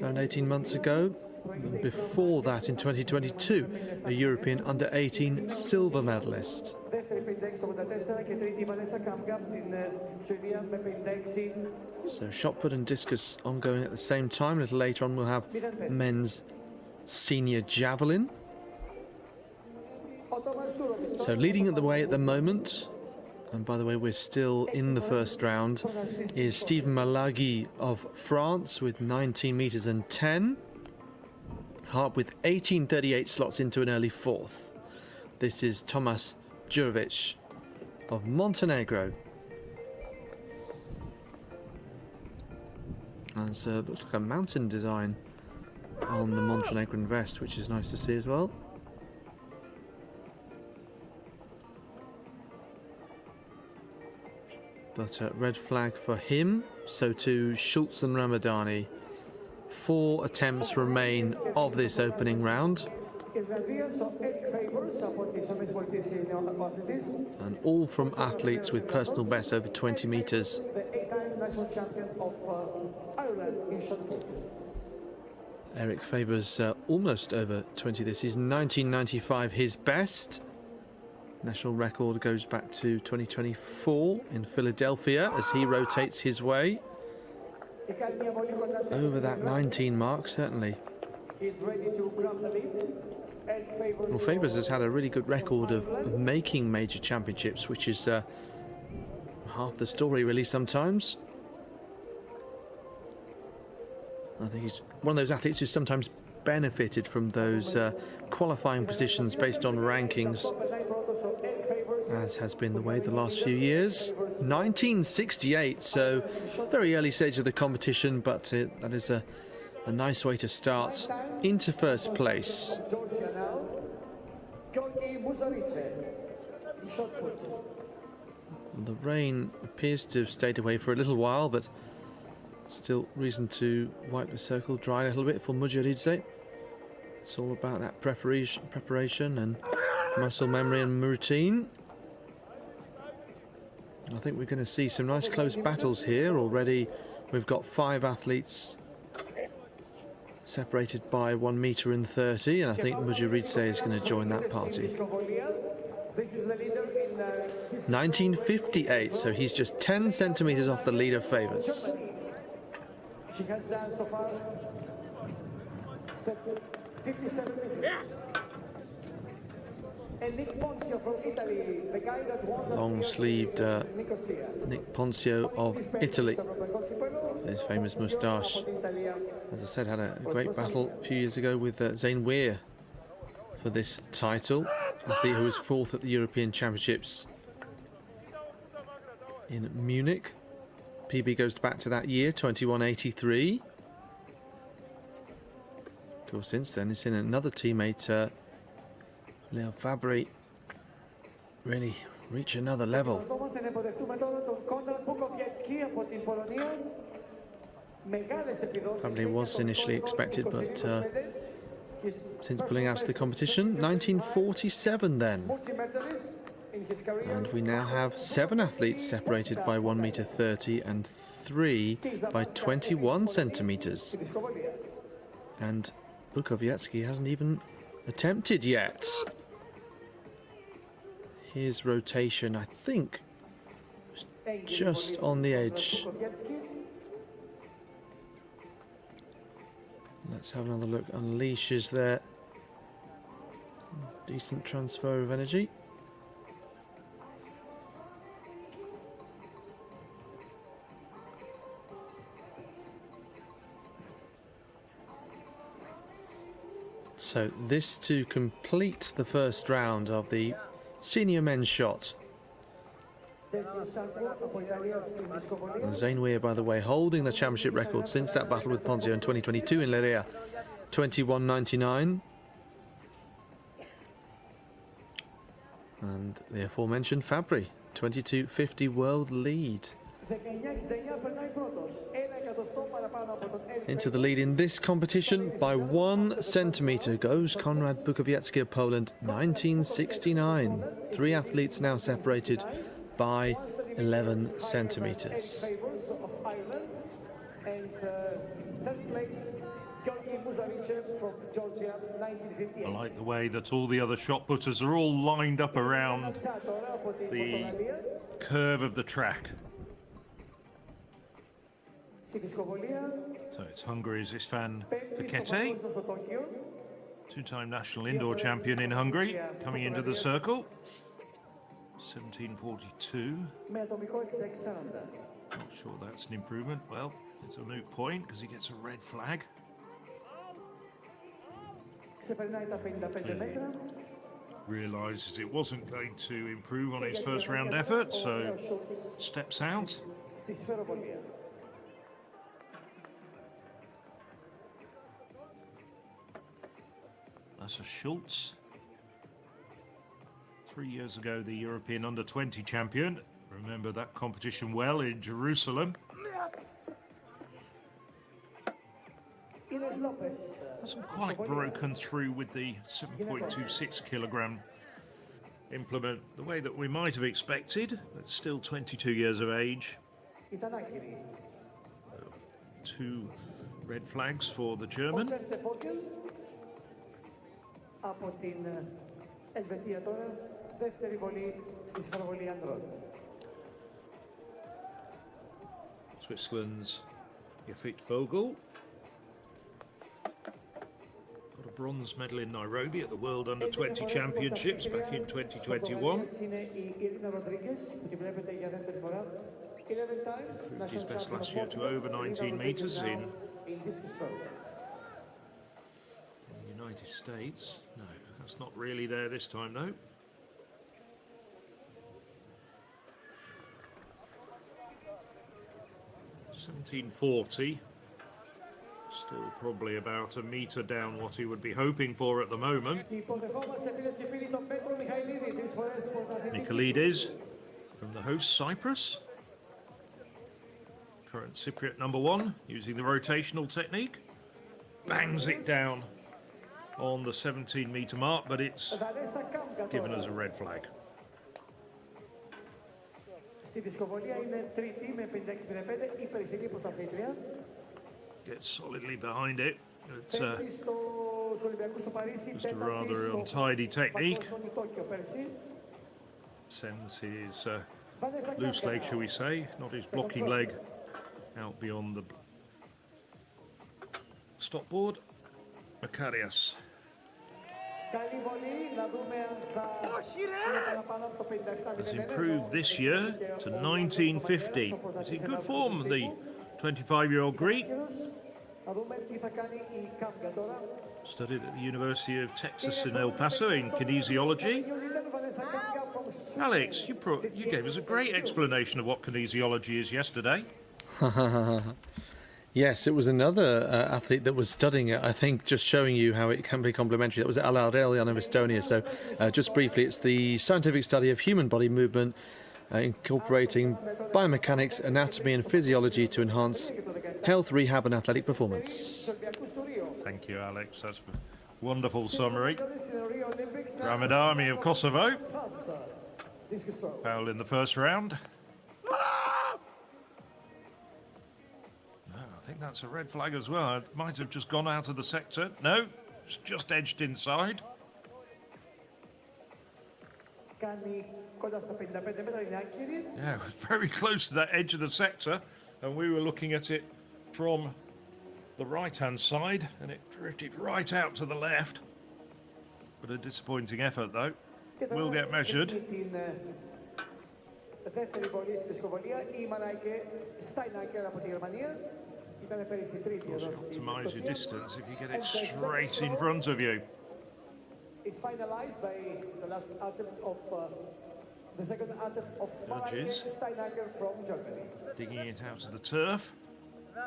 around 18 months ago. And before that, in 2022, a European Under-18 silver medalist. So shot put and discus ongoing at the same time. A little later on we'll have men's senior javelin. So leading the way at the moment and by the way, we're still in the first round, is Stephen Malaghi of France with 19 meters and 10. Harp with 18:38 slots into an early fourth. This is Tomas Djurovic of Montenegro. And so it looks like a mountain design on the Montenegrin vest, which is nice to see as well. But red flag for him, so too Schultz and Ramadani. 4 attempts remain of this opening round. And all from athletes with personal bests over 20 metres. Eric Favours almost over 20 this season. 1995 his best. National record goes back to 2024 in Philadelphia as he rotates his way over that 19 mark, certainly. Well, Favours has had a really good record of making major championships, which is half the story really sometimes. I think he's one of those athletes who's sometimes benefited from those qualifying positions based on rankings, as has been the way the last few years. 1968, so very early stage of the competition, but that is a nice way to start into first place. The rain appears to have stayed away for a little while, but still reason to wipe the circle dry a little bit for Mujaridze. It's all about that preparation and muscle memory and routine. I think we're going to see some nice close battles here already. We've got 5 athletes separated by 1 meter and 30, and I think Mujaridze is going to join that party. 1958, so he's just 10 centimeters off the leader Favours. She has done so far 57 meters. And Nick Ponzio from Italy, the guy that won long-sleeved Nick Ponzio of Italy. His famous moustache. As I said, had a great battle a few years ago with Zane Weir for this title. Athlete who was 4th at the European Championships in Munich. PB goes back to that year, 21.83. Of course, since then, it's in another teammate, Leo Fabry, really reach another level. Fabry was initially expected, but since pulling out of the competition, 1947 then. And we now have 7 athletes separated by 1 meter 30 and 3 by 21 centimeters. And Bukowiecki hasn't even attempted yet. His rotation, I think, just on the edge. Let's have another look. Unleashes there. Decent transfer of energy. So this to complete the first round of the senior men's shot. Zane Weir, by the way, holding the championship record since that battle with Ponzio in 2022 in Leiria, 21.99. And the aforementioned Fabry, 22.50 world lead. Into the lead in this competition by 1 centimetre goes Konrad Bukowiecki of Poland, 1969. 3 athletes now separated by 11 centimetres. I like the way that all the other shot putters are all lined up around the curve of the track. So it's Hungary's István Fekete, 2-time national indoor champion in Hungary, coming into the circle. 1742. με ατομικό 66-40. Not sure that's an improvement. Well, it's a moot point because he gets a red flag. Ξεπερνάει τα 55 μέτρα. Realises it wasn't going to improve on his first round effort, so steps out. Στη σφαιροβολία. That's a Schultz. 3 years ago, the European under-20 champion. Remember that competition well in Jerusalem. Ines Lopez. Hasn't quite broken through with the 7.26 kilogram implement the way that we might have expected, but still 22 years of age. Ήταν άκυρη. 2 red flags for the Ο German. Τσέφτε Φόκελ από την Ελβετία τώρα, δεύτερη βολή στη σφαιροβολή ανδρών. Switzerland's Jeffrey Vogel got a bronze medal in Nairobi at the World Under-20 Championships back in 2021. Είναι η Ειρήνα Ροντρίγκες, που τη βλέπετε για δεύτερη φορά. 11 times Proved his national best champion last of year to Portugal. over 19 Ειρήνα metres Ροντρίγκες in now in discus throw. the United States. No, that's not really there this time, though. $17.40. Still probably about a metre down what he would be hoping for at the moment. Και υποδεχόμαστε φίλες και φίλοι τον Πέτρο Μιχαηλίδη, τρεις φορές πρωταθλητή. Nicolaides from the host Cyprus. Current Cypriot #1, using the rotational technique. Bangs it down on the 17-metre mark, but it's Δανέσα Κάμκα given τώρα. us a red flag. Στη δισκοβολία είναι τρίτη με 56-55, η περσινή πρωταθλήτρια. Gets solidly behind it. It's Πέμπτη στους Ολυμπιακούς στο Παρίσι, just a τέταρτη rather στο untidy technique. Παγκόσμιο Τόκιο πέρσι. Sends his Δανέσα loose leg, Κάμκα. shall we say, not his blocking leg, out beyond the stop board. Macarius. Καλή βολή, να δούμε αν θα είναι παραπάνω από το 57. Has improved this year to 1950. He's in good form, the 25-year-old Greek. Να δούμε τι θα κάνει η Κάμκα τώρα. Studied at the University of Texas in El Paso in kinesiology. Alex, you gave us a great explanation of what kinesiology is yesterday. Yes, it was another athlete that was studying it, I think, just showing you how it can be complementary. That was Al Ardelian of Estonia. So just briefly, it's the scientific study of human body movement, incorporating biomechanics, anatomy and physiology to enhance health, rehab and athletic performance. Thank you, Alex. That's a wonderful summary. Ramadami of Kosovo. Foul in the first round. No, I think that's a red flag as well. It might have just gone out of the sector. No, it's just edged inside. Κάνει κοντά στα 55 μέτρα, είναι άκυρη. Yeah, it was very close to that edge of the sector, and we were looking at it from the right-hand side, and it drifted right out to the left. But a disappointing effort, though. Will get measured. Την δεύτερη βολή στη δισκοβολία, η Μανάικε Στάινάκερ από τη Γερμανία. Ήταν πέρυσι τρίτη Of course, εδώ you στην optimise your Nicosia. distance if you get it straight in front of you. Is finalized by the last attempt of the second attempt of Manaike Judges. Steinacker from Germany. Digging it out of the turf.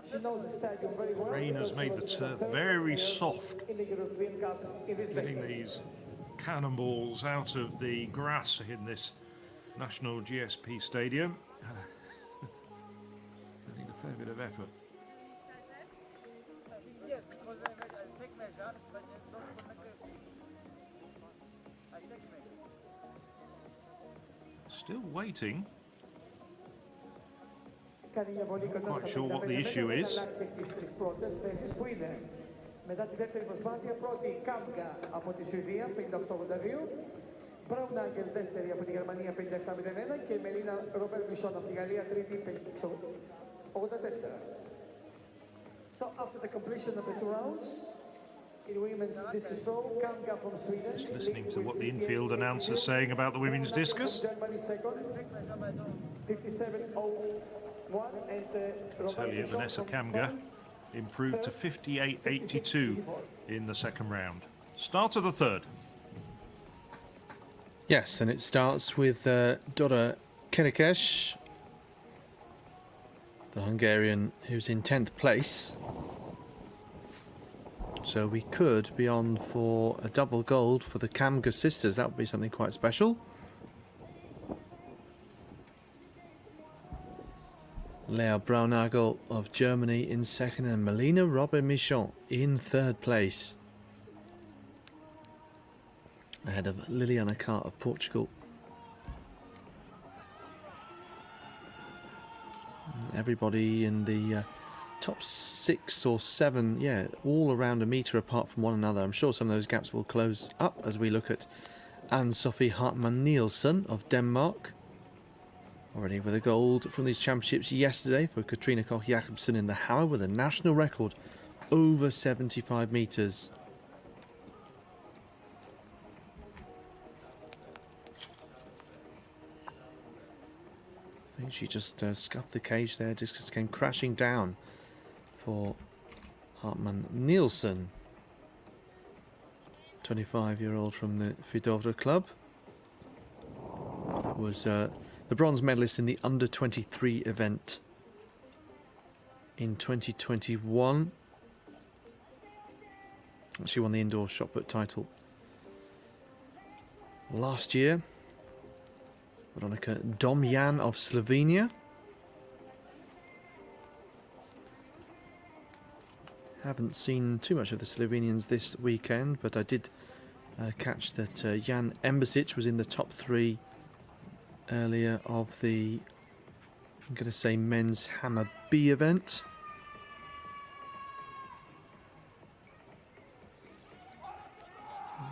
She knows the stadium very well. Rain has because made she the was turf third very player soft, in the European Cup in this getting leg. these cannonballs out of the grass in this national GSP stadium. Need a fair bit of effort. Still waiting. Κάνει μια βολή κοντά Quite στα sure what 55 the issue μέτρα, is. θα αλλάξει τις τρεις πρώτες θέσεις που είναι. Μετά τη δεύτερη προσπάθεια, πρώτη Κάμκα από τη Σουηδία, 58-82. Μπράουν Άγγελ δεύτερη από τη Γερμανία, 57-01. Και Μελίνα Ρόμπερ Μισόν από τη Γαλλία, τρίτη, 84. So after the completion of the 2 rounds, In women's discus throw, Kamga from Sweden. Just listening to what the infield announcer's saying about the women's discus. Germany second, 57.01, and Tell you, Vanessa Kamga improved to 58.82 in the second round. Start of the third. Yes, and it starts with Dora Kerekes, the Hungarian who's in 10th place. So we could be on for a double gold for the Kamga sisters. That would be something quite special. Lea Braunagel of Germany in second and Melina Robert-Michon in third place. Ahead of Liliana Carr of Portugal. Everybody in the top 6 or 7, yeah, all around a metre apart from one another. I'm sure some of those gaps will close up as we look at Anne-Sophie Hartmann-Nielsen of Denmark. Already with a gold from these championships yesterday for Katrina Koch-Jacobsen in the hammer with a national record over 75 metres. I think she just scuffed the cage there. Discus came crashing down for Hartmann-Nielsen. 25-year-old from the Fidovra club. Was the bronze medalist in the under-23 event in 2021. She won the indoor shot put title last year. Veronika Domjan of Slovenia. Haven't seen too much of the Slovenians this weekend, but I did catch that Jan Embasic was in the top 3 earlier of the, I'm going to say, men's Hammer B event.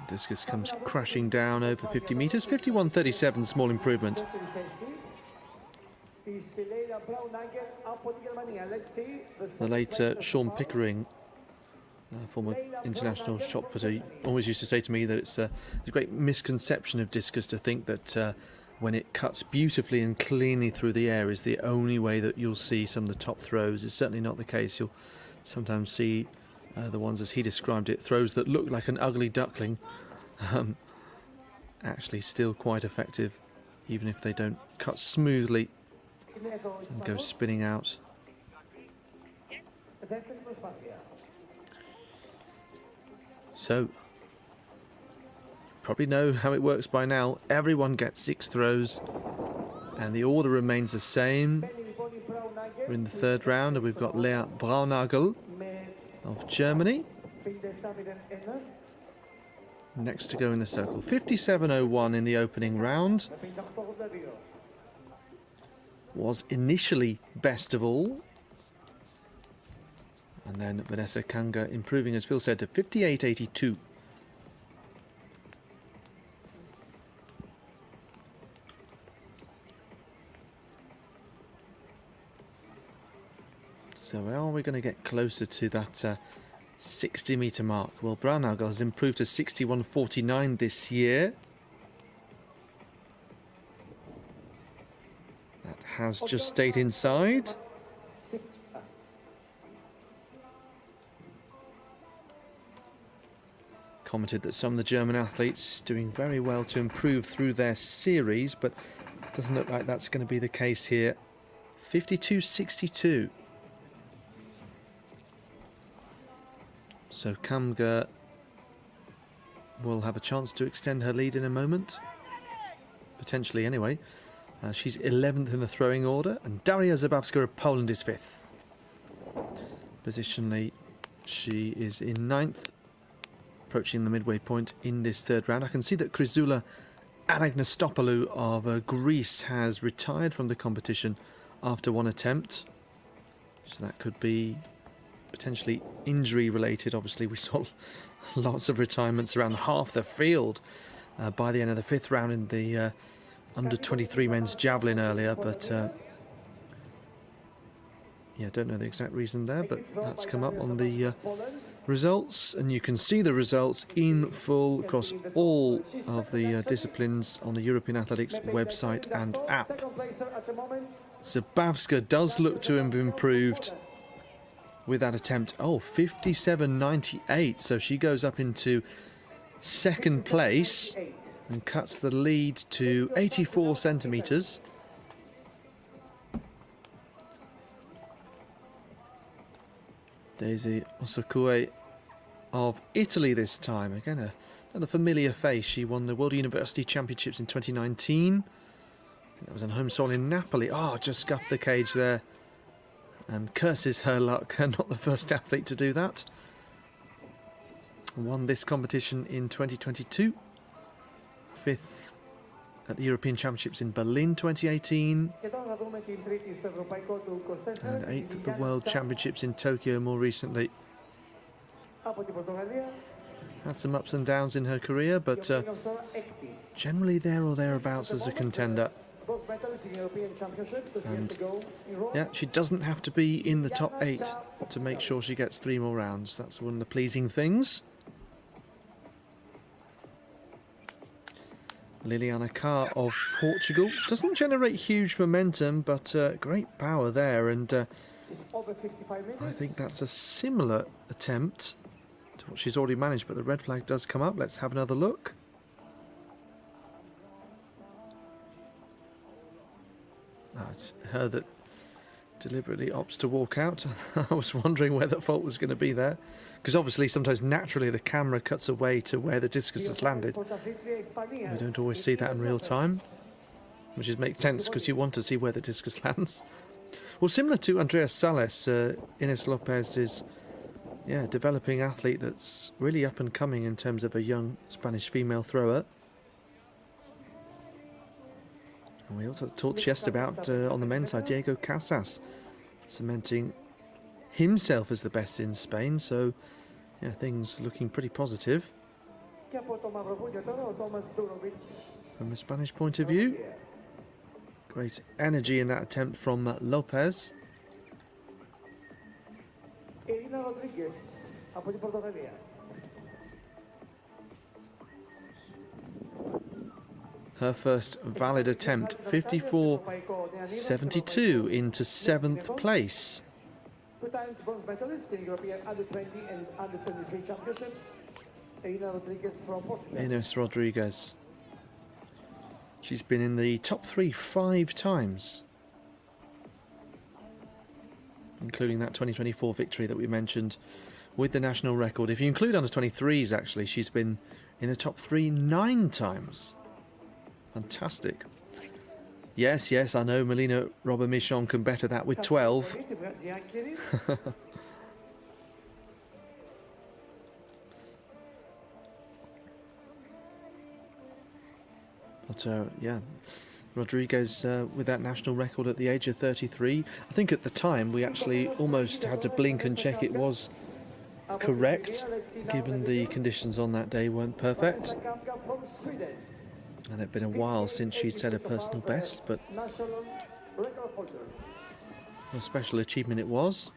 Discus comes crashing down over 50 metres, 51.37, small improvement. The late Sean Pickering, former international shot putter, always used to say to me that it's a great misconception of discus to think that when it cuts beautifully and cleanly through the air is the only way that you'll see some of the top throws. It's certainly not the case. You'll sometimes see the ones, as he described it, throws that look like an ugly duckling, actually still quite effective, even if they don't cut smoothly and go spinning out. So, probably know how it works by now. Everyone gets 6 throws, and the order remains the same. We're in the third round, and we've got Lea Braunagel of Germany next to go in the circle. 57.01 in the opening round. Was initially best of all. And then Vanessa Kamga improving, as Phil said, to 58.82. So are we going to get closer to that 60-metre mark? Well, Braunagel has improved to 61.49 this year. That has just stayed inside. Commented that some of the German athletes doing very well to improve through their series, but it doesn't look like that's going to be the case here. 52.62. So Kamga will have a chance to extend her lead in a moment. Potentially anyway. She's 11th in the throwing order, and Daria Zabawska of Poland is 5th. Positionally, she is in 9th, approaching the midway point in this third round. I can see that Chrysoula Anagnostopoulou of Greece has retired from the competition after one attempt. So that could be potentially injury related. Obviously we saw lots of retirements around half the field by the end of the 5th round in the under 23 men's javelin earlier, but yeah, don't know the exact reason there, but that's come up on the results, and you can see the results in full across all of the disciplines on the European Athletics website and app. Zabawska does look to have improved with that attempt. Oh, 57.98, so she goes up into second place and cuts the lead to 84 centimetres. Daisy Osakue of Italy this time. Again, another familiar face. She won the World University Championships in 2019. That was on home soil in Napoli. Oh, just scuffed the cage there. And curses her luck. Not the first athlete to do that. Won this competition in 2022. 5th at the European Championships in Berlin 2018. And 8th at the World Championships in Tokyo more recently. Had some ups and downs in her career, but generally there or thereabouts as a contender. And yeah, she doesn't have to be in the top 8 to make sure she gets 3 more rounds. That's one of the pleasing things. Liliana Carr of Portugal doesn't generate huge momentum, but great power there, and I think that's a similar attempt to what she's already managed, but the red flag does come up. Let's have another look. Oh, it's her that deliberately opts to walk out. I was wondering where the fault was going to be there, because obviously sometimes naturally the camera cuts away to where the discus has landed. We don't always see that in real time, which makes sense because you want to see where the discus lands. Well, similar to Andrea Sales, Ines Lopez is a developing athlete that's really up and coming in terms of a young Spanish female thrower. And we also talked yesterday about, on the men's side, Diego Casas cementing himself as the best in Spain, so yeah, things looking pretty positive from a Spanish point of view. Great energy in that attempt from Lopez. Her first valid attempt, 54.72 into 7th place. 2 times bronze medalist in European Under-20 and Under-23 Championships. Ines Rodriguez from Portugal. Ines Rodriguez. She's been in the top 3 5 times, including that 2024 victory that we mentioned with the national record. If you include Under-23s, actually, she's been in the top 3 9 times. Fantastic. Yes, I know Melina Robert-Michon can better that with 12. But yeah, Rodriguez with that national record at the age of 33. I think at the time we actually almost had to blink and check it was correct, given the conditions on that day weren't perfect. And it'd been a while since she'd set a personal best, but a special achievement it was.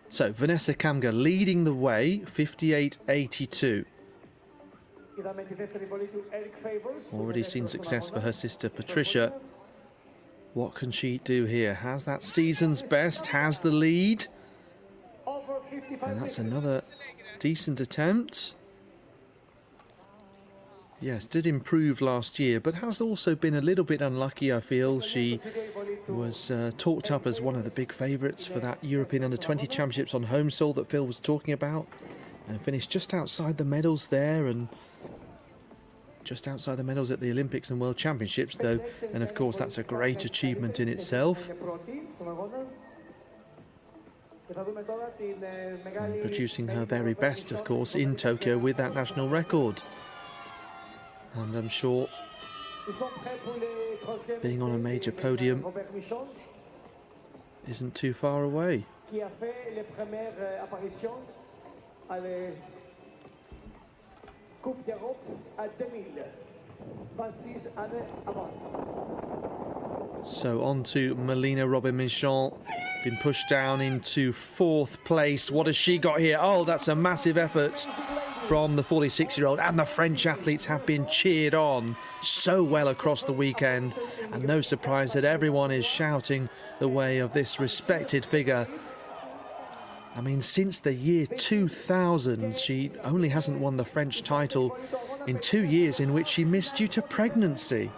So Vanessa Kamga leading the way, 58.82. Already seen success for her sister Patricia. What can she do here? Has that season's best, has the lead. And that's another decent attempt. Yes, did improve last year, but has also been a little bit unlucky, I feel. She was talked up as one of the big favourites for that European Under-20 Championships on home soil that Phil was talking about, and finished just outside the medals there, and just outside the medals at the Olympics and World Championships, though, and of course that's a great achievement in itself. And producing her very best, of course, in Tokyo with that national record. And I'm sure being on a major podium isn't too far away. So on to Melina Robin-Michon, been pushed down into 4th place. What has she got here? Oh, that's a massive effort from the 46-year-old, and the French athletes have been cheered on so well across the weekend, and no surprise that everyone is shouting the way of this respected figure. I mean, since the year 2000, she only hasn't won the French title in 2 years in which she missed due to pregnancy.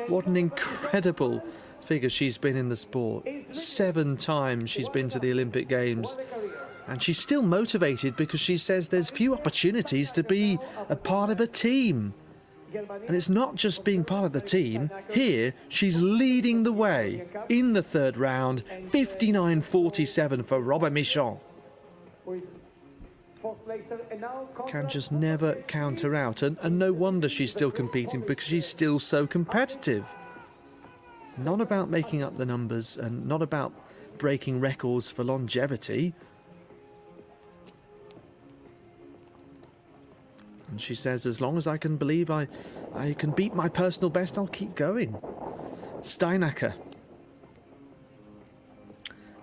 What an incredible figure she's been in the sport. 7 times she's been to the Olympic Games. And she's still motivated because she says there's few opportunities to be a part of a team. And it's not just being part of the team. Here, she's leading the way in the 3rd round, 59.47 for Robin-Michon. Can just never counter out, and no wonder she's still competing, because she's still so competitive. Not about making up the numbers and not about breaking records for longevity. And she says, as long as I can believe I can beat my personal best, I'll keep going. Steinacker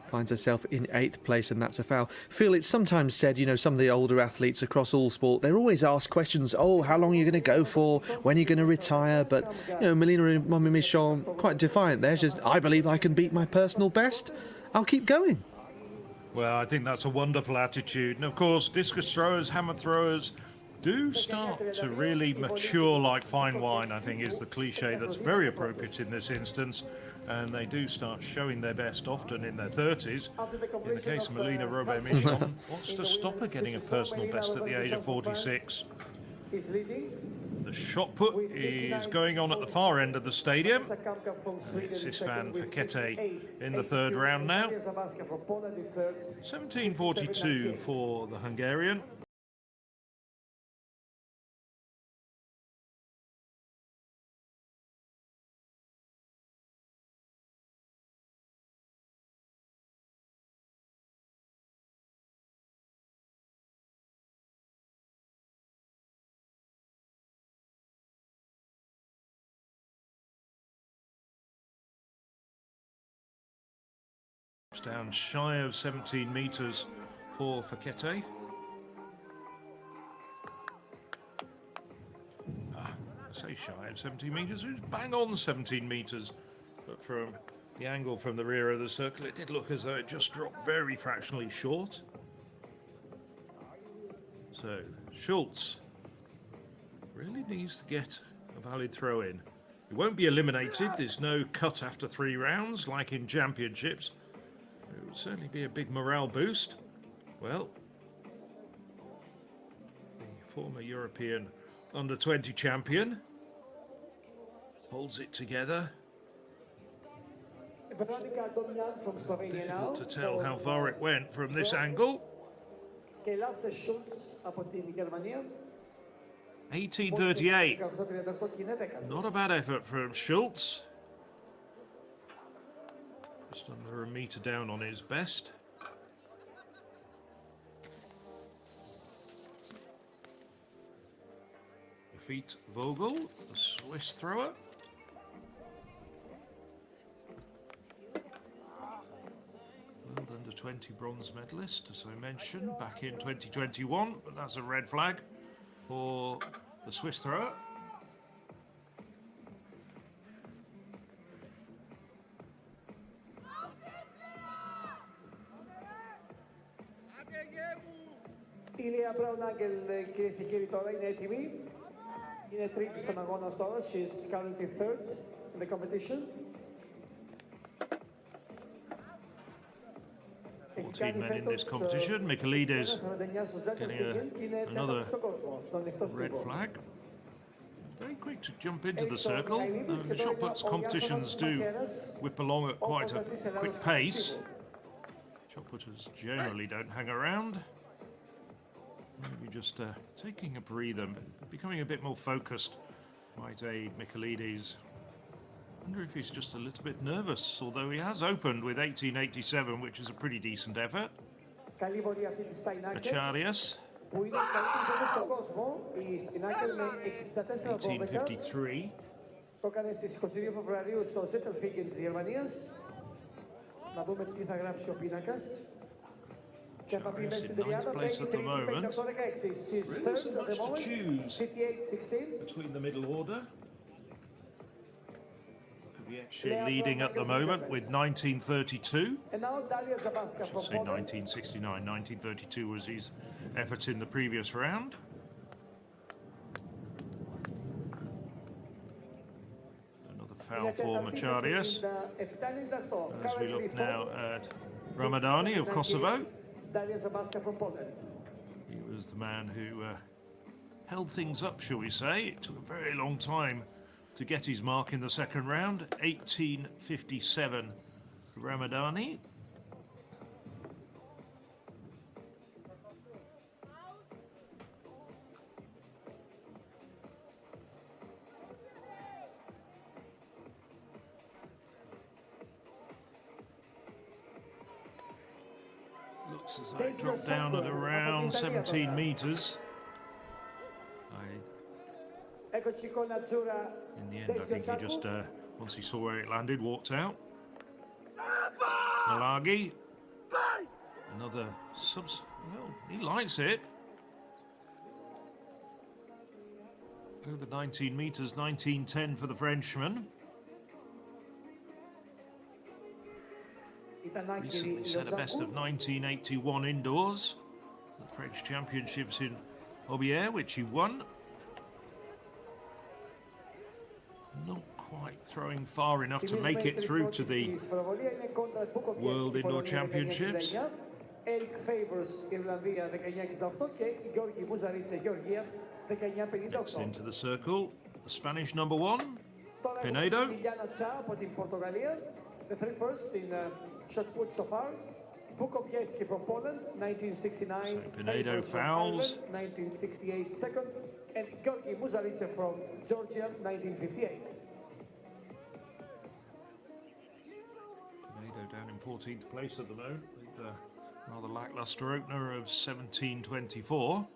finds herself in 8th place, and that's a foul. Phil, it's sometimes said, you know, some of the older athletes across all sport, they're always asked questions, oh, how long are you going to go for? When are you going to retire? But, you know, Melina Robin-Michon, quite defiant there. She says, I believe I can beat my personal best. I'll keep going. Well, I think that's a wonderful attitude. And of course, discus throwers, hammer throwers do start to really mature like fine wine, I think is the cliche that's very appropriate in this instance. And they do start showing their best often in their 30s. In the case of Melina Robin-Michon, wants to stop her getting a personal best at the age of 46. The shot put is going on at the far end of the stadium. It's István Fekete in the 3rd round now. 17.42 for the Hungarian. Down shy of 17 metres for Fekete. I say shy of 17 metres, it was bang on 17 metres, but from the angle from the rear of the circle, it did look as though it just dropped very fractionally short. So Schultz really needs to get a valid throw in. It won't be eliminated, there's no cut after 3 rounds like in championships. It would certainly be a big morale boost. Well, the former European under-20 champion holds it together. Difficult to tell how far it went from this angle. 18.38. Not a bad effort from Schultz. Just under a metre down on his best. Defeat Vogel, the Swiss thrower. World under-20 bronze medalist, as I mentioned, back in 2021, but that's a red flag for the Swiss thrower. Ηλία Μπράουν-Άγγελ, κυρίες και κύριοι, τώρα είναι έτοιμη. Είναι τρίτη στον αγώνα τώρα. She is currently 3rd in the competition. 14 men in this competition. Michaelides getting another red flag. Very quick to jump into the circle. The shot puts competitions do whip along at quite a quick pace. Shot putters generally don't hang around. Maybe just taking a breather, becoming a bit more focused might aid Michaelides. I wonder if he's just a little bit nervous, although he has opened with 18.87, which is a pretty decent effort. Acharias. 18.53. Το έκανε στις 22 Φεβρουαρίου στο Zettelfingen της Γερμανίας. Να δούμε τι θα γράψει ο πίνακας. Και θα πει μέσα στην τριάδα, place at the moment. 58-16. She's Really third isn't at the much to moment, choose 58-16. between the middle order. Actually leading at the moment with 1932. And now Dalia Zabaska I from should say Poland. 1969. 1932 was his effort in the previous round. Another foul for Macharius. As we look now at Ramadani of Kosovo. Dalia Zabaska from Poland. He was the man who held things up, shall we say. It took a very long time to get his mark in the second round. 1857 for Ramadani. Looks as though it dropped down at around 17 metres. Eccoci con Azzurra. In the end, I think he just, once he saw where it landed, walked out. Nalagi. Another well, he likes it. Over 19 metres, 19.10 for the Frenchman. Recently set a best of 1981 indoors. The French Championships in Aubière, which he won. Not quite throwing far enough to make it through to the World Indoor Championships. Eric Favors, Irlandia, 1968 και Γιώργη Μουζαρίτσε, Γεωργία, 1958. Next into the circle, the Spanish number one, Τώρα Pinedo. έχουμε τη Λιάννα Τσα από την Πορτογαλία, the three first in shot put so far. Bukowiecki from Poland, 1969. So Pinedo Favors from fouls. Ireland, 1968 second. And Georgi Muzarice from Georgia, 1958. Pinedo down in 14th place at the moment, with a rather lacklustre opener of 17.24.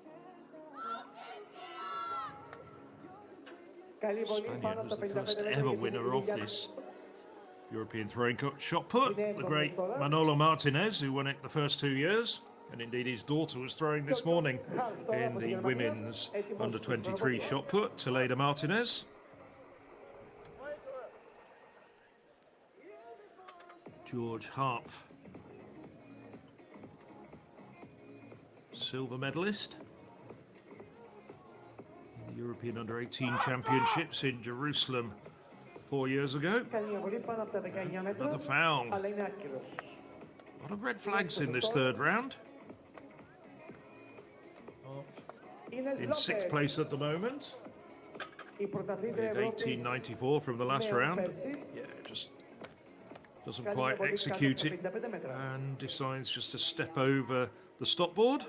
Spaniard was the first ever winner of this European throwing shot put, the great Manolo Martinez, who won it the first 2 years. And indeed his daughter was throwing this morning in the women's under-23 shot put, Teleda Martinez. George Harp, silver medalist in the European Under-18 Championships in Jerusalem 4 years ago. Another foul. A lot of red flags in this third round. In sixth place at the moment. In 1894 from the last round. Yeah, just doesn't quite execute it and decides just to step over the stop board.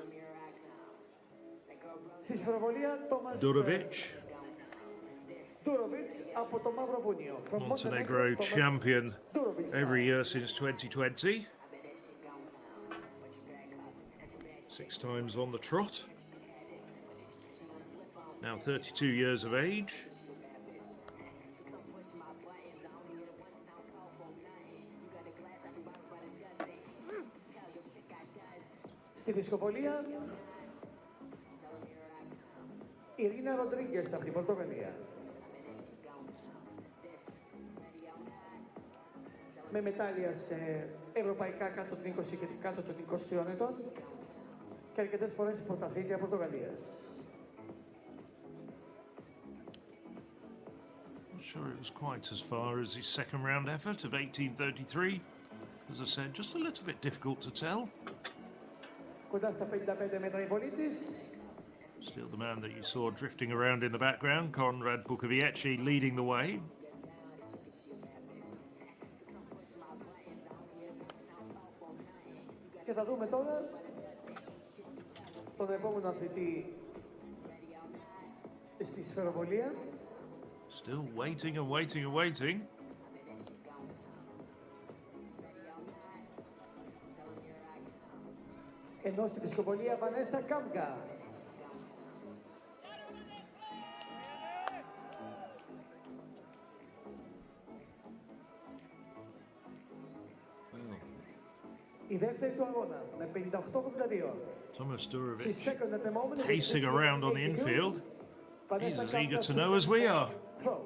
Durovic, Montenegro champion every year since 2020. 6 times on the trot. Now 32 years of age. Στη δισκοπολία, Ιρίνα Ροντρίγκες από την Πορτογαλία. Με μετάλλια σε ευρωπαϊκά κάτω των 20 και κάτω των 23 ετών και αρκετές φορές πρωταθλήτρια Πορτογαλίας. Not sure it was quite as far as his second round effort of 1833. As I said, just a little bit difficult to tell. Κοντά στα 55 μέτρα η πολίτης. Still the man that you saw drifting around in the background, Conrad Bukowiecki leading the way. Και θα δούμε τώρα τον επόμενο αθλητή στη σφαιροβολία. Still waiting and waiting and waiting. Ενώ στη δισκοπολία Βανέσα Κάμγκα. Η δεύτερη του αγώνα με 58-82. Thomas She's Durovic second at the moment. pacing around on the infield. He's Vanessa as eager Kamga, to know as we are. throw.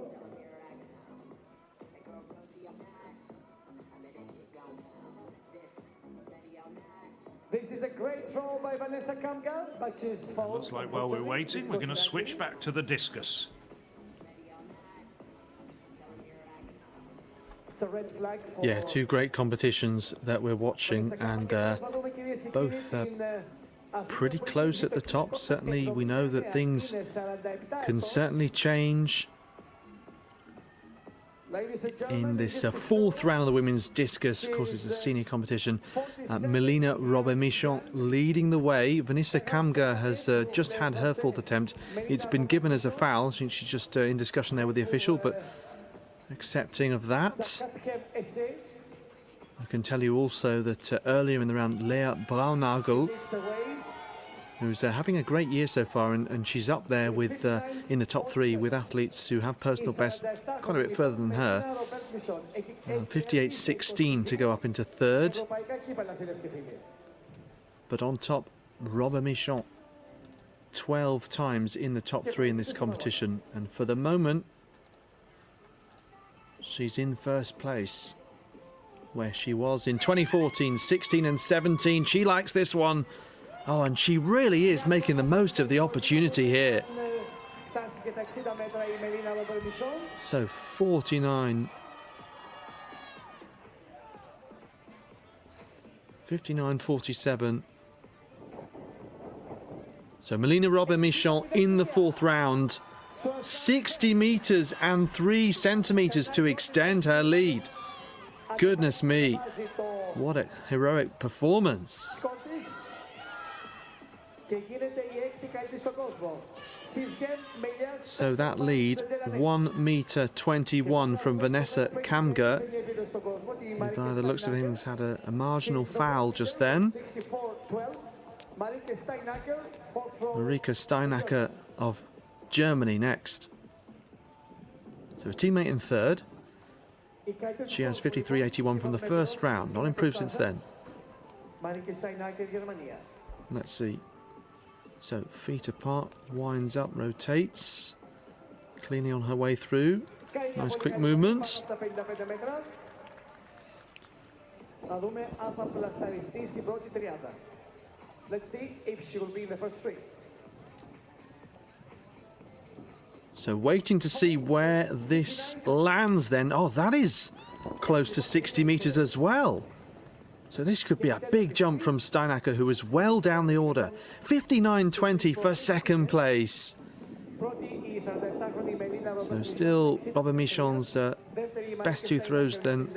This is a great throw by Vanessa Kamga, but she's fouled. Looks like while we're waiting, we're going to switch back to the discus. It's a red flag for Yeah, two great competitions that we're watching, and both pretty close at the top. Certainly, we know that things can certainly change in this fourth round of the women's discus. Of course, it's a senior competition. Melina Robert-Michon leading the way. Vanessa Kamga has just had her fourth attempt. It's been given as a foul. She's just in discussion there with the official, but accepting of that. I can tell you also that earlier in the round, Lea Braunagel, who's having a great year so far, and she's up there with in the top three with athletes who have personal best quite a bit further than her. 58.16 to go up into third. But on top, Robert-Michon, 12 times in the top three in this competition, and for the moment, she's in first place, where she was in 2014, 16 and 17. She likes this one. Oh, and she really is making the most of the opportunity here. So 49, 59.47. So Melina Robert-Michon in the fourth round. 60 meters and 3 centimeters to extend her lead. Goodness me, what a heroic performance. So that lead, 1 meter 21 from Vanessa Kamga, who by the looks of things had a marginal foul just then. Marika Steinacker of Germany next. So a teammate in third. She has 53.81 from the first round, not improved since then. Let's see. So feet apart, winds up, rotates, cleanly on her way through. Nice quick movement. Let's see if she will be in the first three. So waiting to see where this lands then. Oh, that is close to 60 meters as well. So this could be a big jump from Steinacker, who was well down the order. 59.20 for second place. So still Robert-Michon's best two throws then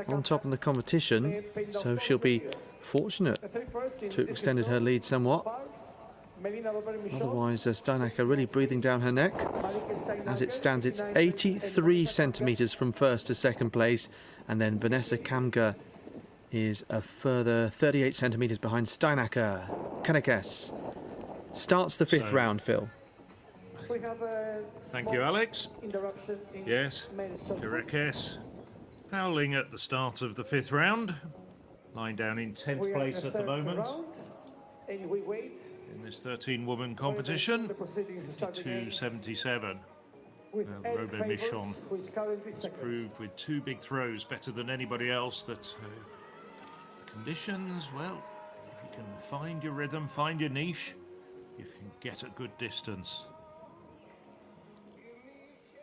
on top in the competition. So she'll be fortunate to have extended her lead somewhat. Otherwise, Steinacker really breathing down her neck. As it stands, it's 83 centimeters from first to second place, and then Vanessa Kamga is a further 38 centimeters behind Steinacker. Kanekes starts the fifth round, Phil. We have a Thank you, Alex. interruption in Yes, men's shot put. Karekes fouling at the start of the fifth round. Lying down in 10th We are in place the at the third moment round, and we wait in this 13-woman for competition. the proceedings starting again 277. with Well, Eric Robert-Michon Favors, who is currently second. Proved with 2 big throws, better than anybody else. That conditions, well, if you can find your rhythm, find your niche, you can get a good distance.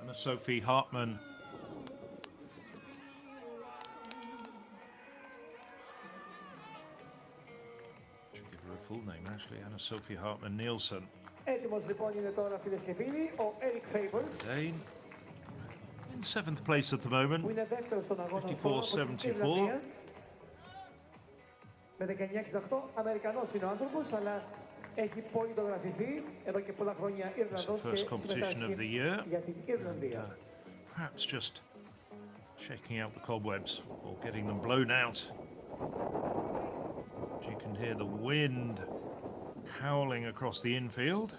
And Sophie Hartmann. Should give her a full name actually, Anna Sophie Hartmann Nielsen. Έτοιμος λοιπόν είναι τώρα φίλες και φίλοι, ο Eric Favors, Dane in 7th place at the moment. που είναι δεύτερος στον αγώνα αυτό 54-74. με 1968, Αμερικανός είναι ο άνθρωπος, αλλά έχει πολιτογραφηθεί εδώ και πολλά χρόνια Ιρλανδός και First competition of the συμμετάσχει year. για την Ιρλανδία. Perhaps just checking out the cobwebs or getting them blown out. You can hear the wind howling across the infield.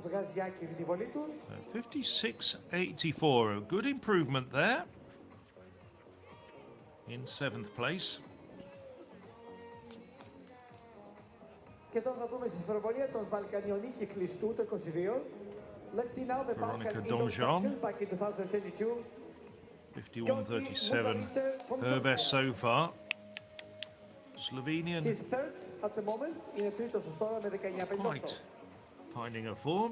βγάζει άκυρη τη βολή του. 56.84, a good improvement there. In 7th place. Και τώρα θα δούμε στη σφαιροβολία των Βαλκανιονίκη κλειστού το 22. Let's see now the Veronica Balkan Indoor Donjon. Cycle back in 2022. 51.37, her best so far. Slovenian He's third at the moment. Είναι τρίτος ως τώρα με 19.58. quite finding her form.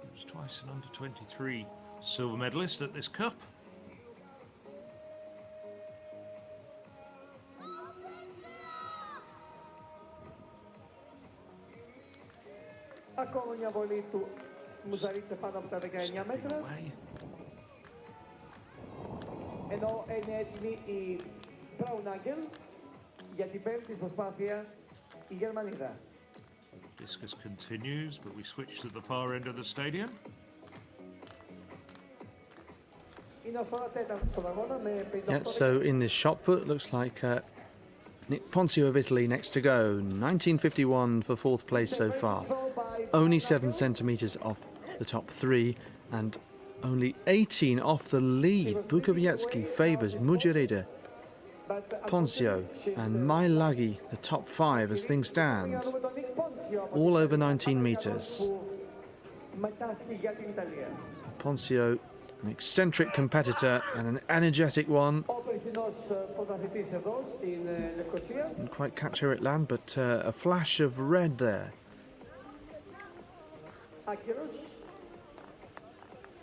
He was twice an under-23 silver medalist at this cup. Ακόμα μια βολή του Μουζαρίτσε πάνω από τα 19 μέτρα. Away. Ενώ είναι έτοιμη η Μπραουνάγκελ για την πέμπτη της προσπάθεια η Γερμανίδα. Discus continues, but we switch to the far end of the stadium. Είναι ως τώρα τέταρτος στον αγώνα με 58. Yeah, so in this shot put, looks like Nick Ponzio of Italy next to go. 1951 for 4th place so far. Only 7 centimetres off the top 3 and only 18 off the lead. Bukowiecki favours Mujirida, Ponzio and Mailagi, the top 5 as things stand. All over 19 metres. Ponzio, an eccentric competitor and an energetic one. Ο περσινός πρωταθλητής εδώ στην Λευκοσία. Didn't quite catch her at land, but a flash of red there. Άκυρος.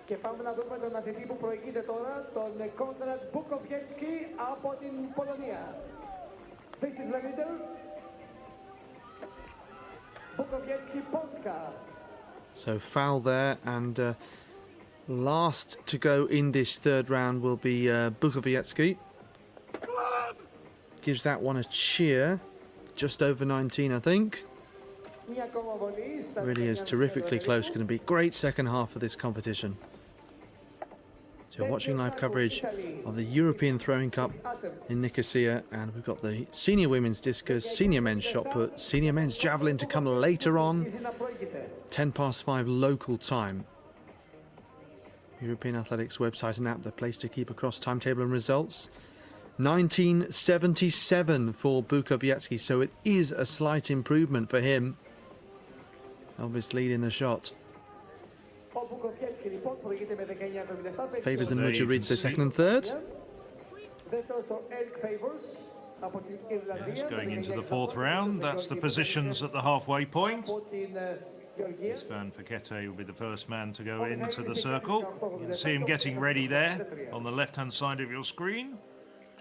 Και πάμε να δούμε τον αθλητή που προηγείται τώρα, τον Κόντραντ Μπουκοβιέτσκι από την Πολωνία. This is the leader. Bukowiecki Polska. So foul there, and last to go in this third round will be Bukowiecki. Gives that one a cheer. Just over 19, I think. Μια ακόμα βολή στα Really is 19 terrifically close. Φεβρουαρίου. Going to be a great second half of this competition. So you're watching live coverage of the European Throwing Cup in Nicosia, and we've got the senior women's discus, senior men's shot put, senior men's javelin to come later on. Συνεχίζει να προηγείται. 5 local time. European Athletics website and app, the place to keep across timetable and results. 1977 for Bukowiecki, so it is a slight improvement for him. Obvious lead in the shot. Ο Bukowiecki λοιπόν προηγείται με 19-77. Favours the There you can Mujirida see. second and third. Δεύτερος ο Eric Favors από την Ιρλανδία. Yes, με going into the 19-68. fourth round. That's the positions at the halfway point. Από την Γεωργία. Svan Fakete will be the first man to go into the circle. You can see him getting ready there on the left-hand side of your screen.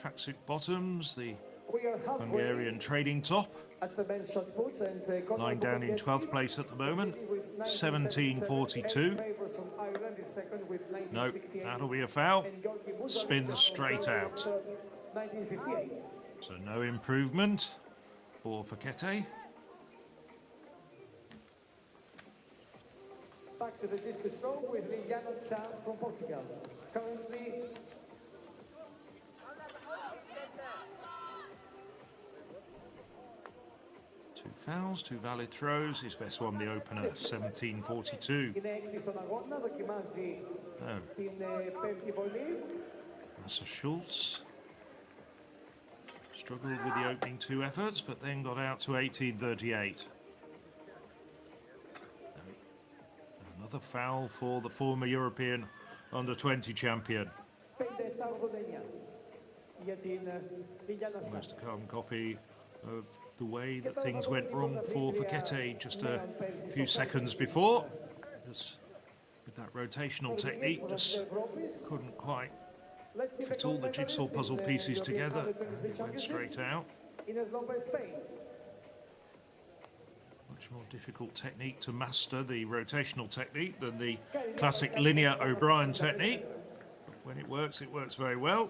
Tracksuit bottoms, the We are halfway Hungarian trading top, at the men's shot put and Conor lying down in Bukowiecki 12th place at the moment. with 17.42. Eric Favors from Ireland is second with No, 1968. that'll be a foul. And Georgi Muzaric Spins from straight Poland out. is third, 1958. So no improvement for Fakete. Back to the discus throw with Liliana Chan from Portugal. Currently, Two fouls, two valid throws. His best one, the opener, 17.42. είναι έκτη στον αγώνα, δοκιμάζει Oh, την πέμπτη βολή. Lasse Schultz struggled with the opening two efforts, but then got out to 18.38. Another foul for the former European under-20 champion. 57-89 για την Liliana Chan. Almost a carbon copy of the way that things went wrong for Fakete just a few seconds before. Just with that rotational technique, just couldn't quite Let's see fit all the jigsaw gold puzzle medalist pieces in the together, European and it went straight Championships. out. Ines Lopez, Spain. Much more difficult technique to master, the rotational technique, than the classic linear O'Brien technique. But when it works very well.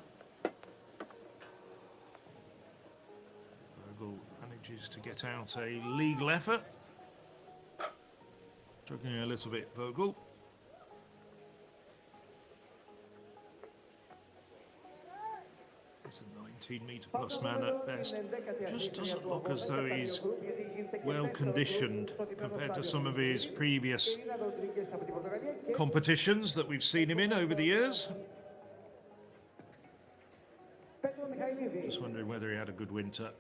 Vogel manages to get out a legal effort. Struggling a little bit, Vogel. He's a 19-metre plus man at best. Just doesn't look as though he's well conditioned compared to some of his previous competitions that we've seen him in over the years. Just wondering whether he had a good winter.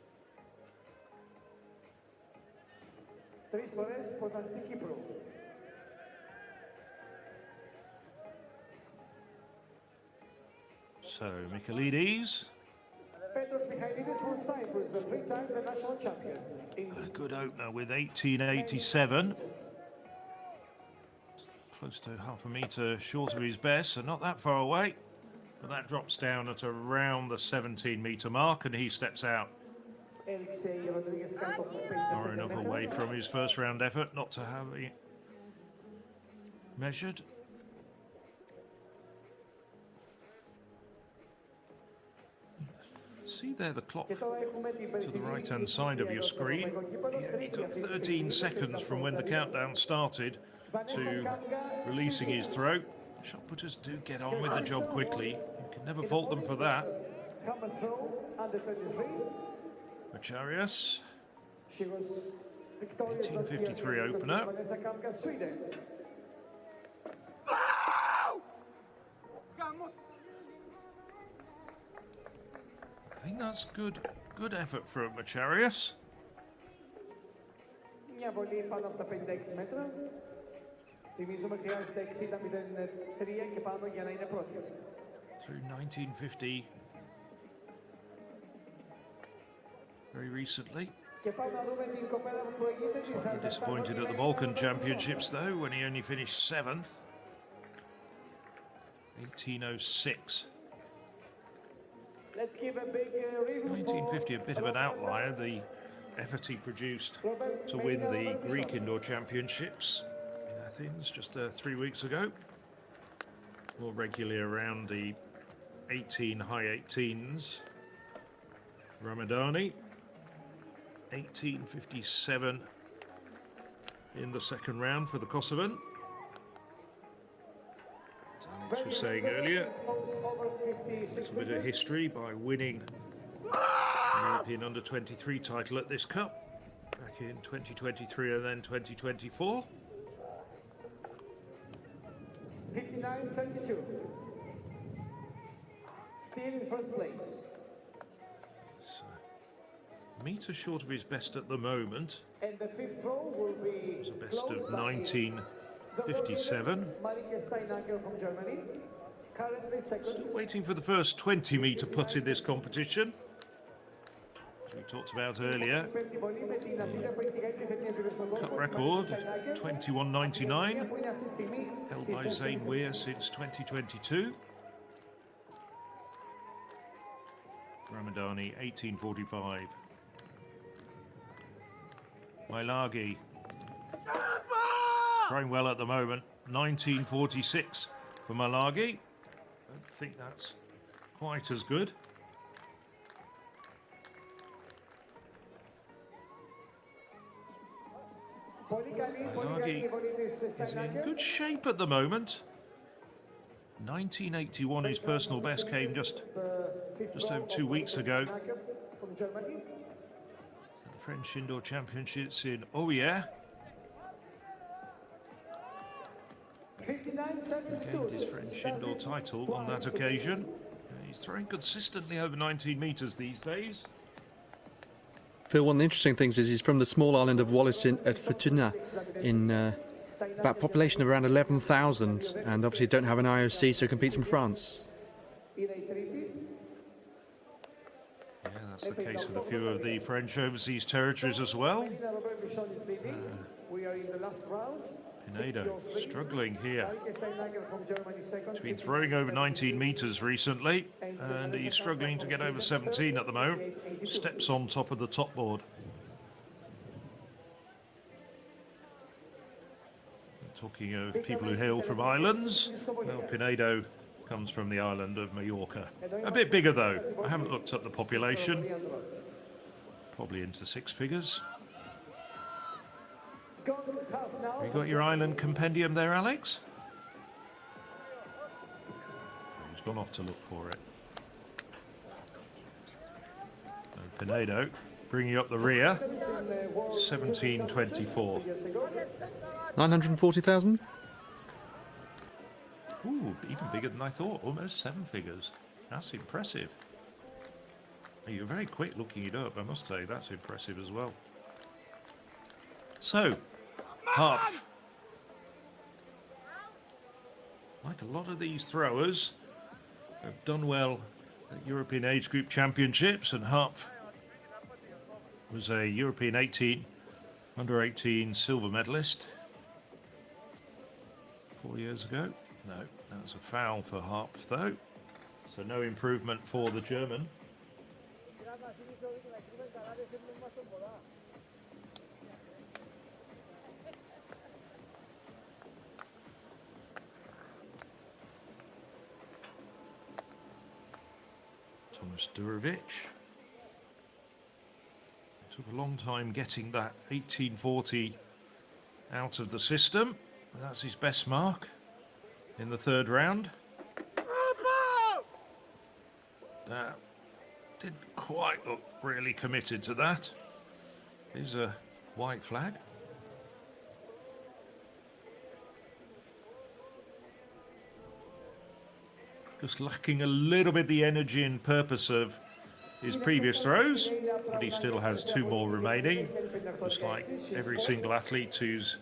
So, Michaelides. From Cyprus, the three-time national champion. Had a good opener with 1887. Close to half a metre short of his best, so not that far away. But that drops down at around the 17-metre mark, and he steps out. Far enough away from his first round effort not to have it measured. See there the clock to the right-hand side of your screen. He only took 13 seconds from when the countdown started to releasing his throw. Shot putters do get on with the job quickly. You can never fault them for that. Macharius, 1853 opener. I think that's good effort from Macharius. Μια βολή πάνω από τα 56 μέτρα. Θυμίζουμε χρειάζεται 60-03 και πάνω για να είναι πρώτη. Through 1950 very recently. Slightly disappointed at the Balkan Championships though, when he only finished 7th. 1806. 1950, a bit of an outlier, the effort he produced to win the Greek Indoor Championships in Athens just 3 weeks ago. More regularly around the 18, high 18s. Ramadani, 1857 in the second round for the Kosovan. As Alex was saying earlier, a little bit of history by winning the European Under-23 title at this Cup back in 2023 and then 2024. 59-32. Still in first place. Metre short of his best at the moment. And the fifth throw will be It's a best of 1957. from Germany. Currently second. Still waiting for the first 20-metre putt in this competition. As we talked about earlier, cup record 21.99, held by Zane Weir since 2022. Ramadani 1845. Mailagi throwing well at the moment, 1946 for Mailagi. I don't think that's quite as good. Mailagi is in good shape at the moment. 1981, his personal best came just over 2 weeks ago. The French Indoor Championships in Oyer. He gained his French Indoor title on that occasion. He's throwing consistently over 19 metres these days. Phil, one of the interesting things is he's from the small island of Wallis at Fortuna in about a population of around 11,000, and obviously don't have an IOC, so competes in France. Yeah, that's the case with a few of the French overseas territories as well. Pinedo struggling here. He's been throwing over 19 metres recently, and he's struggling to get over 17 at the moment. Steps on top of the top board. Talking of people who hail from islands, well, Pinedo comes from the island of Mallorca. A bit bigger though. I haven't looked up the population. Probably into 6 figures. You got your island compendium there, Alex? He's gone off to look for it. Pinedo bringing up the rear. 1724. 940,000? Ooh, even bigger than I thought. Almost 7 figures. That's impressive. You're very quick looking it up, I must say. That's impressive as well. So, Harpf. Like a lot of these throwers, have done well at European Age Group Championships, and Harpf was a European 18, under 18 silver medalist 4 years ago. No, that's a foul for Harpf though, so no improvement for the German. Thomas Durovic. Took a long time getting that 1840 out of the system. That's his best mark in the third round. Didn't quite look really committed to that. Here's a white flag. Just lacking a little bit the energy and purpose of his previous throws, but he still has 2 more remaining, just like every single athlete who's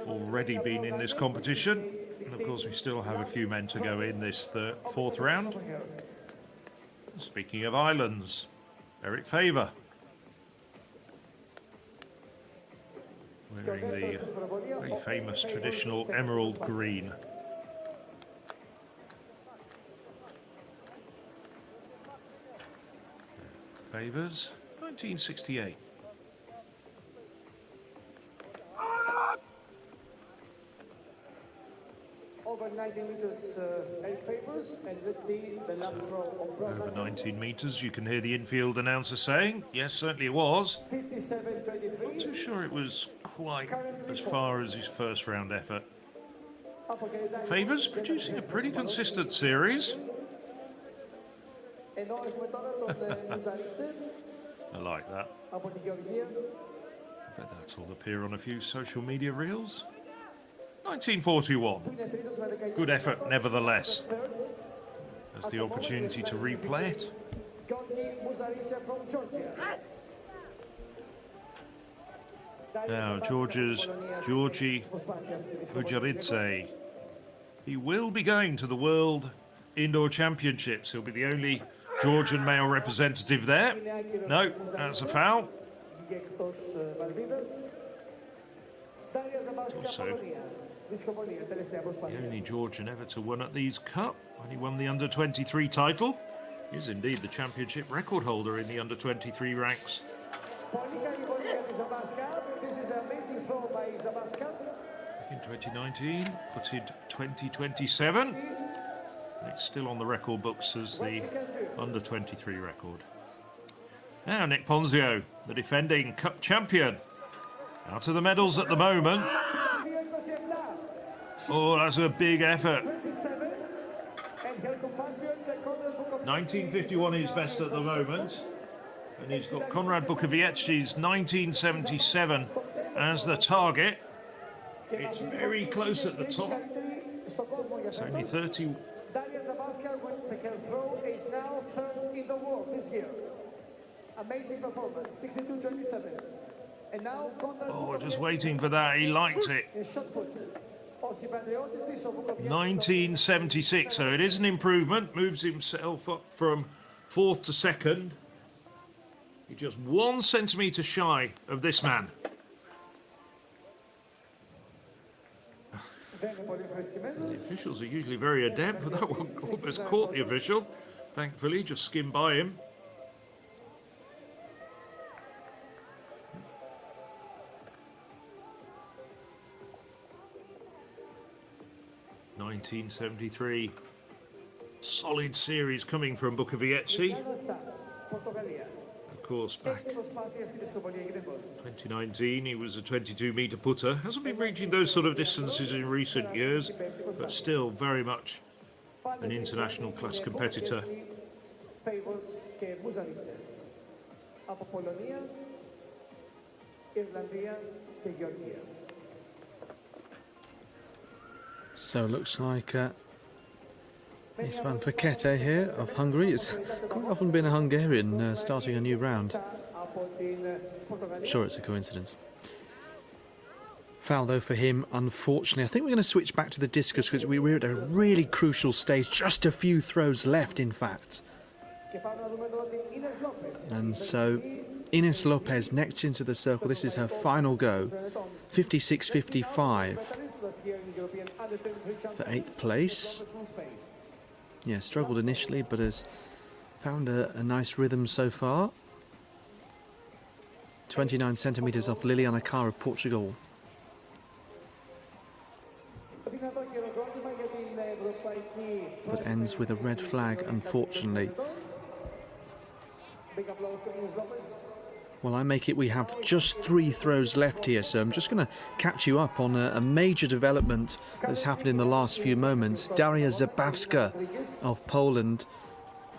already been in this competition. And of course we still have a few men to go in this fourth round. Speaking of islands, Eric Faber wearing the very famous traditional emerald green. Favors, 1968. Over 19 meters, Eric Favors, and let's see the last throw of Over 19 meters, you can hear the infield announcer saying, yes, certainly it was. 57.23. Not too sure it was quite as far as his first round effort. Favors producing a pretty consistent series. I like that. I bet that'll appear on a few social media reels. 1941. Good effort, nevertheless. There's the opportunity to replay it. Now, Georgi Mujaridze. He will be going to the World Indoor Championships. He'll be the only Georgian male representative there. No, that's a foul. Also, the only Georgian ever to win at these Cup when he won the under-23 title. He is indeed the championship record holder in the under-23 ranks. This is an amazing throw by Zabaska. Back in 2019, putted 2027. It's still on the record books as the under-23 record. Now Nick Ponzio, the defending Cup champion. Out of the medals at the moment. Oh, that's a big effort. 1951 is best at the moment. And he's got Konrad Bukowiecki's 1977 as the target. It's very close at the top. It's only 30. Daria Zabaska with her throw is now third in the world this year. Amazing performance, 62-27. And now oh, just waiting for that. He liked it. 1976, so it is an improvement. Moves himself up from 4th to 2nd. He's just 1 centimetre shy of this man. The officials are usually very adept, but that one almost caught the official. Thankfully, just skimmed by him. (1973) solid series coming from Bukowiecki. Of course, back 2019, he was a 22-metre putter. Hasn't been reaching those sort of distances in recent years, but still very much an international class competitor. από Πολωνία, Ιρλανδία και Γεωργία. So it looks like Miss Van Verkette here of Hungary. It's quite often been a Hungarian starting a new round. I'm sure it's a coincidence. Foul though for him, unfortunately. I think we're going to switch back to the discus because we're at a really crucial stage. Just a few throws left, in fact. And so Ines Lopez next into the circle. This is her final go. 56.55 for 8th place. Yeah, struggled initially, but has found a nice rhythm so far. 29 centimetres off Liliana Carr of Portugal. But ends with a red flag, unfortunately. Well, I make it we have just 3 throws left here, so I'm just going to catch you up on a major development that's happened in the last few moments. Daria Zabawska of Poland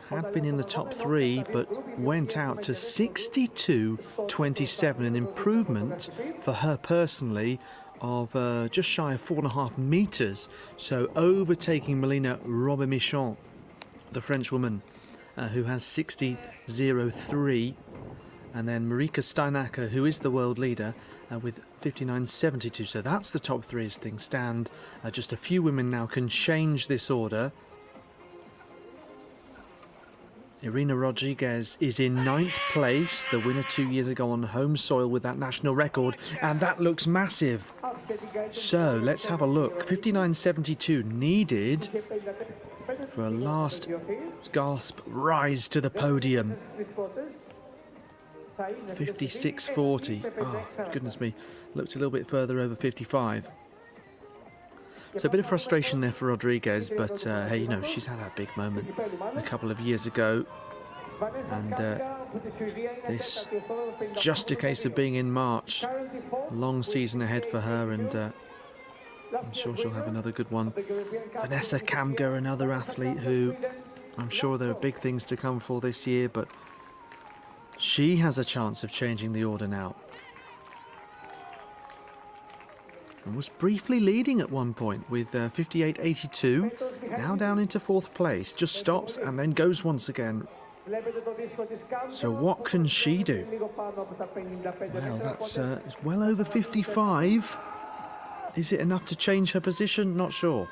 had been in the top 3, but went out to 62.27, an improvement for her personally of just shy of 4.5 metres, so overtaking Melina Robert-Michon, the French woman, who has 60.03. And then Marika Steinacker, who is the world leader, with 59.72. So that's the top 3 as things stand. Just a few women now can change this order. Irina Rodriguez is in 9th place, the winner 2 years ago on home soil with that national record, and that looks massive. So let's have a look. 59.72 needed for a last gasp rise to the podium. 56.40. Oh, goodness me. Looked a little bit further over 55. So a bit of frustration there for Rodriguez, but hey, you know, she's had a big moment a couple of years ago. And this just a case of being in March. Long season ahead for her, and I'm sure she'll have another good one. Vanessa Kamger, another athlete who I'm sure there are big things to come for this year, but she has a chance of changing the order now. And was briefly leading at one point with 58.82. Now down into 4th place. Just stops and then goes once again. So what can she do? Well, that's it's well over 55. Is it enough to change her position? Not sure.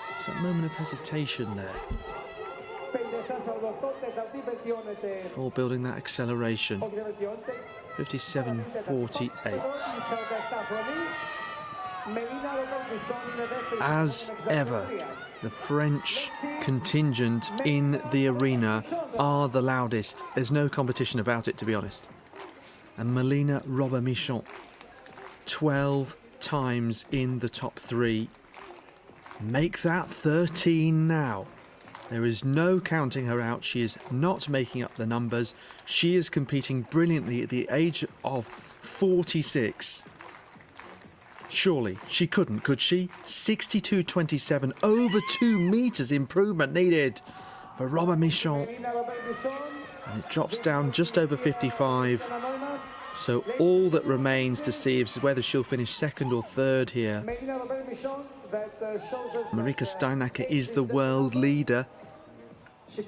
There's that moment of hesitation there. Before building that acceleration. 57.48. As ever, the French contingent in the arena are the loudest. There's no competition about it, to be honest. And Melina Robert-Michon, 12 times in the top 3. Make that 13 now. There is no counting her out. She is not making up the numbers. She is competing brilliantly at the age of 46. Surely she couldn't, could she? 62.27, over 2 metres improvement needed for Robert-Michon. And it drops down just over 55. So all that remains to see is whether she'll finish 2nd or 3rd here. Marika Steinacker is the world leader.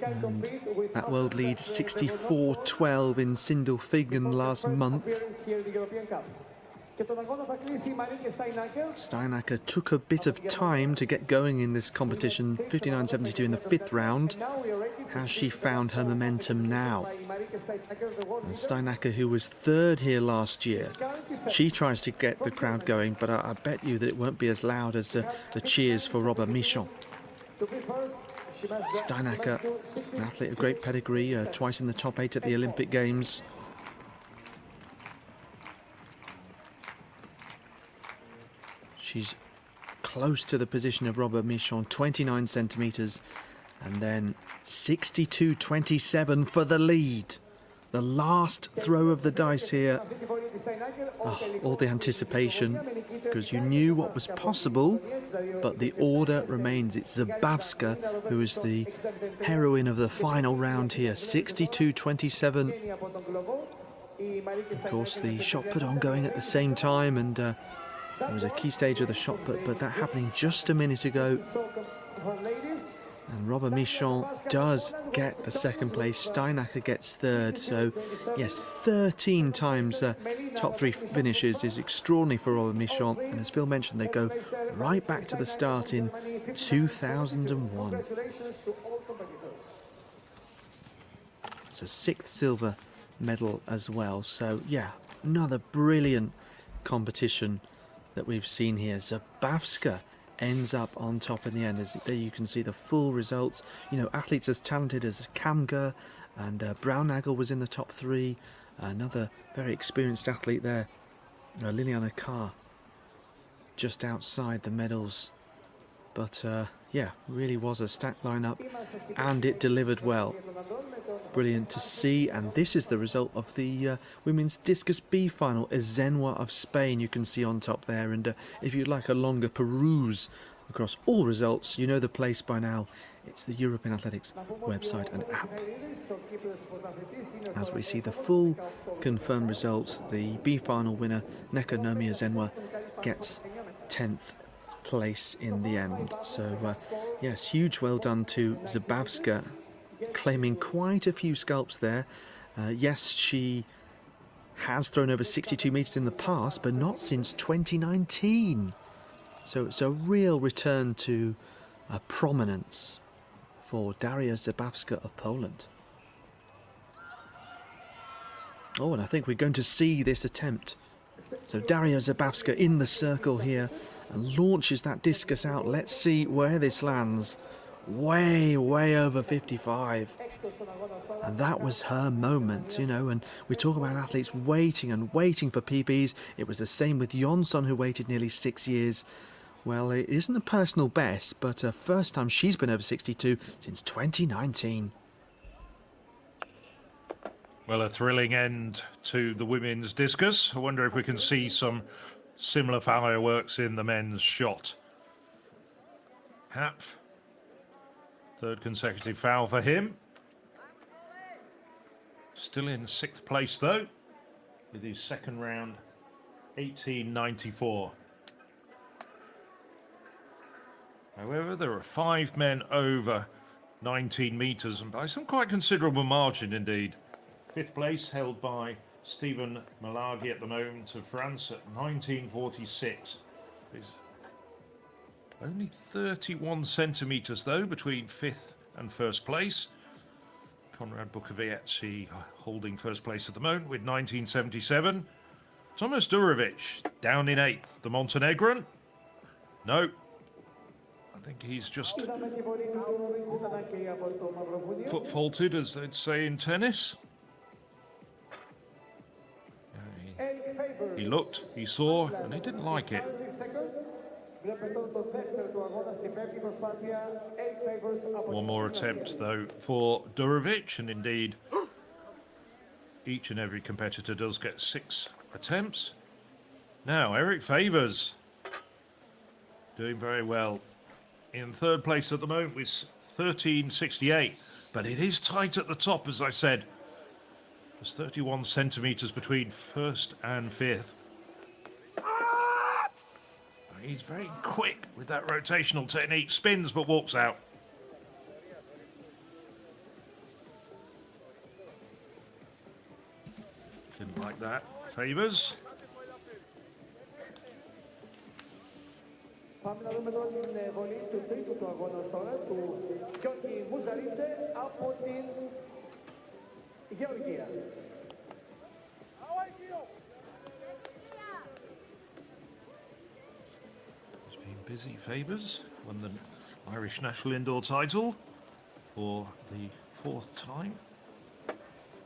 And that world lead 64.12 in Sindelfingen last month. Steinacker took a bit of time to get going in this competition, 59.72 in the 5th round. Has she found her momentum now? And Steinacker, who was 3rd here last year, she tries to get the crowd going, but I bet you that it won't be as loud as the cheers for Robert-Michon. Steinacker, an athlete of great pedigree, twice in the top 8 at the Olympic Games. She's close to the position of Robert-Michon, 29 centimetres, and then 62.27 for the lead. The last throw of the dice here. Oh, all the anticipation, because you knew what was possible, but the order remains. It's Zabawska who is the heroine of the final round here. 62-27. Of course, the shot put on going at the same time, and there was a key stage of the shot put, but that happening just a minute ago. And Robert Michon does get the second place. Steinacher gets third. So, yes, 13 times top three finishes is extraordinary for Robert Michon. And as Phil mentioned, they go right back to the start in 2001. It's a 6th silver medal as well. So, yeah, another brilliant competition that we've seen here. Zabawska ends up on top in the end. As there you can see the full results. You know, athletes as talented as Kamger and Braunagel was in the top 3. Another very experienced athlete there, Liliana Carr, just outside the medals. But yeah, really was a stacked lineup, and it delivered well. Brilliant to see. And this is the result of the women's discus B final. Ezenwa of Spain, you can see on top there. And if you'd like a longer peruse across all results, you know the place by now. It's the European Athletics website and app. As we see the full confirmed results, the B final winner, Nekonomi Ezenwa, gets 10th place in the end. So yes, huge well done to Zabawska, claiming quite a few scalps there. Yes, she has thrown over 62 metres in the past, but not since 2019. So it's a real return to prominence for Daria Zabawska of Poland. Oh, and I think we're going to see this attempt. So Daria Zabawska in the circle here and launches that discus out. Let's see where this lands. Way over 55. And that was her moment, you know. And we talk about athletes waiting and waiting for PBs. It was the same with Jonsson, who waited nearly 6 years. Well, it isn't a personal best, but first time she's been over 62 since 2019. Well, a thrilling end to the women's discus. I wonder if we can see some similar fireworks in the men's shot. Hapf, third consecutive foul for him. Still in 6th place though, with his second round, 1894. However, there are 5 men over 19 metres, and by some quite considerable margin indeed. 5th place held by Stephen Malaghi at the moment of France at 1946. There's only 31 centimetres though between 5th and 1st place. Konrad Bukoviec holding 1st place at the moment with 1977. Thomas Durovic down in 8th. The Montenegrin? No. I think he's just foot faulted, as they'd say in tennis. He looked, he saw, and he didn't like it. One more attempt, though, for Durovic, and indeed, each and every competitor does get 6 attempts. Now, Eric Favors doing very well. In 3rd place at the moment with 13.68, but it is tight at the top, as I said. There's 31 centimetres between 1st and 5th. He's very quick with that rotational technique, spins but walks out. Didn't like that. Favors. Πάμε να δούμε εδώ την βολή του τρίτου του αγώνας τώρα, του Γιώργη Μουζαρίτσε από την Γεωργία. He's been busy. Favors won the Irish national indoor title for the 4th time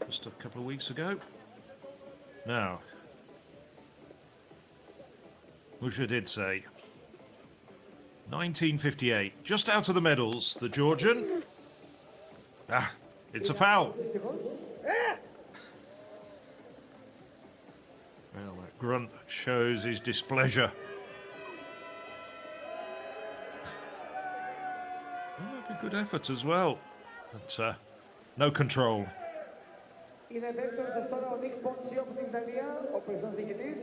just a couple of weeks ago. Now, Musha did say 1958, just out of the medals, the Georgian. Ah, it's a foul. Well, that grunt shows his displeasure. Oh, a good effort as well, but no control. Είναι δεύτερος ως τώρα ο Νικ Πόντσιο από την Ιταλία, ο περσινός διοικητής.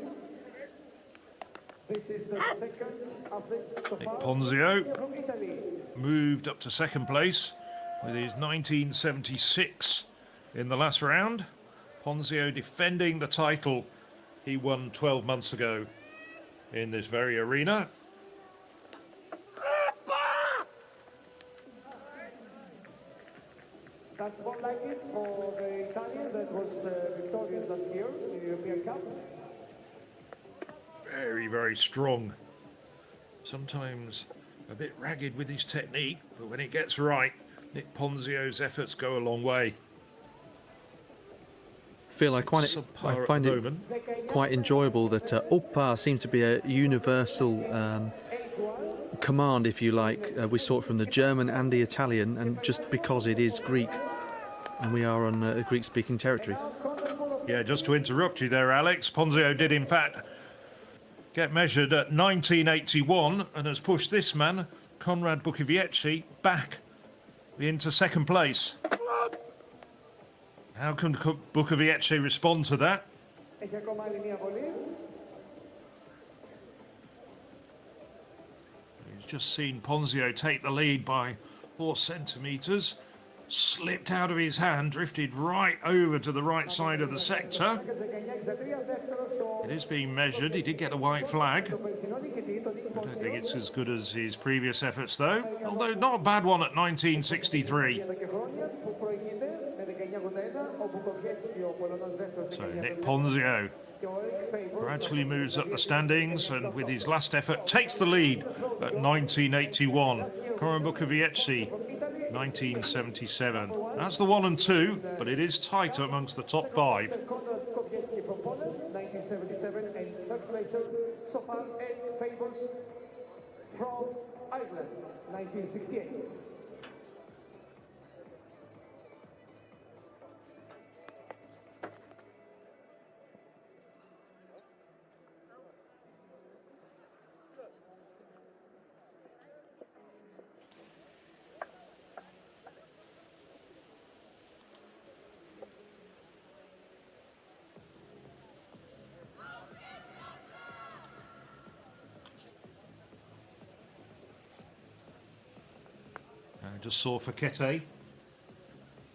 This is the second athlete so far. Ponzio From Italy. moved up to second place with his 1976 in the last round. Ponzio defending the title he won 12 months ago in this very arena. That's more like it for the Italian that was victorious last year in the European Cup. Very, very strong. Sometimes a bit ragged with his technique, but when it gets right, Nick Ponzio's efforts go a long way. Phil, I find it quite enjoyable that Oppa seems to be a universal command, if you like. We saw it from the German and the Italian, and just because it is Greek, and we are on a Greek-speaking territory. Yeah, just to interrupt you there, Alex, Ponzio did in fact get measured at 1981 and has pushed this man, Conrad Bukovieci, back into second place. How can Bukovieci respond to that? Έχει ακόμα άλλη μία βολή. He's just seen Ponzio take the lead by 4 centimetres, slipped out of his hand, drifted right over to the right side of the sector. It is being measured. He did get a white flag. I don't think it's as good as his previous efforts, though. Although not a bad one at 1963. So Nick Ponzio gradually moves up the standings and with his last effort takes the lead at 1981. Conrad Bukovieci, 1977. That's the 1 and 2, but it is tight amongst the top 5. 1977 and third placer so far Eric Favors from Ireland, 1968. Just saw Fekete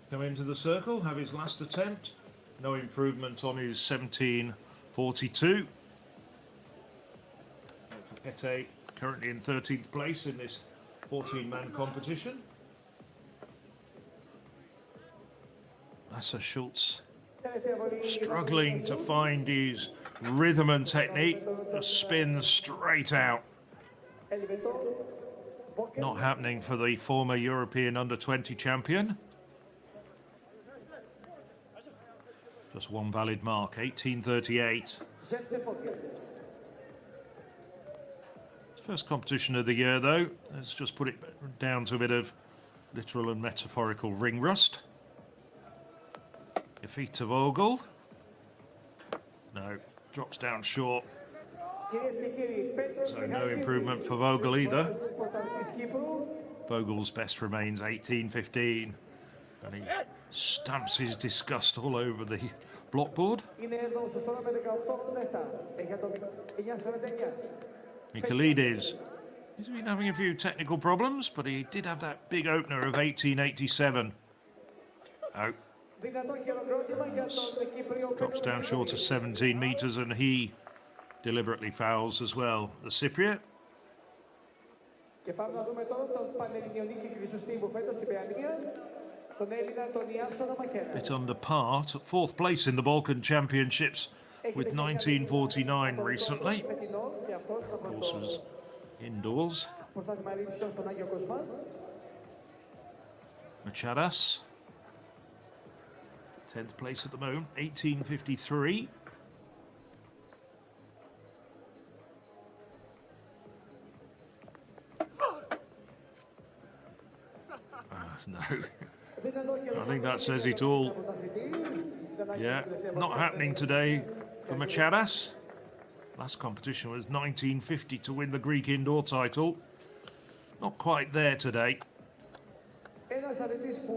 come into the circle, have his last attempt. No improvement on his 17.42. Fekete currently in 13th place in this 14-man competition. Lasse Schultz struggling to find his rhythm and technique. The spin straight out. Not happening for the former European under-20 champion. Just one valid mark, 18.38. First competition of the year, though. Let's just put it down to a bit of literal and metaphorical ring rust. Defeat of Vogel. No, drops down short. So no improvement for Vogel either. Vogel's best remains 18.15, and he stamps his disgust all over the blockboard. Michaelides, he's been having a few technical problems, but he did have that big opener of 18.87. Oh. Drops down short of 17 metres, and he deliberately fouls as well, the Cypriot. Bit under par, took 4th place in the Balkan Championships with 1949 recently. Of course, was indoors. Machadas, 10th place at the moment, 18.53. No, I think that says it all. Yeah, not happening today for Machadas. Last competition was 1950 to win the Greek indoor title. Not quite there today. Ένας αθλητής που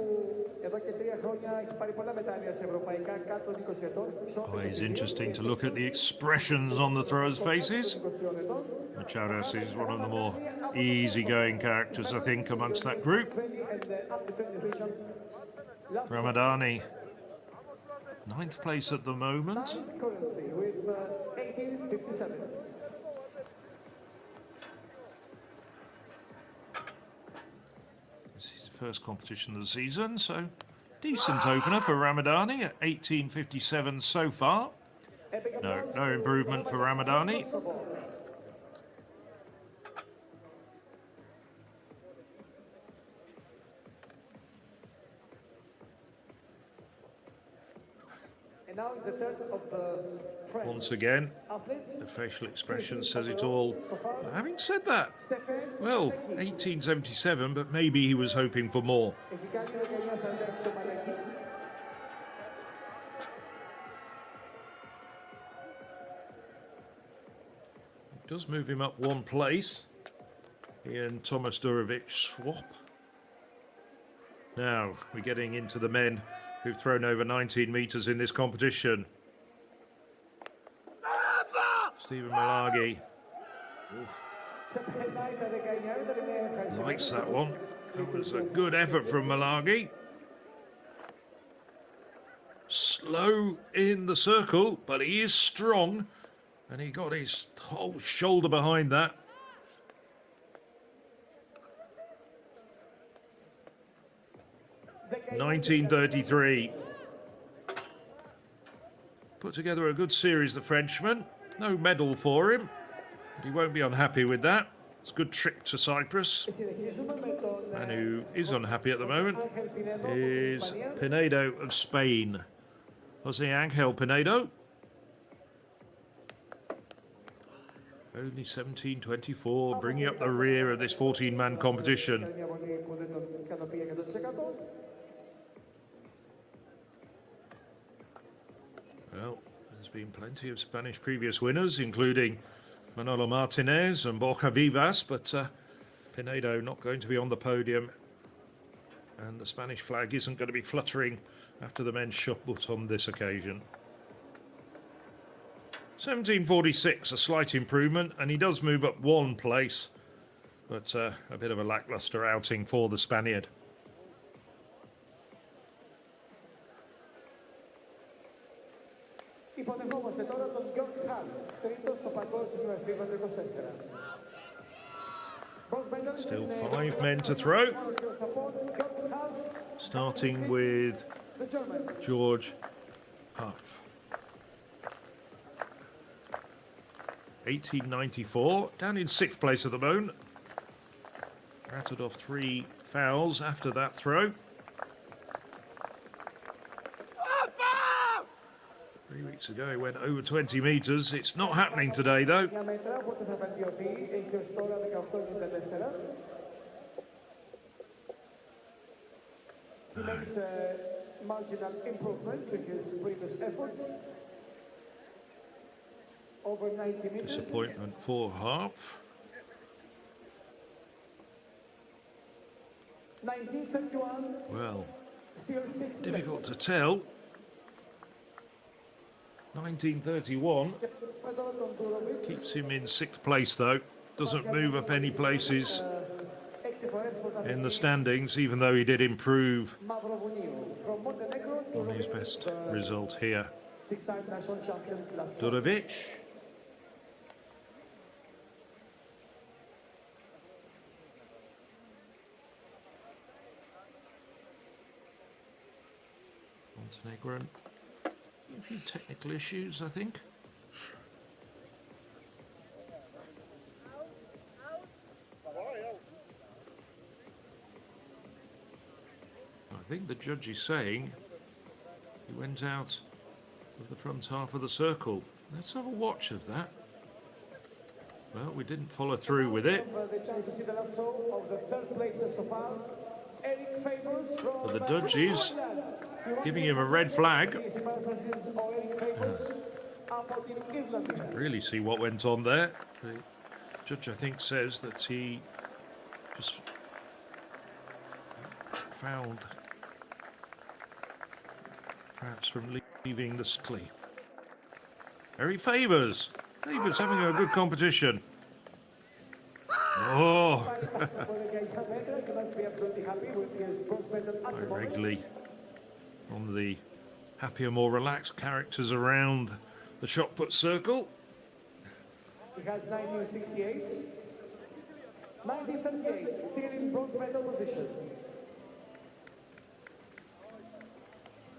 εδώ και 3 χρόνια έχει πάρει πολλά μετάλλια σε ευρωπαϊκά κάτω των 20 ετών. Always interesting to look at the expressions on the throwers' faces. Machadas is one of the more easygoing characters, I think, amongst that group. Ramadani, 9th place at the moment. Currently with 1857. This is his first competition of the season, so decent opener for Ramadani at 1857 so far. No improvement for Ramadani. And now is the turn of the French Once again, athlete. the facial expression says it all. Having said that, well, 1877, but maybe he was hoping for more. Έχει κάνει 1946 ο Μαλακή. It does move him up one place. He and Thomas Durovic swap. Now we're getting into the men who've thrown over 19 metres in this competition. Stephen Malagi Ξεπερνάει τα 19, ήταν μια ευχαριστή. likes that one. That was a good effort from Malagi. Slow in the circle, but he is strong. And he got his whole shoulder behind that. $19.33. Put together a good series, the Frenchman. No medal for him, but he won't be unhappy with that. It's a good trick to Cyprus. Συνεχίζουμε με τον And who is unhappy at the moment is Pinedo of Spain. Jose Angel Pinedo. Only 17.24, bringing up the rear of this 14-man competition. μια βολή που δεν τον ικανοποιεί 100%. Well, there's been plenty of Spanish previous winners, including Manolo Martinez and Borja Vivas, but Pinedo not going to be on the podium, and the Spanish flag isn't going to be fluttering after the men's shot put on this occasion. 17.46, a slight improvement, and he does move up one place, but a bit of a lacklustre outing for the Spaniard. Υποδεχόμαστε τώρα τον Γιώργ Χαλ, τρίτος στο παγκόσμιο εφήβατο 24. Still 5 men to throw, starting with George Huff. 1894, down in 6th place at the moment. Rattled off 3 fouls after that throw. 3 weeks ago he went over 20 metres. It's not happening today though. Μια μέτρα, οπότε θα βελτιωθεί, έχει ως τώρα 18.94. He makes a marginal improvement to his previous effort. Over 90 meters. Disappointment for Harp. 1931, Well, still 6th difficult place. to tell. 1931 Με τώρα τον Durovic, keeps him in 6th place though. Doesn't move up any places 6 φορές πρωταθλητή in the standings, even though he did improve Μαυροβουνίου. From Montenegro, on his Durovic, best result here. 6-time national champion last year. Durovic. Montenegrin. A few technical issues, I think. I think the judge is saying he went out of the front half of the circle. Let's have a watch of that. Well, we didn't follow through with it. The chance to see the last throw of the third placer so far. Eric Favors from But the judge is giving him a red flag. από την Ιρλανδία. Really see what went on there. The judge, I think, says that he just fouled, perhaps from leaving the scully. Harry Favors having a good competition. Oh, He must be absolutely happy with his bronze medal at the quite moment. regularly on the happier, more relaxed characters around the shot put circle. He has 1968, 1938, still in bronze medal position.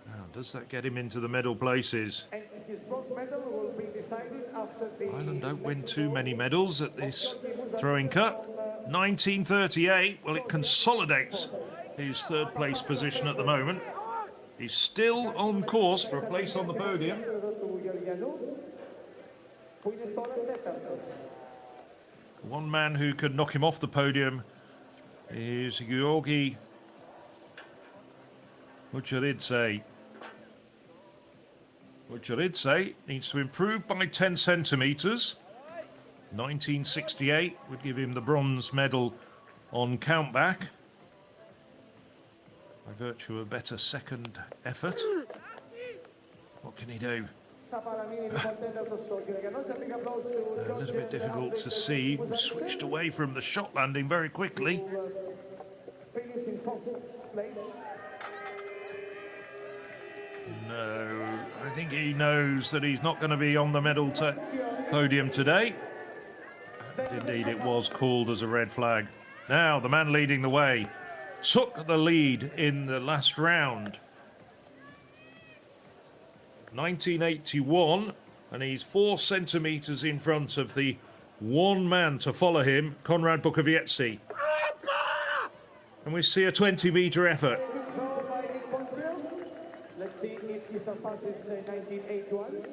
Now, does that get him into the medal places? And his bronze medal will be decided after the... Ireland don't win too many medals at this throwing cut. 1938, well, it consolidates his third place position at the moment. He's still on course for a place on the podium. One man who could knock him off the podium is Georgi Mucharidze. Mucharidze needs to improve by 10 centimetres. 1968 would give him the bronze medal on countback by virtue of a better second effort. What can he do? A little bit difficult to see. He switched away from the shot landing very quickly. No, I think he knows that he's not going to be on the medal podium today. And indeed, it was called as a red flag. Now, the man leading the way took the lead in the last round. 1981, and he's 4 centimetres in front of the one man to follow him, Konrad Bukowiecki. And we see a 20-metre effort. Let's see if he surpasses 1981.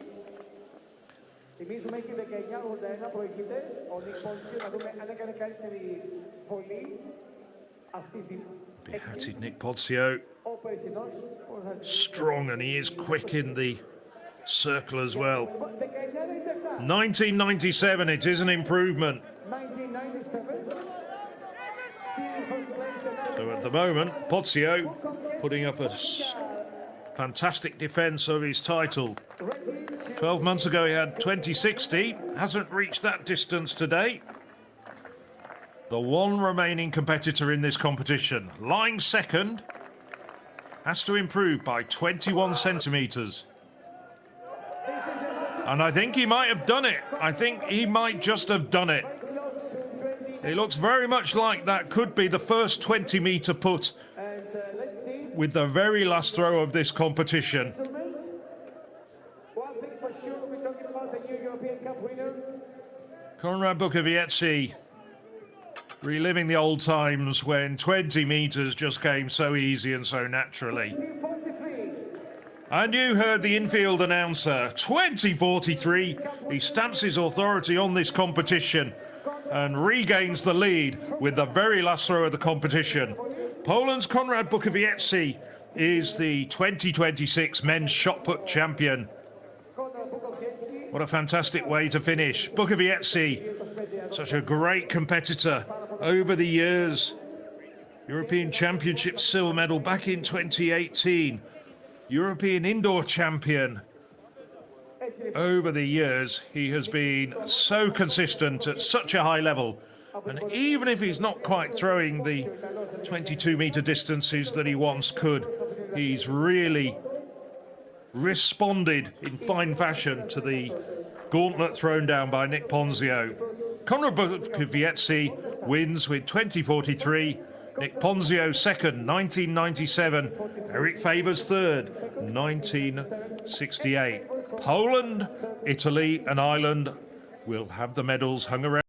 Θυμίζουμε έχει 1981 προηγείται ο Νικ Πόντσιο, να δούμε αν έκανε καλύτερη βολή αυτή την Behatted Nick Pozzio, ο περσινός. strong, and he is quick in the circle as well. 1997, it is an improvement. 1997. Still in first place. So at the moment, Pozzio putting up a fantastic defence of his title. 12 months ago he had 2060, hasn't reached that distance today. The one remaining competitor in this competition, lying second, has to improve by 21 centimetres. And I think he might have done it. I think he might just have done it. It looks very much like that could be the first 20-metre put with the very last throw of this competition. One thing for sure, we're talking about the new European Cup winner. Konrad Bukowiecki reliving the old times when 20 metres just came so easy and so naturally. 43. And you heard the infield announcer, 2043. He stamps his authority on this competition and regains the lead with the very last throw of the competition. Poland's Konrad Bukowiecki is the 2026 men's shot put champion. What a fantastic way to finish. Bukowiecki, such a great competitor over the years. European Championship silver medal back in 2018. European indoor champion. Over the years, he has been so consistent at such a high level. And even if he's not quite throwing the 22-metre distances that he once could, he's really responded in fine fashion to the gauntlet thrown down by Nick Ponzio. Konrad Bukowiecki wins with 2043. Nick Ponzio second, 1997. Eric Favors third, 1968. Poland, Italy and Ireland will have the medals hung around.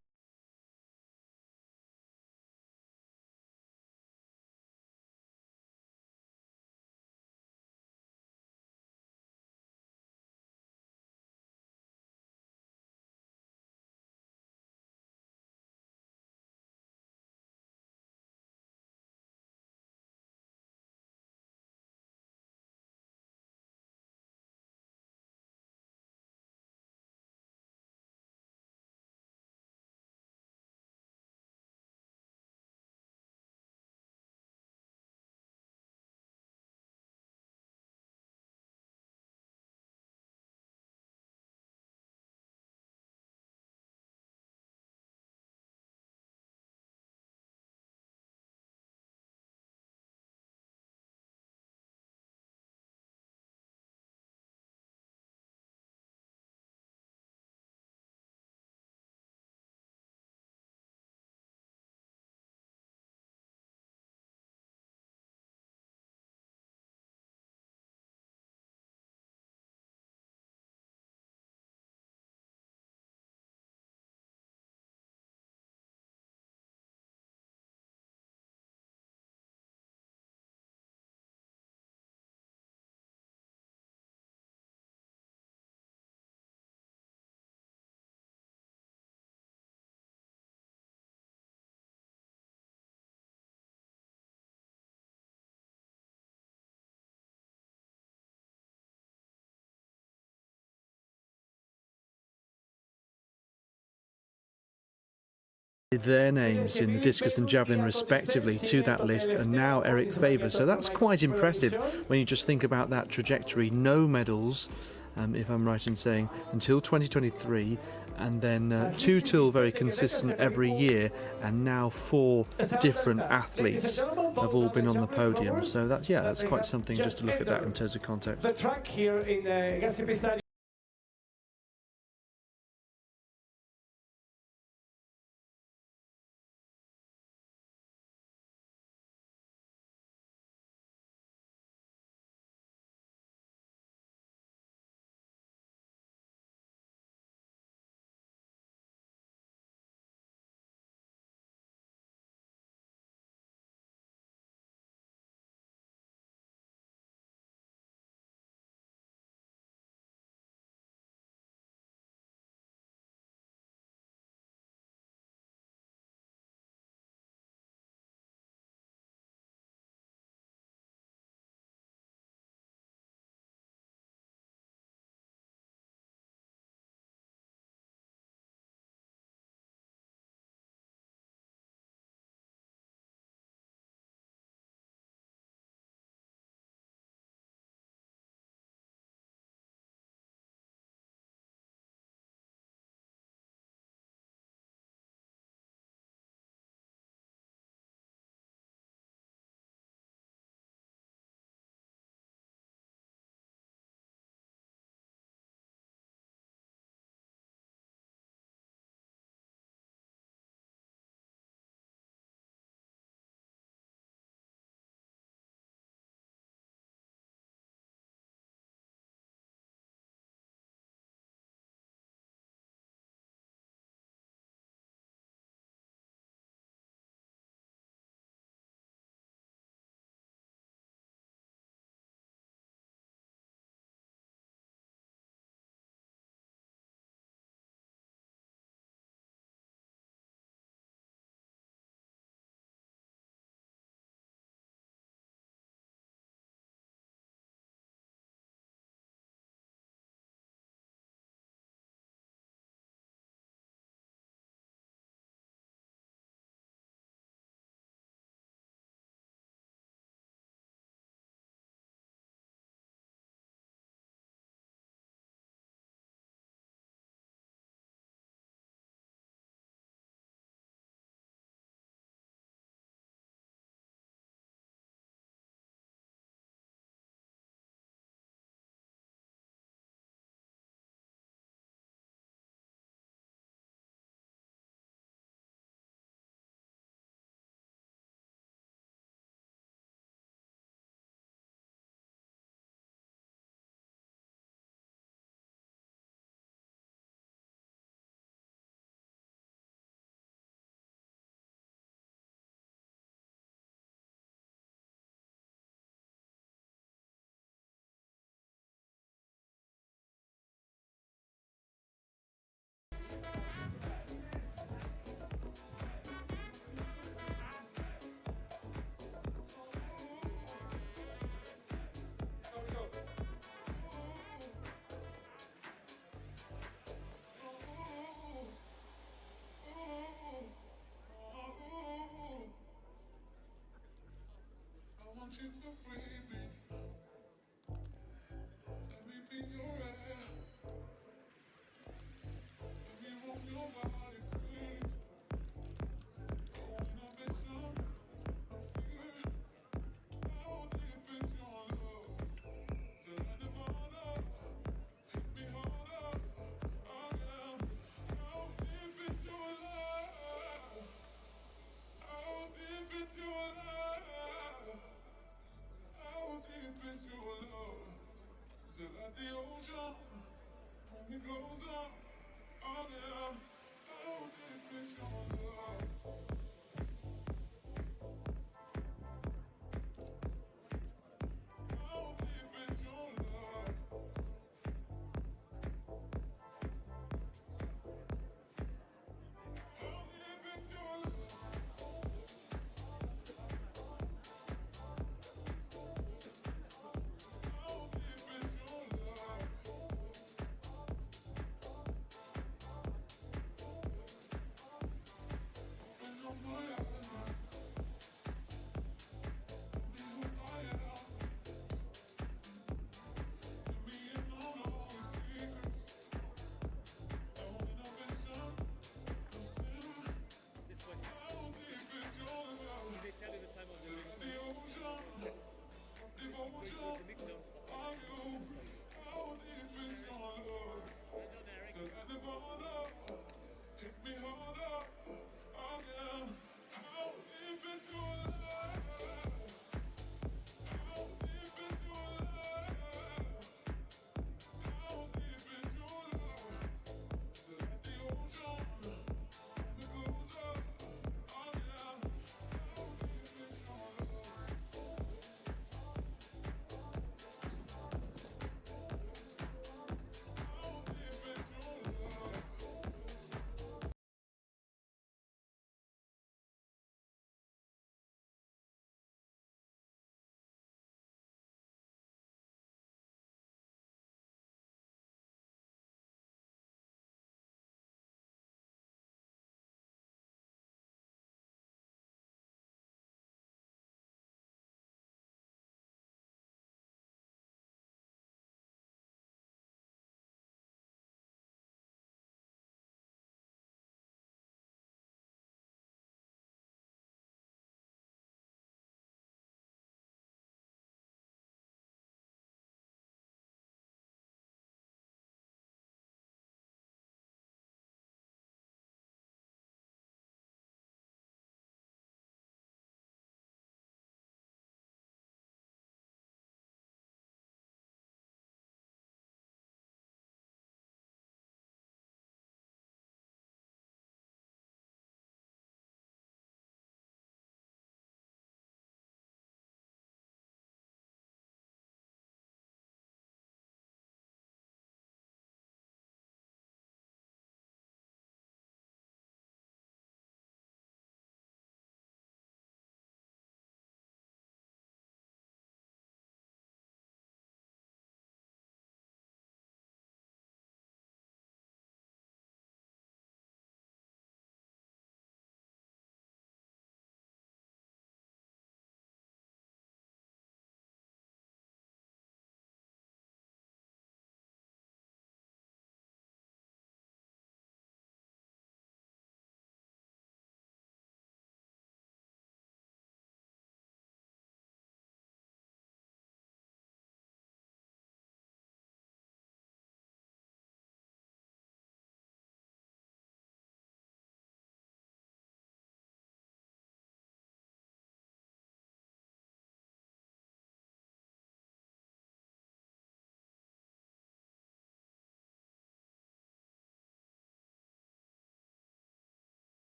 their names in the discus and javelin respectively to that list, and now Eric Faber. So that's quite impressive when you just think about that trajectory. No medals, if I'm right in saying, until 2023, and then 2 till very consistent every year, and now 4 different athletes have all been on the podium. So that's quite something just to look at that in terms of context. The track here in Gassi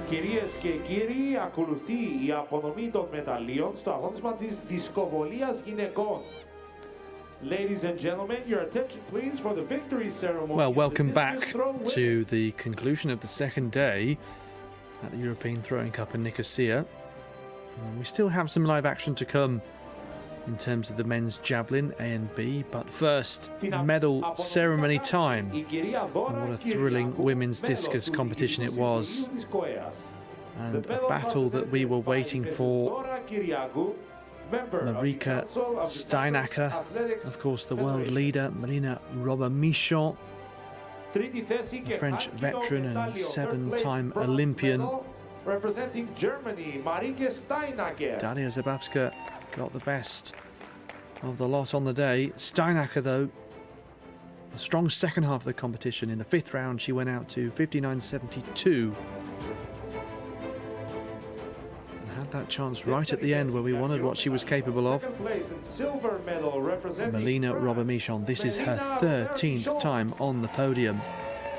Κυρίες και κύριοι, ακολουθεί η απονομή των μεταλλίων στο αγώνισμα της δισκοβολίας γυναικών. Ladies and gentlemen, your attention please for the victory ceremony. Well, welcome of the back discus throw to the conclusion of the second day at the European Throwing Cup in Nicosia. And we still have some live action to come in terms of the men's javelin A and B, but first, medal ceremony time. And what a thrilling women's discus competition it was, and a battle that we were waiting for. Marika Steinacker, of course the world leader, Melina Robert-Michon, a French veteran and 7-time Olympian. Representing Germany, Marika Steinacker. Daria Zabavska got the best of the lot on the day. Steinacker, though, a strong second half of the competition. In the fifth round, she went out to 59.72. And had that chance right at the end where we wondered what she was capable of. Melina Robert-Michon, this is her 13th time on the podium,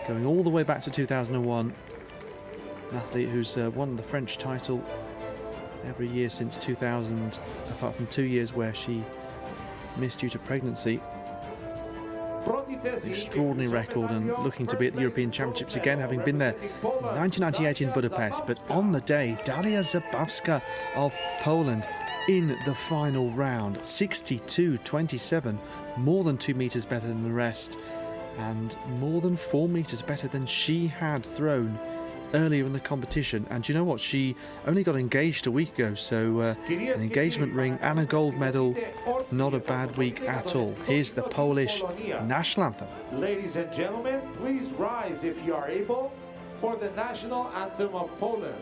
going all the way back to 2001. An athlete who's won the French title every year since 2000, apart from 2 years where she missed due to pregnancy. Extraordinary record, and looking to be at the European Championships again, having been there in 1998 in Budapest. But on the day, Daria Zabavska of Poland in the final round, 62.27, more than 2 meters better than the rest, and more than 4 meters better than she had thrown earlier in the competition. And you know what, she only got engaged a week ago, so an engagement ring and a gold medal, not a bad week at all. Here's the Polish national anthem. Ladies and gentlemen, please rise if you are able for the national anthem of Poland.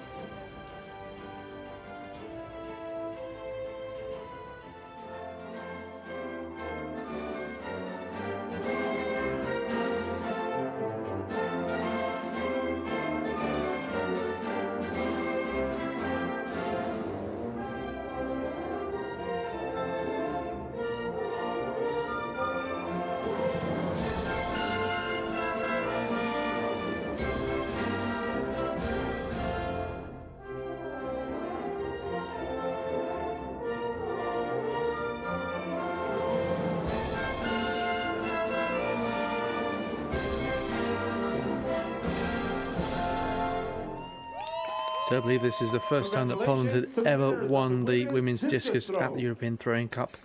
So I believe this is the first time that Poland had ever won the women's discus at the European Throwing Cup.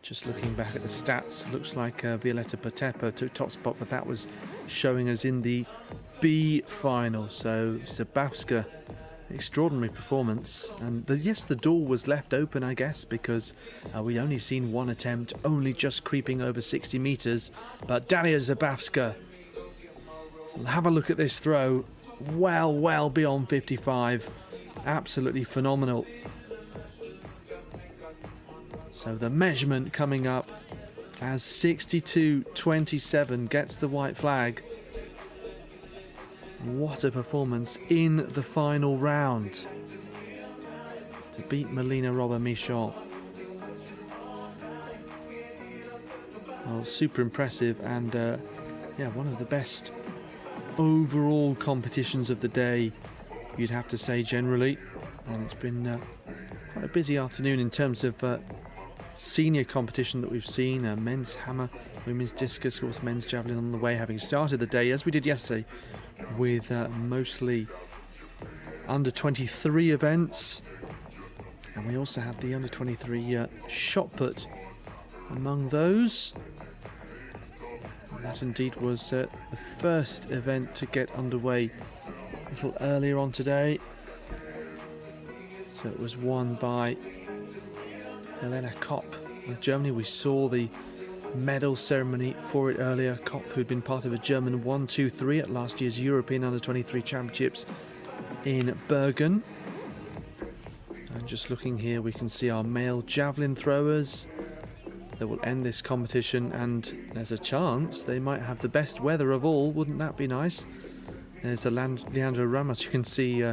Just looking back at the stats, looks like Violeta Potepa took top spot, but that was showing us in the B final. So Zabavska, extraordinary performance. And yes, the door was left open, I guess, because we'd only seen one attempt, only just creeping over 60 meters. But Daria Zabavska, have a look at this throw. Well beyond 55. Absolutely phenomenal. So the measurement coming up as 62.27 gets the white flag. what a performance in the final round to beat Melina Robber Michel. Well, super impressive, and yeah, one of the best overall competitions of the day, you'd have to say, generally. And it's been quite a busy afternoon in terms of senior competition that we've seen. Men's hammer, women's discus, of course, men's javelin on the way, having started the day, as we did yesterday, with mostly under 23 events. And we also had the under 23 shot put among those. That indeed was the first event to get underway a little earlier on today. So it was won by Helena Kopp of Germany. We saw the medal ceremony for it earlier. Kopp, who'd been part of a German 1-2-3 at last year's European Under-23 Championships in Bergen. And just looking here, we can see our male javelin throwers that will end this competition, and there's a chance they might have the best weather of all. Wouldn't that be nice? There's Leandro Ramos, you can see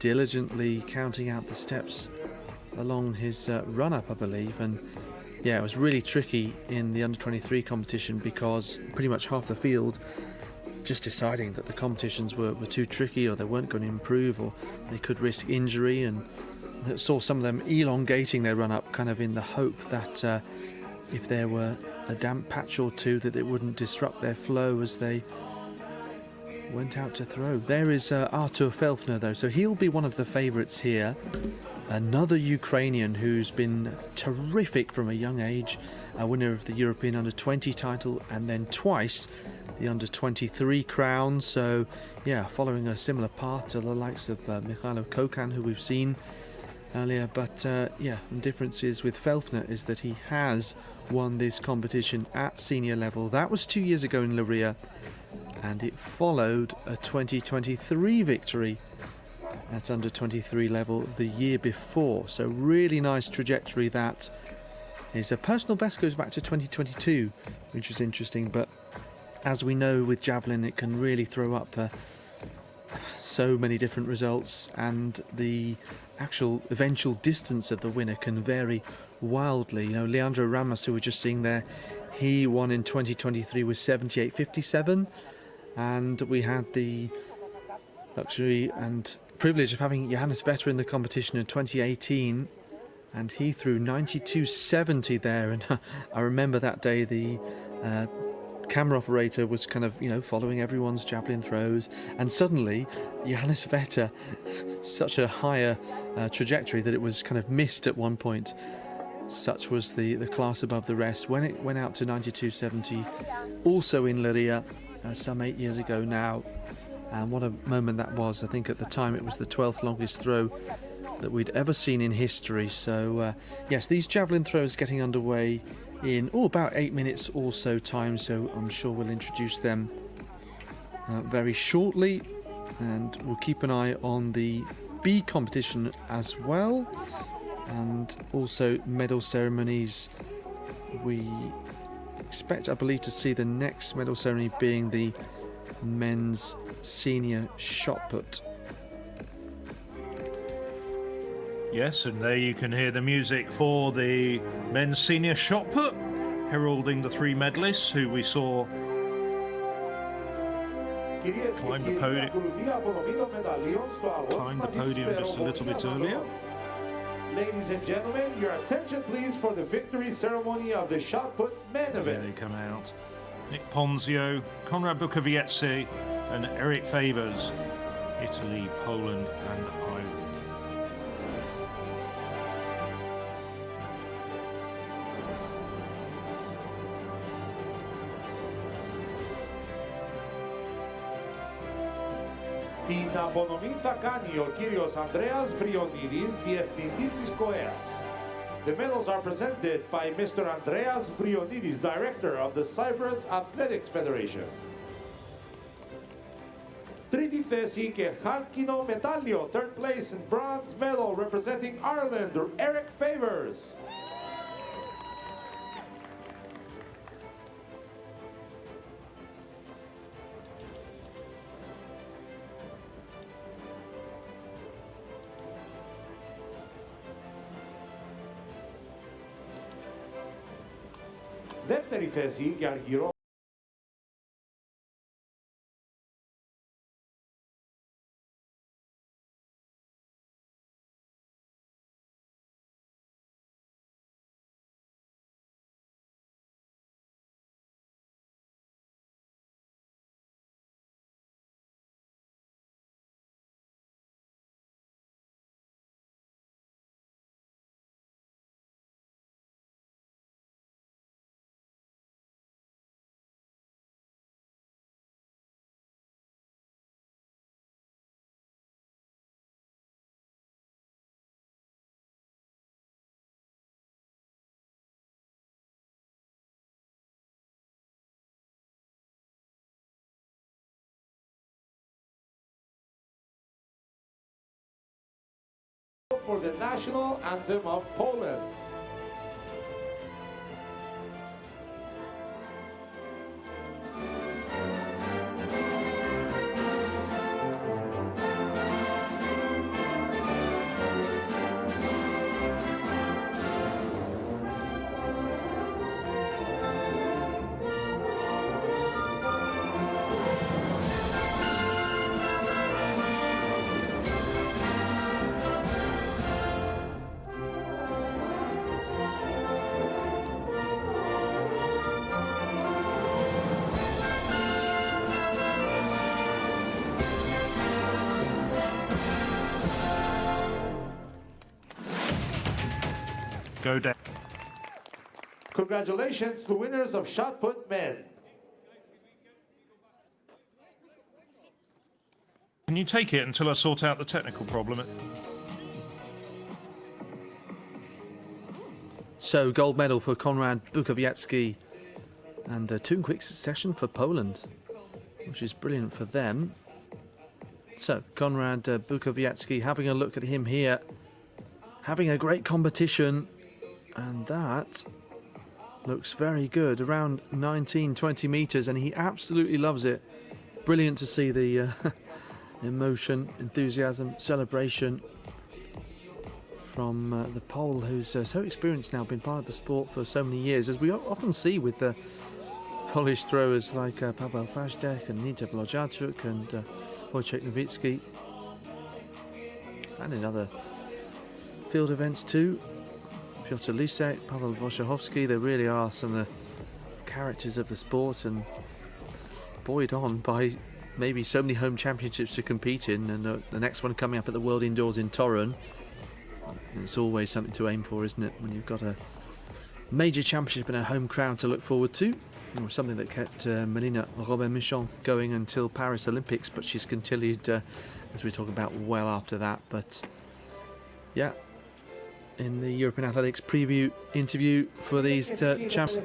diligently counting out the steps along his run-up, I believe. And yeah, it was really tricky in the under-23 competition because pretty much half the field just deciding that the competitions were too tricky, or they weren't going to improve, or they could risk injury, and saw some of them elongating their run-up kind of in the hope that if there were a damp patch or two, that it wouldn't disrupt their flow as they went out to throw. There is Artur Felfner, though, so he'll be one of the favourites here. Another Ukrainian who's been terrific from a young age, a winner of the European Under-20 title, and then twice the Under-23 crown. So yeah, following a similar path to the likes of Mikhailo Kokan, who we've seen earlier. But yeah, the difference is with Felfner is that he has won this competition at senior level. That was 2 years ago in Leiria, and it followed a 2023 victory at under 23 level the year before. So really nice trajectory. That his personal best goes back to 2022, which is interesting, but as we know with javelin, it can really throw up so many different results, and the actual eventual distance of the winner can vary wildly. You know, Leandro Ramos, who we're just seeing there, he won in 2023 with 78.57, and we had the luxury and privilege of having Johannes Vetter in the competition in 2018, and he threw 92.70 there. And I remember that day the camera operator was kind of, you know, following everyone's javelin throws, and suddenly Johannes Vetter, such a higher trajectory that it was kind of missed at one point. Such was the class above the rest when it went out to 92.70, also in Leiria some 8 years ago now. And what a moment that was. I think at the time it was the 12th longest throw that we'd ever seen in history. So yes, these javelin throws getting underway in about 8 minutes or so time, so I'm sure we'll introduce them very shortly, and we'll keep an eye on the B competition as well, and also medal ceremonies. We expect, I believe, to see the next medal ceremony being the men's senior shot put. Yes, and there you can hear the music for the men's senior shot put, heralding the three medalists who we saw climb the podium just a little bit earlier. Ladies and gentlemen, your attention please for the victory ceremony of the shot put men event. There they come out. Nick Ponzio, Konrad Bukowiecki and Eric Favors, Italy, Poland and Ireland. Την απονομή θα κάνει ο κύριος Ανδρέας Βριονίδης, διευθυντής της ΚΟΕΑΣ. The medals are presented by Mr. Andreas Vryonidis, director of the Cyprus Athletics Federation. Τρίτη θέση και χάλκινο μετάλλιο, third place and bronze medal representing Ireland, Eric Favors. δεύτερη θέση και αργυρό. For the national anthem of Poland. Go down. Congratulations to winners of shot put men. Can you take it until I sort out the technical problem? So, gold medal for Konrad Bukowiecki, and two in quick succession for Poland, which is brilliant for them. So, Konrad Bukowiecki, having a look at him here, having a great competition, and that looks very good, around 19-20 meters, and he absolutely loves it. Brilliant to see the emotion, enthusiasm, celebration from the Pole, who's so experienced now, been part of the sport for so many years, as we often see with the Polish throwers like Paweł Faźdek and Nita Blodziarczuk and Wojciech Nowicki, and in other field events too. Piotr Lisek, Paweł Wojciechowski, they really are some of the characters of the sport, and buoyed on by maybe so many home championships to compete in, and the next one coming up at the World Indoors in Torun. It's always something to aim for, isn't it, when you've got a major championship and a home crowd to look forward to. It was something that kept Melina Robert-Michon going until Paris Olympics, but she's continued, as we talk about, well after that. But yeah, in the European Athletics preview interview for these champs,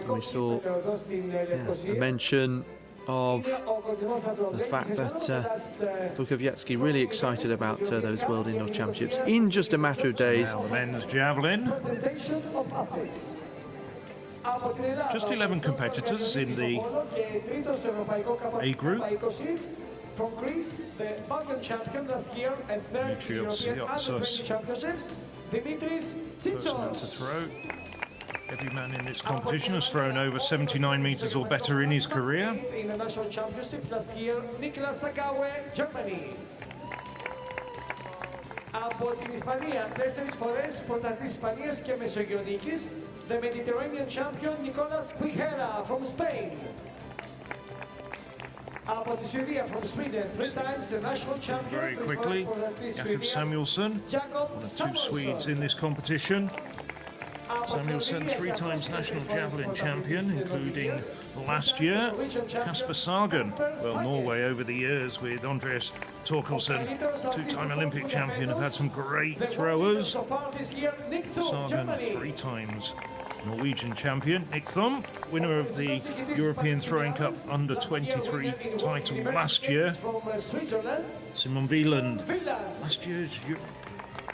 we saw a mention of the fact that Bukowiecki really excited about those World Indoor Championships in just a matter of days. Now the men's javelin. Just 11 competitors in the A group. From Greece, the Balkan champion last year and third European Under-20 Championships, Dimitris First man to Tsitsos. throw. Every man in this competition has thrown over 79 metres or better in his career. In the national championships last year, Nicosia, Germany. Από την Ισπανία, 4 φορές πρωταθλητής Ισπανίας και Μεσογειονίκης, the Mediterranean champion Nicolas Quijera from Spain. Από τη Σουηδία, from Sweden, 3 times the national champion. Very quickly, Jakob Samuelsson, one of two Swedes in this competition. Samuelsson, 3 times national javelin champion, including last year. Kasper Sagen, well, Norway over the years with Andreas Torkelsen, 2-time Olympic champion, have had some great throwers. Sagen, 3 times Norwegian champion. Nick Thum, winner of the European Throwing Cup Under-23 title last year. Simon Wieland, last year's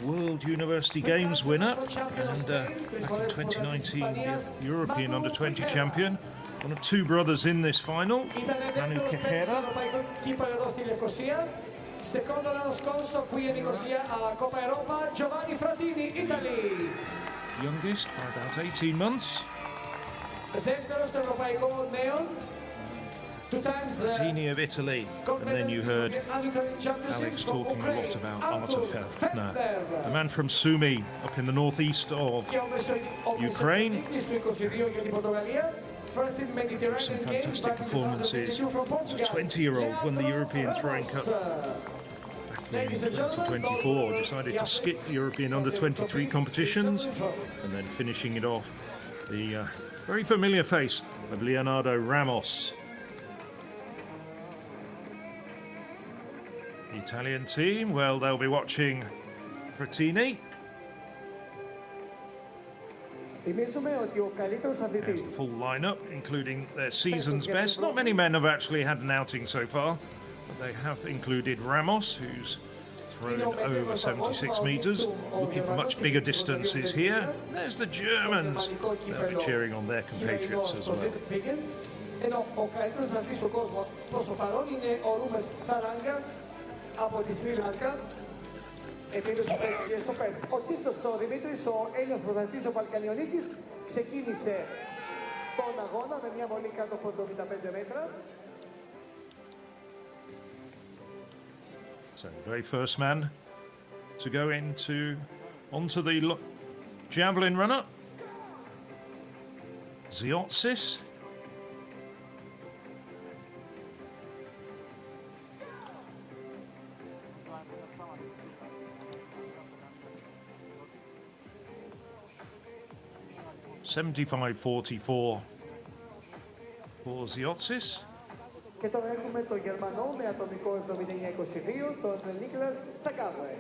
World University Games winner, and back in 2019 the European Under-20 champion. One of 2 brothers in this final, Manu Quijera. Secondo l'anno scorso qui a Nicosia a Coppa Europa, Giovanni Fratini, Italy. Youngest by about 18 months. Δεύτερο στο ευρωπαϊκό νέο. Two times the Martini of Italy. And then you heard Alex talking a lot about Artur Fefner, a man from Sumi, up in the northeast of Ukraine. Some fantastic performances. As a 20-year-old won the European Throwing Cup back in 2024. Decided to skip the European under-23 competitions and then finishing it off the very familiar face of Leonardo Ramos. The Italian team, well, they'll be watching Bertini. Θυμίζουμε ότι ο καλύτερος αθλητής Full lineup, including their season's best. Not many men have actually had an outing so far, but they have included Ramos, who's thrown over 76 metres, looking for much bigger distances here. There's the Germans. They'll be cheering on their compatriots as well. ενώ ο καλύτερος αθλητής του κόσμου προς το παρόν είναι ο Ρούμες Θαράγκα από τη Σρι Λάνκα. Επίδοση στο 5. Ο Τσίτσος ο Δημήτρης, ο Έλληνας πρωταθλητής, ο Βαλκανιονίκης, ξεκίνησε τον αγώνα με μια βολή κάτω από 75 μέτρα. So the very first man to go onto the javelin runner, Ziotsis. $75.44 for Ziotsis. Και τώρα έχουμε τον Γερμανό με ατομικό 79-22, τον Νίκολας Σακάβε.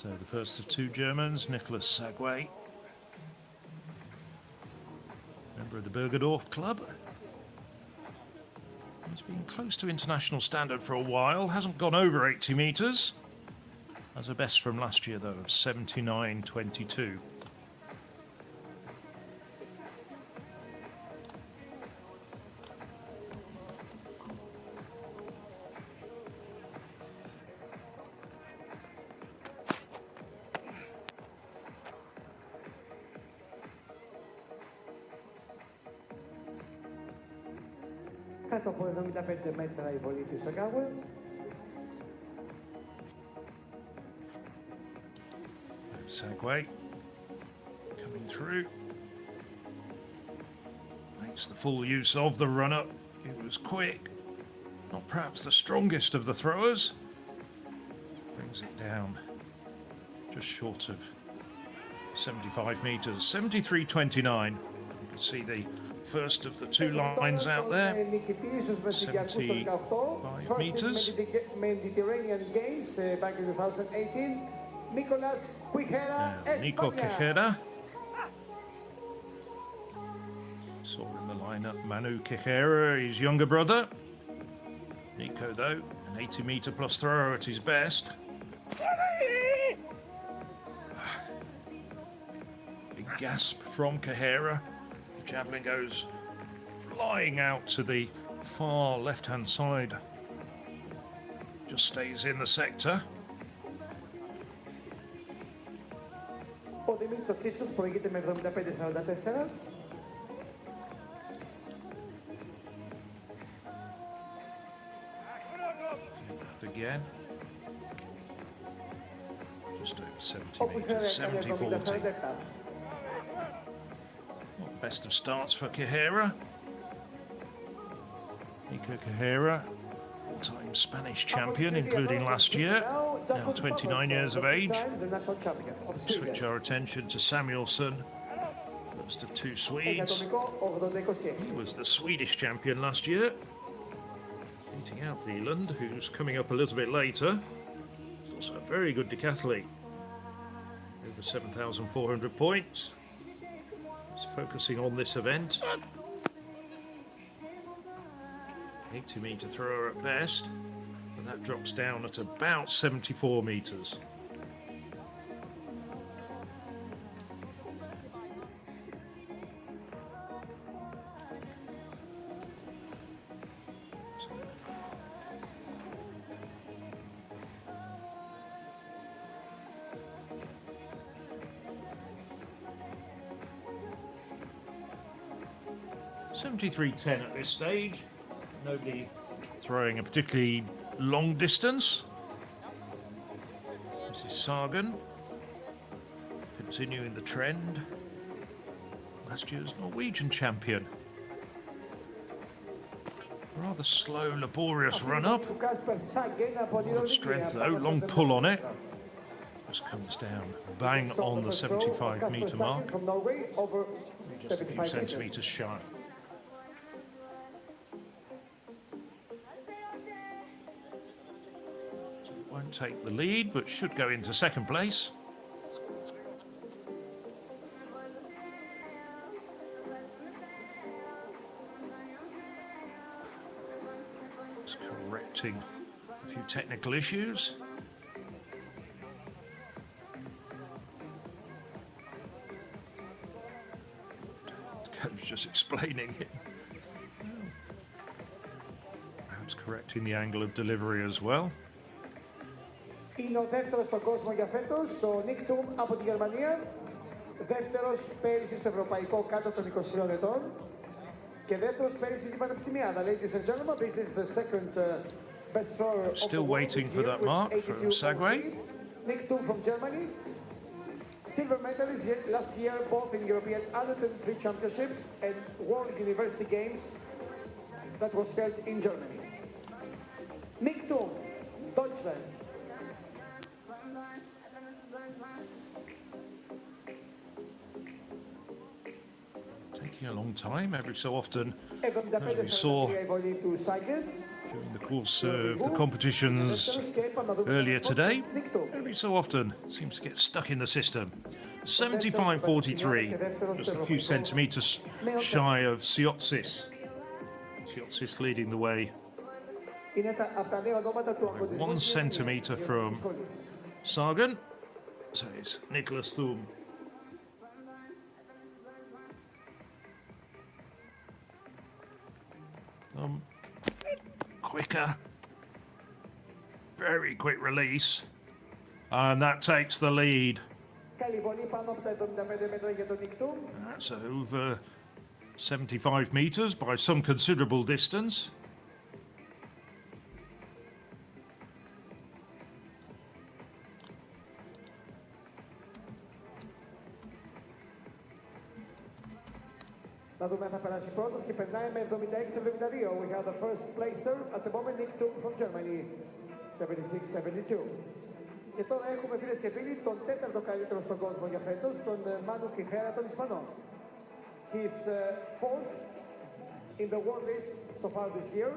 So the first of two Germans, Nicolas Sagway, member of the Bergedorf Club. He's been close to international standard for a while, hasn't gone over 80 metres. Has a best from last year, though, of 79.22. Κάτω από 75 μέτρα η βολή του Σακάβε. Sagway coming through. Makes the full use of the run-up. It was quick. Not perhaps the strongest of the throwers. Brings it down just short of 75 metres. 73.29. You can see the first of the two lines out there. 75 metres. Mediterranean Games back in 2018. Nicolas Nico Quijera. Saw in the lineup Manu Quijera, his younger brother. Nico, though, an 80-metre plus thrower at his best. Big gasp from Quijera. The javelin goes flying out to the far left-hand side. Just stays in the sector. Ο Δημήτρης ο Τσίτσος προηγείται με 75-44. Again. Just over 70 metres, 70-40. Not the best of starts for Quijera. Nico Quijera, all-time Spanish champion, including last year, now 29 years of age. Switch our attention to Samuelsson, first of two Swedes. He was the Swedish champion last year, beating out Wieland, who's coming up a little bit later. He's also a very good decathlete, over 7,400 points. He's focusing on this event. 80-metre thrower at best, and that drops down at about 74 metres. 73.10 at this stage. Nobody throwing a particularly long distance. This is Sagan, continuing the trend. Last year's Norwegian champion. Rather slow, laborious run up. Lot of strength though, long pull on it. Just comes down bang on the 75-metre mark. Just a few centimetres shy. Won't take the lead, but should go into second place. Just correcting a few technical issues. Coach just explaining it. Perhaps correcting the angle of delivery as well. Είναι ο δεύτερος στον κόσμο για φέτος, ο Nick Tum από τη Γερμανία. Δεύτερος πέρυσι στο ευρωπαϊκό κάτω των 23 ετών. Και δεύτερος πέρυσι στην πανεπιστημιάδα. Ladies and gentlemen, this is the second best thrower of Still the world waiting this for year that with mark from 82.03. Sagway. Nick Tum from Germany. Silver medalist last year both in European Under-23 Championships and World University Games that was held in Germany. Nick Tum, Deutschland. Taking a long time, every so often, 75 as we saw βολή του Sagan. during the course of the competitions earlier today. Every so often seems to get stuck in the system. 75.43, just a few centimetres shy of Siotsis. Siotsis leading the way, Είναι από τα νέα ονόματα του αγωνισμού. 1 centimetre from Sagan. So it's Nicholas Thum. Quicker, very quick release, and that takes the lead. Καλή βολή πάνω από τα 75 μέτρα για τον Nick Tum. That's over 75 metres by some considerable distance. Να δούμε αν θα περάσει πρώτος και περνάει με 76-72. We have the first placer at the moment, Nick Tum from Germany, 76-72. Και τώρα έχουμε, φίλες και φίλοι, τον τέταρτο καλύτερο στον κόσμο για φέτος, τον Μάνου Κιχέρα, τον Ισπανό. He's fourth in the world race so far this year.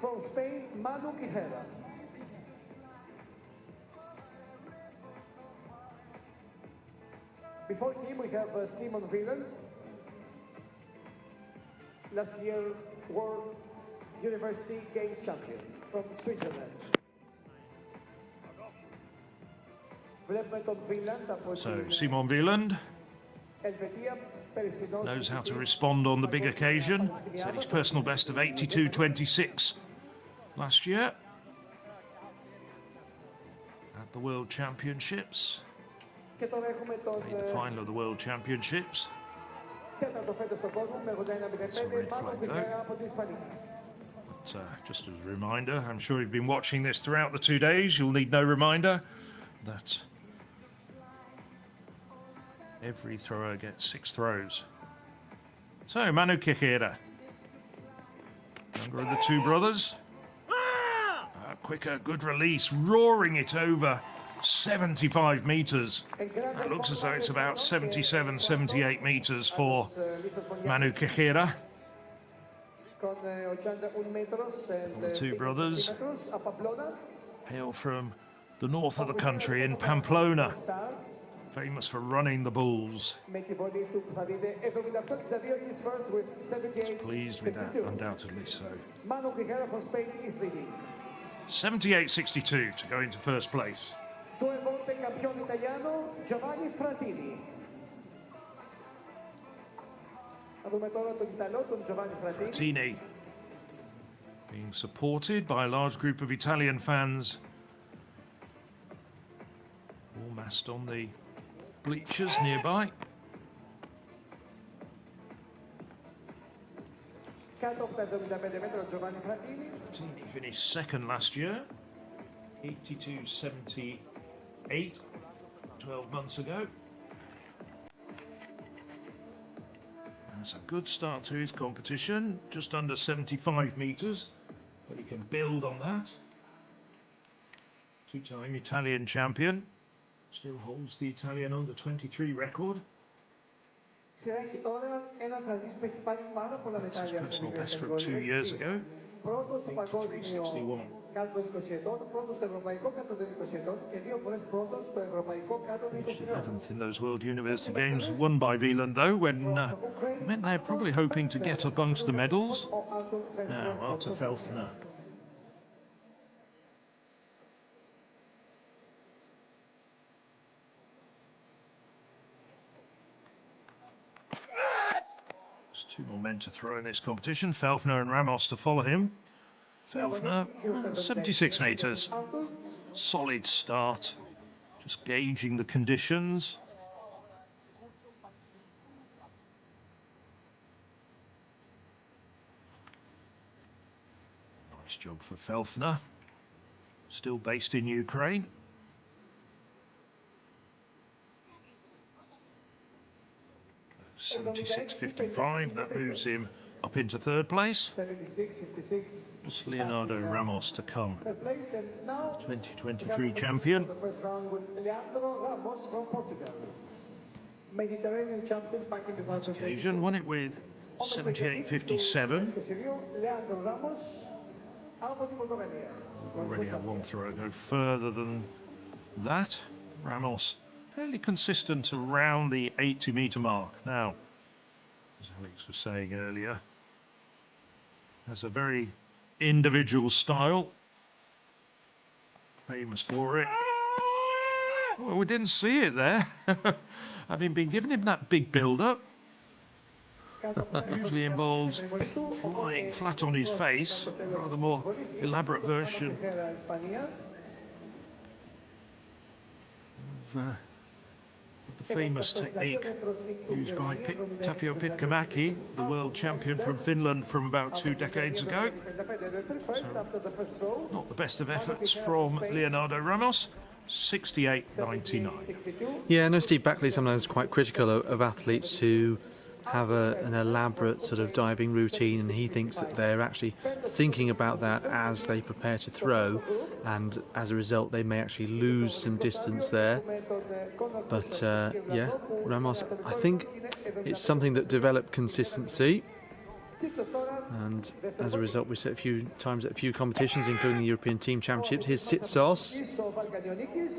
From Spain, Manu Quijera. Before him, we have Simon Wieland, last year World University Games champion from Switzerland. Βλέπουμε τον Wieland από So την Simon Wieland Ελβετία, περσινός knows how to νικητής respond on the big παγκόσμιας occasion. Set πανεπιστημιάδας. his personal best of 82.26 last year at the World Championships. Και τώρα έχουμε τον Made the final of the World Championships. τέταρτο φέτος στον κόσμο με 81-05, red Μάνου flag, Quijera από την Ισπανία. But, just as a reminder, I'm sure you've been watching this throughout the 2 days. You'll need no reminder that every thrower gets 6 throws. So, Manu Quijera, younger of the two brothers. Quicker, good release, roaring it over 75 metres. It looks as though it's about 77, 78 metres for Manu Quijera. Con 81 metros and The two brothers. centímetros a Pamplona. Hail from the north of the country in Pamplona, Star famous for running the bulls. με τη βολή του που θα δείτε 78-62. He's first with Pleased with that, 78-62. undoubtedly so. Manu Quijera from Spain is leading. 78.62 to go into first place. Due volte campione italiano Giovanni Frattini. Θα δούμε τώρα τον Ιταλό, τον Giovanni Frattini. Frattini being supported by a large group of Italian fans, all massed on the bleachers nearby. He finished second last year, 82.78, 12 months ago. That's a good start to his competition, just under 75 metres, but he can build on that. Two-time Italian champion, still holds the Italian under-23 record. That's his personal best from 2 years ago, 83.61. Finished 11th in those World University Games, won by Wieland though, when meant they're probably hoping to get amongst the medals. Now, out to Felfner. Two more men to throw in this competition, Felfner and Ramos to follow him. Felfner, 76 metres. Solid start. Just gauging the conditions. Nice job for Felfner. Still based in Ukraine. $76.55, that moves him up into third place. Just Leonardo Ramos to come, 2023 champion. That occasion won it with 78.57. Already had one throw go further than that. Ramos fairly consistent around the 80-metre mark. Now, as Alex was saying earlier, has a very individual style, famous for it. Well, we didn't see it there. Having been giving him that big build-up, usually involves flying flat on his face, rather more elaborate version of the famous technique used by Tapio Pitkämäki, the world champion from Finland from about 2 decades ago. So, not the best of efforts from Leonardo Ramos, 68.99. Yeah, no, Steve Backley sometimes quite critical of athletes who have an elaborate sort of diving routine, and he thinks that they're actually thinking about that as they prepare to throw, and as a result they may actually lose some distance there. But yeah, Ramos, I think it's something that developed consistency, and as a result we said a few times at a few competitions, including the European Team Championships. Here's Sitsos,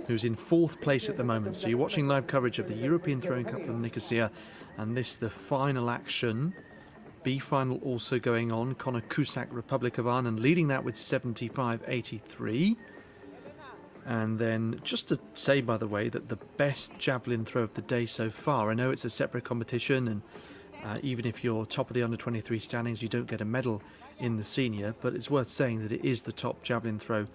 who's in 4th place at the moment. So you're watching live coverage of the European Throwing Cup from Nicosia, and this the final action. B final also going on. Conor Cusack, Republic of Ireland, leading that with 75.83. And then just to say, by the way, that the best javelin throw of the day so far, I know it's a separate competition, and even if you're top of the under-23 standings, you don't get a medal in the senior, but it's worth saying that it is the top javelin throw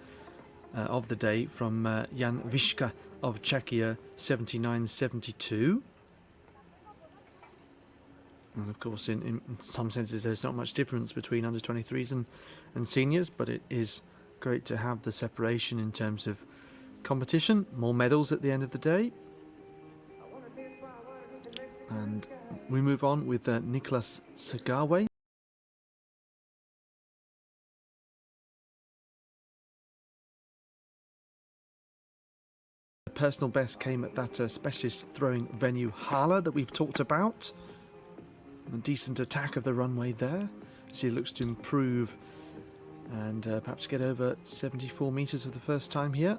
of the day from Jan Wiśka of Czechia, 79.72. And of course, in some senses, there's not much difference between under-23s and seniors, but it is great to have the separation in terms of competition. More medals at the end of the day. And we move on with Nicolas Sagawe. The personal best came at that specialist throwing venue Hala that we've talked about. A decent attack of the runway there as he looks to improve and perhaps get over 74 metres for the first time here.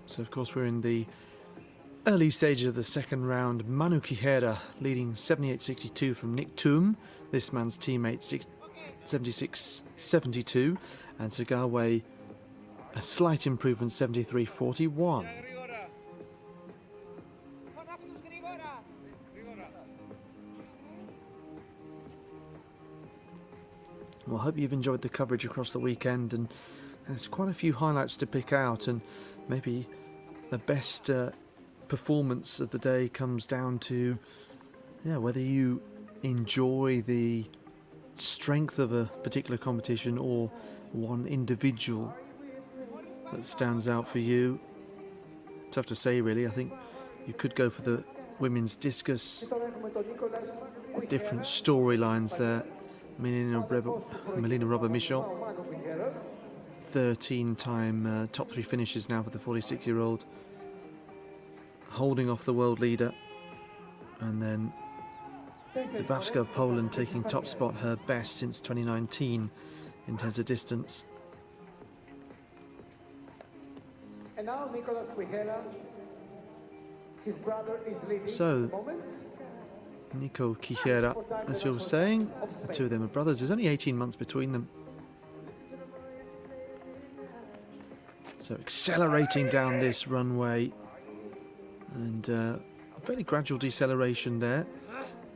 So of course we're in the early stages of the second round. Manu Quijera leading 78.62 from Nick Thum, this man's teammate 76.72, and Sagawe a slight improvement, 73.41. Well, I hope you've enjoyed the coverage across the weekend, and there's quite a few highlights to pick out, and maybe the best performance of the day comes down to, yeah, whether you enjoy the strength of a particular competition or one individual that stands out for you. Tough to say, really. I think you could go for the women's discus. Different storylines there. Melina Robert-Michon, 13-time top 3 finishes now for the 46-year-old, holding off the world leader, and then Zabawska of Poland taking top spot, her best since 2019 in terms of distance. And now Nicolas Quijera, his brother is leading So, at the moment. Nico Quijera, as we were saying, the two of them are brothers. There's only 18 months between them. So accelerating down this runway, and a very gradual deceleration there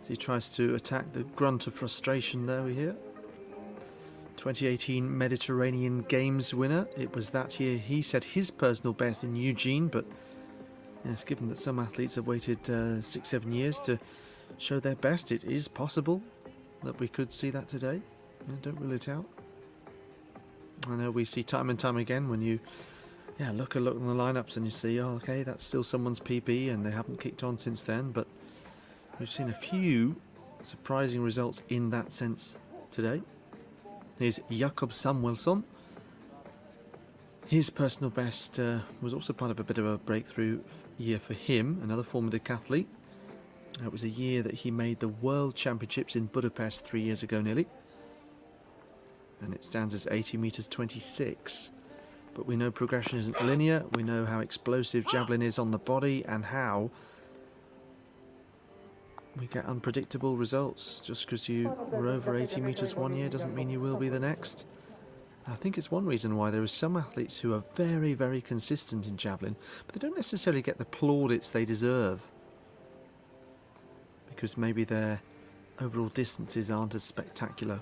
as he tries to attack the grunt of frustration there we hear. 2018 Mediterranean Games winner. It was that year he set his personal best in Eugene, but yes, given that some athletes have waited 6-7 years to show their best, it is possible that we could see that today. Yeah, don't rule it out. I know we see time and time again when you look on the lineups and you see, oh, okay, that's still someone's PB and they haven't kicked on since then, but we've seen a few surprising results in that sense today. Here's Jakob Samuelsson. His personal best was also part of a bit of a breakthrough year for him, another former decathlete. It was a year that he made the World Championships in Budapest 3 years ago nearly. And it stands as 80 meters 26. But we know progression isn't linear. We know how explosive Javelin is on the body and how we get unpredictable results. Just because you were over 80 meters one year doesn't mean you will be the next. I think it's one reason why there are some athletes who are very, very consistent in Javelin, but they don't necessarily get the plaudits they deserve, because maybe their overall distances aren't as spectacular.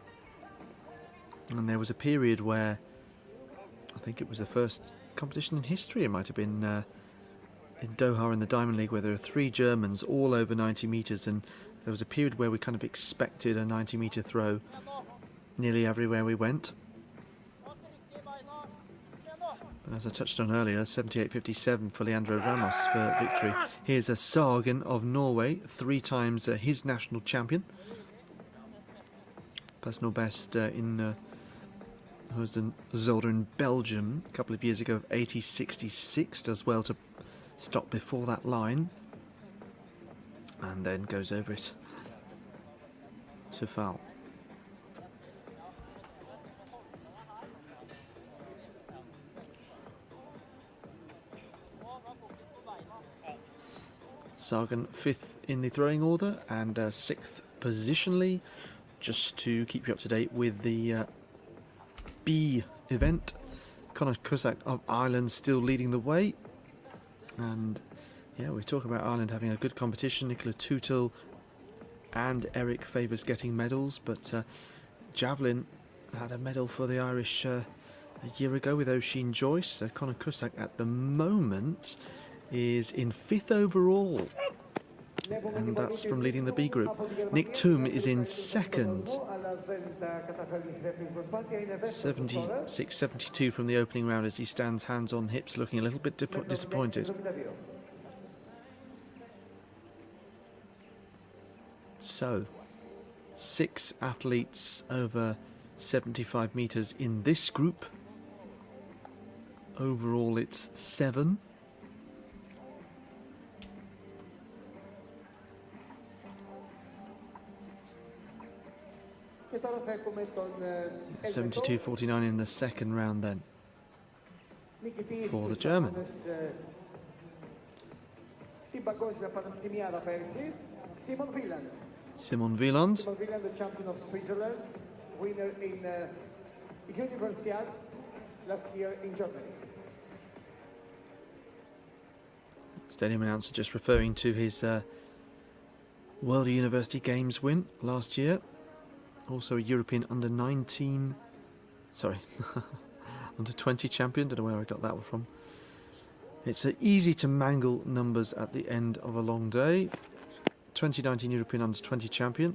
And there was a period where, I think it was the first competition in history, it might have been in Doha in the Diamond League, where there were 3 Germans all over 90 metres, and there was a period where we kind of expected a 90-metre throw nearly everywhere we went. But as I touched on earlier, 78.57 for Leandro Ramos for victory. Here's a Sagen of Norway, 3 times his national champion. Personal best in Zolder in Belgium a couple of years ago of 80.66. Does well to stop before that line. And then goes over it to foul. Sagan 5th in the throwing order and 6th positionally. Just to keep you up to date with the B event, Conor Cusack of Ireland still leading the way. And yeah, we talk about Ireland having a good competition. Nicola Tootle and Eric Favours getting medals, but Javelin had a medal for the Irish a year ago with Oisin Joyce. Conor Cusack at the moment is in 5th overall, and that's from leading the B group. Nick Toom is in 2nd, 76.72 from the opening round as he stands hands on hips looking a little bit disappointed. So 6 athletes over 75 metres in this group. Overall it's 7. 72.49 in the second round then for the German. Simon Wieland. The champion of Switzerland, winner in Universiade last year in Germany. Stadium announcer just referring to his World University Games win last year. Also a European under 20 champion. Don't know where I got that one from. It's easy to mangle numbers at the end of a long day. 2019 European Under-20 champion.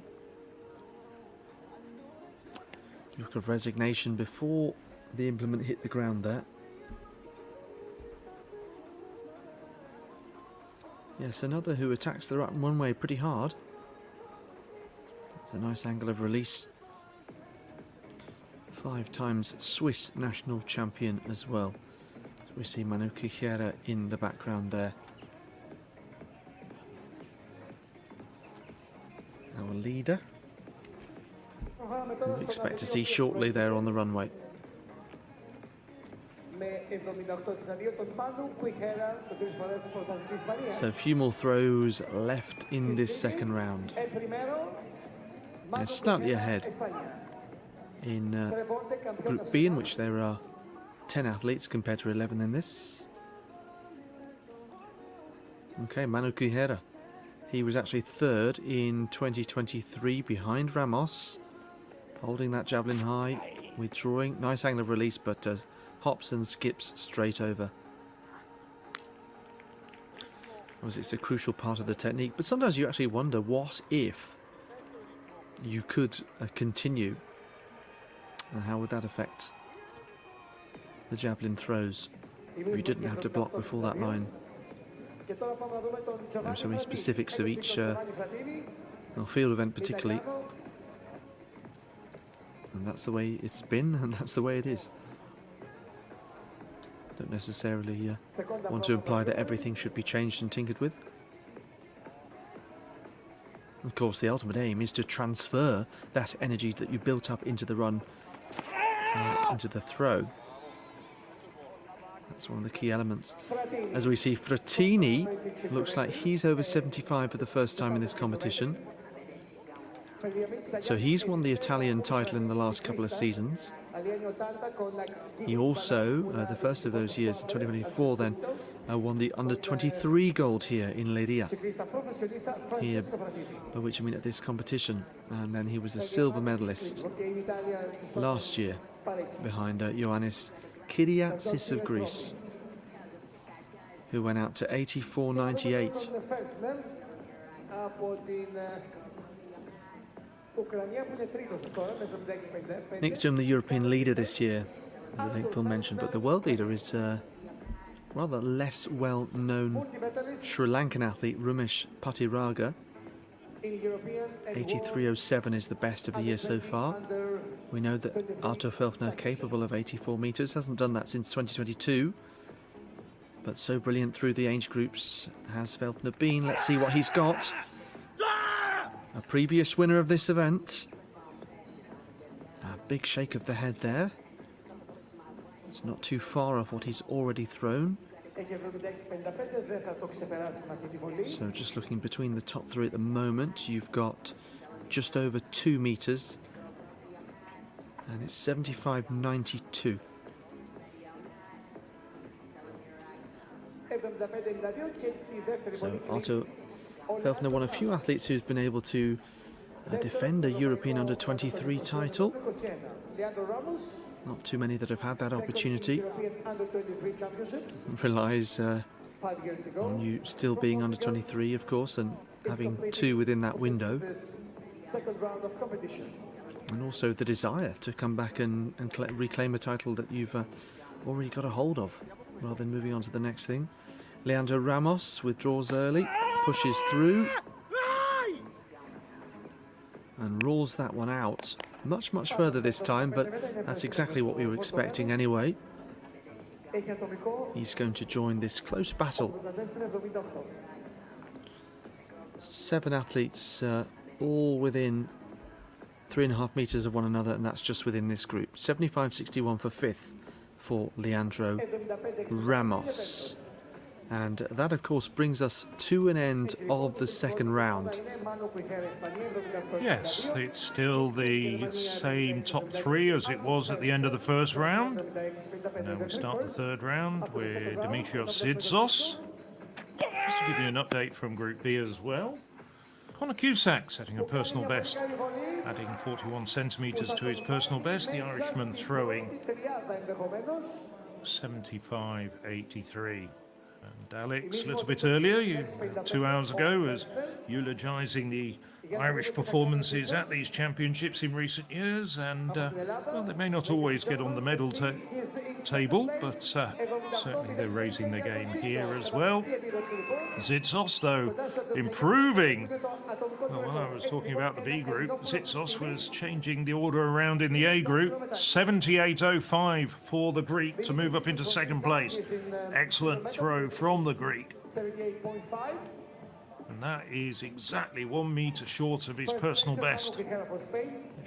Look of resignation before the implement hit the ground there. Yes, another who attacks the runway pretty hard. It's a nice angle of release. 5 times Swiss national champion as well. So we see Nicosia in the background there. Our leader. We expect to see shortly there on the runway. So a few more throws left in this second round. They're slightly ahead in Group B, in which there are 10 athletes compared to 11 in this. Okay, Manu Quijera. He was actually third in 2023 behind Ramos, holding that javelin high, withdrawing. Nice angle of release, but hops and skips straight over. It's a crucial part of the technique, but sometimes you actually wonder, what if you could continue? And how would that affect the javelin throws if you didn't have to block before that line? There are so many specifics of each field event particularly. And that's the way it's been, and that's the way it is. Don't necessarily want to imply that everything should be changed and tinkered with. Of course, the ultimate aim is to transfer that energy that you built up into the run, into the throw. That's one of the key elements. As we see, Frattini looks like he's over 75 for the first time in this competition. So he's won the Italian title in the last couple of seasons. He also, the first of those years in 2024 then, won the under-23 gold here in Leiria. Here, by which I mean at this competition. And then he was a silver medalist last year behind Ioannis Kyriatsis of Greece, who went out to 84.98. Next to him, the European leader this year, as I think Phil mentioned, but the world leader is rather less well-known Sri Lankan athlete, Ramesh Patiraga. 83.07 is the best of the year so far. We know that Arto Felfner, capable of 84 metres, hasn't done that since 2022. But so brilliant through the age groups has Felfner been. Let's see what he's got. A previous winner of this event. A big shake of the head there. It's not too far off what he's already thrown. So just looking between the top three at the moment, you've got just over 2 metres. And it's 75.92. So Arto Felfner, one of a few athletes who's been able to defend a European Under-23 title. Not too many that have had that opportunity. Relies on you still being Under-23, of course, and having 2 within that window. And also the desire to come back and reclaim a title that you've already got a hold of, rather than moving on to the next thing. Leandro Ramos withdraws early, pushes through, and rolls that one out. Much further this time, but that's exactly what we were expecting anyway. He's going to join this close battle. 7 athletes, all within 3.5 metres of one another, and that's just within this group. 75.61 for 5th for Leandro Ramos. And that, of course, brings us to an end of the second round. Yes, it's still the same top 3 as it was at the end of the first round. Now we start the third round with Dimitrios Zidzos. Just to give you an update from Group B as well. Connor Cusack setting a personal best, adding 41 centimetres to his personal best. The Irishman throwing 75.83. And Alex, a little bit earlier, 2 hours ago, was eulogising the Irish performances at these championships in recent years, and well, they may not always get on the medal table, but certainly they're raising their game here as well. Zitsos, though, improving. Well, while I was talking about the B group, Zitsos was changing the order around in the A group. 78.05 for the Greek to move up into second place. Excellent throw from the Greek. And that is exactly 1 metre short of his personal best, which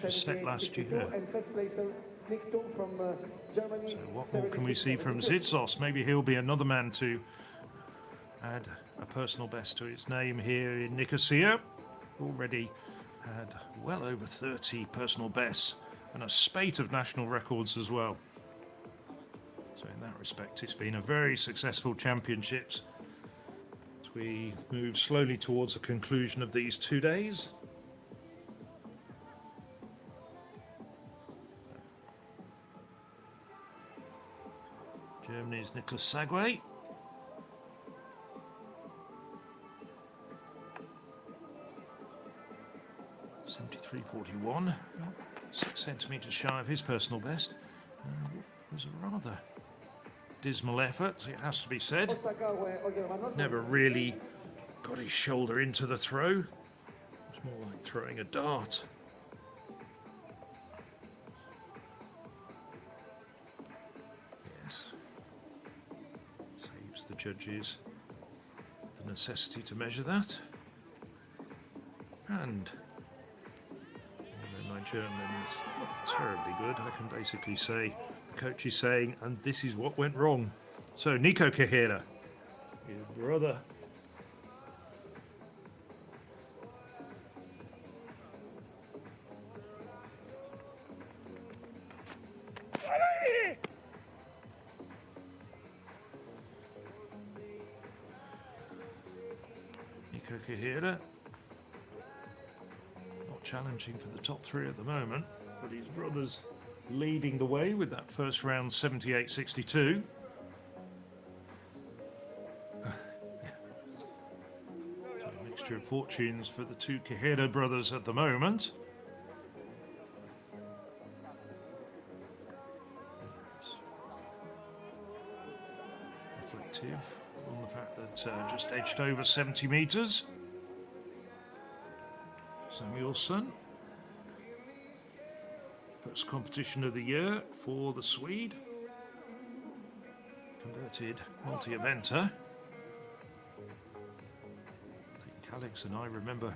was set last year. So what more can we see from Zitsos? Maybe he'll be another man to add a personal best to his name here in Nicosia. Already had well over 30 personal bests and a spate of national records as well. So in that respect, it's been a very successful championships. We move slowly towards the conclusion of these 2 days. Germany's Nicolas Sagway. .73.41, 6 centimetres shy of his personal best. It was a rather dismal effort, it has to be said. Never really got his shoulder into the throw. It was more like throwing a dart. Yes. Saves the judges the necessity to measure that. And although my German is not terribly good, I can basically say the coach is saying, and this is what went wrong. So Nico Kahira, his brother. Nico Kahira, not challenging for the top 3 at the moment, but his brother's leading the way with that first round 78.62. So a mixture of fortunes for the 2 Kahira brothers at the moment. Reflective on the fact that just edged over 70 metres. Samuelsson. First competition of the year for the Swede. Converted multi-eventer. I think Alex and I remember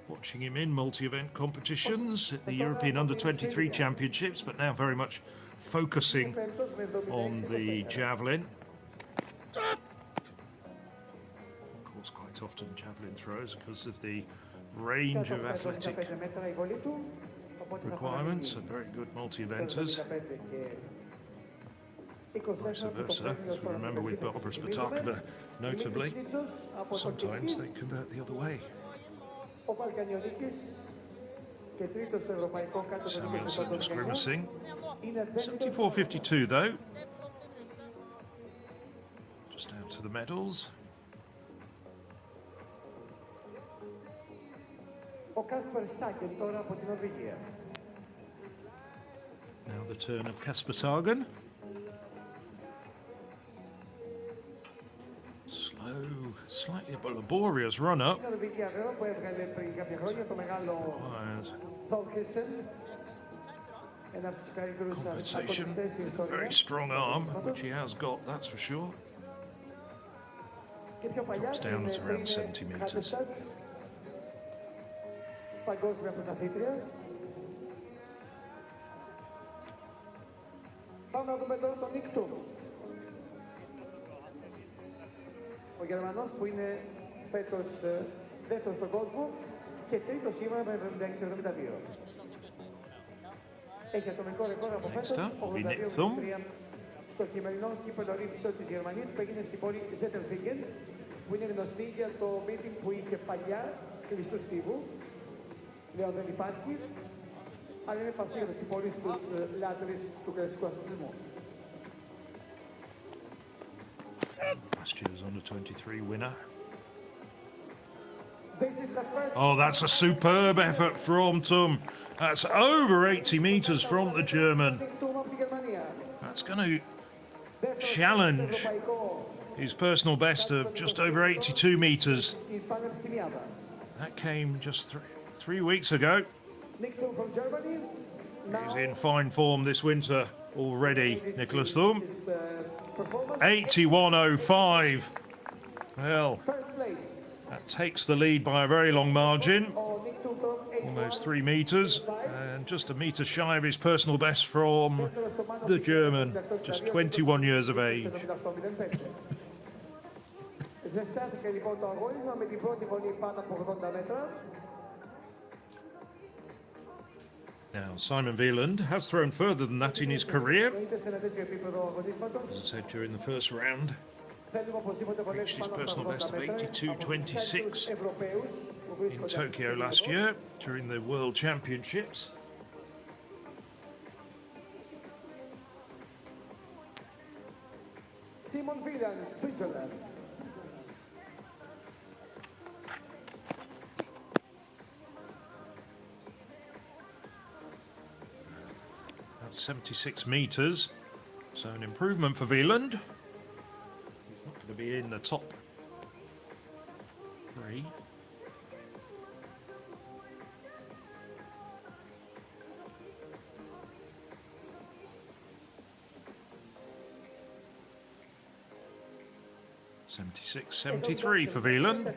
watching him in multi-event competitions at the European Under-23 Championships, but now very much focusing on the Javelin. Of course, quite often Javelin throws because of the range of athletic requirements and very good multi-eventers. Vice versa, as we remember with Barbara Spatakova, notably, sometimes they convert the other way. Samuelsson just grimacing. 74.52 though. Just down to the medals. Now the turn of Kasper Sagan. Slow, slightly laborious run up. Compensation with a very strong arm, which he has got, that's for sure. Drops down at around 70 metres. Παγκόσμια πρωταθλήτρια. Πάμε να δούμε τώρα τον Νίκτο. Ο Γερμανός που είναι φέτος δεύτερος στον κόσμο και τρίτος σήμερα με 76-72. Έχει ατομικό ρεκόρ από φέτος 82-73 στο χειμερινό κύπελλο Olympic της Γερμανίας που έγινε στην πόλη Zettelfingen, που είναι γνωστή για το meeting που είχε παλιά κλειστού στίβου. Λέω δεν υπάρχει, αλλά είναι πασίγραφο στην πόλη στους λάτρεις του κλασικού αθλητισμού. Last year's under-23 winner. This is the first Oh, that's a superb effort from Tum. That's over 80 metres from the German. Tum από τη Γερμανία. That's going to challenge his personal best of just over 82 metres. Η Πανεπιστημιάδα. That came just three weeks ago. Nick Tum from Germany. He's in fine form this winter already, Nicolas Thum. His performance. 81.05. Well, First place. that takes the lead by a very long margin. Oh, Nick Tum from 81. Almost 3 metres. And just a metre shy of his personal best from the German, just 21 years of age. Ζεστάθηκε λοιπόν το αγώνισμα με την πρώτη βολή πάνω από 80 μέτρα. Now, Simon Wieland has thrown further than that in his career. Είτε σε ένα τέτοιο επίπεδο αγωνίσματος. As I said during the first round, Θέλουμε οπωσδήποτε βολές reached his πάνω personal από best 80 of μέτρα. 82.26 Ευρωπαίους που in βρίσκονται Tokyo last year during the World Championships. Simon Wieland, Switzerland. About 76 metres, so an improvement for Wieland. He's not going to be in the top three. Seventy-six, 73 for Wieland.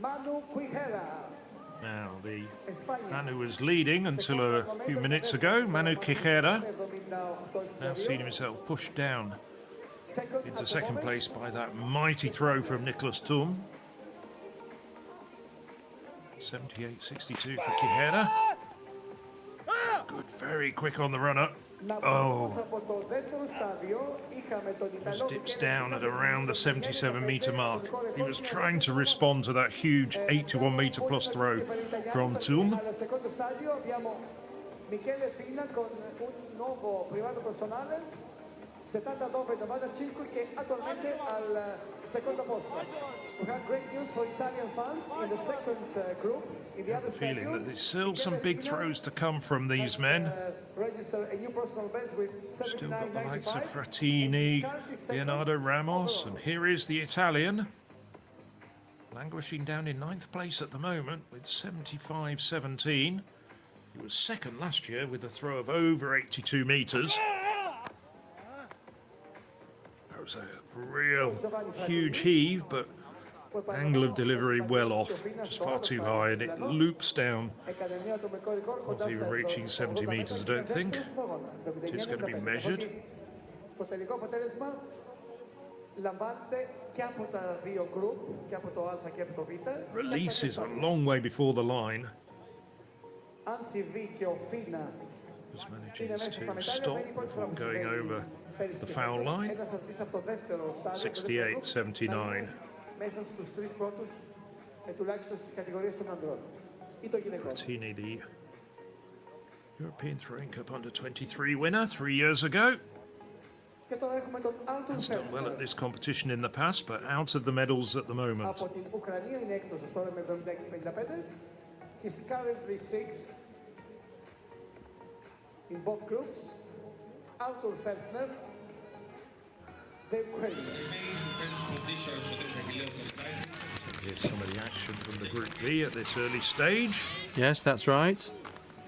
Manu Quijera, Now, the España. man who was leading until a few minutes ago, Manu Quijera, now seen himself pushed down into second place by that mighty throw from Nicolas Thum. 78.62 for Quijera. Good, very quick on the run-up. Oh, just dips down at around the 77 metre mark. He was trying to respond to that huge 81 metre plus throw from Thum. Al secondo stadio abbiamo Michele Fina con un nuovo privato personale 79,95 che attualmente al secondo posto. We have great news for Italian fans in the second group. In the other Feeling stadium, that there's still some big throws to come from these men. register a new personal best with Still got the likes of 79.95. Frattini, Leonardo Ramos, and here is the Italian, languishing down in 9th place at the moment with 75.17. He was second last year with a throw of over 82 metres. That was a real huge heave, but angle of delivery well off, just far too high, and it loops down. Not even reaching 70 metres, I don't think. It is going to be measured. Το τελικό αποτέλεσμα λαμβάνεται και από τα δύο group, και από το Α και από το Β. Release is a long way before the line. Αν συμβεί και ο Φίνα Just είναι manages μέσα στα to μετάλλια, stop δεν είναι η πρώτη φορά before που going συμβαίνει over πέρυσι the και foul φέτος. line. Ένας αθλητής από το δεύτερο στάδιο, το δεύτερο group, 68-79. μέσα στους τρεις πρώτους, τουλάχιστον στις κατηγορίες των ανδρών ή των γυναικών. Frattini, the European Throwing Cup Under-23 winner 3 years ago. Και τώρα έχουμε τον Άλτον Has done well at Φέρντερ. this competition in the past, but out of the medals at the moment. Από την Ουκρανία είναι έκτος τώρα με 76-55. He's currently 6 in both groups. Άλτον Φέρντερ, the Ukrainian. Here's some of the action from the Group B at this early stage. Yes, that's right.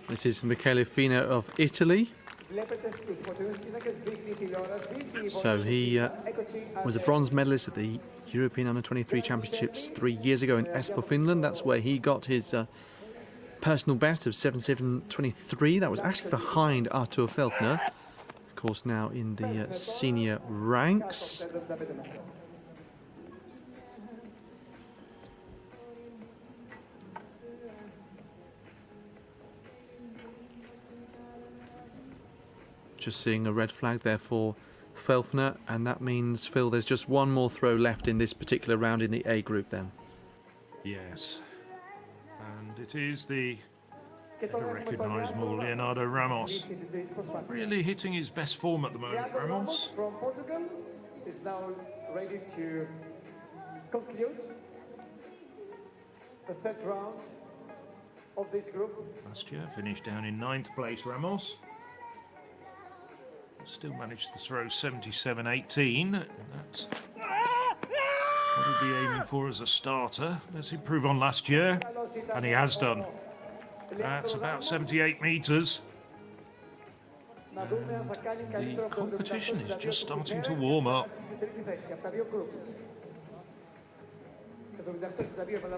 This is Michele Fina of Italy. Βλέπετε στους φωτεινούς πίνακες δείχνει η τηλεόραση και η So he έκοτσι was a bronze medalist at the European Under-23 Championships 3 years ago in Espoo, Finland. That's where he got his personal best of 77.23. That was actually behind Artur Felfner, of course now in the senior ranks. 75 μέτρα. Just seeing a red flag there for Felfner, and that means, Phil, there's just one more throw left in this particular round in the A group then. Yes. And it is the Ever recognisable Leonardo Ramos. Really hitting his best form at the moment, Ramos. From Portugal is now ready to conclude the third round of this group. Last year finished down in 9th place, Ramos. Still managed to throw 77.18. That's what he'd be aiming for as a starter. Let's improve on last year, and he has done. That's about 78 metres. And the competition is just starting to warm up.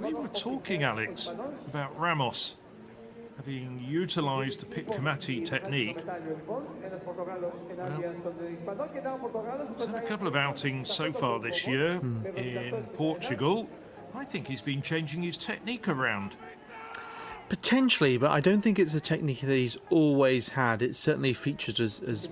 We were talking, Alex, about Ramos having utilised the Pitkamati technique. Well, he's had a couple of outings so far this year in Portugal. I think he's been changing his technique around. Potentially, but I don't think it's a technique that he's always had. It certainly featured as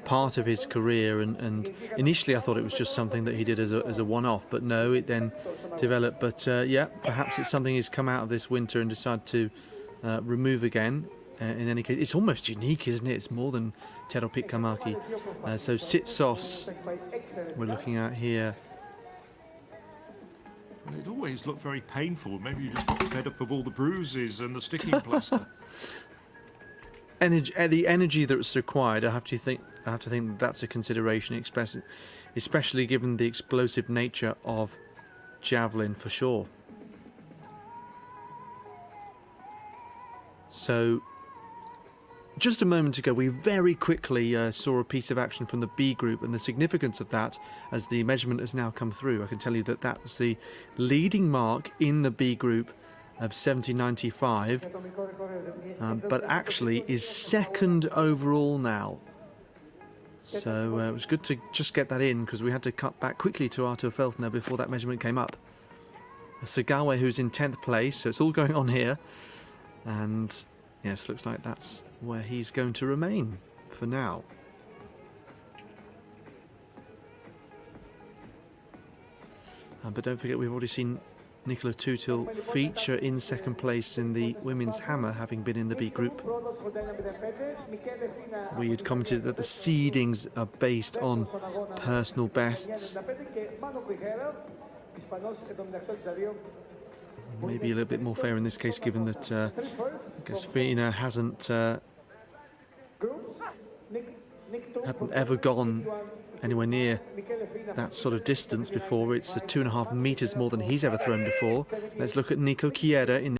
part of his career, and initially I thought it was just something that he did as a one-off, but no, it then developed. But yeah, perhaps it's something he's come out of this winter and decided to remove again. In any case, it's almost unique, isn't it? It's more than Tero Pitkamaki. So Sitsos, we're looking at here. Well, it always looked very painful. Maybe you just got fed up of all the bruises and the sticking plaster. The energy that's required, I have to think that's a consideration, especially given the explosive nature of Javelin, for sure. So, just a moment ago, we very quickly saw a piece of action from the B group, and the significance of that, as the measurement has now come through, I can tell you that that's the leading mark in the B group of 70.95, but actually is second overall now. So it was good to just get that in, because we had to cut back quickly to Artur Feltner before that measurement came up. Sagawa, who's in 10th place, so it's all going on here, and yes, looks like that's where he's going to remain for now. But don't forget, we've already seen Nicola Tutil feature in second place in the women's hammer, having been in the B group. We had commented that the seedings are based on personal bests. Maybe a little bit more fair in this case, given that Gasfina hadn't ever gone anywhere near that sort of distance before. It's 2.5 meters more than he's ever thrown before. Let's look at Nico Chieda in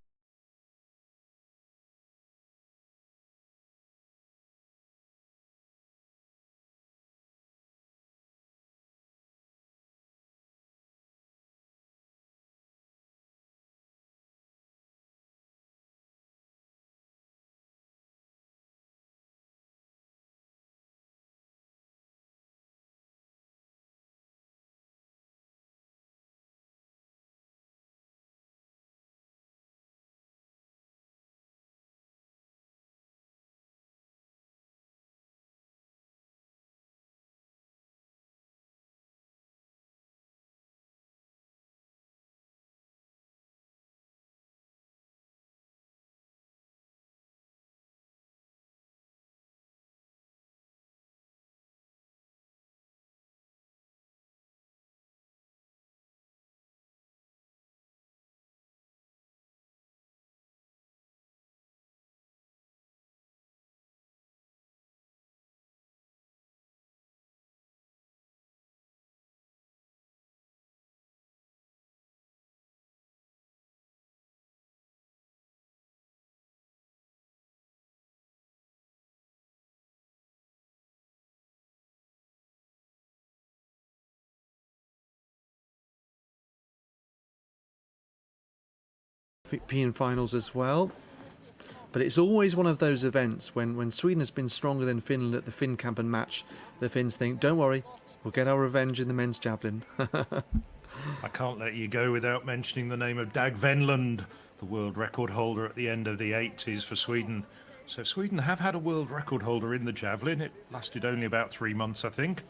European finals as well. But it's always one of those events when Sweden has been stronger than Finland at the Finnkampen match. The Finns think, don't worry, we'll get our revenge in the men's javelin. I can't let you go without mentioning the name of Dag Venlund, the world record holder at the end of the 80s for Sweden. So Sweden have had a world record holder in the javelin. It lasted only about 3 months, I think.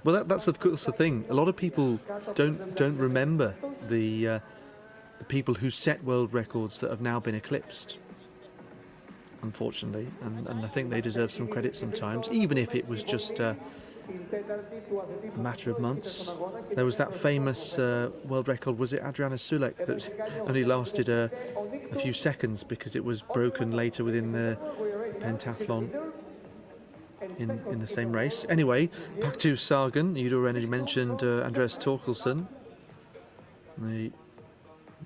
Well, that's of course the thing. A lot of people don't remember the the people who set world records that have now been eclipsed, unfortunately, and I think they deserve some credit sometimes, even if it was just a matter of months. There was that famous world record, was it Adriana Sulek, that only lasted a few seconds because it was broken later within the pentathlon in the same race. Anyway, back to Sagan. You'd already mentioned Andreas Torkelsen, the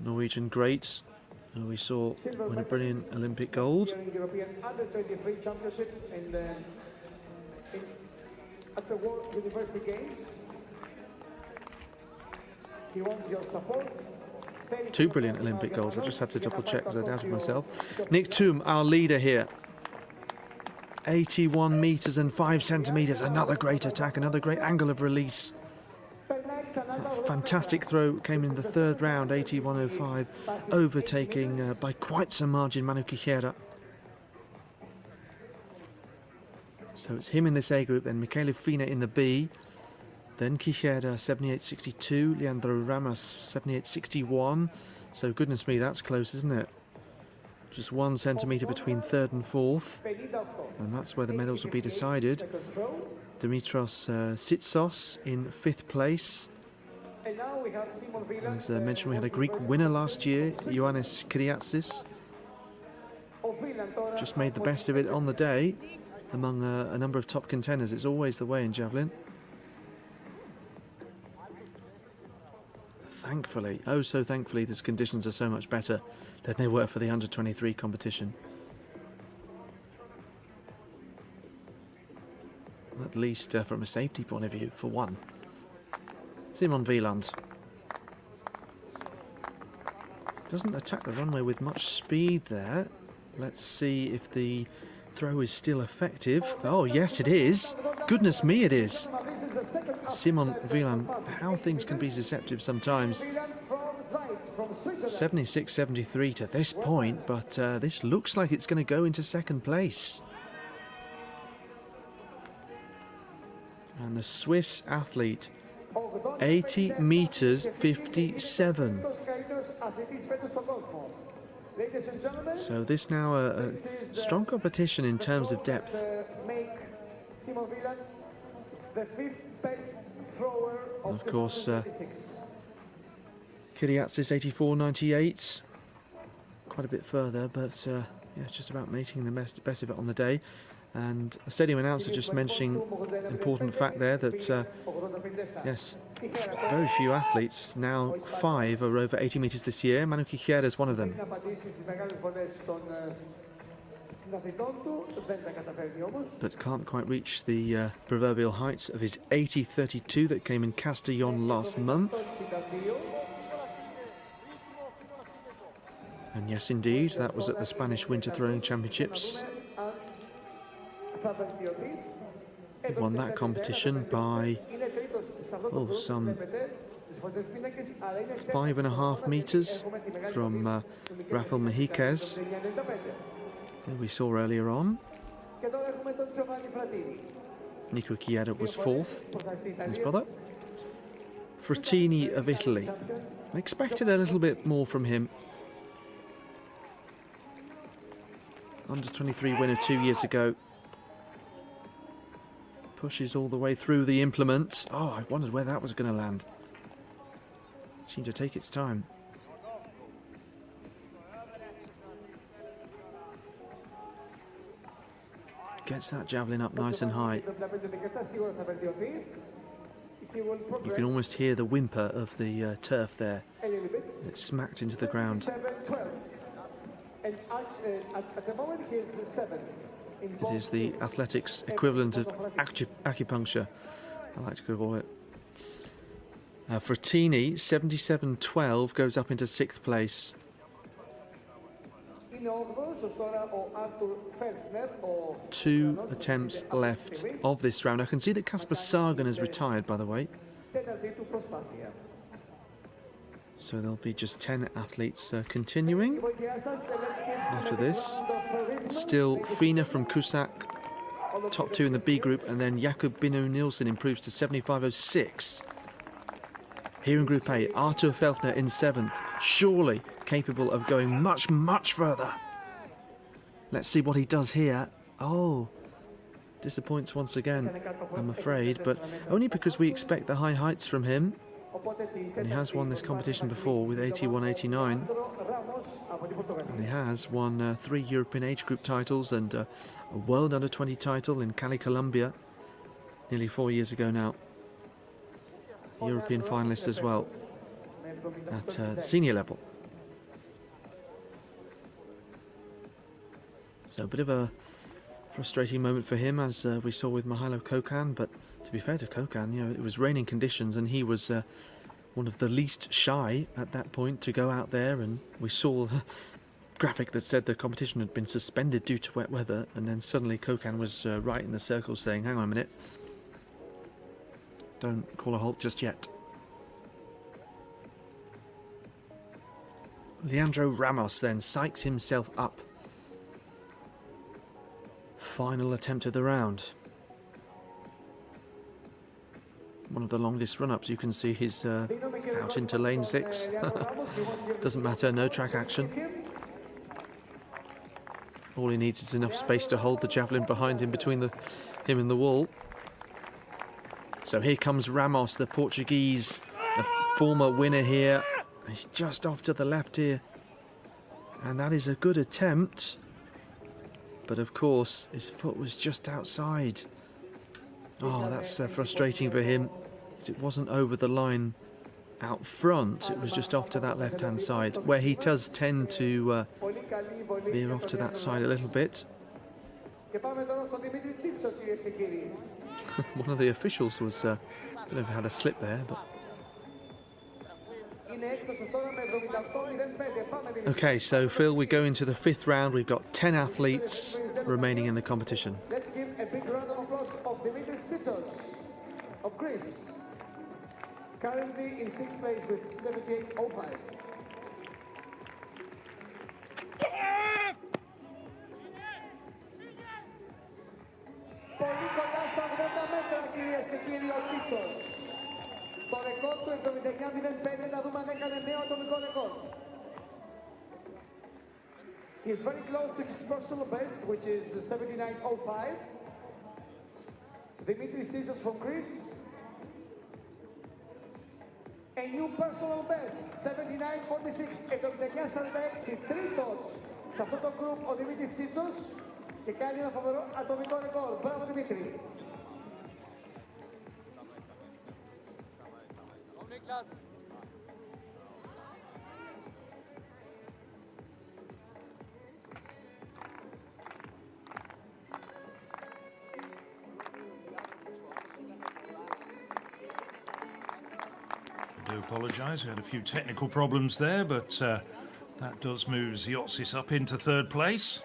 Norwegian great, who we saw win a brilliant Olympic gold. European Under-23 Championships at the World University Games. He wants your support. 2 brilliant Olympic goals. I just had to double check because I doubted myself. Nick Thum, our leader here. 81 metres and 5 centimetres. Another great attack, another great angle of release. That fantastic throw came in the third round, 81.05, overtaking by quite some margin Manu Quijera. So it's him in this A group, then Michele Fina in the B, then Quijera 78.62, Leandro Ramos 78.61. So goodness me, that's close, isn't it? Just 1 centimetre between third and fourth, and that's where the medals will be decided. Dimitros Tsitsos in 5th place. As I mentioned, we had a Greek winner last year, Ioannis Kyriatsis. Just made the best of it on the day among a number of top contenders. It's always the way in javelin. Thankfully, oh so thankfully, these conditions are so much better than they were for the under-23 competition. At least from a safety point of view, for one. Simon Wieland doesn't attack the runway with much speed there. Let's see if the throw is still effective. Oh yes, it is. Goodness me, it is. Simon Wieland, how things can be deceptive sometimes. 76.73 to this point, but this looks like it's going to go into second place. And the Swiss athlete, 80 metres 57. So this now a strong competition in terms of depth. Of course, Kyriatsis 84.98, quite a bit further, but yeah, it's just about making the best of it on the day. And the stadium announcer just mentioning important fact there that yes, very few athletes, now 5 are over 80 metres this year. Manu Quijera is one of them. But can't quite reach the proverbial heights of his 80.32 that came in Castellón last month. And yes, indeed, that was at the Spanish Winter Throwing Championships. He won that competition by some 5.5 metres from Rafael Mejiquez, who we saw earlier on. Nico Chiesa was 4th, his brother. Frattini of Italy. I expected a little bit more from him. Under-23 winner 2 years ago. Pushes all the way through the implement. Oh, I wondered where that was going to land. Seemed to take its time. Gets that javelin up nice and high. You can almost hear the whimper of the turf there. It's smacked into the ground. It is the athletics equivalent of acupuncture, I like to call it. Frattini, 77.12, goes up into 6th place. 2 attempts left of this round. I can see that Kasper Sagan has retired, by the way. So there'll be just 10 athletes continuing after this. Still Fina from Cusack, top 2 in the B group, and then Jakob Bino Nielsen improves to 75.06. Here in Group A, Artur Felfner in 7th, surely capable of going much, much further. Let's see what he does here. Oh, disappoints once again, I'm afraid, but only because we expect the high heights from him. And he has won this competition before with 81-89. And he has won 3 European age group titles and a World Under-20 title in Cali, Colombia, nearly 4 years ago now. European finalist as well at senior level. So a bit of a frustrating moment for him, as we saw with Mihailo Kokan, but to be fair to Kokan, you know, it was raining conditions and he was one of the least shy at that point to go out there, and we saw the graphic that said the competition had been suspended due to wet weather, and then suddenly Kokan was right in the circle saying, hang on a minute, don't call a halt just yet. Leandro Ramos then psychs himself up. Final attempt of the round. One of the longest run-ups. You can see he's out into lane 6. Doesn't matter, no track action. All he needs is enough space to hold the javelin behind him, between him and the wall. So here comes Ramos, the Portuguese, the former winner here. He's just off to the left here. And that is a good attempt. But of course, his foot was just outside. Oh, that's frustrating for him. It wasn't over the line out front. It was just off to that left-hand side, where he does tend to veer off to that side a little bit. One of the officials was, I don't know if he had a slip there, but... Okay, so Phil, we go into the 5th round. We've got 10 athletes remaining in the competition. Let's give a big round of applause of Dimitris of Greece. Currently in 6th place with 78.05. Πολύ κοντά στα 80 μέτρα, κυρίες και κύριοι, ο Τσίτσος. Το ρεκόρ του 79.05, να δούμε αν έκανε νέο ατομικό ρεκόρ. He is very close to his personal best, which is 79.05. Dimitris Tzitzos from Greece. A new personal best, 79.46. 79.46, τρίτος σε αυτό το group ο Dimitris Tzitzos και κάνει ένα φοβερό ατομικό ρεκόρ. Μπράβο Δημήτρη. I do apologise, we had a few technical problems there, but that does move Ziotsis up into 3rd place.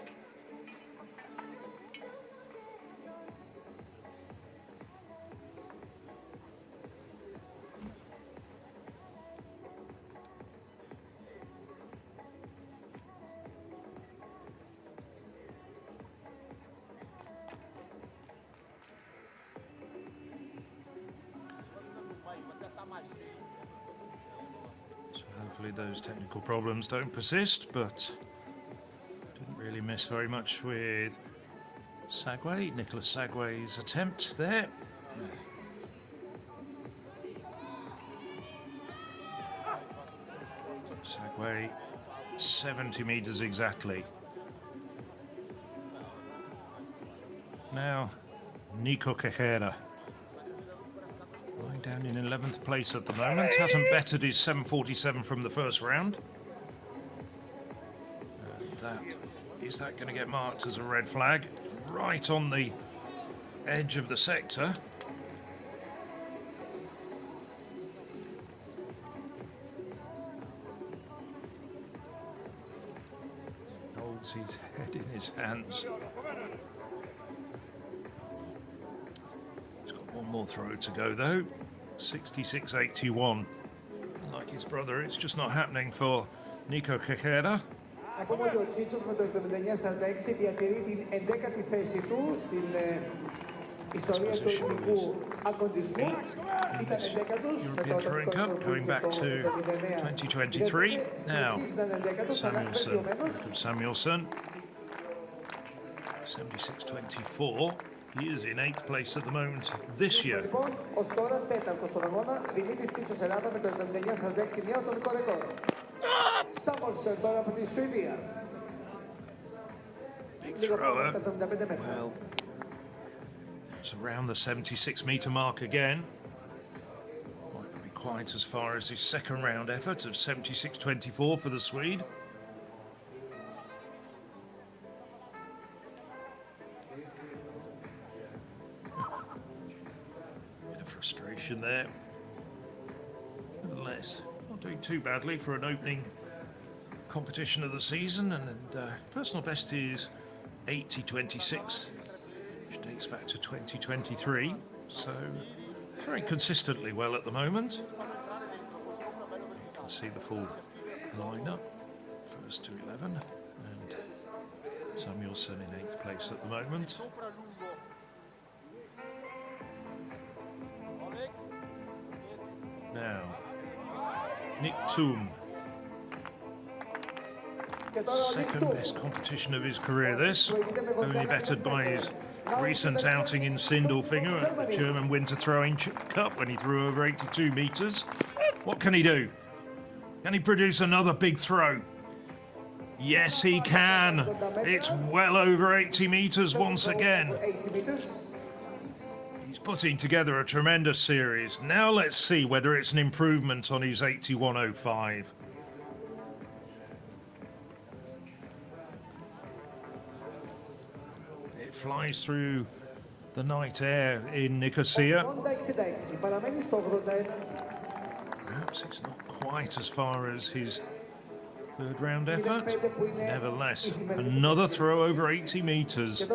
Hopefully those technical problems don't persist, but didn't really miss very much with Sagway. Nicolas Sagway's attempt there. Sagway, 70 metres exactly. Now, Nico Quejera. Lying down in 11th place at the moment, hasn't bettered his 7.47 from the first round. And is that going to get marked as a red flag? Right on the edge of the sector. Holds his head in his hands. One more throw to go though, 66.81. Like his brother, it's just not happening for Nico Quejera. Ακόμα και ο Τσίτσος με το 79.46 διατηρεί την 11η θέση του στην Ιστορία του ελληνικού αγωνισμού ήταν 11ος με European το Throwing Cup going back to 2023. Now, Samuelson, Samuelson, 76.24. He is in 8th place at the moment this year. Λοιπόν, ως τώρα τέταρτος στον αγώνα, Δημήτρης Τσίτσος Ελλάδα με το 79-46 νέο ατομικό ρεκόρ. Σάμολσον τώρα από τη Σουηδία. Big thrower. Well, it's around the 76-meter mark again. Might not be quite as far as his second round effort of 76.24 for the Swede. Bit of frustration there. Nevertheless, not doing too badly for an opening competition of the season, and personal best is 80.26, which dates back to 2023, so very consistently well at the moment. You can see the full lineup, first to 11, and Samuelson in 8th place at the moment. Now, Nicosia. Second best competition of his career, this. Only bettered by his recent outing in Sindelfinger at the German Winter Throwing Cup when he threw over 82 metres. What can he do? Can he produce another big throw? Yes, he can. It's well over 80 metres once again. He's putting together a tremendous series. Now let's see whether it's an improvement on his 81.05. Flies through the night air in Nicosia. Perhaps it's not quite as far as his third round effort. Nevertheless, another throw over 80 metres.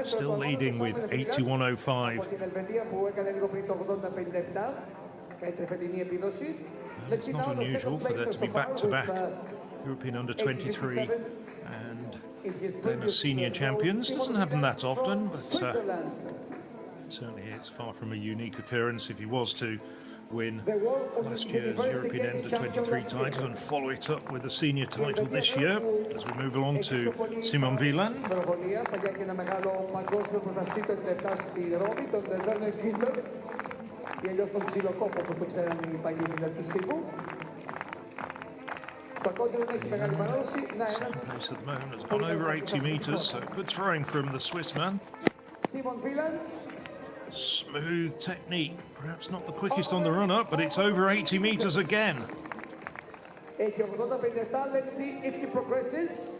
Still leading with 81.05. It's not unusual for there to be back-to-back European Under-23 and then as senior champions. Doesn't happen that often, but certainly it's far from a unique occurrence if he was to win last year's European Under-23 title and follow it up with a senior title this year. As we move along to Simon Wieland. Pace at the moment has gone over 80 metres, so good throwing from the Swiss man. Smooth technique, perhaps not the quickest on the run-up, but it's over 80 metres again. Let's see if he progresses,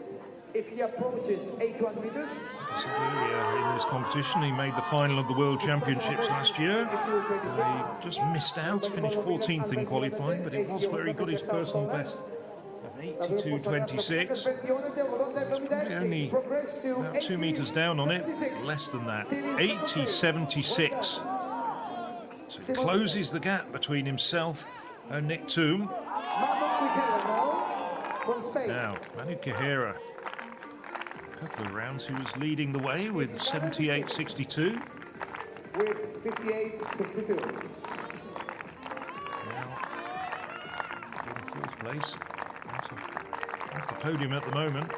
if he approaches 81 metres. As I said earlier in this competition, he made the final of the World Championships last year. He just missed out, finished 14th in qualifying, but it was where he got his personal best. 82.26. Probably only about 2 metres down on it, less than that. 80.76. So it closes the gap between himself and Nicosia. Now, Manu Cajera. A couple of rounds he was leading the way with 78.62. With 58.62. Now, in 4th place. Off the podium at the moment.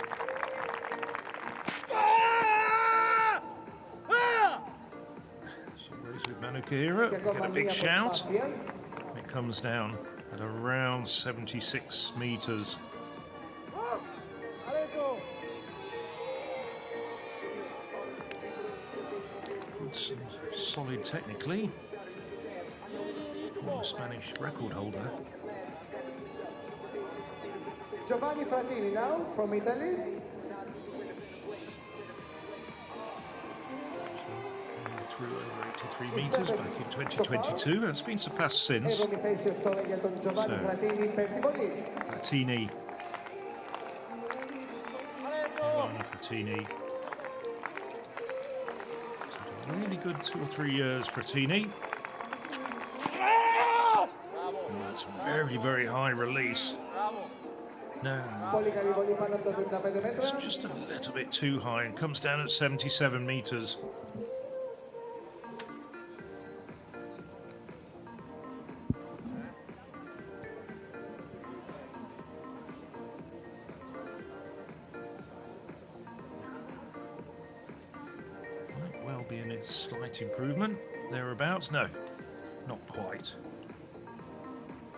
So goes with Manu Cajera. Get a big shout. It comes down at around 76 metres. Good, solid technically. Former Spanish record holder. Giovanni Frattini now from Italy. Through over 83 metres back in 2022. It's been surpassed since. So, Frattini. Frattini. Really good 2 or 3 years, Frattini. And that's very, very high release. No, it's just a little bit too high and comes down at 77 metres. Maybe a slight improvement thereabouts. No, not quite.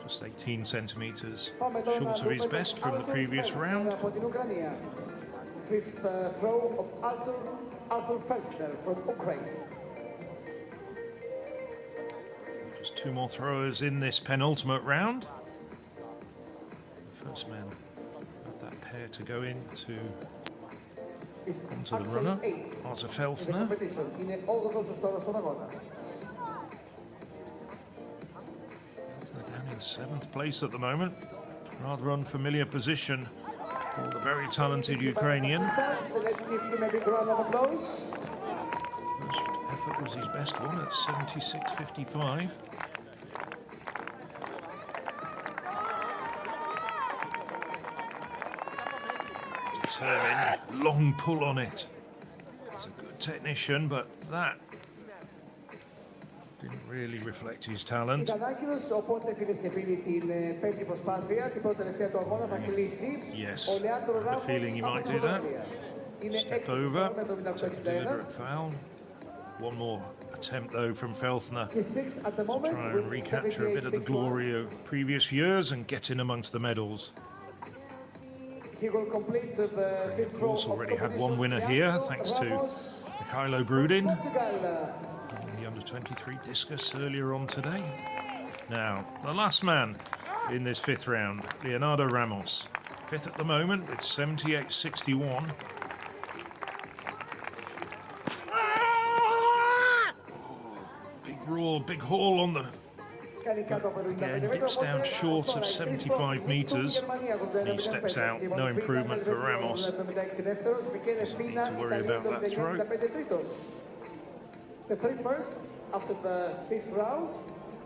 Just 18 centimetres short of his best from the previous round. Fifth throw of Arthur Feltner from Ukraine. Just two more throwers in this penultimate round. The first man of that pair to go into onto the runner, Arthur Feltner. Down in 7th place at the moment. Rather unfamiliar position for the very talented Ukrainian. Let's give him a big round of applause. First effort was his best one at 76.55. Determined, long pull on it. He's a good technician, but that didn't really reflect his talent. Yes, I have a feeling he might do that. Step over, take a deliberate foul. One more attempt though from Feltner to try and recapture a bit of the glory of previous years and get in amongst the medals. Of course, already had one winner here, thanks to Mikhailo Brudin, winning the under-23 discus earlier on today. Now, the last man in this 5th round, Leonardo Ramos, 5th at the moment with 78.61. Big roar, big haul on the... Again, dips down short of 75 metres. And he steps out, no improvement for Ramos. Doesn't need to worry about that throw. The 31st, after the 5th round,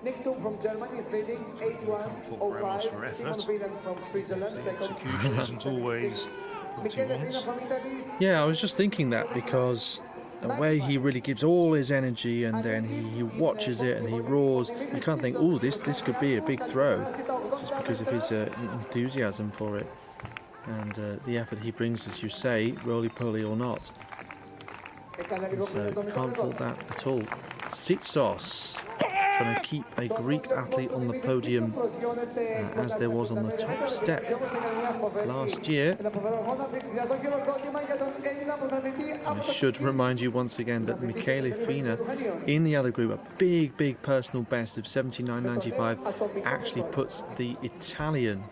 Nick Thum from Germany is leading 81.05. Simon Wieland from Switzerland, second. Execution isn't always what he wants. Yeah, I was just thinking that because the way he really gives all his energy and then he watches it and he roars, you can't think, oh, this could be a big throw, just because of his enthusiasm for it and the effort he brings, as you say, roly-poly or not. And so can't fault that at all. Tsitsos trying to keep a Greek athlete on the podium as there was on the top step last year. I should remind you once again that Michele Fina in the other group, a big personal best of 79.95, actually puts the Italian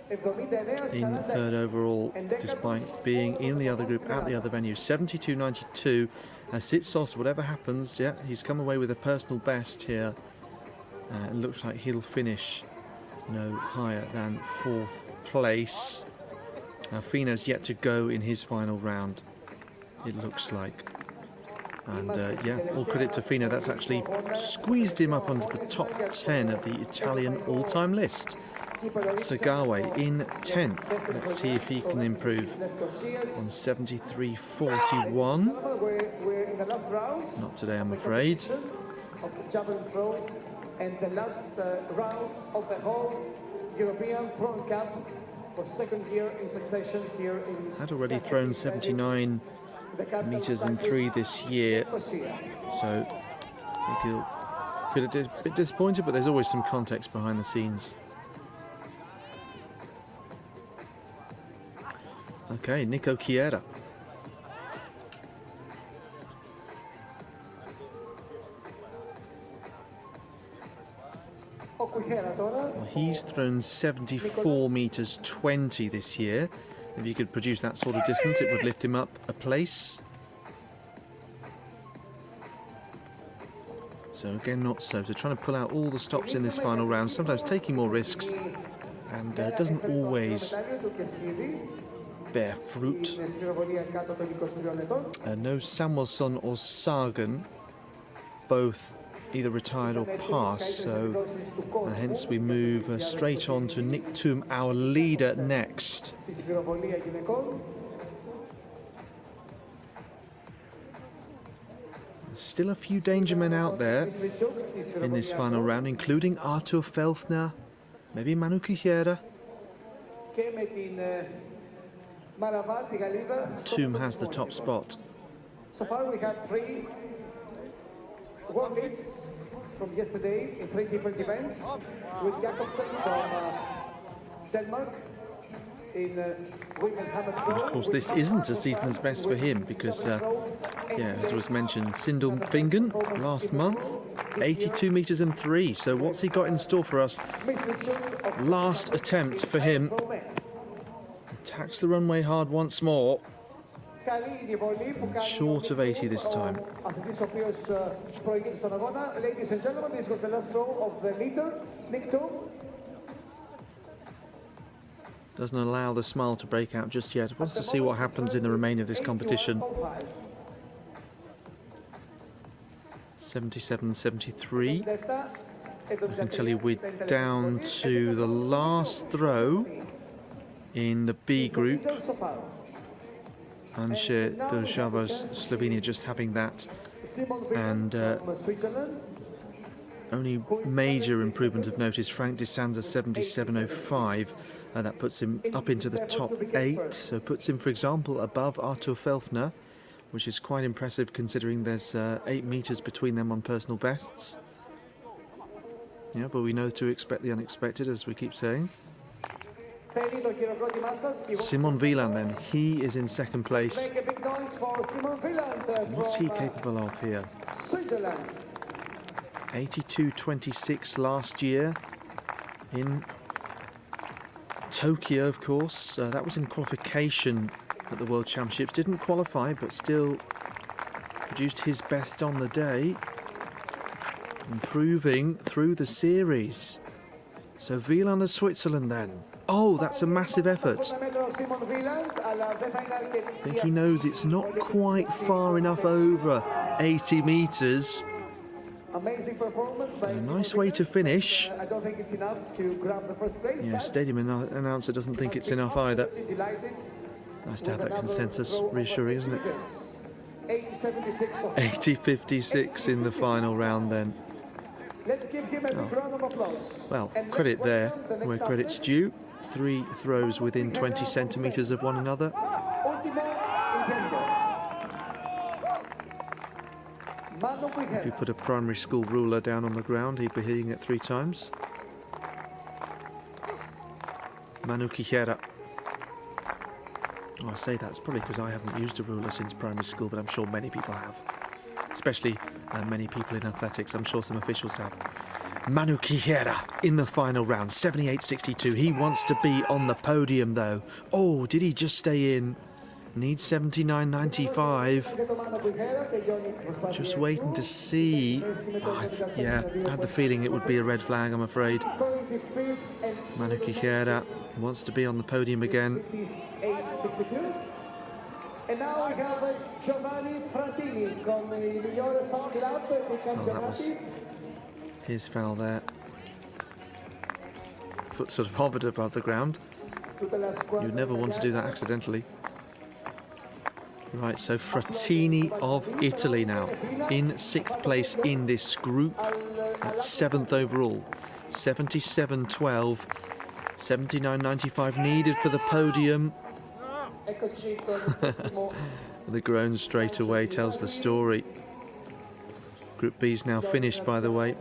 in 3rd overall, despite being in the other group at the other venue. 72.92. Tsitsos, whatever happens, yeah, he's come away with a personal best here. It looks like he'll finish no higher than 4th place. Now Fina's yet to go in his final round, it looks like. And yeah, all credit to Fina. That's actually squeezed him up onto the top 10 of the Italian all-time list. Sagawe in 10th. Let's see if he can improve on 73.41. Not today, I'm afraid. Javelin throw, and the last round of the whole European Throwing Cup for 2nd year in succession here in... Had already thrown 79 metres and 3 this year, so I think he'll feel a bit disappointed, but there's always some context behind the scenes. Okay, Nico Chiera. Well, he's thrown 74 metres 20 this year. If he could produce that sort of distance, it would lift him up a place. So again, not so. So trying to pull out all the stops in this final round, sometimes taking more risks, and doesn't always bear fruit. No Samuelson or Sagan, both either retired or passed, so hence we move straight on to Nick Thum, our leader, next. Still a few danger men out there in this final round, including Arthur Feltner, maybe Manu Chiera. Thum has the top spot. So far we had 3 world leads from yesterday in 3 different events, with Jakobsen from Denmark in women hammer throw. Of course, this isn't a season's best for him because, yeah, as was mentioned, Sindelfingen last month, 82 metres and 3. So what's he got in store for us? Last attempt for him. Attacks the runway hard once more. Short of 80 this time. Ladies and gentlemen, this was the last throw of the leader, Nick Toe. Doesn't allow the smile to break out just yet. Wants to see what happens in the remainder of this competition. 77-73. I can tell you we're down to the last throw in the B group. Anže Država's Slovenia just having that, and only major improvement of note is Frank de Sanza 77.05. That puts him up into the top 8, so puts him, for example, above Artur Felfner, which is quite impressive considering there's 8 metres between them on personal bests. Yeah, but we know to expect the unexpected, as we keep saying. Simon Wieland then, he is in second place. What's he capable of here? 82.26 last year in Tokyo, of course. That was in qualification at the World Championships. Didn't qualify, but still produced his best on the day. Improving through the series. So Wieland of Switzerland then. Oh, that's a massive effort. I think he knows it's not quite far enough over 80 metres. Amazing performance by A nice way to finish. I don't think it's enough to grab the first place. Yeah, stadium announcer doesn't think it's enough either. Nice to have that consensus, reassuring, isn't it? 80-56 in the final round then. Let's give him a big round of applause. Well, credit there where credit's due. 3 throws within 20 centimetres of one another. If you put a primary school ruler down on the ground, he'd be hitting it 3 times. Manu Quijera. Oh, I say that's probably because I haven't used a ruler since primary school, but I'm sure many people have. Especially many people in athletics. I'm sure some officials have. Manu Quijera in the final round, 78.62. He wants to be on the podium, though. Oh, did he just stay in? Needs 79.95. Just waiting to see. Oh, yeah, I had the feeling it would be a red flag, I'm afraid. Manu Quijera wants to be on the podium again. And now we have Giovanni Frattini con il migliore foul club dei campionati. His foul there. Foot sort of hovered above the ground. You'd never want to do that accidentally. Right, so Frattini of Italy now in 6th place in this group. That's 7th overall. 77.12. 79.95 needed for the podium. The groan straight away tells the story. Group B's now finished, by the way.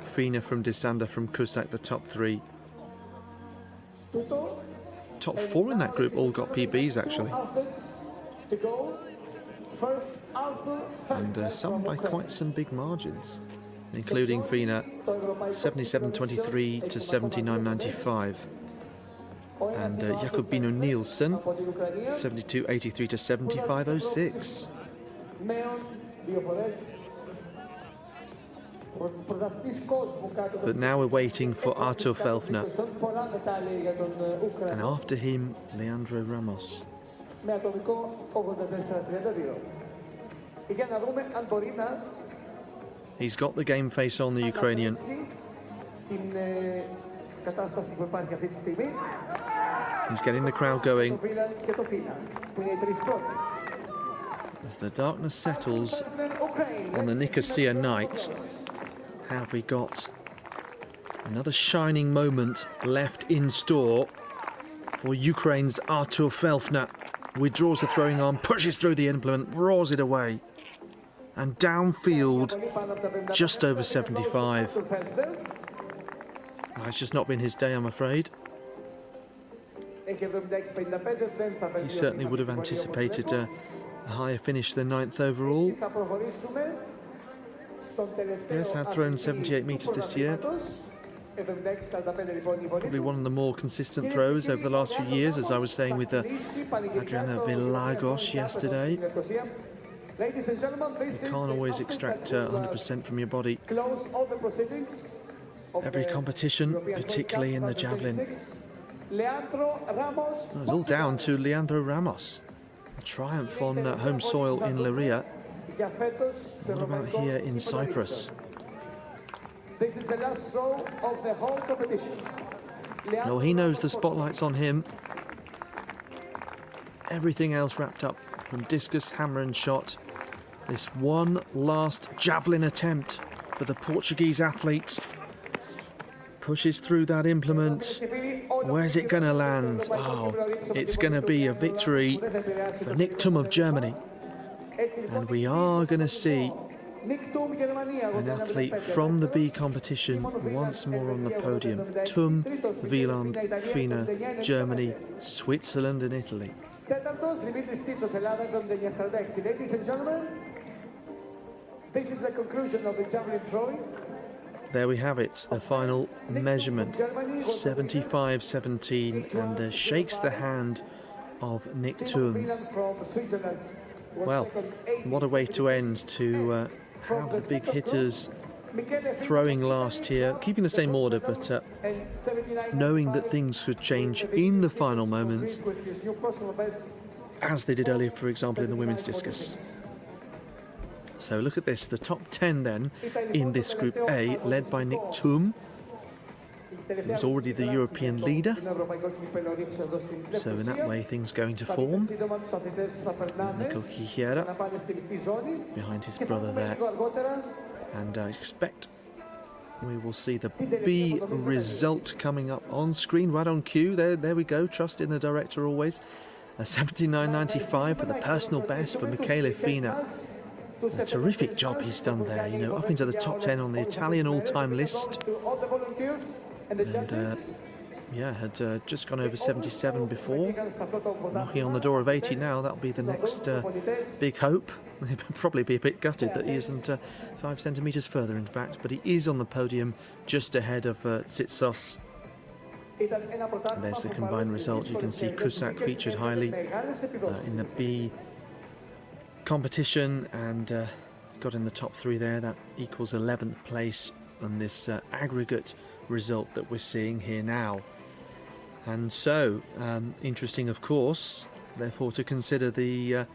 Fina from Desander from Cusack, the top 3. Top 4 in that group all got PBs, actually. And some by quite some big margins, including Fina, 77.23 to 79.95. And Jacobino Nielsen, 72.83 to 75.06. But now we're waiting for Artur Felfner. And after him, Leandro Ramos. He's got the game face on, the Ukrainian. He's getting the crowd going. As the darkness settles on the Nicosia night, have we got another shining moment left in store for Ukraine's Artur Felfner. withdraws the throwing arm, pushes through the implement, roars it away. And downfield, just over 75. It's just not been his day, I'm afraid. He certainly would have anticipated a higher finish than 9th overall. Yes, had thrown 78 metres this year. Probably one of the more consistent throws over the last few years, as I was saying with Adriana Villagos yesterday. You can't always extract 100% from your body. Every competition, particularly in the javelin. It's all down to Leandro Ramos. A triumph on home soil in Leiria. What about here in Cyprus? This is the last throw of the whole competition. No, he knows the spotlight's on him. Everything else wrapped up from discus, hammer and shot. This one last javelin attempt for the Portuguese athlete. Pushes through that implement. Where's it going to land? Oh, it's going to be a victory for Nick Thum of Germany. And we are going to see an athlete from the B competition once more on the podium. Thum, Wieland, Fina, Germany, Switzerland and Italy. Ladies and gentlemen, this is the conclusion of the javelin throwing. There we have it, the final measurement, 75-17, and shakes the hand of Nick Thum. Well, what a way to end, to have the big hitters throwing last here, keeping the same order, but knowing that things could change in the final moments, as they did earlier, for example, in the women's discus. So look at this, the top 10 then in this Group A, led by Nick Thum, who's already the European leader. So in that way, things going to form. Nico Quijera behind his brother there. And I expect we will see the B result coming up on screen, right on cue. There we go, trust in the director always. A 79.95 for the personal best for Michele Fina. A terrific job he's done there, you know, up into the top 10 on the Italian all-time list. And yeah, had just gone over 77 before, knocking on the door of 80 now. That'll be the next big hope. He'll probably be a bit gutted that he isn't 5 centimetres further, in fact, but he is on the podium just ahead of Tsitsos. And there's the combined result. You can see Cusack featured highly in the B competition and got in the top 3 there. That equals 11th place on this aggregate result that we're seeing here now. And so interesting, of course, therefore, to consider the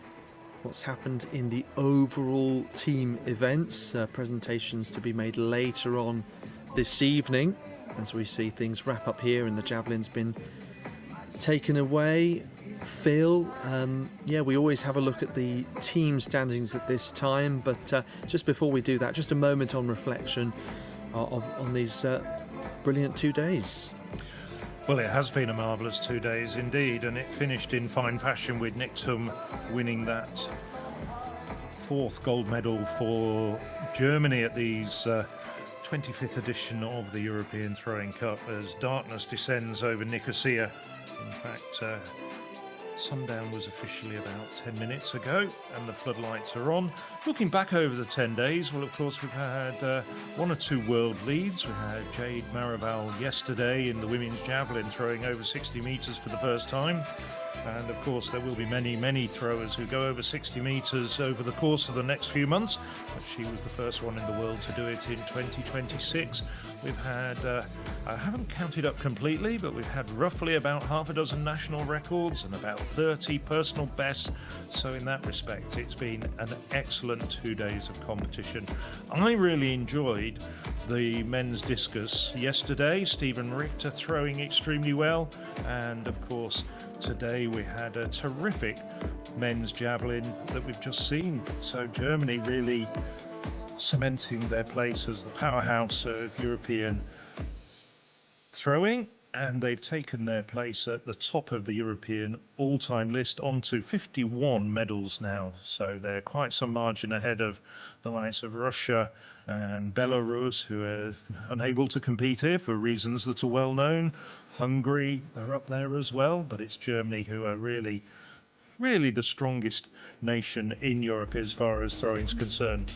what's happened in the overall team events. Presentations to be made later on this evening as we see things wrap up here and the javelin's been taken away. Phil, yeah, we always have a look at the team standings at this time, but just before we do that, just a moment on reflection on these brilliant 2 days. Well, it has been a marvellous 2 days indeed, and it finished in fine fashion with Nick Thum winning that 4th gold medal for Germany at these 25th edition of the European Throwing Cup as darkness descends over Nicosia. In fact, sundown was officially about 10 minutes ago and the floodlights are on. Looking back over the 10 days, well, of course, we've had 1 or 2 world leads. We had Jade Maribal yesterday in the women's javelin throwing over 60 metres for the first time. And of course, there will be many, many throwers who go over 60 metres over the course of the next few months. But she was the first one in the world to do it in 2026. We've had, I haven't counted up completely, but we've had roughly about half a dozen national records and about 30 personal bests. So in that respect, it's been an excellent 2 days of competition. I really enjoyed the men's discus yesterday. Stephen Richter throwing extremely well. And of course, today we had a terrific men's javelin that we've just seen. So Germany really cementing their place as the powerhouse of European throwing. and they've taken their place at the top of the European all-time list onto 51 medals now. So they're quite some margin ahead of the likes of Russia and Belarus, who are unable to compete here for reasons that are well known. Hungary are up there as well, but it's Germany who are really the strongest nation in Europe as far as throwing is concerned.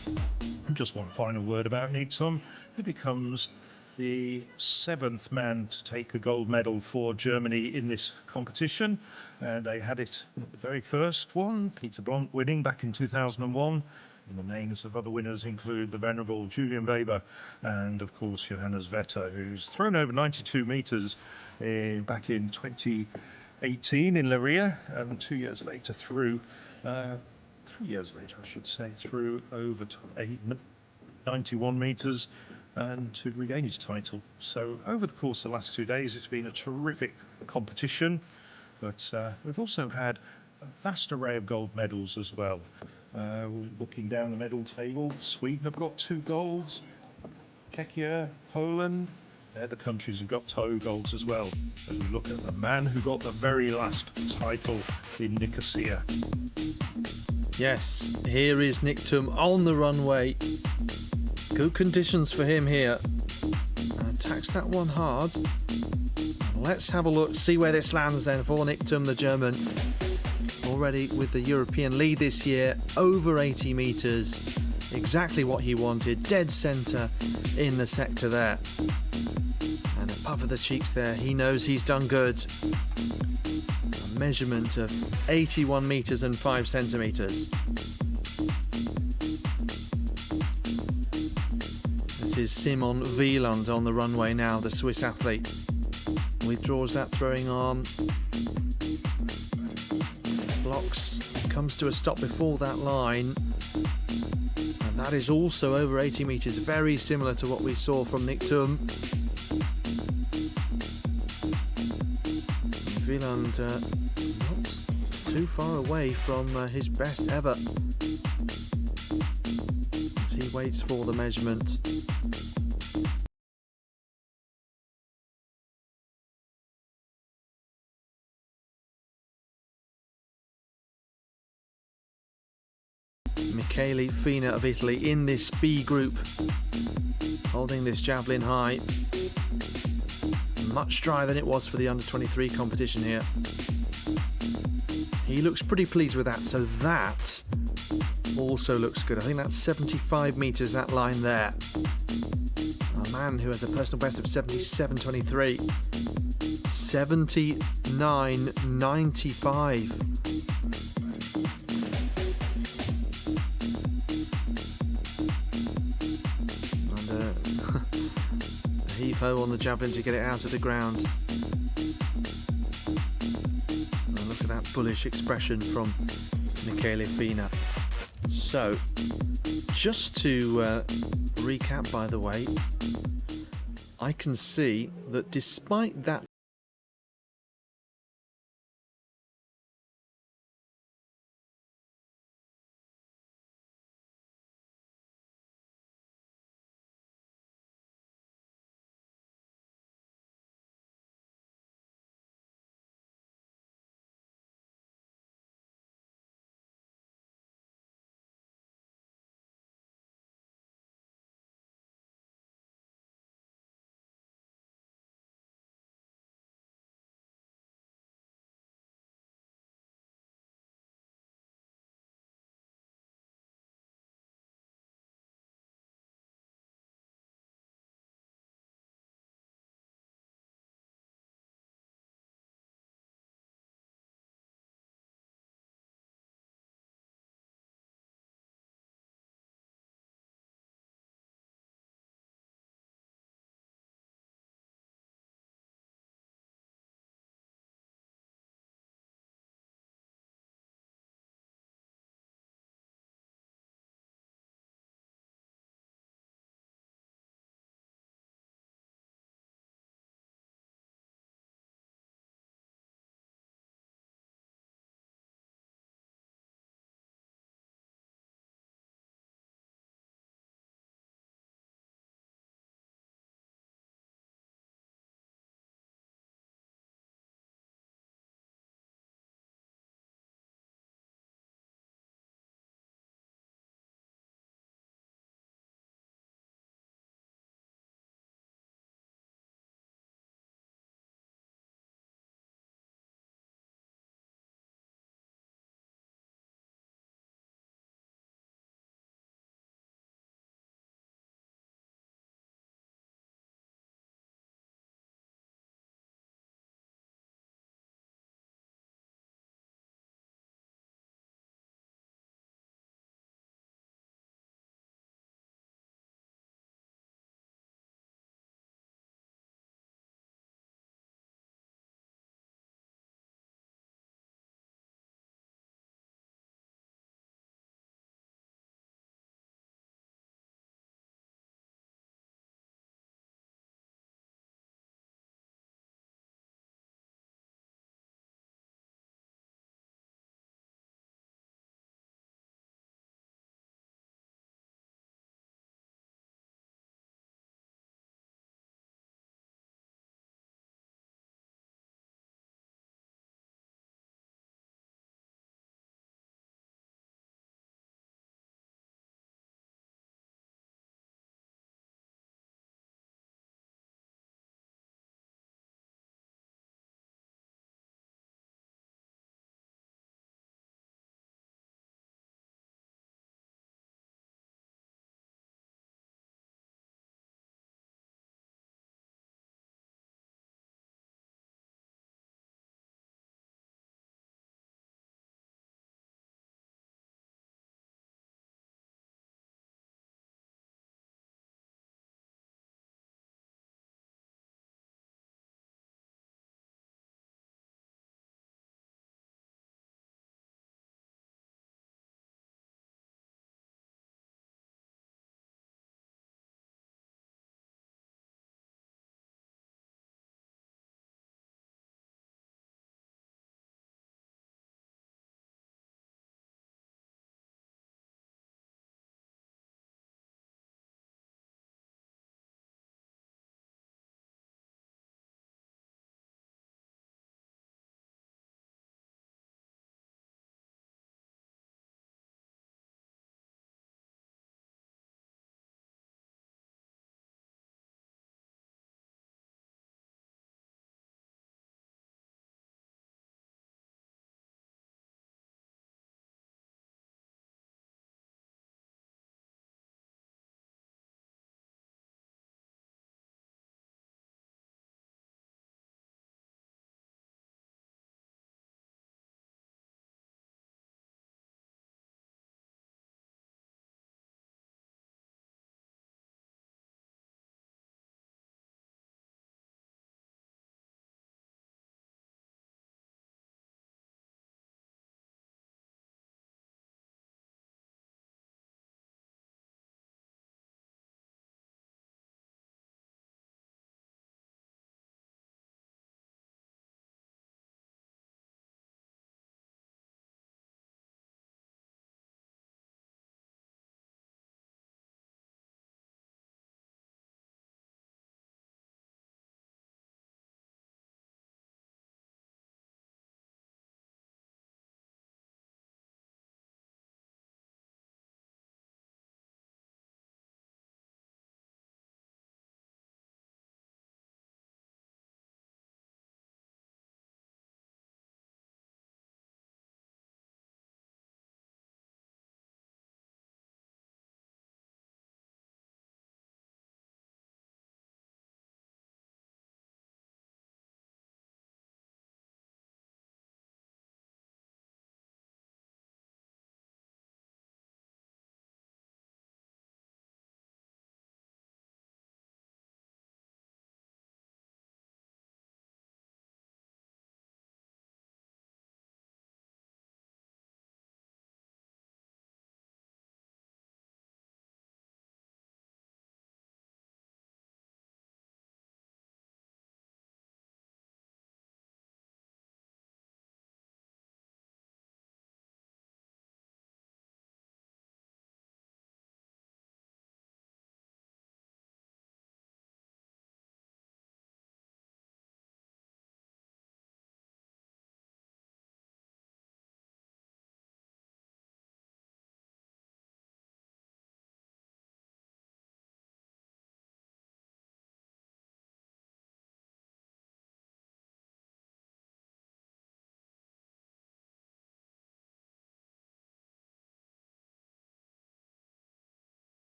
Just one final word about Nicosia, who becomes the 7th man to take a gold medal for Germany in this competition. They had it at the very first one, Peter Blanc winning back in 2001. And the names of other winners include the venerable Julian Weber and, of course, Johannes Vetter, who's thrown over 92 metres back in 2018 in Leiria, and 2 years later threw 3 years later, I should say, threw over 91 metres and to regain his title. So over the course of the last 2 days, it's been a terrific competition, but we've also had a vast array of gold medals as well. Looking down the medal table, Sweden have got 2 golds, Czechia, Poland, they're the countries who've got 2 golds as well. As we look at the man who got the very last title in Nicosia. Yes, here is Nictum on the runway. Good conditions for him here. Attacks that one hard. Let's have a look, see where this lands then for Nictum, the German. Already with the European lead this year, over 80 metres. Exactly what he wanted, dead centre in the sector there. And a puff of the cheeks there, he knows he's done good. A measurement of 81 metres and 5 centimetres. This is Simon Wieland on the runway now, the Swiss athlete. Withdraws that throwing arm. Blocks, comes to a stop before that line. And that is also over 80 metres, very similar to what we saw from Nictum. Wieland not too far away from his best ever. As he waits for the measurement. Michele Fina of Italy in this B group, holding this javelin high. Much drier than it was for the under-23 competition here. He looks pretty pleased with that, so that also looks good. I think that's 75 metres, that line there. A man who has a personal best of 77.23. 79.95. Heave-ho on the javelin to get it out of the ground. And look at that bullish expression from Michele Fina. So, just to recap, by the way, I can see that despite that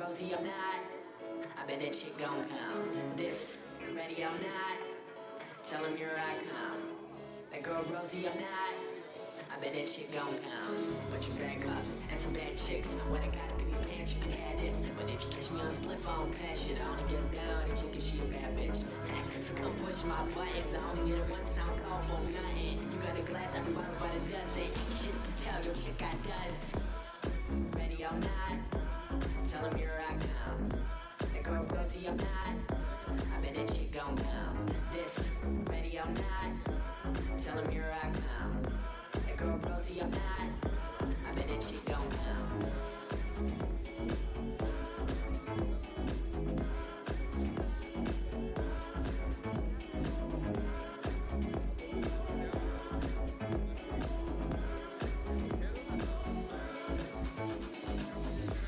rosy or not, I bet that chick gon' come. This, ready or not, tell him here I come. That girl rosy or not, I bet that chick gon' come. But you backups and some bad chicks. When I got up in these pants, you can have this. But if you catch me on a split phone, pass it on and gets down and chick and she a bad bitch. So come push my buttons. I only need a one sound call for nothing. You got a glass, everybody's by the dozen. Shit to tell your chick I does. Ready or not, tell him here I come. That girl rosy or not, I bet that chick gon' come. This, ready or not, tell him here I come. That girl rosy or not, I bet that chick gon' come.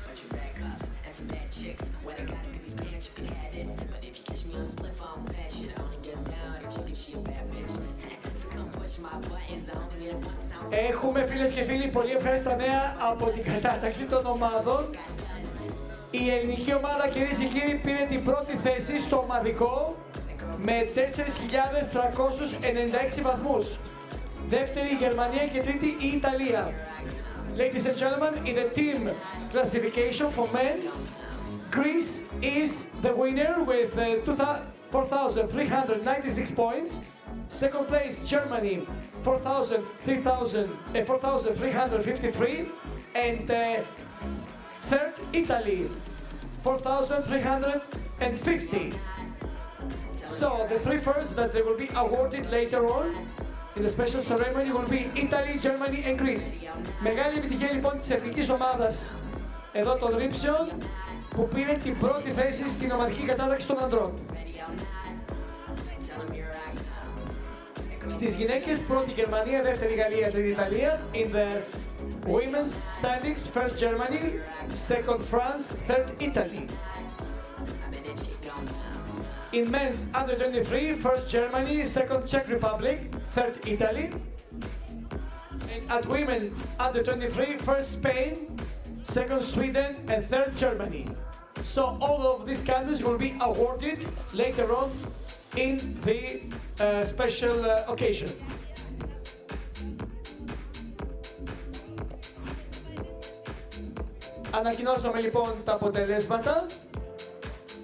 But you backups and some bad chicks. When I got up in these pants, you can have this. But if you catch me on a split phone, pass it on and gets down and chick and she a bad bitch. So come push my buttons. I only need a one sound. Έχουμε φίλες και φίλοι πολύ ευχάριστα νέα από την κατάταξη των ομάδων. Η ελληνική ομάδα, κυρίες και κύριοι, πήρε την πρώτη θέση στο ομαδικό με 4.396 βαθμούς. Δεύτερη η Γερμανία και τρίτη η Ιταλία. Ladies and gentlemen, in the team classification for men, Greece is the winner with 4,396 points. Second place, Germany, 4,353. And third, Italy, 4,350. So the three first that they will be awarded later on in the special ceremony will be Italy, Germany and Greece. Μεγάλη επιτυχία λοιπόν της ελληνικής ομάδας εδώ των ρήψεων που πήρε την πρώτη θέση στην ομαδική κατάταξη των ανδρών. Στις γυναίκες, πρώτη Γερμανία, δεύτερη Γαλλία, τρίτη Ιταλία. In the women's standings, first Germany, second France, third Italy. In men's under 23, first Germany, second Czech Republic, third Italy. And at women under 23, first Spain, second Sweden, and third Germany. So all of these countries will be awarded later on in the special occasion. Ανακοινώσαμε λοιπόν τα αποτελέσματα.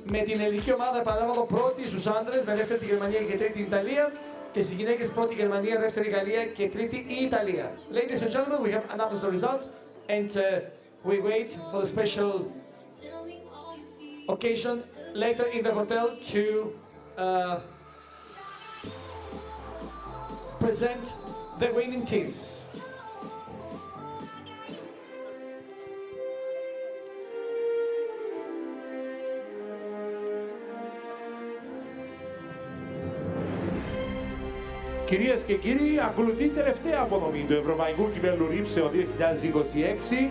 Με την ελληνική ομάδα, επαναλαμβάνω, πρώτη στους άντρες, με δεύτερη τη Γερμανία και τρίτη η Ιταλία. Και στις γυναίκες, πρώτη Γερμανία, δεύτερη Γαλλία και τρίτη η Ιταλία. Ladies and gentlemen, we have announced the results and we wait for the special occasion later in the hotel to present the winning teams. Κυρίες και κύριοι, ακολουθεί η τελευταία απονομή του Ευρωπαϊκού Κυπέλλου Ρήψεων 2026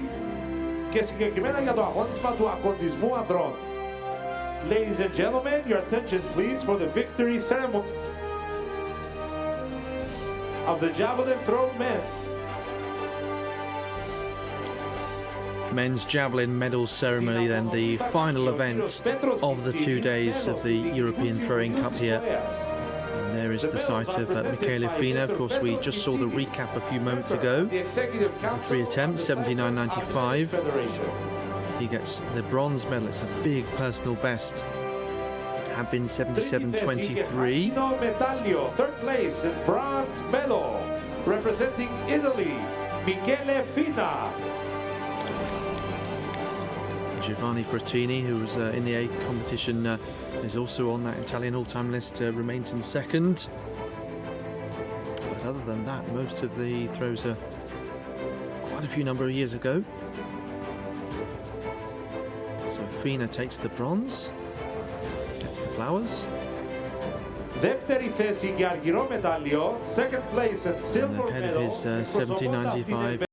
και συγκεκριμένα για το αγώνισμα του ακοντισμού ανδρών. Ladies and gentlemen, your attention please for the victory ceremony of the Javelin throw men. Men's javelin medal ceremony, then the final event of the 2 days of the European Throwing Cup here. And there is the sight of Michele Fina. Of course, we just saw the recap a few moments ago. The 3 attempts, 79.95. He gets the bronze medal. It's a big personal best. It had been 77.23. Third place in bronze medal, representing Italy, Michele Fina. Giovanni Frattini, who was in the A competition, is also on that Italian all-time list, remains in second. But other than that, most of the throws are quite a few number of years ago. So Fina takes the bronze, gets the flowers. Δεύτερη θέση για αργυρό μετάλλιο, second place and silver And ahead of medal. his 1795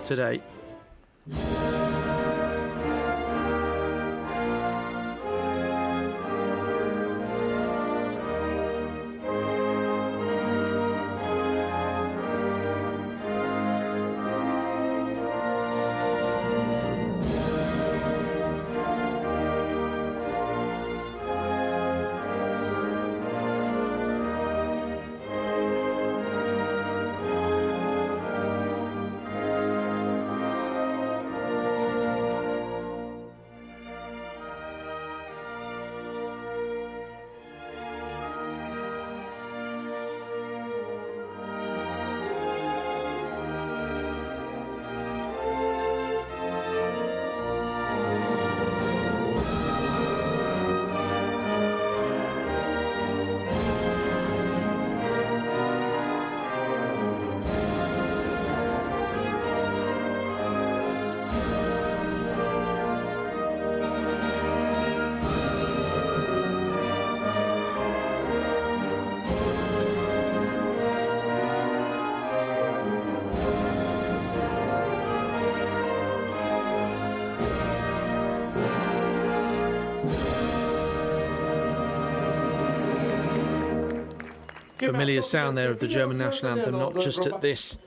today. Familiar sound there of the German national anthem, not just at this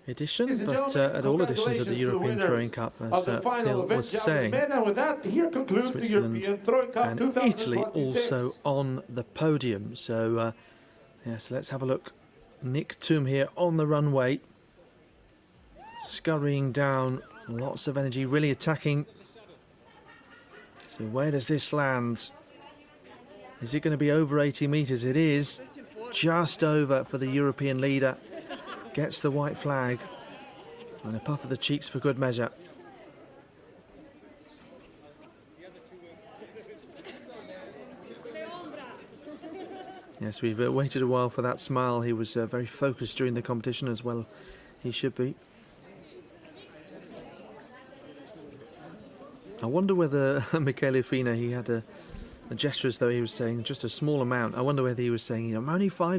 edition, but at all editions of the European Throwing Cup, as Phil was saying. Switzerland and Italy also on the podium. So, yes, let's have a look. Nick Thum here on the runway, scurrying down, lots of energy, really attacking. So where does this land? Is it going to be over 80 metres? It is. Just over for the European leader. Gets the white flag. And a puff of the cheeks for good measure. Yes, we've waited a while for that smile. He was very focused during the competition as well. He should be. I wonder whether Michele Fina, he had a gesture as though he was saying just a small amount. I wonder whether he was saying, I'm only 5